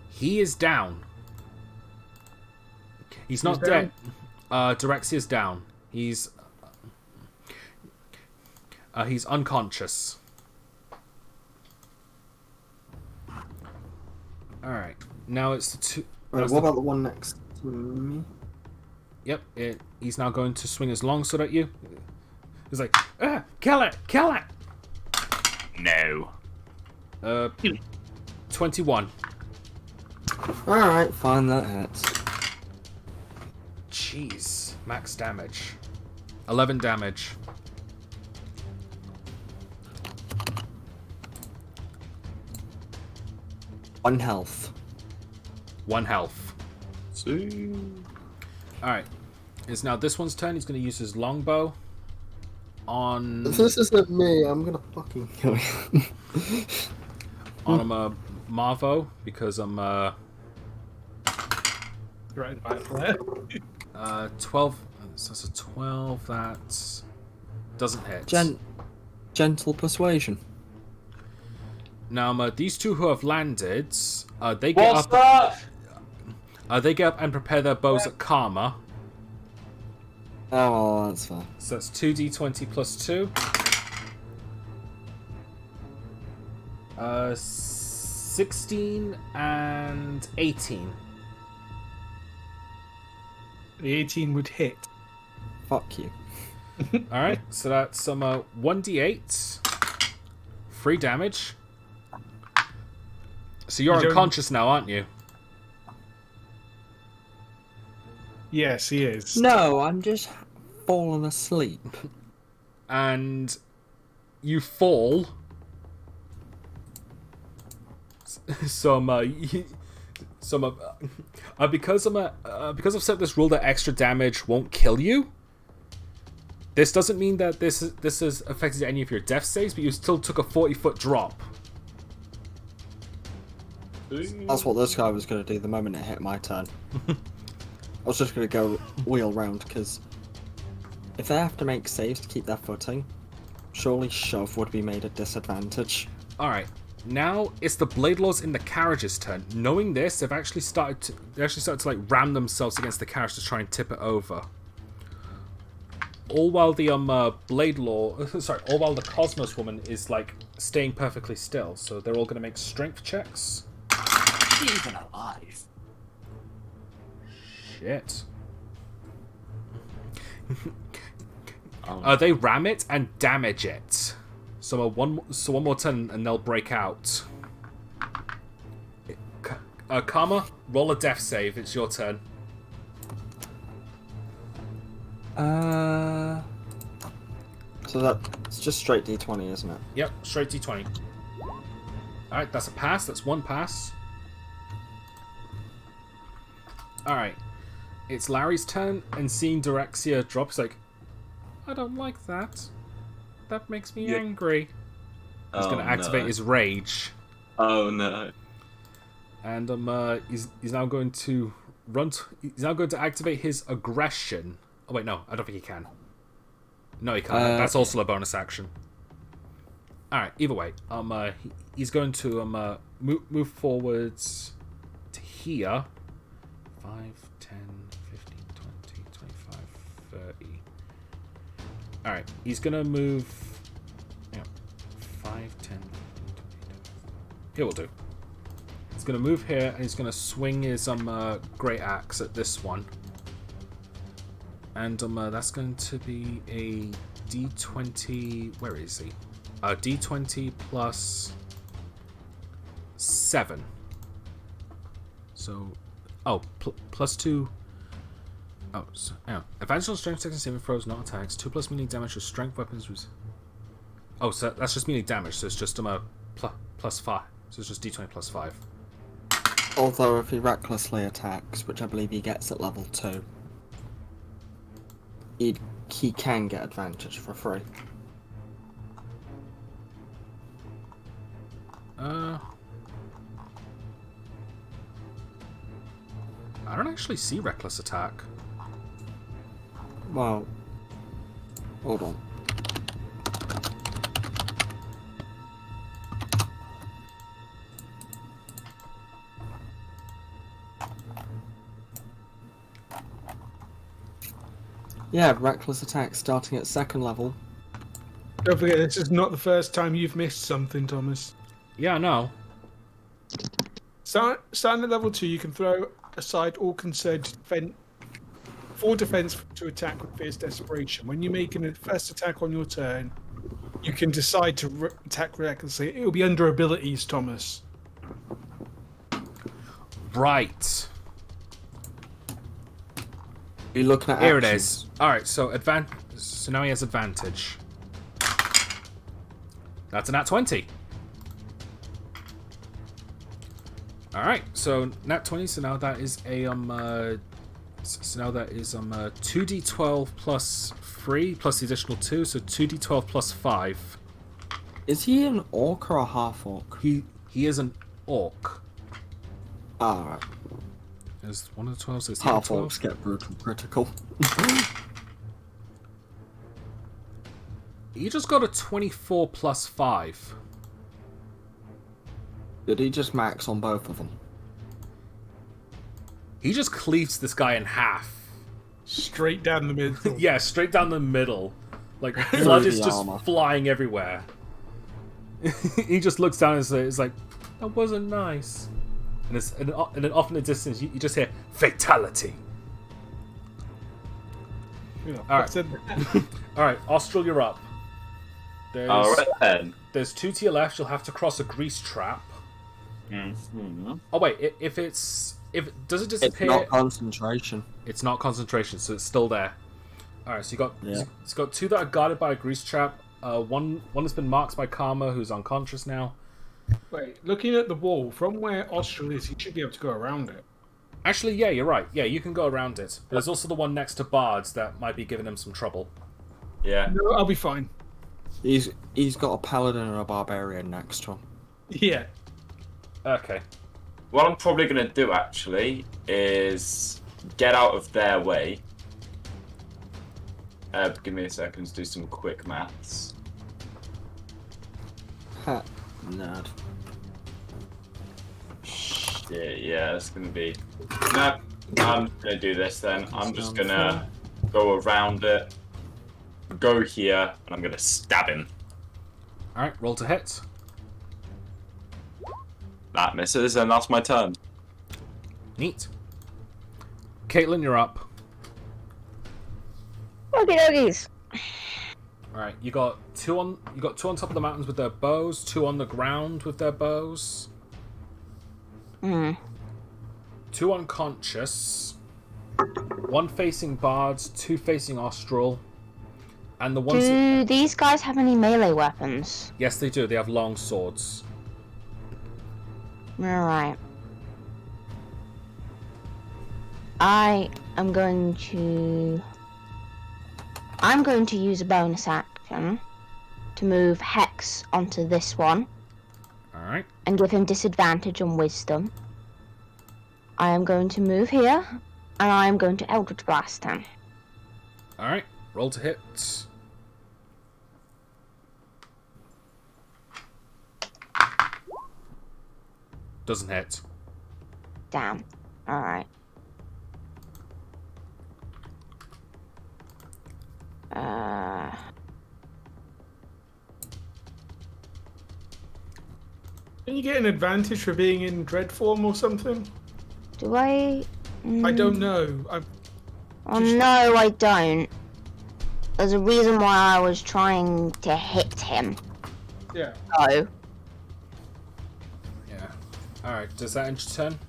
He is down. He's not dead. Direxia's down. He's unconscious. Alright. Now it's the 2... Right, what about the one next to me? Yep, he's now going to swing his longsword at you. He's like, kill it! Kill it! No. 21. Alright, fine, that hits. Jeez. Max damage. 11 damage. One health. 1 health. See. Alright. It's now this one's turn. He's going to use his longbow on... If this isn't me, I'm gonna fucking kill you. on Marvo, because I'm... Right back there. 12... So that's a 12. That doesn't hit. Gentle persuasion. Now, these 2 who have landed, they get up. They get up and prepare their bows at Karma. Oh, well, that's fine. So that's 2d20 plus 2. 16 and 18. The 18 would hit. Fuck you. Alright, so that's some 1d8. 3 damage. So you're unconscious now, aren't you? Yes, he is. No, I'm just falling asleep. And you fall. Because I've set this rule that extra damage won't kill you. This doesn't mean that this has affected any of your death saves, but you still took a 40-foot drop. That's what this guy was going to do the moment it hit my turn. I was just going to go wheel round, because if they have to make saves to keep their footing, surely shove would be made a disadvantage. Alright, now it's the Blade Lords in the carriage's turn. Knowing this, they've actually started to like ram themselves against the carriage to try and tip it over. All while the all while the Cosmos woman is like staying perfectly still. So they're all going to make strength checks. Even alive. Shit. They ram it and damage it. So one more turn and they'll break out. Karma, roll a death save. It's your turn. So that's just straight D20, isn't it? Yep, straight D20. Alright, that's a pass. That's one pass. Alright. It's Larry's turn, and seeing Direxia drop, he's like, I don't like that. That makes me angry. He's going to activate his rage. Oh no. And he's now going to he's now going to activate his aggression. Oh wait, no, I don't think he can. No, he can't. That's also a bonus action. Alright, either way. He's going to move forwards to here. 5, 10, 15, 20, 25, 30. Alright, he's gonna move 5, 10, 15, 20. Here will do. He's gonna move here and he's gonna swing his great axe at this one. And that's going to be a D20. Where is he? D20 plus 7. So, plus 2. Oh, so, advantage on strength checks and saving throws, not attacks. 2 plus melee damage with strength weapons was. Oh, so that's just melee damage. So it's just plus 5. So it's just D20 plus 5. Although if he recklessly attacks, which I believe he gets at level 2, he can get advantage for free. I don't actually see reckless attack. Well, hold on. Yeah, reckless attack starting at 2nd level. Don't forget, this is not the first time you've missed something, Thomas. Yeah, I know. Starting at level 2, you can throw aside all concerned for defense to attack with fierce desperation. When you make a first attack on your turn, you can decide to attack recklessly. It will be under abilities, Thomas. Right. You're looking at Here actions. it is. Alright, so so now he has advantage. That's a nat 20. Alright, so nat 20, so now that is a 2d12 plus 3 plus the additional 2, so 2d12 plus 5. Is he an orc or a half orc? He is an orc. Alright. There's one of the 12s, there's Half 12. orcs get brutal critical. He just got a 24 plus 5. Did he just max on both of them? He just cleaves this guy in half. Straight down the middle. Yeah, straight down the middle. Like, blood is just armor. flying everywhere. He just looks down and is like, That wasn't nice. And then off in the distance, you just hear fatality. All right. All right, Austral, you're up. All right then. There's 2 to your left. You'll have to cross a grease trap. Mm-hmm. Oh wait, does it disappear? It's not concentration. It's not concentration, so it's still there. All right, so it's got 2 that are guarded by a grease trap. One has been marked by Karma, who's unconscious now. Wait, looking at the wall from where Austral is, he should be able to go around it. Actually, yeah, you're right. Yeah, you can go around it. But there's also the one next to Bard's that might be giving him some trouble. Yeah. No, I'll be fine. He's got a paladin and a barbarian next to him. Yeah. Okay. What I'm probably going to do, actually, is get out of their way. Give me a second to do some quick maths. Ha, nerd. Shit, yeah, it's going to be... No, I'm going to do this then. I'm just going to go around it, go here, and I'm going to stab him. Alright, roll to hit. That misses, and that's my turn. Neat. Caitlin, you're up. Okie dokies. Alright, you got two on top of the mountains with their bows, 2 on the ground with their bows. 2 unconscious. 1 facing Bards, 2 facing Austral. And the ones Do these guys have any melee weapons? Yes, they do. They have long swords. Alright. I'm going to use a bonus action to move Hex onto this one. Alright. And give him disadvantage on wisdom. I am going to move here, and I am going to Eldritch Blast him. Alright, roll to hit. Doesn't hit. Damn. Alright. Can you get an advantage for being in dread form or something? Do I? I don't know. Oh no, I don't. There's a reason why I was trying to hit him. Yeah. Oh. Yeah. Alright, does that end your turn?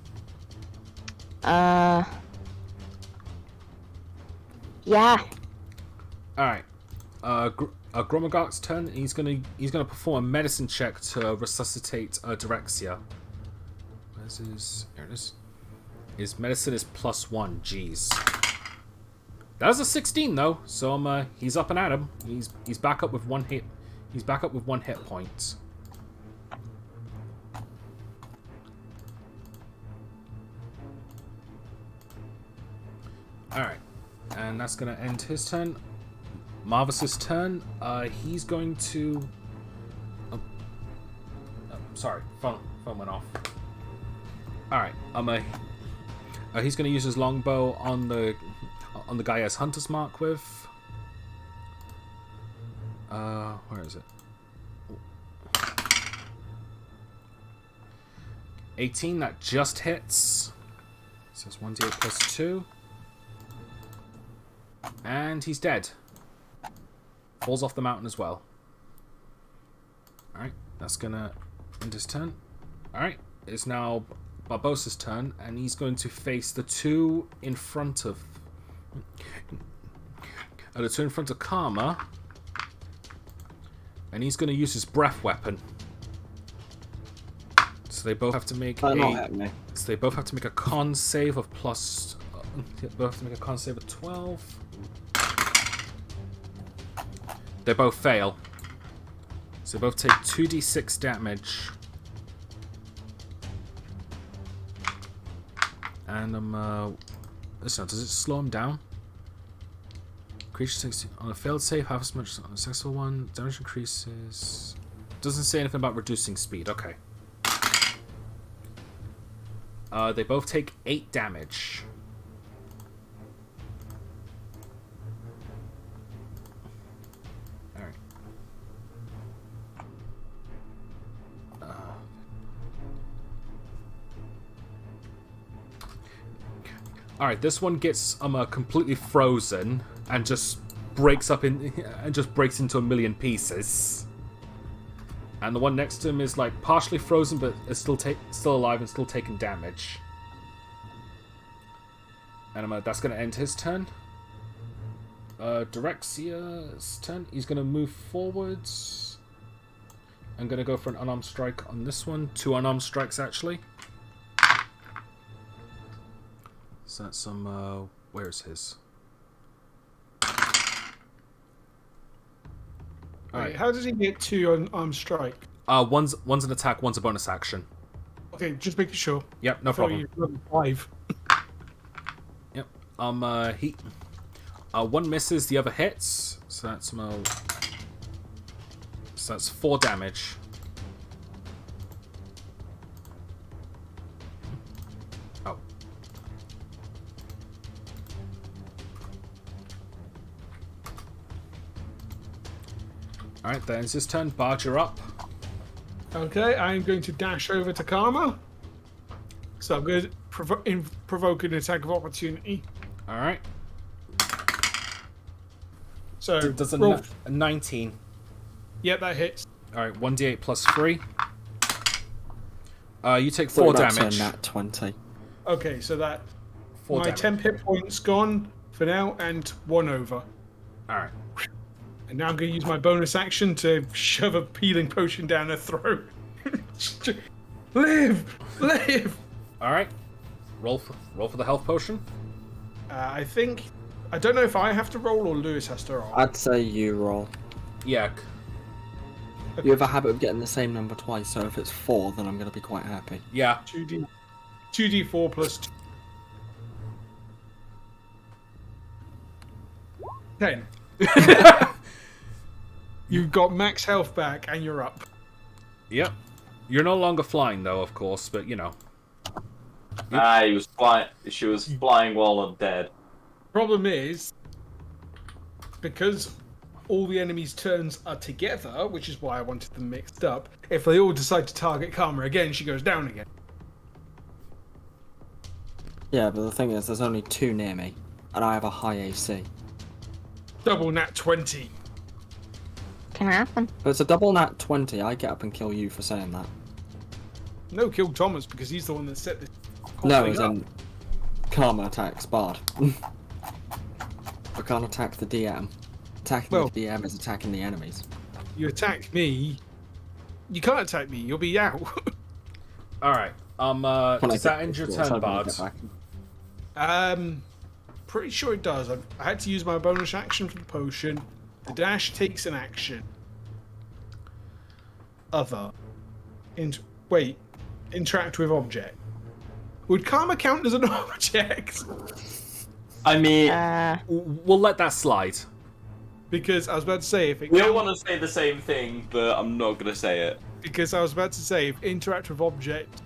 Yeah. Alright. Gromagok's turn. He's gonna perform a medicine check to resuscitate Direxia. Where's his? Here it is. His medicine is +1. Jeez. That was a 16 though, so he's up and at him. He's back up with 1 hit. He's back up with 1 hit point. Alright. And that's gonna end his turn. Marvis's turn. He's going to... sorry, phone went off. Alright, he's going to use his longbow on the guy he has Hunter's Mark with. Where is it? 18, that just hits. So it's 1d8 plus 2. And he's dead. Falls off the mountain as well. Alright, that's gonna end his turn. Alright, it's now Barbossa's turn, and he's going to face the 2 in front of... the 2 in front of Karma. And he's going to use his breath weapon. So they both have to make So they both have to make a con save of plus... they both have to make a con save of 12. They both fail. So they both take 2d6 damage. And listen, does it slow him down? Creature takes on a failed save half as much on a successful one. Damage increases. Doesn't say anything about reducing speed. Okay. They both take 8 damage. Alright, this one gets completely frozen and just breaks into a million pieces. And the one next to him is like partially frozen but is still alive and still taking damage. And that's gonna end his turn. Direxia's turn. He's gonna move forwards. I'm gonna go for an unarmed strike on this one. 2 unarmed strikes actually. So that's some, where's his? Wait, how does he get 2 on armed strike? One's an attack, one's a bonus action. Okay, just making sure. Yep, no problem. Level 5. Yep. One misses, the other hits. So that's 4 damage. Oh. Alright, that ends his turn. Bard, you're up. Okay, I'm going to dash over to Karma. So I'm going to provoke an attack of opportunity. Alright. So Does roll. a 19. Yep, that hits. Alright, 1d8 plus 3. You take 4 damage. Nat 20. Okay, so that 4 my damage. 10 hit points gone for now, and 1 over. Alright. And now I'm going to use my bonus action to shove a healing potion down her throat. Live! Alright. Roll for the health potion. I don't know if I have to roll or Lewis has to roll. I'd say you roll. Yeah. You have a habit of getting the same number twice, so if it's 4, then I'm going to be quite happy. Yeah. 2d4 plus 2. 10. You've got max health back and you're up. Yep. You're no longer flying though, of course, but you know. He was flying. She was flying while I'm dead. Problem is, because all the enemies' turns are together, which is why I wanted them mixed up, if they all decide to target Karma again, she goes down again. Yeah, but the thing is, there's only 2 near me, and I have a high AC. Double nat 20. Can happen. If it's a double nat 20, I get up and kill you for saying that. No, kill Thomas because he's the one that set this. No, thing as up. in Karma attacks Bard. I can't attack the DM. Attacking the DM is attacking the enemies. You attack me. You can't attack me. You'll be out. Alright. Does that end your turn, Bard? Pretty sure it does. I had to use my bonus action for the potion. The dash takes an action. Other. Interact with object. Would Karma count as an object? I mean, we'll let that slide. Because I was about to say if it. We all want to say the same thing, but I'm not gonna say it. Because I was about to say if interact with object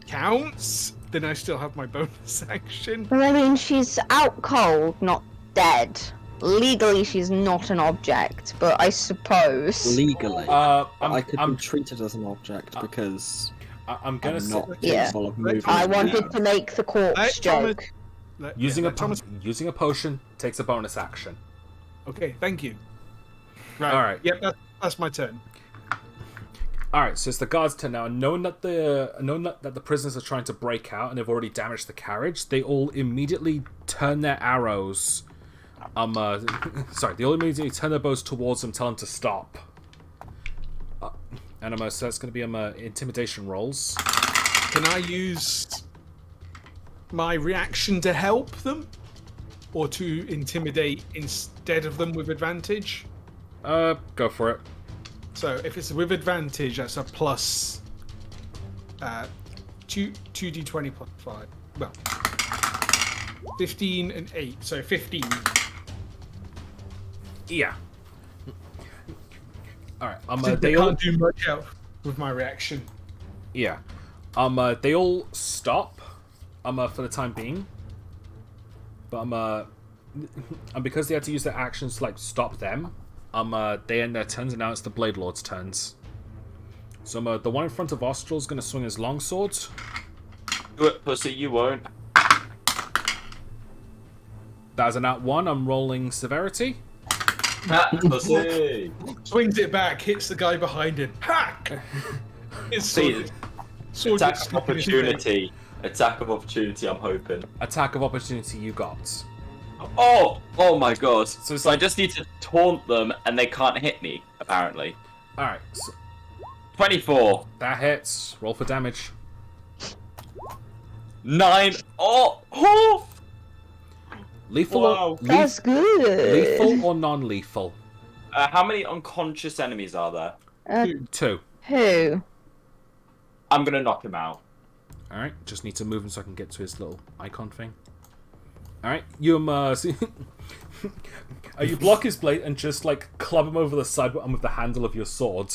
counts, then I still have my bonus action. Well, I mean, she's out cold, not dead. Legally, she's not an object, but I suppose. Legally, I could I'm be treated as an object because I'm gonna say not capable of moving. I wanted to make the corpse joke. using a potion takes a bonus action. Okay, thank you. Right. All right. Yep, that's my turn. All right, so it's the guards' turn now. Knowing that the prisoners are trying to break out and they've already damaged the carriage, they all immediately turn their arrows. They all immediately turn their bows towards them, tell them to stop. So that's going to be intimidation rolls. Can I use my reaction to help them, or to intimidate instead of them with advantage? Go for it. So if it's with advantage, that's a plus 2d20 plus 5. Well, 15 and 8, so 15. Yeah. All right. They can't do much else with my reaction. Yeah. They all stop. For the time being. But and because they had to use their actions to stop them, they end their turns, and now it's the Blade Lord's turns. So the one in front of Austral is going to swing his longsword. Do it, pussy, you won't. That's a nat 1. I'm rolling severity. Pussy. Swings it back, hits the guy behind him. Hack! His See, sword attack gets of stuck in his face. opportunity. Attack of opportunity, I'm hoping. Attack of opportunity you got. Oh my god. So it's I like... just need to taunt them and they can't hit me, apparently. Alright, so 24. that hits. Roll for damage. 9. Oh! Lethal, Wow. That's good. lethal or non-lethal? How many unconscious enemies are there? 2. Who? I'm gonna knock him out. Alright, just need to move him so I can get to his little icon thing. Alright, you you block his blade and just like club him over the side with the handle of your sword.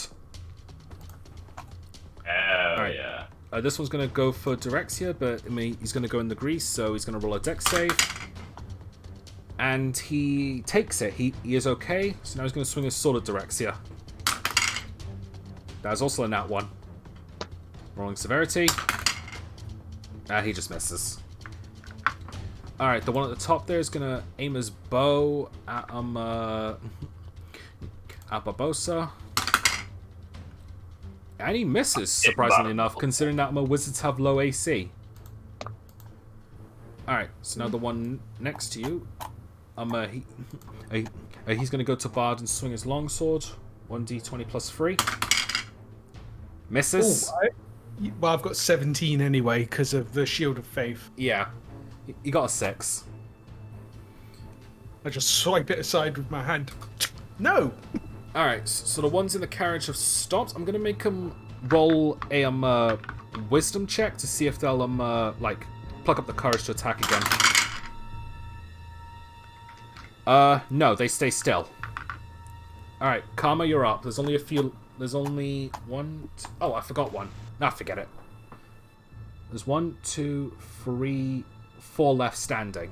Oh, yeah. This one's going to go for Direxia, but I mean, he's going to go in the grease, so he's going to roll a dex save. And he takes it. He is okay, so now he's going to swing his sword at Direxia. That's also a nat 1. Rolling severity. He just misses. Alright, the one at the top there is going to aim his bow at Barbosa. And he misses, surprisingly enough, considering that wizards have low AC. Alright, so now the one next to you. He's going to go to Bard and swing his longsword. 1d20 plus 3. Misses. Well, I've got 17 anyway, because of the Shield of Faith. Yeah. You got a 6. I just swipe it aside with my hand. No! Alright, so the ones in the carriage have stopped. I'm going to make them roll a wisdom check to see if they'll like pluck up the courage to attack again. No, they stay still. Alright, Karma, you're up. There's only one... Oh, I forgot one. Nah, forget it. There's 1, 2, 3, 4 left standing.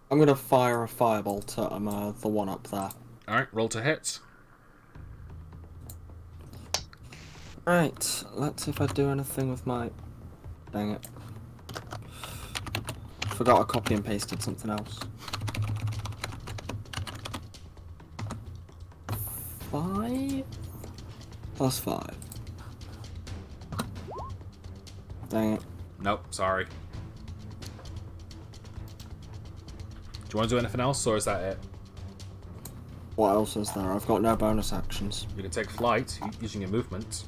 I'm gonna fire a firebolt at the one up there. Alright, roll to hit. Right, let's see if I do anything with my... Dang it. Forgot I copy and pasted something else. 5 plus 5. Dang it. Nope, sorry. Do you want to do anything else, or is that it? What else is there? I've got no bonus actions. You can take flight using your movement.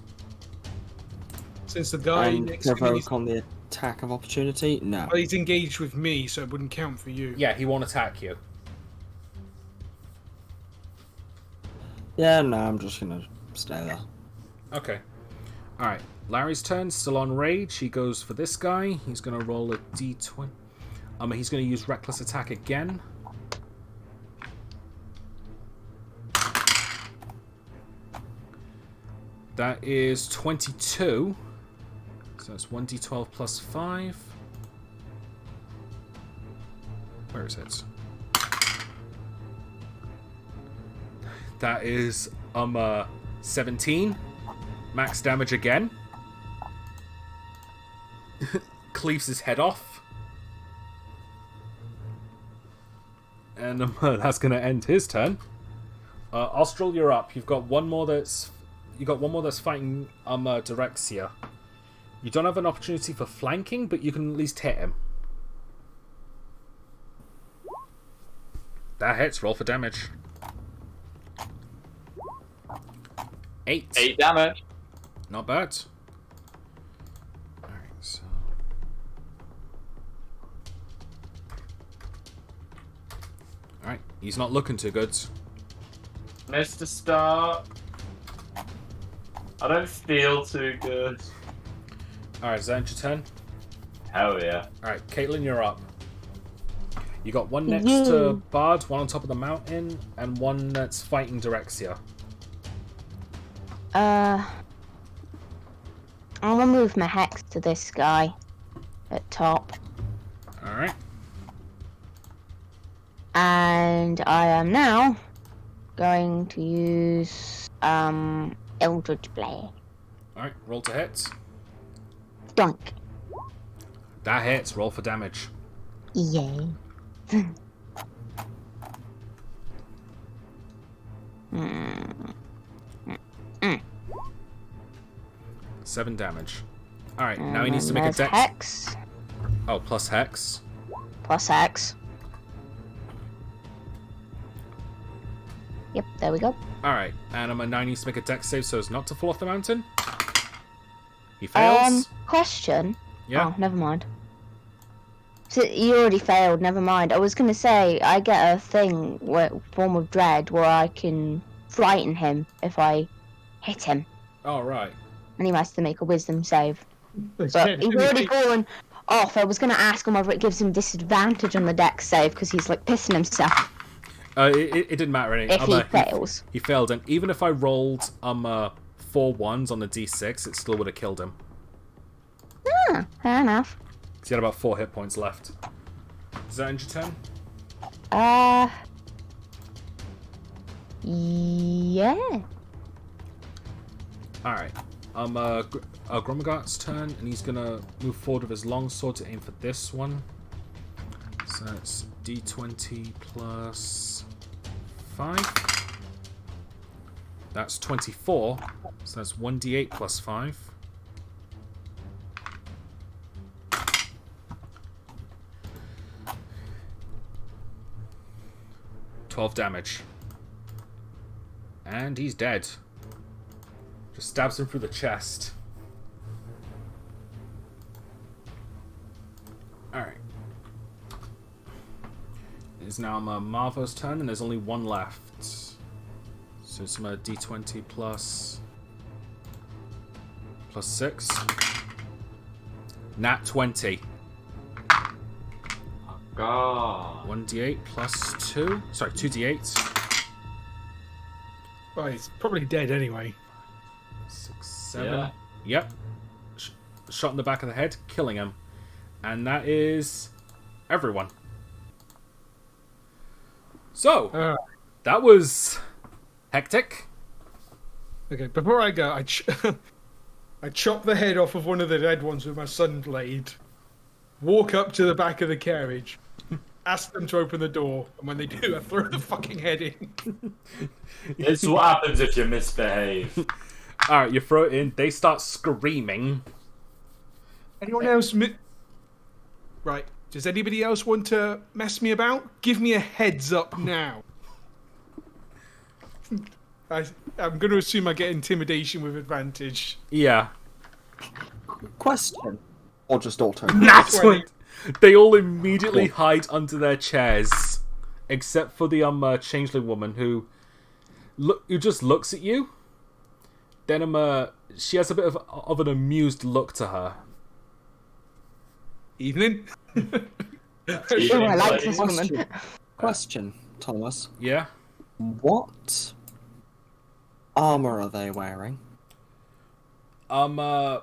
Since the guy And next to me, provoke on the attack of opportunity? No. well, he's engaged with me, so it wouldn't count for you. Yeah, he won't attack you. Yeah, no, I'm just gonna stay there. Okay. Alright, Larry's turn, still on rage. He goes for this guy. He's going to roll a d20. He's going to use reckless attack again. That is 22. So that's 1d12 plus 5. Where is it? That is 17. Max damage again. Cleaves his head off. And that's going to end his turn. Austral, you're up. You've got one more that's fighting Direxia. You don't have an opportunity for flanking, but you can at least hit him. That hits. Roll for damage. 8. 8 damage. Not bad. Alright, so... Alright, he's not looking too good. Mr. Stark. I don't feel too good. Alright, is that your turn? Hell yeah. Alright, Caitlin, you're up. You got one next to Bard, one on top of the mountain, and one that's fighting Direxia. I'm gonna move my hex to this guy at top. Alright. And I am now going to use Eldritch Blade. Alright, roll to hit. Dunk. That hits. Roll for damage. Yay. 7 damage. Alright, now he needs to make a dex. Hex. Oh, plus hex. Plus hex. Yep, there we go. Alright, and now he needs to make a dex save so as not to fall off the mountain. He fails. Question. Yeah. Oh, never mind. So you already failed, never mind. I was gonna say, I get a thing, form of dread, where I can frighten him if I hit him. Oh, right. And he has to make a wisdom save. But he's already fallen off. I was gonna ask him whether it gives him disadvantage on the dex save, because he's like pissing himself. It didn't matter any. If he fails. He failed, and even if I rolled 4 ones on the d6, it still would have killed him. Ah, fair enough. So he had about 4 hit points left. Does that end your turn? Yeah. Alright. Gromagot's turn, and he's gonna move forward with his longsword to aim for this one. So that's d20 plus 5. That's 24. So that's 1d8 plus 5. $12 damage. And he's dead. Just stabs him through the chest. Alright. It's now Marvo's turn, and there's only one left. So it's my d20 plus 6. Nat 20. God. 1d8 plus 2. Sorry, 2d8. Well, he's probably dead anyway. 6, 7. Yeah. Yep. Shot in the back of the head, killing him. And that is everyone. So, that was hectic. Okay, before I go, I chop the head off of one of the dead ones with my sun blade, walk up to the back of the carriage, ask them to open the door, and when they do, I throw the fucking head in. It's what happens if you misbehave. Alright, you throw it in, they start screaming. Anyone else? Right, does anybody else want to mess me about? Give me a heads up now. I'm going to assume I get intimidation with advantage. Yeah. Question. Or just auto. That's what. They all immediately hide under their chairs, except for the changeling woman who just looks at you. Then she has a bit of an amused look to her. Evening. Oh, I like this woman. Question, Thomas. Yeah. What armor are they wearing? I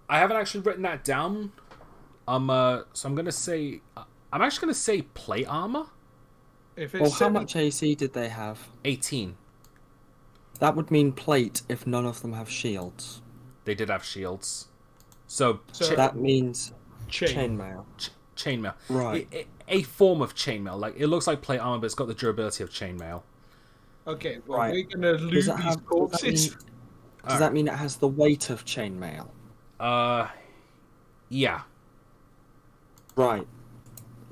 haven't actually written that down. So I'm actually gonna say plate armor. If Well, how much AC did they have? 18. That would mean plate if none of them have shields. They did have shields. So That means chain. chainmail. Chainmail. Right. A form of chainmail. Like, it looks like plate armor, but it's got the durability of chainmail. Okay, well, Right. we're going to loot these corpses. Does that mean it has the weight of chainmail? Yeah. Right.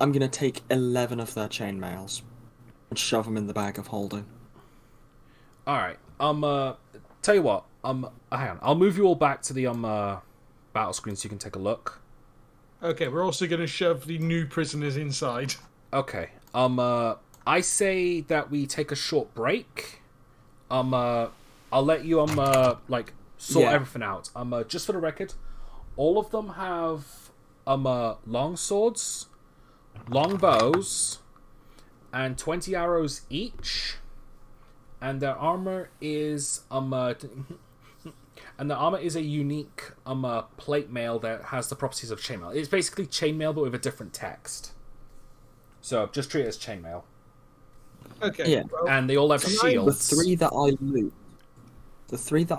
I'm gonna take 11 of their chainmails and shove them in the bag of holding. Alright. Tell you what. Hang on. I'll move you all back to the battle screen so you can take a look. Okay, we're also going to shove the new prisoners inside. Okay. I say that we take a short break. I'll let you sort everything out. Just for the record, all of them have long swords, long bows, and 20 arrows each. And their armor is and the armor is a unique plate mail that has the properties of chainmail. It's basically chainmail but with a different text. So just treat it as chainmail. Okay. Yeah. Well, And they all have The shields. 3 that I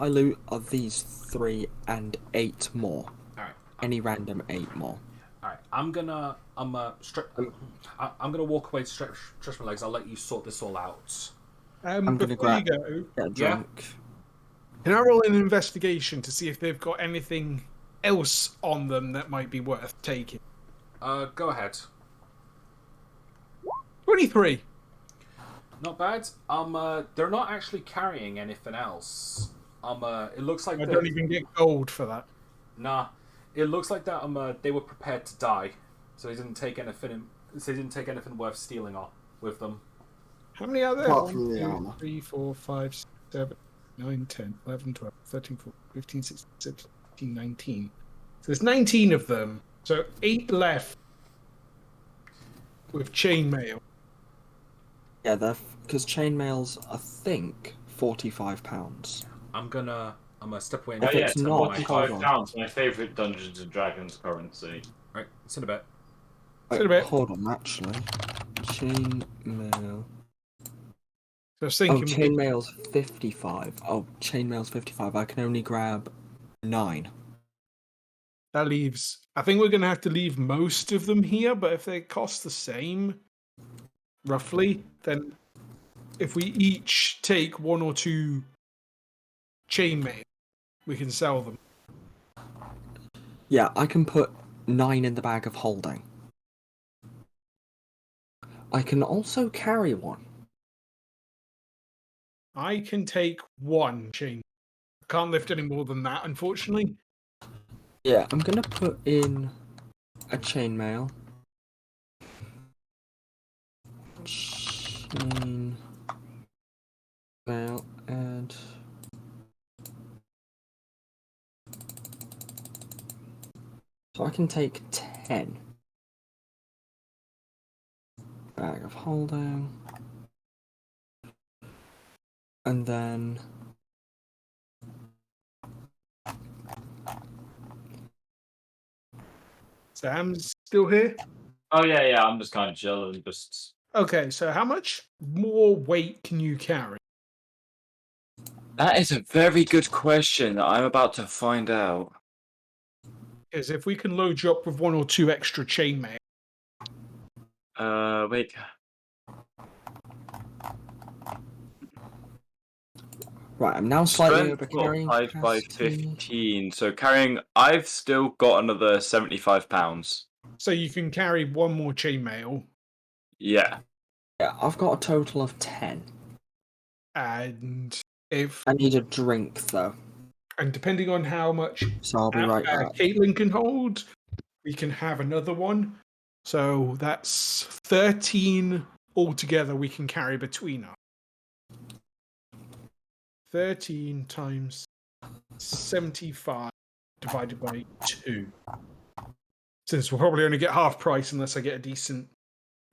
loot are these 3 and 8 more. Alright. any random 8 more. All right, I'm gonna walk away to stretch my legs. I'll let you sort this all out. I'm gonna Before you get drunk. Can I roll an investigation to see if they've got anything else on them that might be worth taking? Go ahead. 23. Not bad. They're not actually carrying anything else. It looks like I don't even get gold for that. Nah, it looks like that. They were prepared to die, so they didn't take anything. So they didn't take anything worth stealing with them. How many are there? Apart from 1, the 2, armor. 3, 4, 5, 7, 9, 10, 11, 12, 13, 14, 15, 16, 17, 19. So there's 19 of them. So 8 left with chainmail. Yeah, because chainmail's, I think, £45. I'm gonna step away. And If it's not, £45, my favourite Dungeons and Dragons currency. Right, it's in a bit. Wait, hold on, actually. Chainmail. So I was thinking, chainmail's 55. Oh, chainmail's 55. I can only grab 9. that leaves. I think we're going to have to leave most of them here, but if they cost the same, roughly, then if we each take 1 or 2 chainmail, we can sell them. Yeah, I can put 9 in the bag of holding. I can also carry 1. I can take 1 chain. I can't lift any more than that, unfortunately. Yeah, I'm gonna put in a chainmail. Chainmail and so I can take 10. Bag of holding. And then Sam's still here? Oh yeah, I'm just kind of chilling, just... Okay, so how much more weight can you carry? That is a very good question that I'm about to find out. Because if we can load you up with 1 or 2 extra chainmail. Wait. right, I'm now slightly over Strength carrying 5 by capacity. 15. So carrying, I've still got another 75 pounds. So you can carry 1 more chainmail. Yeah. Yeah, I've got a total of 10. And if I need a drink though, and depending on how much so I'll be right back. Caitlin can hold, we can have another one. So that's 13 altogether we can carry between us. 13 times 75 divided by 2. Since we'll probably only get half price unless I get a decent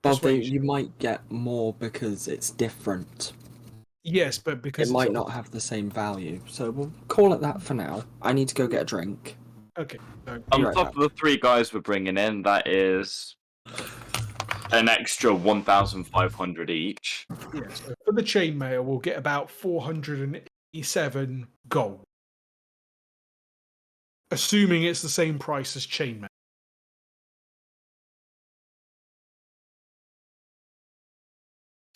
But persuasion. you might get more because it's different. Yes, but because It might not have the same value, so we'll call it that for now. I need to go get a drink. Okay. So On right top back. of the 3 guys we're bringing in, that is an extra 1,500 each. yeah, so for the chainmail, we'll get about 487 gold. Assuming it's the same price as chainmail.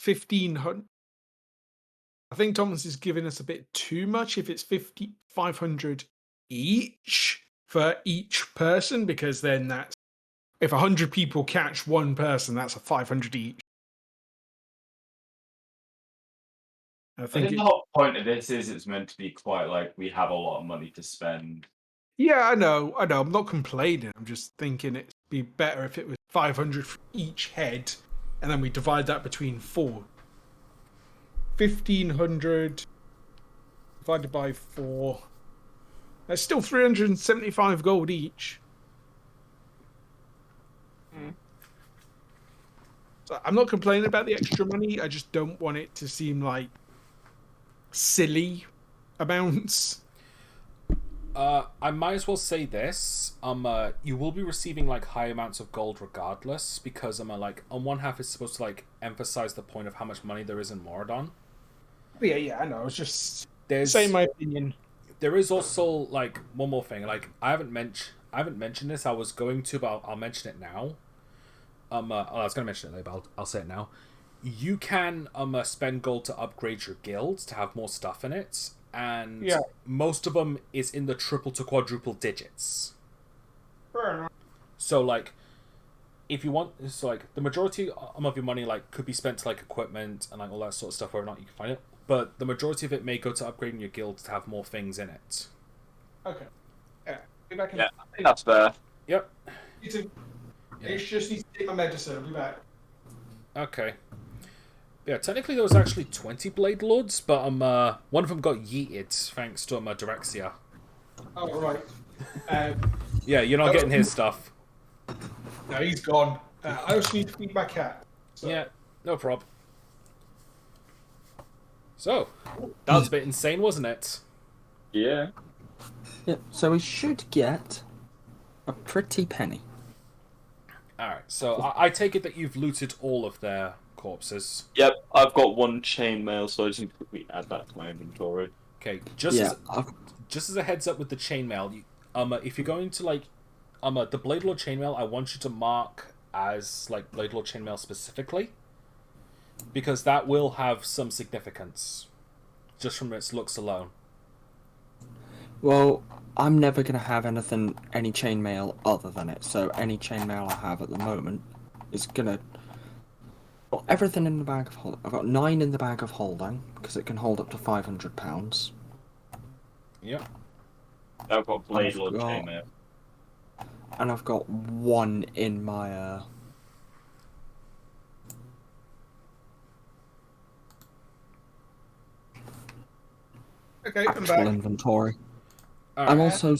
1,500. I think Thomas is giving us a bit too much if it's 500 each for each person, because then that's if 100 people catch one person, that's a 500 each. I I think think the whole point of this is it's meant to be quite like we have a lot of money to spend. yeah, I know. I'm not complaining. I'm just thinking it'd be better if it was 500 for each head, and then we divide that between 4. 1,500 divided by 4. That's still 375 gold each. So I'm not complaining about the extra money. I just don't want it to seem like silly amounts. I might as well say this. You will be receiving like high amounts of gold regardless, because like on one half it's supposed to like emphasize the point of how much money there is in Moradon. Yeah, I know. It's just There's saying my opinion. There is also like one more thing. Like I haven't mentioned. haven't mentioned this. I was going to, but I'll mention it now. I was going to mention it later, but I'll say it now. You can spend gold to upgrade your guild to have more stuff in it, and most of them is in the triple to quadruple digits. Fair enough. So like, if you want, so like the majority of your money like could be spent to like equipment and like all that sort of stuff, whether or not you can find it. But the majority of it may go to upgrading your guild to have more things in it. Okay. Yeah. Be back in. Yeah, I think that's fair. Yep. You too. It's just need to take my medicine. I'll be back. Okay. Yeah, technically there was actually 20 Blade Lords, but one of them got yeeted thanks to Direxia. Oh, right. Yeah, you're not getting his stuff. No, he's gone. I also need to feed my cat. So. Yeah, no problem. So, that was a bit insane, wasn't it? Yeah. Yeah, so we should get a pretty penny. Alright, so I take it that you've looted all of their corpses. Yep, I've got one chainmail, so I just need to quickly add that to my inventory. Okay, just as a heads up with the chainmail, if you're going to like the Blade Lord chainmail, I want you to mark as like Blade Lord chainmail specifically, because that will have some significance just from its looks alone. Well, I'm never going to have any chainmail other than it, so any chainmail I have at the moment is going to... Got everything in the bag of holding. I've got 9 in the bag of holding, because it can hold up to £500. Yep. I've got Blade Lord chainmail. And I've got 1 in my... Okay, I'm actual back. inventory. Right. I'm also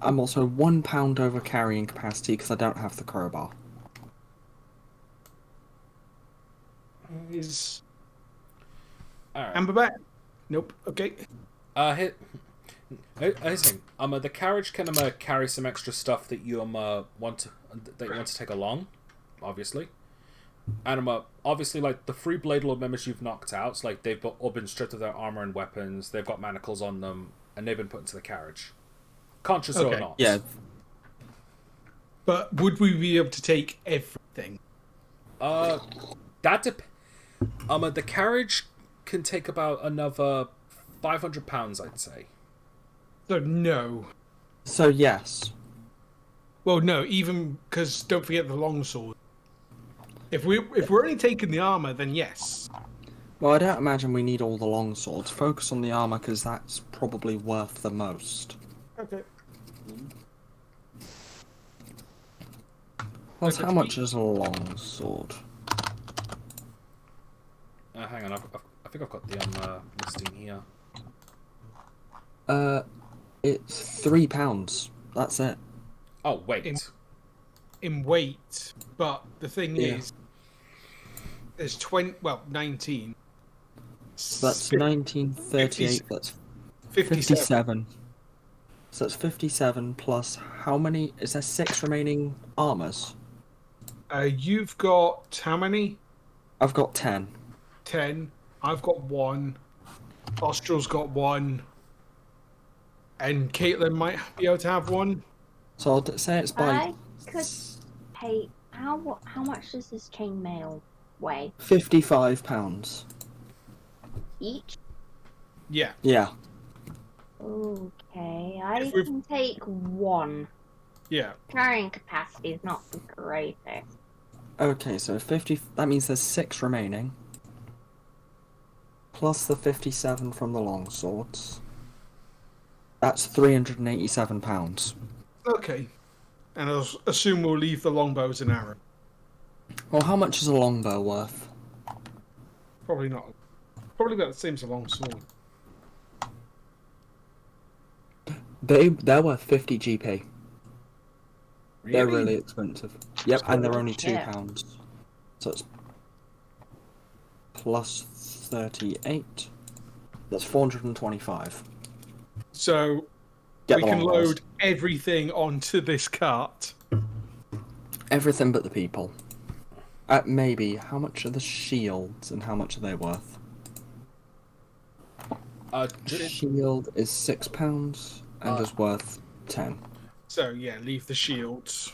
I'm also £1 over carrying capacity because I don't have the crowbar. Is Alright. Amber back? Nope. Okay. Here's the thing. The carriage can carry some extra stuff that you want to take along, obviously. And obviously, like the 3 Blade Lord members you've knocked out, so, like they've all been stripped of their armor and weapons. They've got manacles on them, and they've been put into the carriage, conscious or not. Yeah. But would we be able to take everything? The carriage can take about another £500, I'd say. So no. So yes. Well, no. Even because don't forget the longsword. If we're only taking the armor, then yes. Well, I don't imagine we need all the long swords. Focus on the armor because that's probably worth the most. Okay. Plus, how much is a long sword? Hang on, I think I've got the listing here. It's £3. That's it. Oh wait. In weight, but the thing is, there's 19. So that's 1938. That's 57. So that's 57 plus how many? Is there 6 remaining armors? You've got how many? I've got 10. 10. I've got 1. Austral's got 1. And Caitlin might be able to have 1. So I'll say it's by... I could pay... How much does this chainmail weigh? £55. Each? Yeah. Yeah. Okay, I can take 1. Yeah. Carrying capacity is not the greatest. Okay, so 50... That means there's 6 remaining. Plus the 57 from the longswords. That's £387. Okay. And I'll assume we'll leave the longbows and arrow. Well, how much is a longbow worth? Probably not. Probably about the same as a longsword. They're worth 50 GP. Really? They're really expensive. Yep, and they're only £2. So it's plus 38. That's 425. So we can load everything onto this cart. Everything but the people. Maybe. How much are the shields and how much are they worth? Shield is £6 and is worth 10. So yeah, leave the shields.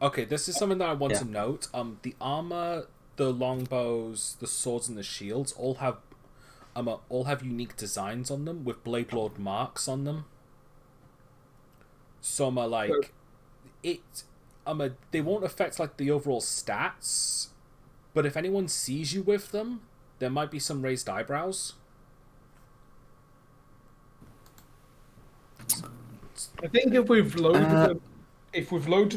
Okay, this is something that I want to note. The armor, the longbows, the swords, and the shields all have unique designs on them with Blade Lord marks on them. So they won't affect like the overall stats, but if anyone sees you with them, there might be some raised eyebrows. I think if we've loaded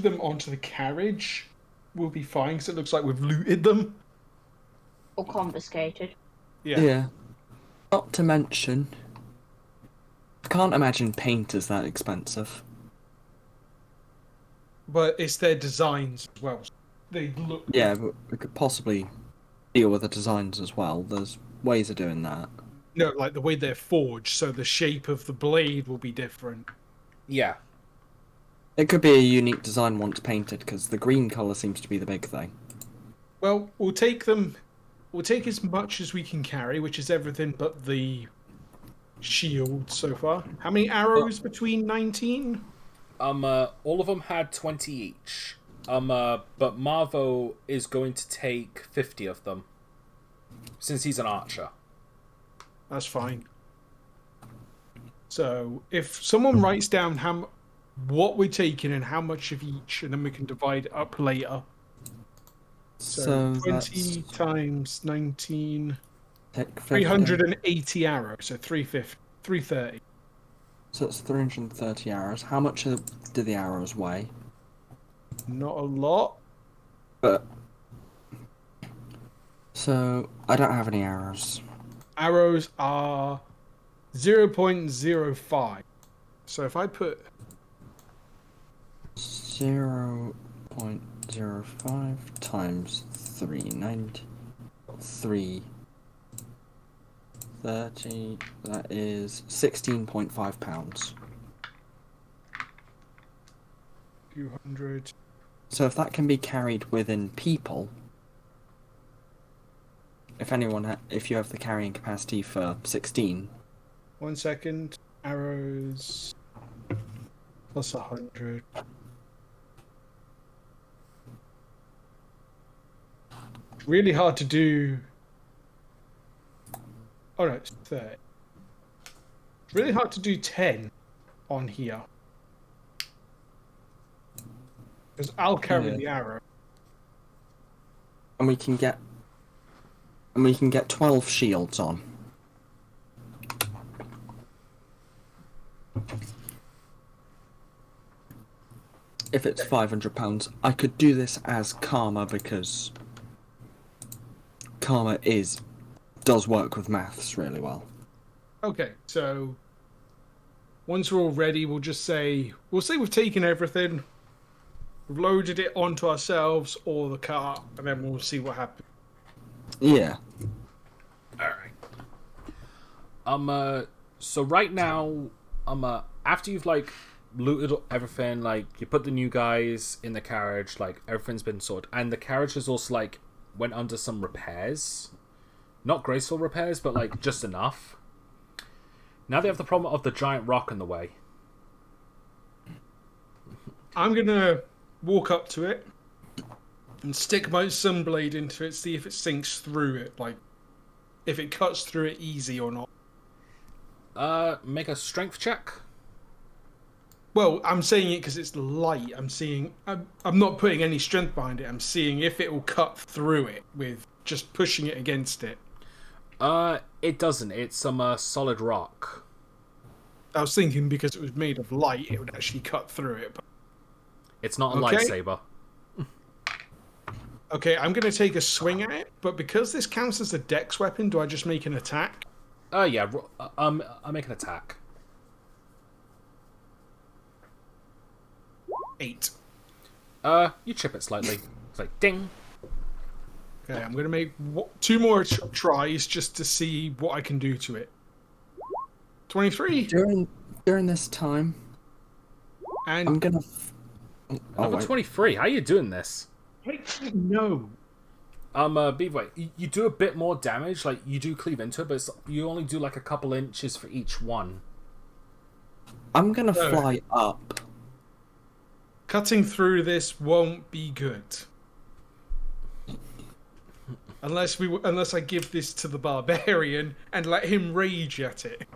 them onto the carriage, we'll be fine because it looks like we've looted them. Or confiscated. Yeah. Not to mention, I can't imagine paint is that expensive. But it's their designs as well. They look. Yeah, but we could possibly deal with the designs as well. There's ways of doing that. No, like the way they're forged, so the shape of the blade will be different. Yeah. It could be a unique design once painted, because the green colour seems to be the big thing. Well, we'll take them. We'll take as much as we can carry, which is everything but the shield so far. How many arrows between 19? All of them had 20 each. But Marvo is going to take 50 of them, since he's an archer. That's fine. So, if someone writes down what we're taking and how much of each, and then we can divide it up later. So 20 times 19... 380 arrows, so 330. So it's 330 arrows. How much do the arrows weigh? Not a lot. But... So, I don't have any arrows. Arrows are 0.05. So if I put 0.05 times 390, 330, that is 16.5 pounds. 200. So if that can be carried within people, if you have the carrying capacity for 16. 1 second. Arrows plus 100. Really hard to do. Oh no, it's 30. It's really hard to do 10 on here. Because I'll carry the arrow. And we can get 12 shields on. If it's £500, I could do this as Karma because Karma does work with maths really well. Okay, so once we're all ready, we'll say we've taken everything, we've loaded it onto ourselves or the cart, and then we'll see what happens. Yeah. Alright. So right now, after you've looted everything, you put the new guys in the carriage, everything's been sorted, and the carriage has also went under some repairs. Not graceful repairs, but just enough. Now they have the problem of the giant rock in the way. I'm gonna walk up to it and stick my sunblade into it, see if it sinks through it, if it cuts through it easy or not. Make a strength check. Well, I'm saying it because it's light. I'm not putting any strength behind it. I'm seeing if it will cut through it with just pushing it against it. It doesn't. It's some solid rock. I was thinking because it was made of light, it would actually cut through it. But... It's not a lightsaber. Okay, I'm going to take a swing at it, but because this counts as a dex weapon, do I just make an attack? Yeah. I make an attack. 8. You chip it slightly. It's ding. Okay, I'm going to make 2 more tries just to see what I can do to it. 23. During this time, and I'm gonna. Number 23. How are you doing this? I don't know. Beaver, you do a bit more damage. You do cleave into it, but you only do a couple inches for each one. I'm gonna fly up Cutting through this won't be good. Unless I give this to the barbarian and let him rage at it.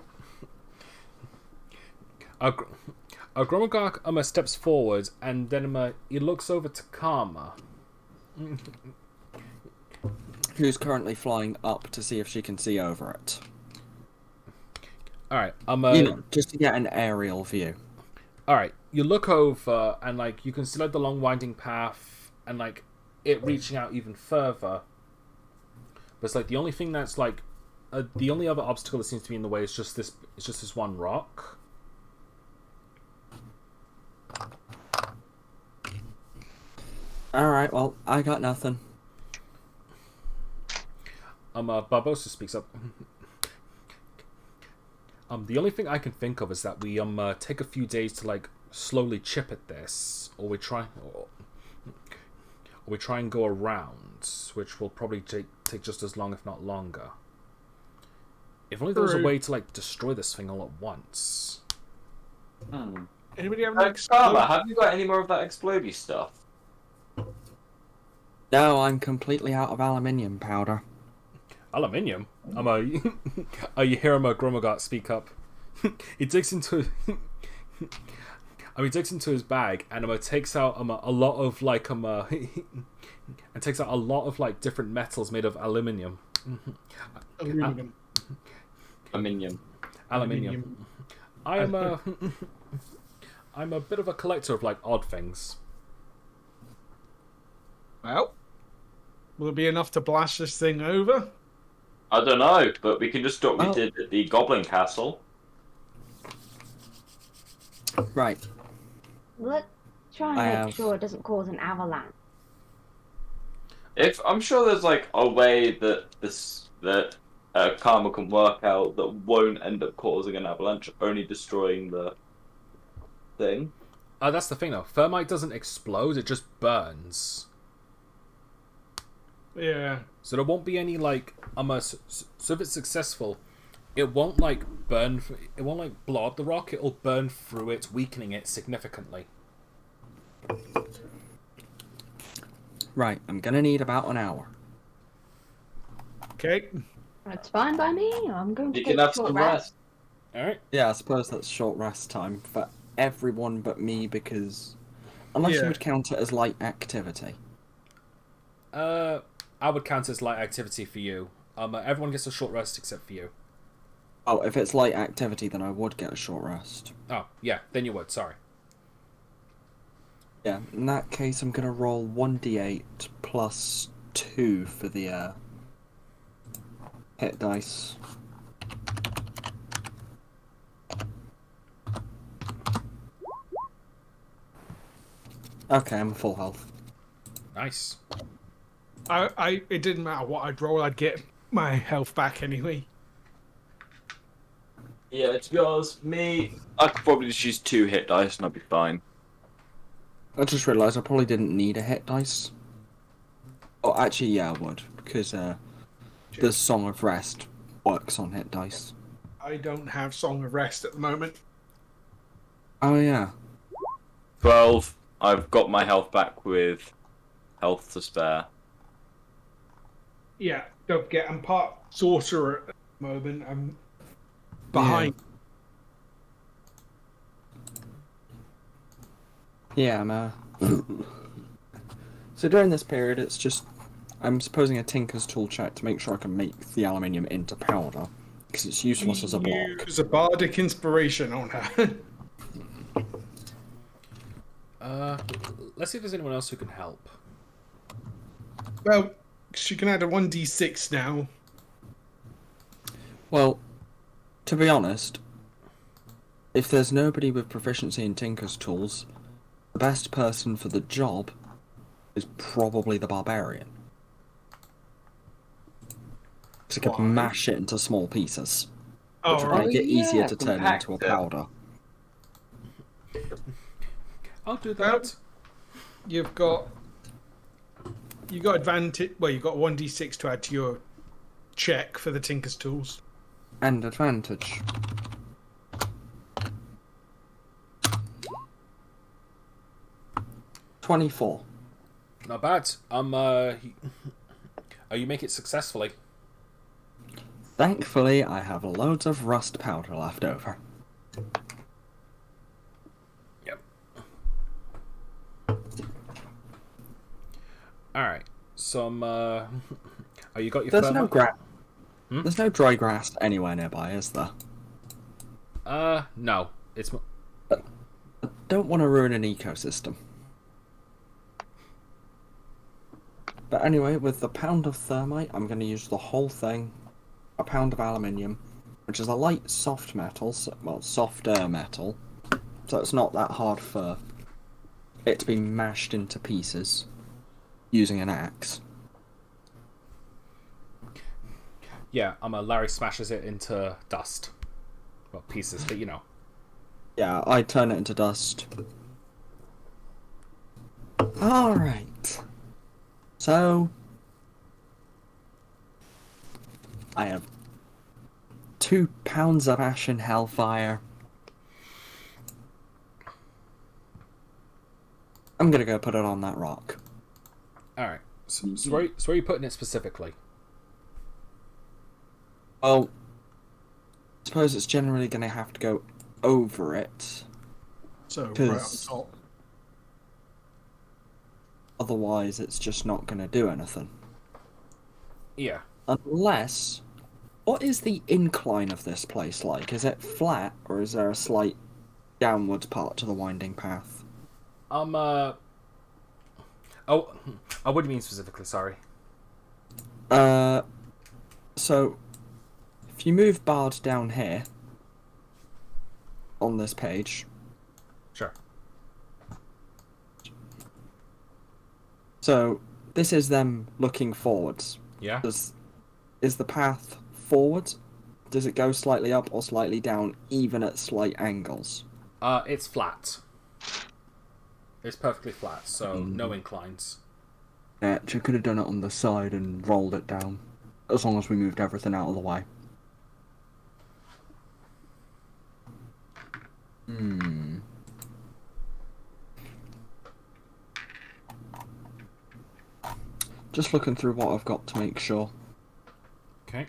Gromagok steps forward and then he looks over to Karma. Who's currently flying up to see if she can see over it. Alright, just to get an aerial view. Alright, you look over and like you can see like the long winding path and like it reaching out even further. But it's like the only thing that's like the only other obstacle that seems to be in the way is just this one rock. Alright, well, I got nothing. Barbosa speaks up. The only thing I can think of is that we take a few days to like slowly chip at this, or we try and go around, which will probably take just as long, if not longer. If only there was a way to like destroy this thing all at once. Anybody have any Karma, have you got any more of that explodey stuff? No, I'm completely out of aluminium powder. Aluminium? You hear Gromagok speak up. He digs into his bag and takes out a lot of like and takes out a lot of like different metals made of aluminium. Aluminium. I'm a bit of a collector of like odd things. Well, will it be enough to blast this thing over? I don't know, but we can just do what we did at the Goblin Castle. Right. Let's try and make sure it doesn't cause an avalanche. I'm sure there's like a way that Karma can work out that won't end up causing an avalanche, only destroying the thing. That's the thing though. Thermite doesn't explode; it just burns. Yeah. So there won't be any like so if it's successful, it won't like burn. It won't like blow up the rock. It'll burn through it, weakening it significantly. Right, I'm gonna need about an hour. Okay. That's fine by me. I'm going to You take can a have short some rest. rest. All right. Yeah, I suppose that's short rest time for everyone but me because... Unless you would count it as light activity. I would count as light activity for you. Everyone gets a short rest except for you. Oh, if it's light activity, then I would get a short rest. Oh, yeah, then you would, sorry. Yeah, in that case, I'm gonna roll 1d8 plus 2 for the hit dice. Okay, I'm full health. Nice. It didn't matter what I'd roll, I'd get my health back anyway. Yeah, to be honest, I could probably just use 2 hit dice and I'd be fine. I just realised I probably didn't need a hit dice. Oh, actually, yeah, I would, because the Song of Rest works on hit dice. I don't have Song of Rest at the moment. Oh, yeah. 12. I've got my health back with health to spare. Yeah, don't forget, I'm part sorcerer at the moment. I'm behind. Yeah, I'm So during this period, it's just... I'm supposing a Tinker's Tool check to make sure I can make the aluminium into powder, because it's useless as a block. Use a bardic inspiration on her. Let's see if there's anyone else who can help. Well, she can add a 1d6 now. Well, to be honest, if there's nobody with proficiency in Tinker's Tools, the best person for the job is probably the Barbarian. Because it could mash it into small pieces, which would make it easier to turn into a powder. I'll do that. You've got advantage. Well, you've got 1d6 to add to your check for the Tinker's Tools. And advantage. 24. Not bad. You make it successfully. Thankfully, I have loads of rust powder left over. Yep. Alright. So, you got your There's thermite? no There's no dry grass anywhere nearby, is there? No. It's... I don't want to ruin an ecosystem. But anyway, with the pound of thermite, I'm going to use the whole thing. A pound of aluminium, which is a light soft metal, softer metal, so it's not that hard for it to be mashed into pieces using an axe. Yeah, Larry smashes it into dust. Well, pieces, but you know. Yeah, I turn it into dust. Alright. So, I have 2 pounds of ashen hellfire. I'm gonna go put it on that rock. Alright. So where are you putting it specifically? Well, I suppose it's generally gonna have to go over it. So right up top. Otherwise, it's just not gonna do anything. Yeah. Unless... What is the incline of this place like? Is it flat, or is there a slight downwards part to the winding path? Oh, what do you mean specifically? Sorry. So, if you move Bard down here, on this page... Sure. So, this is them looking forwards. Yeah. Is the path forwards? Does it go slightly up or slightly down, even at slight angles? It's flat. It's perfectly flat, so no inclines. Yeah, you could have done it on the side and rolled it down, as long as we moved everything out of the way. Just looking through what I've got to make sure. Okay.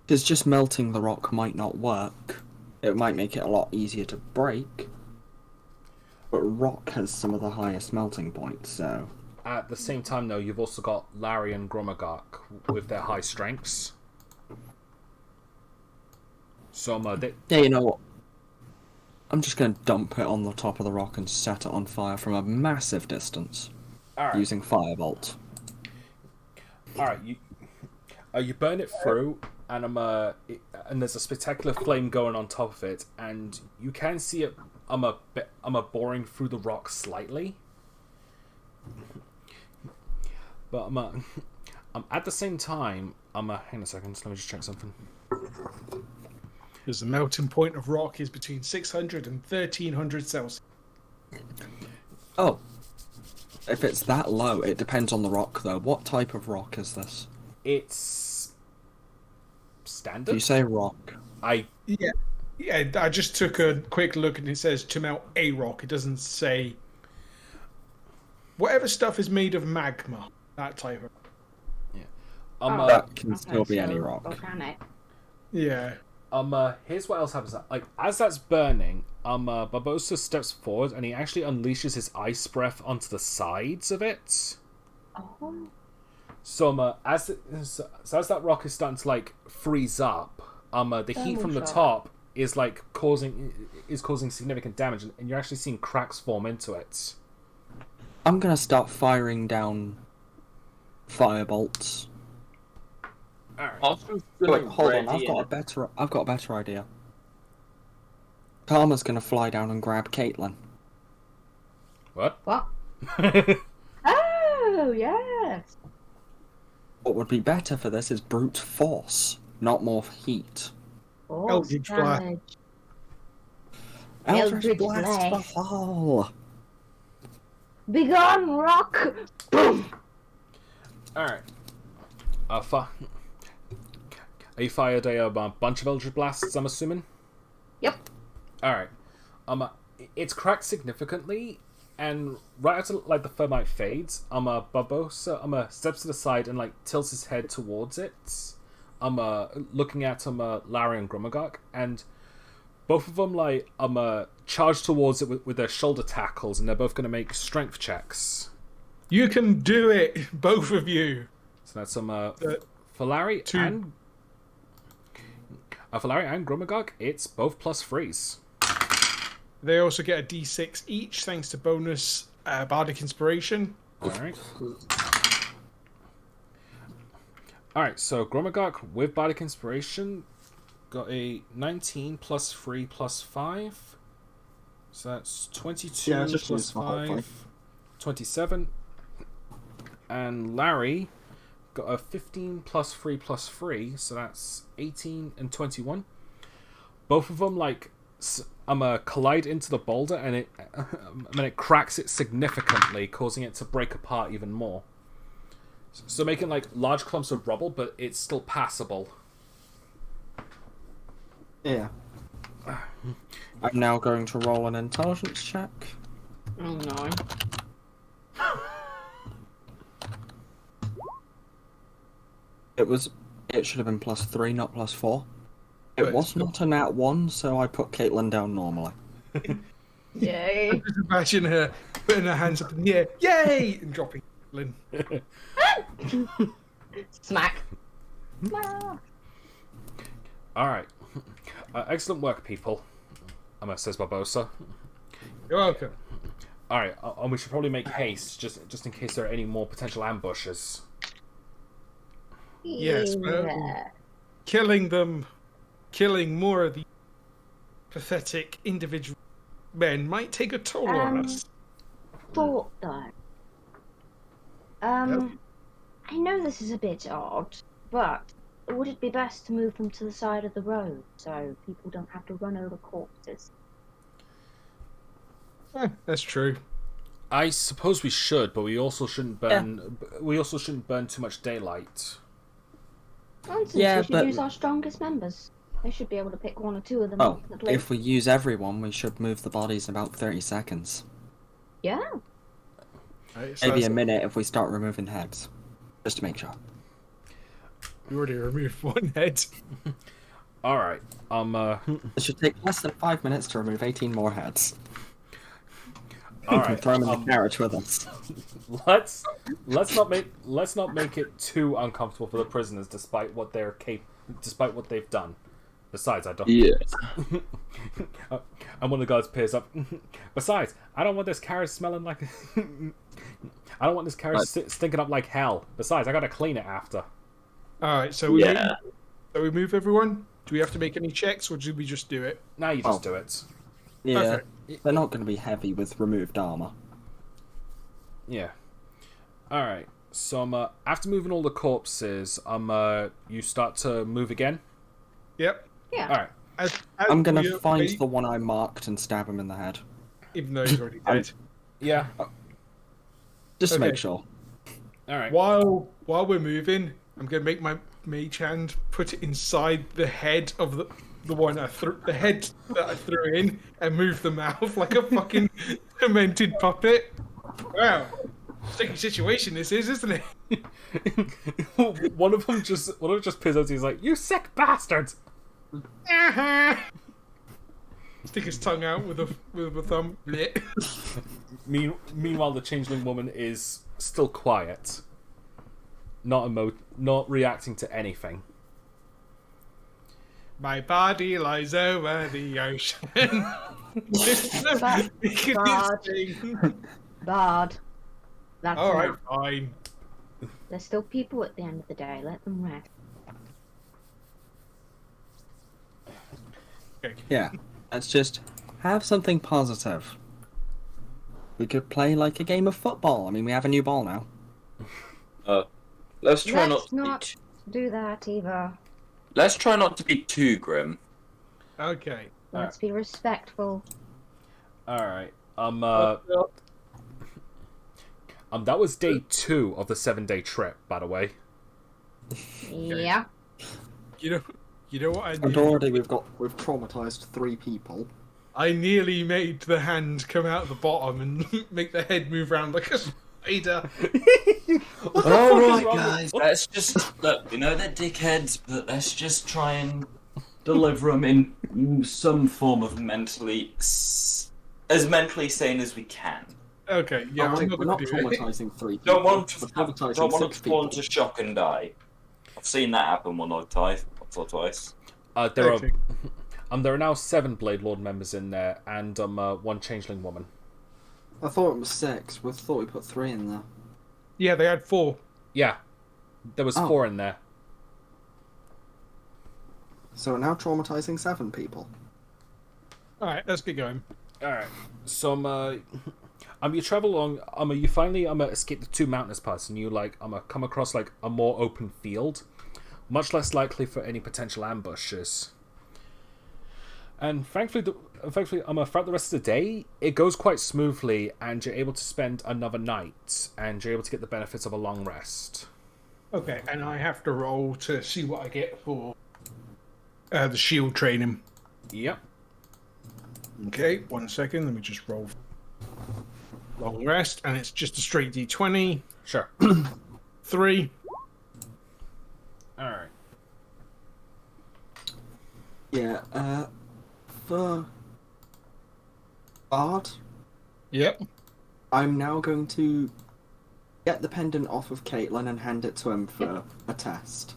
Because just melting the rock might not work. It might make it a lot easier to break. But rock has some of the highest melting points, so... At the same time, though, you've also got Larry and Gromagok with their high strengths. So, yeah, you know what? I'm just going to dump it on the top of the rock and set it on fire from a massive distance. Alright. Using firebolt. Alright, you burn it through, and and there's a spectacular flame going on top of it, and you can see it. I'm boring through the rock slightly, but at the same time, hang on a second. Let me just check something. Because the melting point of rock is between 600 and 1300 Celsius. Oh. If it's that low, it depends on the rock, though. What type of rock is this? It's standard. Do you say rock? Yeah, I just took a quick look and it says to melt a rock. It doesn't say... Whatever stuff is made of magma. That type of... Yeah. That can still be any rock. Volcanic. Yeah. Here's what else happens. Like, as that's burning, Barbosa steps forward and he actually unleashes his ice breath onto the sides of it. Oh. So, as that rock is starting to like freeze up, the heat from the top is like causing significant damage, and you're actually seeing cracks form into it. I'm gonna start firing down firebolts. Wait, hold on. I've got a better idea. Karma's gonna fly down and grab Caitlin. What? Oh, yes. What would be better for this is brute force, not more heat. Eldritch Blast. Eldritch Blast for all. Begone, rock! Boom! Alright. You fired a bunch of Eldritch Blasts, I'm assuming? Yep. Alright. It's cracked significantly, and right after like the thermite fades, Barbosa steps to the side and like tilts his head towards it. Looking at Larry and Grummagok, and both of them like charge towards it with their shoulder tackles, and they're both going to make strength checks. You can do it, both of you. So that's for Larry and Grummagok, it's both +3s. They also get a D6 each, thanks to bonus bardic inspiration. Alright. Alright, so Grummagok with bardic inspiration got a 19 +3 +5. So that's 22 plus 5, 27. And Larry got a 15 +3 +3, so that's 18 and 21. Both of them like collide into the boulder, and it cracks it significantly, causing it to break apart even more. So making like large clumps of rubble, but it's still passable. Yeah. I'm now going to roll an intelligence check. Oh no. It should have been +3, not +4. It Good. was not a nat 1, so I put Caitlin down normally. Yay. Just imagine her putting her hands up in the air, yay, and dropping Lynn. Smack. Alright. Excellent work, people. Says Barbosa. You're welcome. Alright, and we should probably make haste, just in case there are any more potential ambushes. Yes, well, Yeah. killing more of the pathetic individual men might take a toll on us. Thought though. I know this is a bit odd, but would it be best to move them to the side of the road so people don't have to run over corpses? That's true. I suppose we should, but we also shouldn't burn. We also shouldn't burn too much daylight. Nonsense, Yeah, we should but- use our strongest members. They should be able to pick one or two of them Oh, up at least. if we use everyone, we should move the bodies in about 30 seconds. Yeah. Right, so Maybe a that's- minute if we start removing heads. Just to make sure. You already removed one head. Alright. It should take less than 5 minutes to remove 18 more heads. Alright. Throw them in the carriage with us. Let's not make it too uncomfortable for the prisoners, despite what they've done. Besides, I don't. Yeah. And one of the guards peers up. Besides, I don't want this carriage smelling like. I don't want this carriage stinking up like hell. Besides, I gotta clean it after. All right, so we move everyone. Do we have to make any checks, or do we just do it? Now you just do it. Yeah, Okay. they're not going to be heavy with removed armor. Yeah. All right. So after moving all the corpses, you start to move again. Yep. Yeah. All right. As I'm going we- to find the one I marked and stab him in the head. even though he's already dead. Yeah. Just to Okay. make sure. All right. While we're moving, I'm gonna make my mage hand put it inside the head of the one I threw, the head that I threw in, and move the mouth like a fucking demented puppet. Wow, sticky situation this is, isn't it? one of them just peers out. He's like, "You sick bastard!" Stick his tongue out with a thumb. Blech. Meanwhile, the changeling woman is still quiet, not reacting to anything. My body lies over the ocean. Bard. That's All right, enough. fine. There's still people at the end of the day. Let them rest. Yeah, let's just have something positive. We could play like a game of football. I mean, we have a new ball now. Let's try Let's not. not do that either. Let's try not to be too grim. Okay. Let's be respectful. All right. That was day 2 of the 7-day trip, by the way. Yeah. You know what I And did? already we've traumatized 3 people. I nearly made the hand come out the bottom and make the head move around like a spider. All right, guys. Let's just look. We know they're dickheads, but let's just try and deliver them in some form of as mentally sane as we can. Okay, yeah, I'm not we're gonna not do it. traumatizing 3 people. Don't want We're to traumatizing don't want 6 to fall people. into shock and die. I've seen that happen once or twice. There are now 7 Blade Lord members in there, and 1 Changeling woman. I thought it was 6. We thought we put 3 in there. Yeah, they had 4. Yeah, there was 4 in there. So we're now traumatizing 7 people. All right, let's get going. All right, so you travel along. You finally escape the 2 mountainous paths, and you come across like a more open field, much less likely for any potential ambushes. And thankfully, throughout the rest of the day, it goes quite smoothly, and you're able to spend another night, and you're able to get the benefits of a long rest. Okay, and I have to roll to see what I get for the shield training. Yep. Okay, 1 second. Let me just roll. Long rest, and it's just a straight D20. Sure. 3. All right. Yeah, for Bard, Yep. I'm now going to get the pendant off of Caitlin and hand it to him for a test.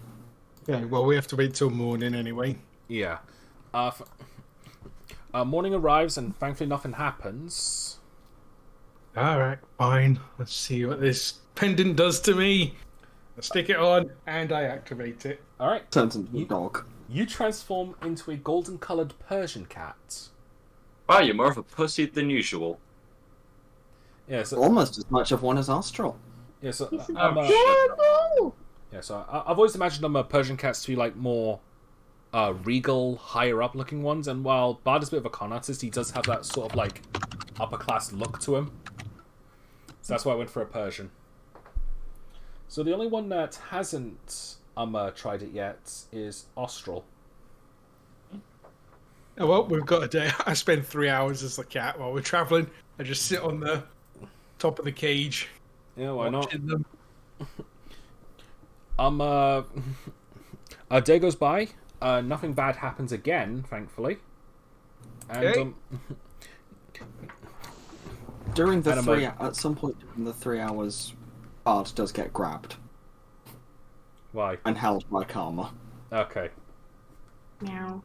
Okay, well, we have to wait till morning anyway. Yeah. Morning arrives, and thankfully nothing happens. All right, fine. Let's see what this pendant does to me. I stick it on, and I activate it. All right. Turns into a dog. You transform into a golden-coloured Persian cat. Wow, you're more of a pussy than usual. Yeah, so Almost as much of one as Astral. yeah, so This is I'm adorable. yeah, so I've always imagined Persian cats to be like more regal, higher up looking ones. And while Bard is a bit of a con artist, he does have that sort of like upper class look to him. So that's why I went for a Persian. So the only one that hasn't tried it yet is Austral. Oh, well, we've got a day. I spend 3 hours as the cat while we're traveling. I just sit on the top of the cage. Yeah, why not? watching them. A day goes by. Nothing bad happens again, thankfully. And Okay. During the Anima. 3 at some point in the 3 hours, Bard does get grabbed why? and held by Karma. Okay. Meow.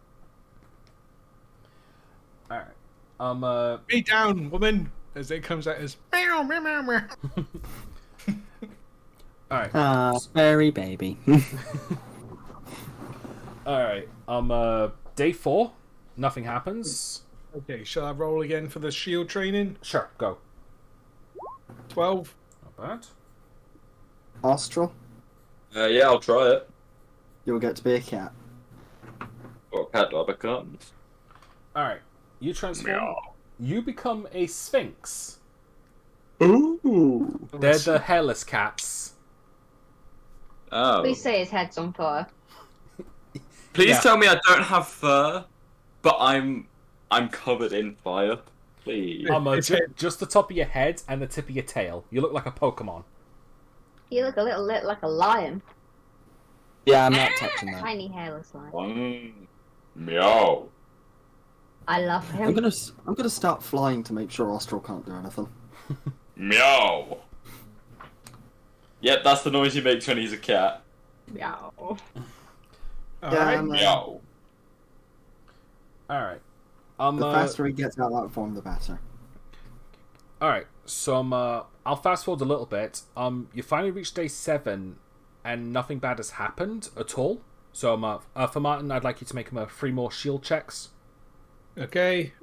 All right. Be down, woman, as it comes out as meow, meow, meow, meow. All right. Fairy baby. All right. Day 4. Nothing happens. Okay, shall I roll again for the shield training? Sure, go. 12. Not bad. Astral, Yeah, I'll try it. you'll get to be a cat. Or cat do I become? All right. You transform. You become a sphinx. Ooh. They're the hairless cats. Oh. Please say his head's on fire. Please Yeah. tell me I don't have fur, but I'm covered in fire. Please. Just the top of your head and the tip of your tail. You look like a Pokemon. You look a little bit like a lion. Yeah, I'm not touching that. Tiny hairless lion. Meow. I love I'm him. gonna start flying to make sure Astral can't do anything. Meow. Yep, that's the noise he makes when he's a cat. Meow. All Yeah, right. man. Meow. All right. The faster he gets out of that form, the better. All right. So I'll fast forward a little bit. You finally reach day 7, and nothing bad has happened at all. So for Martin, I'd like you to make him 3 more shield checks. Okay.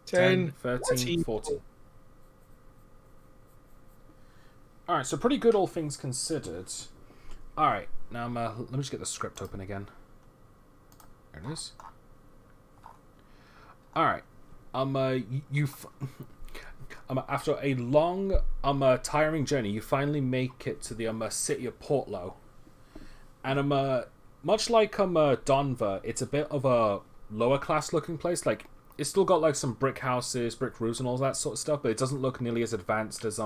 10, 13, 14. All right. So pretty good, all things considered. All right. Now let me just get the script open again. There it is. All right. After a long, tiring journey, you finally make it to the city of Portlow, and much like Donver, it's a bit of a lower class looking place. Like, it's still got like some brick houses, brick roofs, and all that sort of stuff, but it doesn't look nearly as advanced as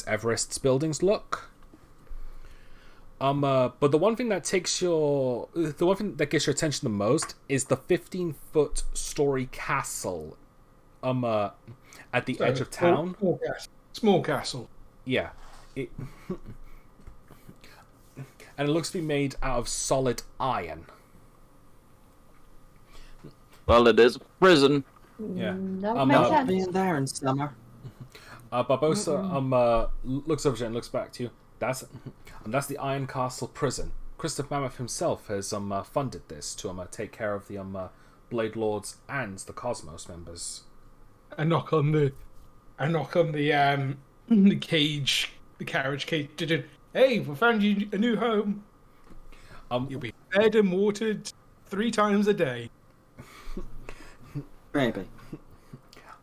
Everest's buildings look. But the one thing that gets your attention the most is the 15-foot story castle, at the edge of town. Small castle. Yeah, and it looks to be made out of solid iron. Well, it is a prison. Yeah. That makes sense. Being there in summer. Barbosa looks over and looks back to you. That's the Iron Castle prison. Christopher Mammoth himself has funded this to take care of the Blade Lords and the Cosmos members. I knock on the the cage, the carriage cage. Hey, we found you a new home. You'll be fed and watered 3 times a day. Maybe.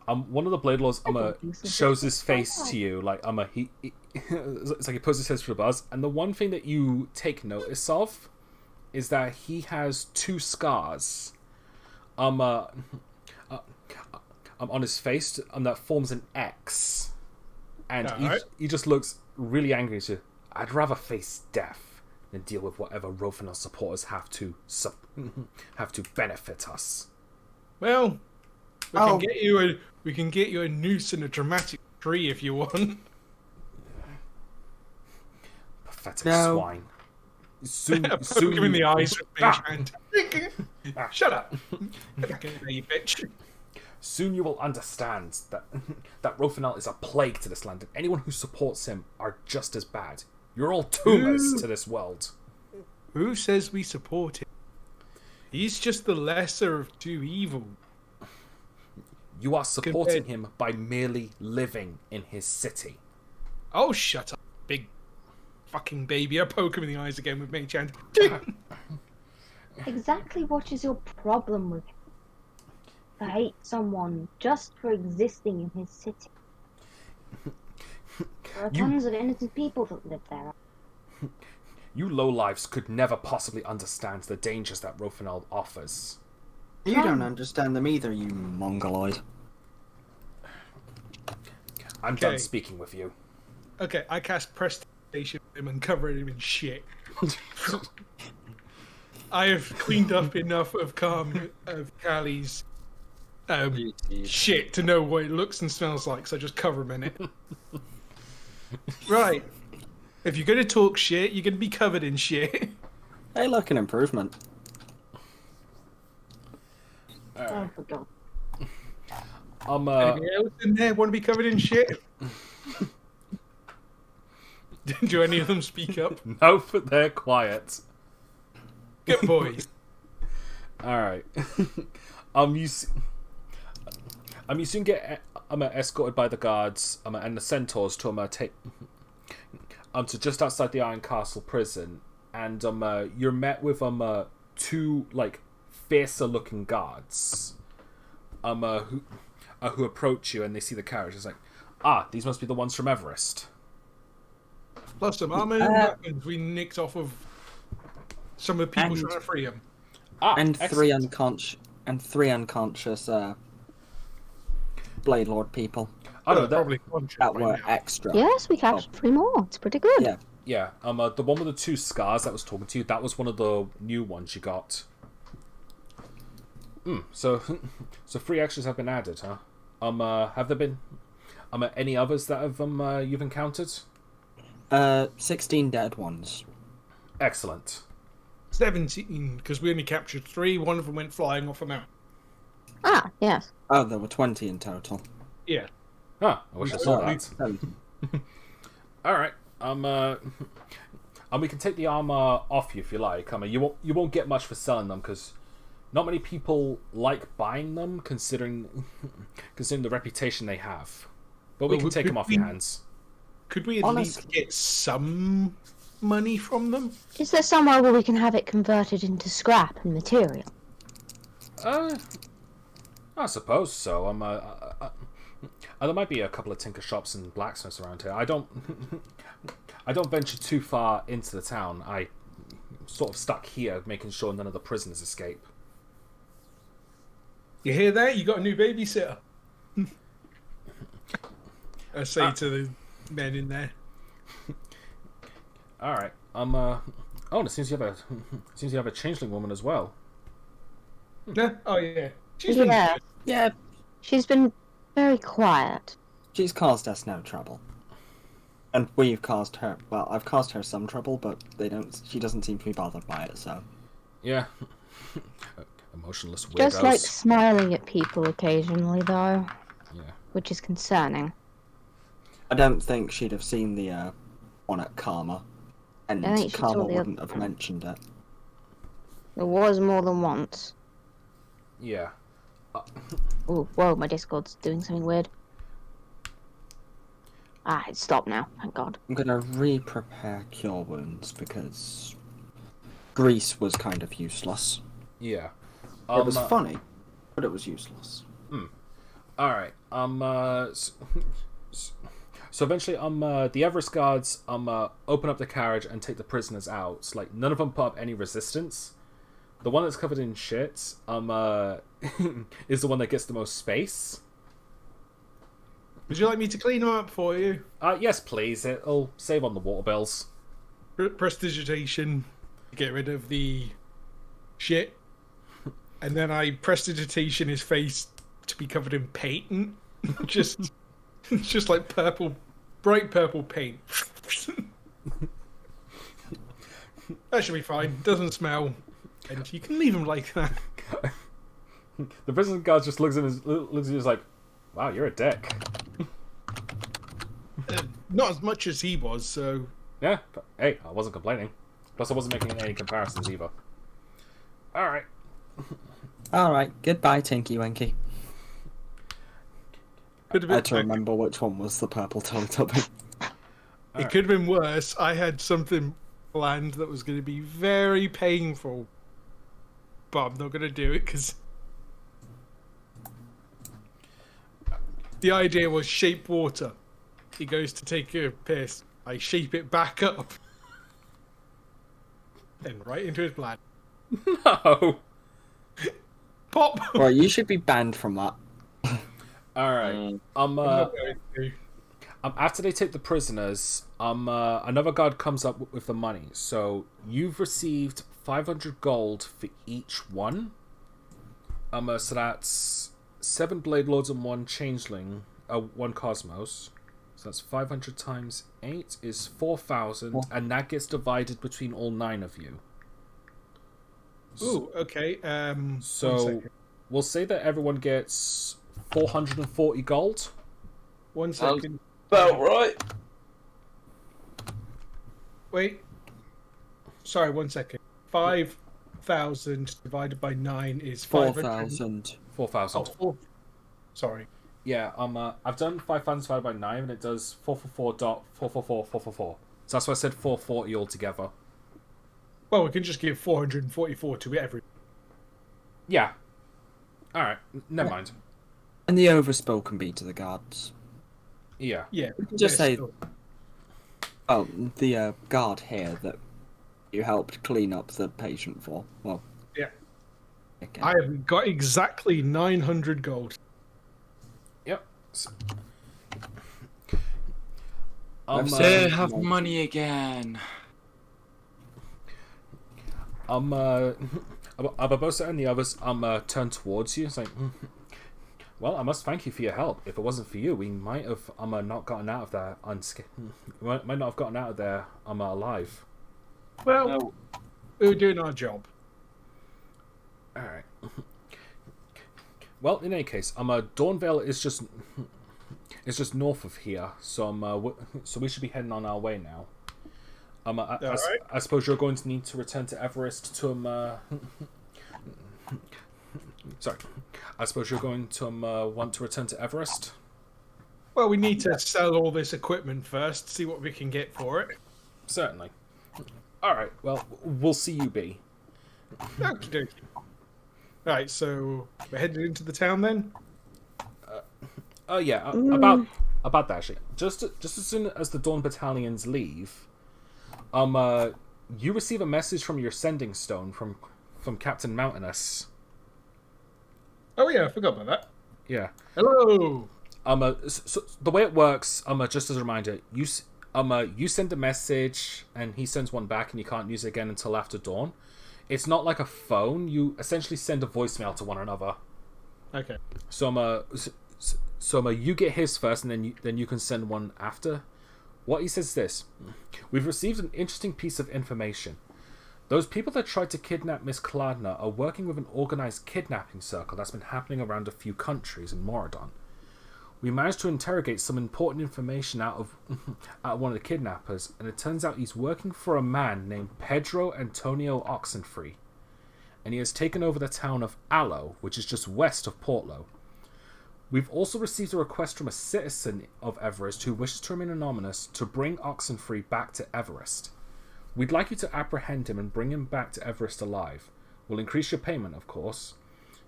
One of the Blade Lords shows his face to you, like it's like he puts his head through the bars, and the one thing that you take notice of is that he has 2 scars on his face that forms an X, and he just looks really angry. So, I'd rather face death than deal with whatever Rofinel supporters have to benefit us. Well, we can get you a noose and a dramatic tree if you want. Pathetic swine. Soon Poke him in the eyes with my hand. Shut up. Get back in there, you bitch. Soon you will understand that Rofinel is a plague to this land, and anyone who supports him are just as bad. You're all tumors to this world. Who says we support him? He's just the lesser of 2 evils. You are supporting him by merely living in his city. Oh, shut up, big fucking baby. I poke him in the eyes again with Mage Hand. Exactly what is your problem with him? To hate someone just for existing in his city. There are tons of innocent people that live there. You lowlifes could never possibly understand the dangers that Rofinel offers. You don't understand them either, you mongoloid. I'm done speaking with you. Okay, I cast Prestation on him and cover him in shit. I have cleaned up enough of Callie's shit to know what it looks and smells like, so I just cover him in it. Right. If you're going to talk shit, you're going to be covered in shit. Hey, look, an improvement. Oh, for God. Anything else in there want to be covered in shit? Do any of them speak up? No, but they're quiet. Good boys. Alright. You soon get escorted by the guards and the centaurs to to just outside the Iron Castle prison, and you're met with 2 like fiercer looking guards who approach you, and they see the carriage. It's like, these must be the ones from Everest. Plus some armor and weapons we nicked off of some of the people trying to free him. And 3 unconscious Blade Lord people. Oh, no, probably that were extra. Yes, we captured 3 more. It's pretty good. Yeah. Yeah. The one with the 2 scars that was talking to you, that was one of the new ones you got. So 3 extras have been added, huh? Have there been any others that have you've encountered? 16 dead ones. Excellent. 17, because we only captured 3. One of them went flying off a mountain. Ah, yes. Oh, there were 20 in total. Yeah. I wish I saw that. Alright. We can take the armor off you if you like. You won't get much for selling them, because not many people like buying them, considering the reputation they have. But we can take them off your hands. Could we at least get some money from them? Is there somewhere where we can have it converted into scrap and material? I suppose so. There might be a couple of tinker shops and blacksmiths around here. I don't venture too far into the town. I sort of stuck here, making sure none of the prisoners escape. You hear that? You got a new babysitter. I say to the men in there. All right. Oh, and it seems you have a changeling woman as well. Yeah. Oh yeah. Yeah. She's been very quiet. She's caused us no trouble. And we've caused her, well, I've caused her some trouble, but she doesn't seem to be bothered by it, so. Yeah. Emotionless weirdos. Just like smiling at people occasionally, though. Yeah. Which is concerning. I don't think she'd have seen the one at Karma. And Karma wouldn't have mentioned it. There was more than once. Yeah. Oh, whoa, my Discord's doing something weird. Ah, it's stopped now, thank God. I'm gonna re-prepare Cure Wounds because Grease was kind of useless. Yeah. It was funny, but it was useless. Alright, so eventually, the Everest guards, open up the carriage and take the prisoners out. Like, none of them put up any resistance. The one that's covered in shit, is the one that gets the most space. Would you like me to clean them up for you? Yes, please. It'll save on the water bills. Prestidigitation, get rid of the shit, and then I prestidigitation his face to be covered in paint. just like bright purple paint. That should be fine. Doesn't smell, and you can leave him like that. The prison guard just looks at you like, "Wow, you're a dick." Not as much as he was, so... Yeah, but, hey, I wasn't complaining. Plus, I wasn't making any comparisons either. Alright. Alright, goodbye, Tinky Winky. I had to been, remember which one was the purple Teletubby. It could have been worse. I had something planned that was going to be very painful. But I'm not going to do it because... The idea was shape water. He goes to take a piss. I shape it back up. Then right into his bladder. No! Pop! Right, you should be banned from that. Alright. After they take the prisoners, another guard comes up with the money. So, you've received 500 gold for each one. So that's 7 Blade Lords and 1 Changeling, 1 Cosmos. So that's 500 times 8 is 4,000, and that gets divided between all 9 of you. Ooh, okay. So we'll say that everyone gets 440 gold. 1 second. About right. Wait. Sorry, 1 second. 5,000 divided by 9 is 4,000. 4,000. Oh, 4. Sorry. Yeah, I've done 5,000 divided by 9, and it does 444.444. So that's why I said 440 altogether. Well, we can just give 444 to every. Yeah. Alright, never mind. And the overspill can be to the guards. Yeah. Yeah. Just say, oh, the guard here that you helped clean up the patient for. Well, yeah. Okay. I have got exactly 900 gold. Yep. They have money again. Barbosa and the others turn towards you. It's like, well, I must thank you for your help. If it wasn't for you, we might have not gotten out of there might not have gotten out of there alive. Well, we were doing our job. All right. Well, in any case, Dawnvale is just north of here, so so we should be heading on our way now. I suppose you're going to need to return to Everest to sorry. I suppose you're going to want to return to Everest. Well, we need to sell all this equipment first, see what we can get for it. Certainly. All right. Well, we'll see you be. Okie dokie. Right, so we're headed into the town then. Yeah. About that actually. Just as soon as the Dawn battalions leave, you receive a message from your sending stone from Captain Mountainous. Oh yeah, I forgot about that. Yeah. Hello. So the way it works, just as a reminder, you send a message and he sends one back, and you can't use it again until after dawn. It's not like a phone. You essentially send a voicemail to one another. Okay. So you get his first, and then you can send one after. What he says is this: we've received an interesting piece of information. Those people that tried to kidnap Miss Kladna are working with an organized kidnapping circle that's been happening around a few countries in Moradon. We managed to interrogate some important information out of one of the kidnappers, and it turns out he's working for a man named Pedro Antonio Oxenfree, and he has taken over the town of Aloe, which is just west of Portlow. We've also received a request from a citizen of Everest who wishes to remain anonymous to bring Oxenfree back to Everest. We'd like you to apprehend him and bring him back to Everest alive. We'll increase your payment, of course.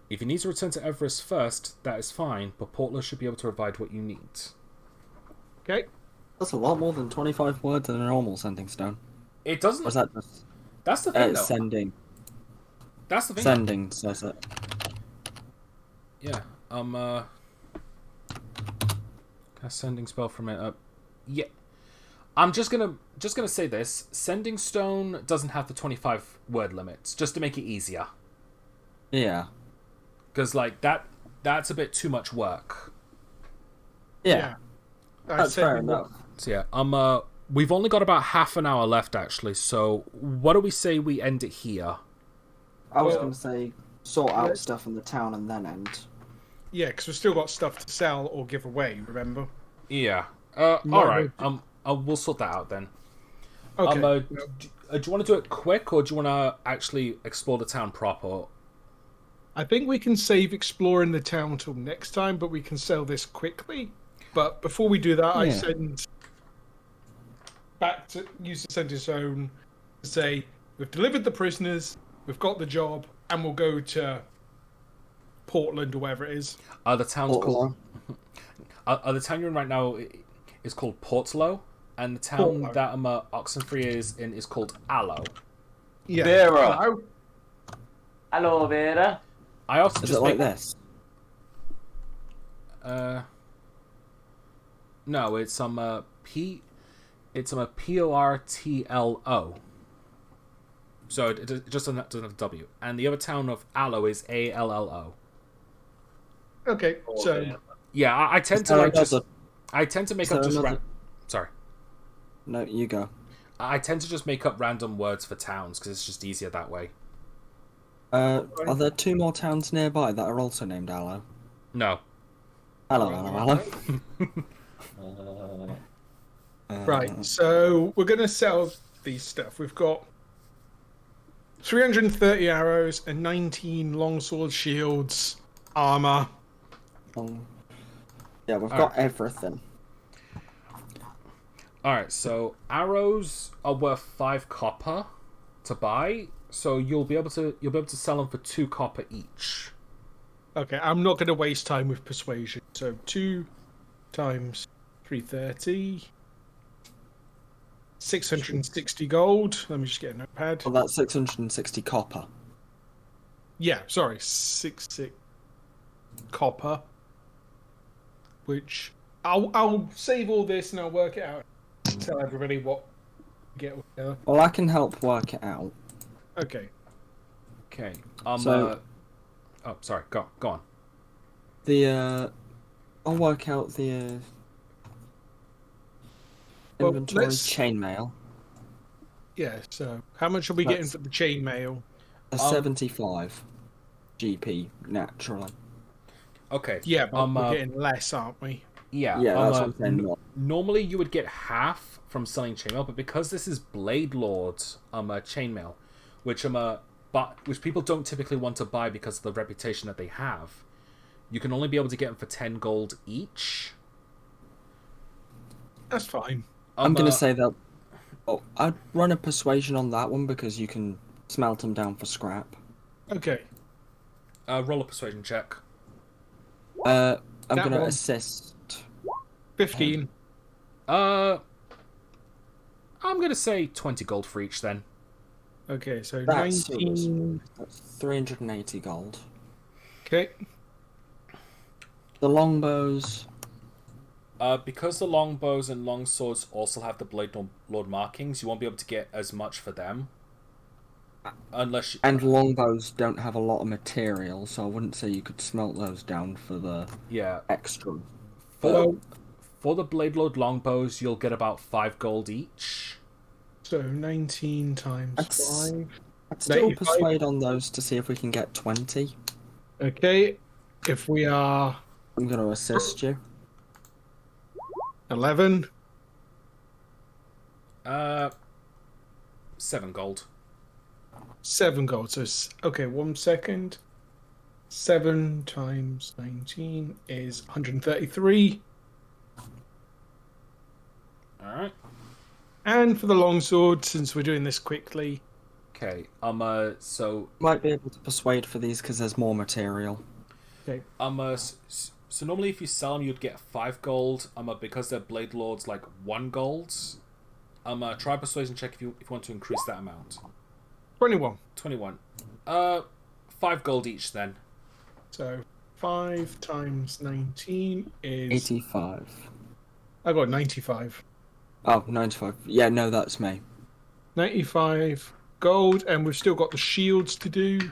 If you need to return to Everest first, that is fine, but Portlow should be able to provide what you need. Okay. That's a lot more than 25 words in a normal sending stone. It doesn't... Or is that just... That's the thing, though. Sending. That's the thing. Sending says it. Yeah, a sending spell from it. Yeah. I'm just gonna say this. Sending stone doesn't have the 25 word limits, just to make it easier. Yeah. Because, like, that's a bit too much work. Yeah. That's fair enough. So, yeah, we've only got about half an hour left, actually, so what do we say we end it here? I was going to say, sort out stuff in the town and then end. Yeah, because we've still got stuff to sell or give away, remember? Yeah. Alright, we'll sort that out then. Okay. Do you want to do it quick, or do you want to actually explore the town proper? I think we can save exploring the town till next time, but we can sell this quickly. But before we do that, I send back to use the sentence zone to say we've delivered the prisoners, we've got the job, and we'll go to Portland or wherever it is. The town's called. The town you're in right now is called Portlow, and the town that Oxenfree is in is called Aloe. Yeah. Vera. Hello, Vera. I also is just it like this? No, it's Portlo. So it just doesn't have a W. And the other town of Aloe is Allo. Okay, so yeah, I tend to make up just sorry. No, you go. I tend to just make up random words for towns because it's just easier that way. Are there two more towns nearby that are also named Aloe? No. Hello. Right, so we're going to sell these stuff. We've got 330 arrows and 19 longsword shields, armor. Yeah, we've got everything. Alright, so arrows are worth 5 copper to buy, so you'll be able to sell them for 2 copper each. Okay, I'm not going to waste time with persuasion. So 2 times 330, 660 gold. Let me just get a notepad. Well, that's 660 copper. Yeah, sorry, 66 copper. Which I'll save all this and I'll work it out. Tell everybody what we get together. Well, I can help work it out. Okay. Okay. So, oh, sorry. Go on. I'll work out the inventory chainmail. Yeah. So, how much are we getting for the chainmail? 75 GP naturally. Okay. Yeah, but we're getting less, aren't we? Yeah. Yeah, that's what I'm saying. Normally, you would get half from selling chainmail, but because this is Blade Lord's chainmail, which people don't typically want to buy because of the reputation that they have, you can only be able to get them for 10 gold each. That's fine. I'm gonna say that. Oh, I'd run a persuasion on that one because you can smelt them down for scrap. Okay. Roll a persuasion check. I'm gonna assist. 15. I'm gonna say 20 gold for each then. Okay, so That's 19. That's 380 gold. Okay. The longbows. Because the longbows and longswords also have the Blade Lord markings, you won't be able to get as much for them. Unless you... And longbows don't have a lot of material, so I wouldn't say you could smelt those down for the extra. For the Blade Lord longbows, you'll get about 5 gold each. So 19 times 5. I'd still 95. persuade on those to see if we can get 20. Okay, if we are... I'm going to assist you. 11. 7 gold. 7 gold. So, okay, 1 second. 7 times 19 is 133. Alright. And for the longsword, since we're doing this quickly... Okay, so... Might be able to persuade for these because there's more material. Okay. So normally if you sell them, you'd get 5 gold. Because they're Blade Lords, like 1 gold. Try persuasion check if you want to increase that amount. 21. 21. 5 gold each then. So 5 times 19 is 85. I got 95. Oh, 95. Yeah, no, that's me. 95 gold, and we've still got the shields to do.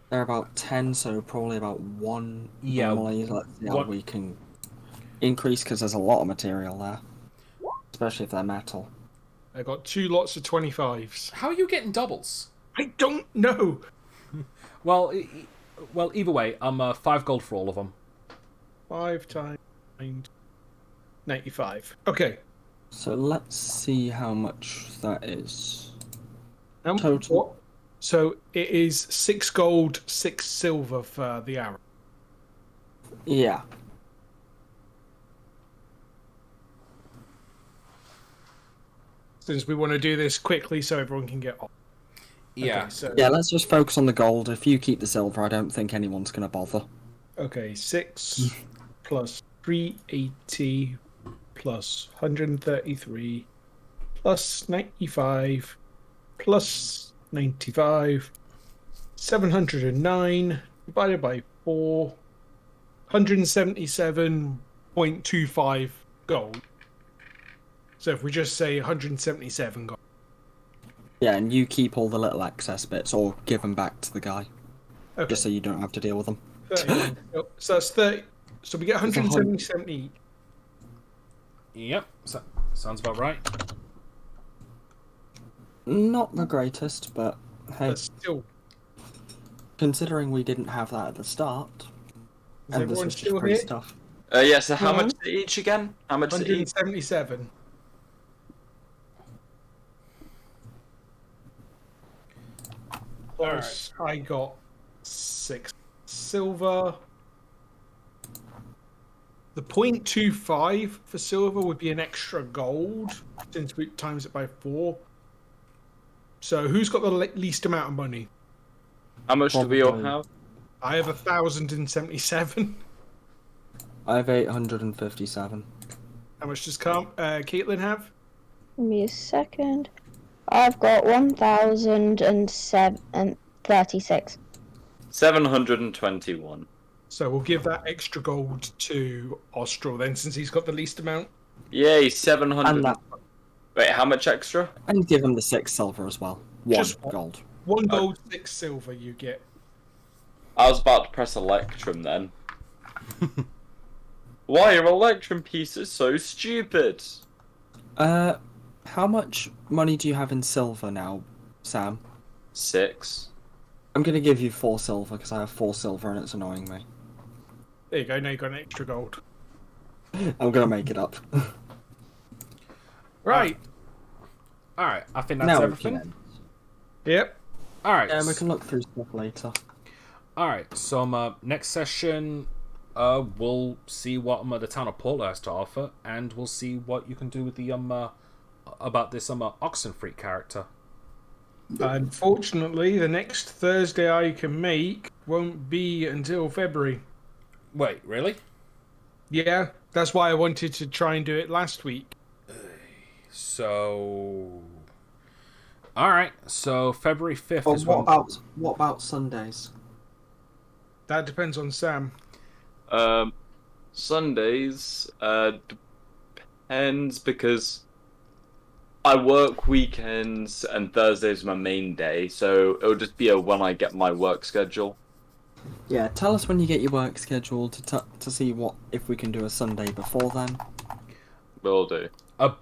They're about 10, so probably about 1 Yeah, normally. Let's see how we can increase, because there's a lot of material there. Especially if they're metal. I got 2 lots of 25s. How are you getting doubles? I don't know. Well, either way, 5 gold for all of them. 5 times 95. Okay. So let's see how much that is. Total. What? So it is 6 gold, 6 silver for the arrow. Yeah. Since we want to do this quickly so everyone can get off. Yeah. Okay, so... Yeah, let's just focus on the gold. If you keep the silver, I don't think anyone's going to bother. Okay, 6 plus 380 plus 133 plus 95 plus 95, 709 divided by 4, 177.25 gold. So if we just say 177 gold. Yeah, and you keep all the little excess bits, or give them back to the guy. Okay. Just so you don't have to deal with them. 30. So that's 30. So we get 177 each. Yep, sounds about right. Not the greatest, but hey. But still. Considering we didn't have that at the start. Is and this everyone was just still free here? stuff. Yeah, so how much is it each again? How much is it each? 177. Plus, I got 6 silver. The 0.25 for silver would be an extra gold, since we times it by 4. So who's got the least amount of money? How much do we all have? I have 1,077. I have 857. How much does Caitlin have? Give me a second. I've got 1,036. 721. So we'll give that extra gold to Austral then, since he's got the least amount. Yay, 700. And that. Wait, how much extra? And give him the 6 silver as well. 1 Just gold. 1 gold, 6 silver you get. I was about to press Electrum then. Why are Electrum pieces so stupid? How much money do you have in silver now, Sam? 6. I'm gonna give you 4 silver because I have 4 silver and it's annoying me. There you go, now you've got an extra gold. I'm gonna make it up. Right. Alright, I think that's Now we everything. can end. Yep. Alright. Yeah, we can look through stuff later. Alright, so next session, we'll see what the town of Portland has to offer, and we'll see what you can do with the about this Oxenfreak character. Unfortunately, the next Thursday I can make won't be until February. Wait, really? Yeah, that's why I wanted to try and do it last week. So All right, so February 5th But is what about Sundays? That depends on Sam. Sundays depends because I work weekends and Thursday's my main day, so it'll just be when I get my work schedule. Yeah, tell us when you get your work scheduled to see if we can do a Sunday before then. Will do.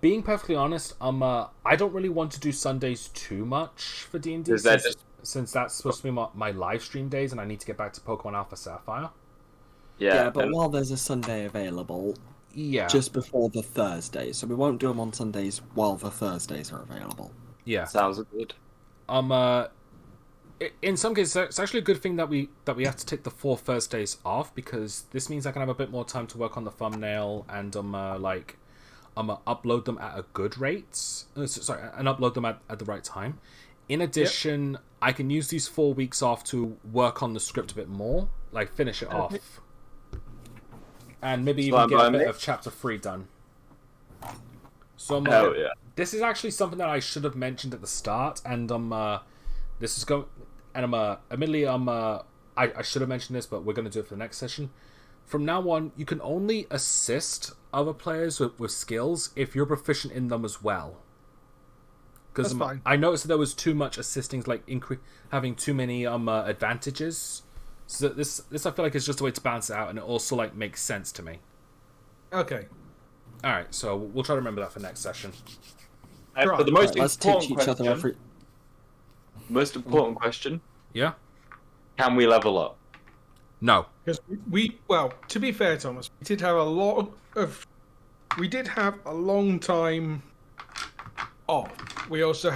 Being perfectly honest, I don't really want to do Sundays too much for D&D since that's supposed to be my live stream days, and I need to get back to Pokemon Alpha Sapphire. Yeah, but while there's a Sunday available, just before the Thursday, so we won't do them on Sundays while the Thursdays are available. Yeah, sounds good. In some cases, it's actually a good thing that we have to take the 4 Thursdays off, because this means I can have a bit more time to work on the thumbnail and upload them at a good rate. And upload them at the right time. In addition, I can use these 4 weeks off to work on the script a bit more, like finish it off, and maybe even get a bit of chapter 3 done. So this is actually something that I should have mentioned at the start, and this is going. And admittedly, I should have mentioned this, but we're going to do it for the next session. From now on, you can only assist other players with skills if you're proficient in them as well. Because I noticed that there was too much assisting, like having too many advantages. So this I feel like is just a way to balance it out, and it also like makes sense to me. Okay. All right, so we'll try to remember that for next session. But the most let's teach each other most important question. Yeah. Can we level up? No. Because to be fair, Thomas, we did have a long time off. We also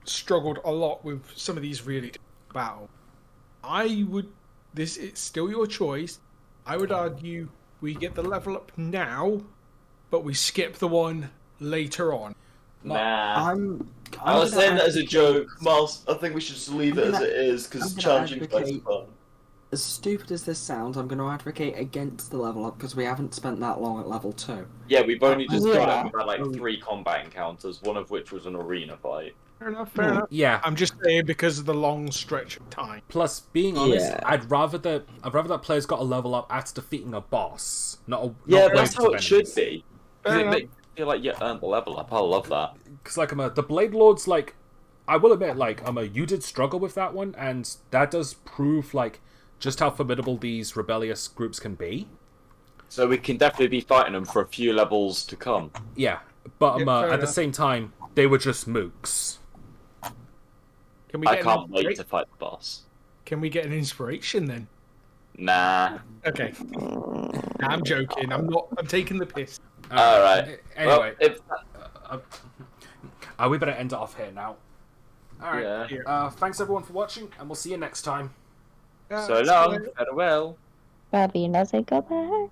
struggled a lot with some of these really battles. It's still your choice. I would argue we get the level up now, but we skip the one later on. Nah. I was saying that as a joke, Miles. I think we should just leave it as it is, because challenging is fun. As stupid as this sounds, I'm going to advocate against the level up, because we haven't spent that long at level 2. Yeah, we've only just got it. We've had like 3 combat encounters, one of which was an arena fight. Fair enough. Yeah. I'm just saying because of the long stretch of time. Plus, being honest, I'd rather that players got a level up after defeating a boss, that's how it should be. It makes you feel like you earned the level up. I love that. Because the Blade Lords, I will admit, you did struggle with that one, and that does prove just how formidable these rebellious groups can be. So we can definitely be fighting them for a few levels to come. Yeah, but at the same time, they were just mooks. I can't wait to fight the boss. Can we get an inspiration then? Nah. Okay. I'm joking. I'm taking the piss. All right. Anyway, we better end it off here now. All right. Yeah. Thanks everyone for watching, and we'll see you next time. So long. Farewell. Bobby, no, say goodbye.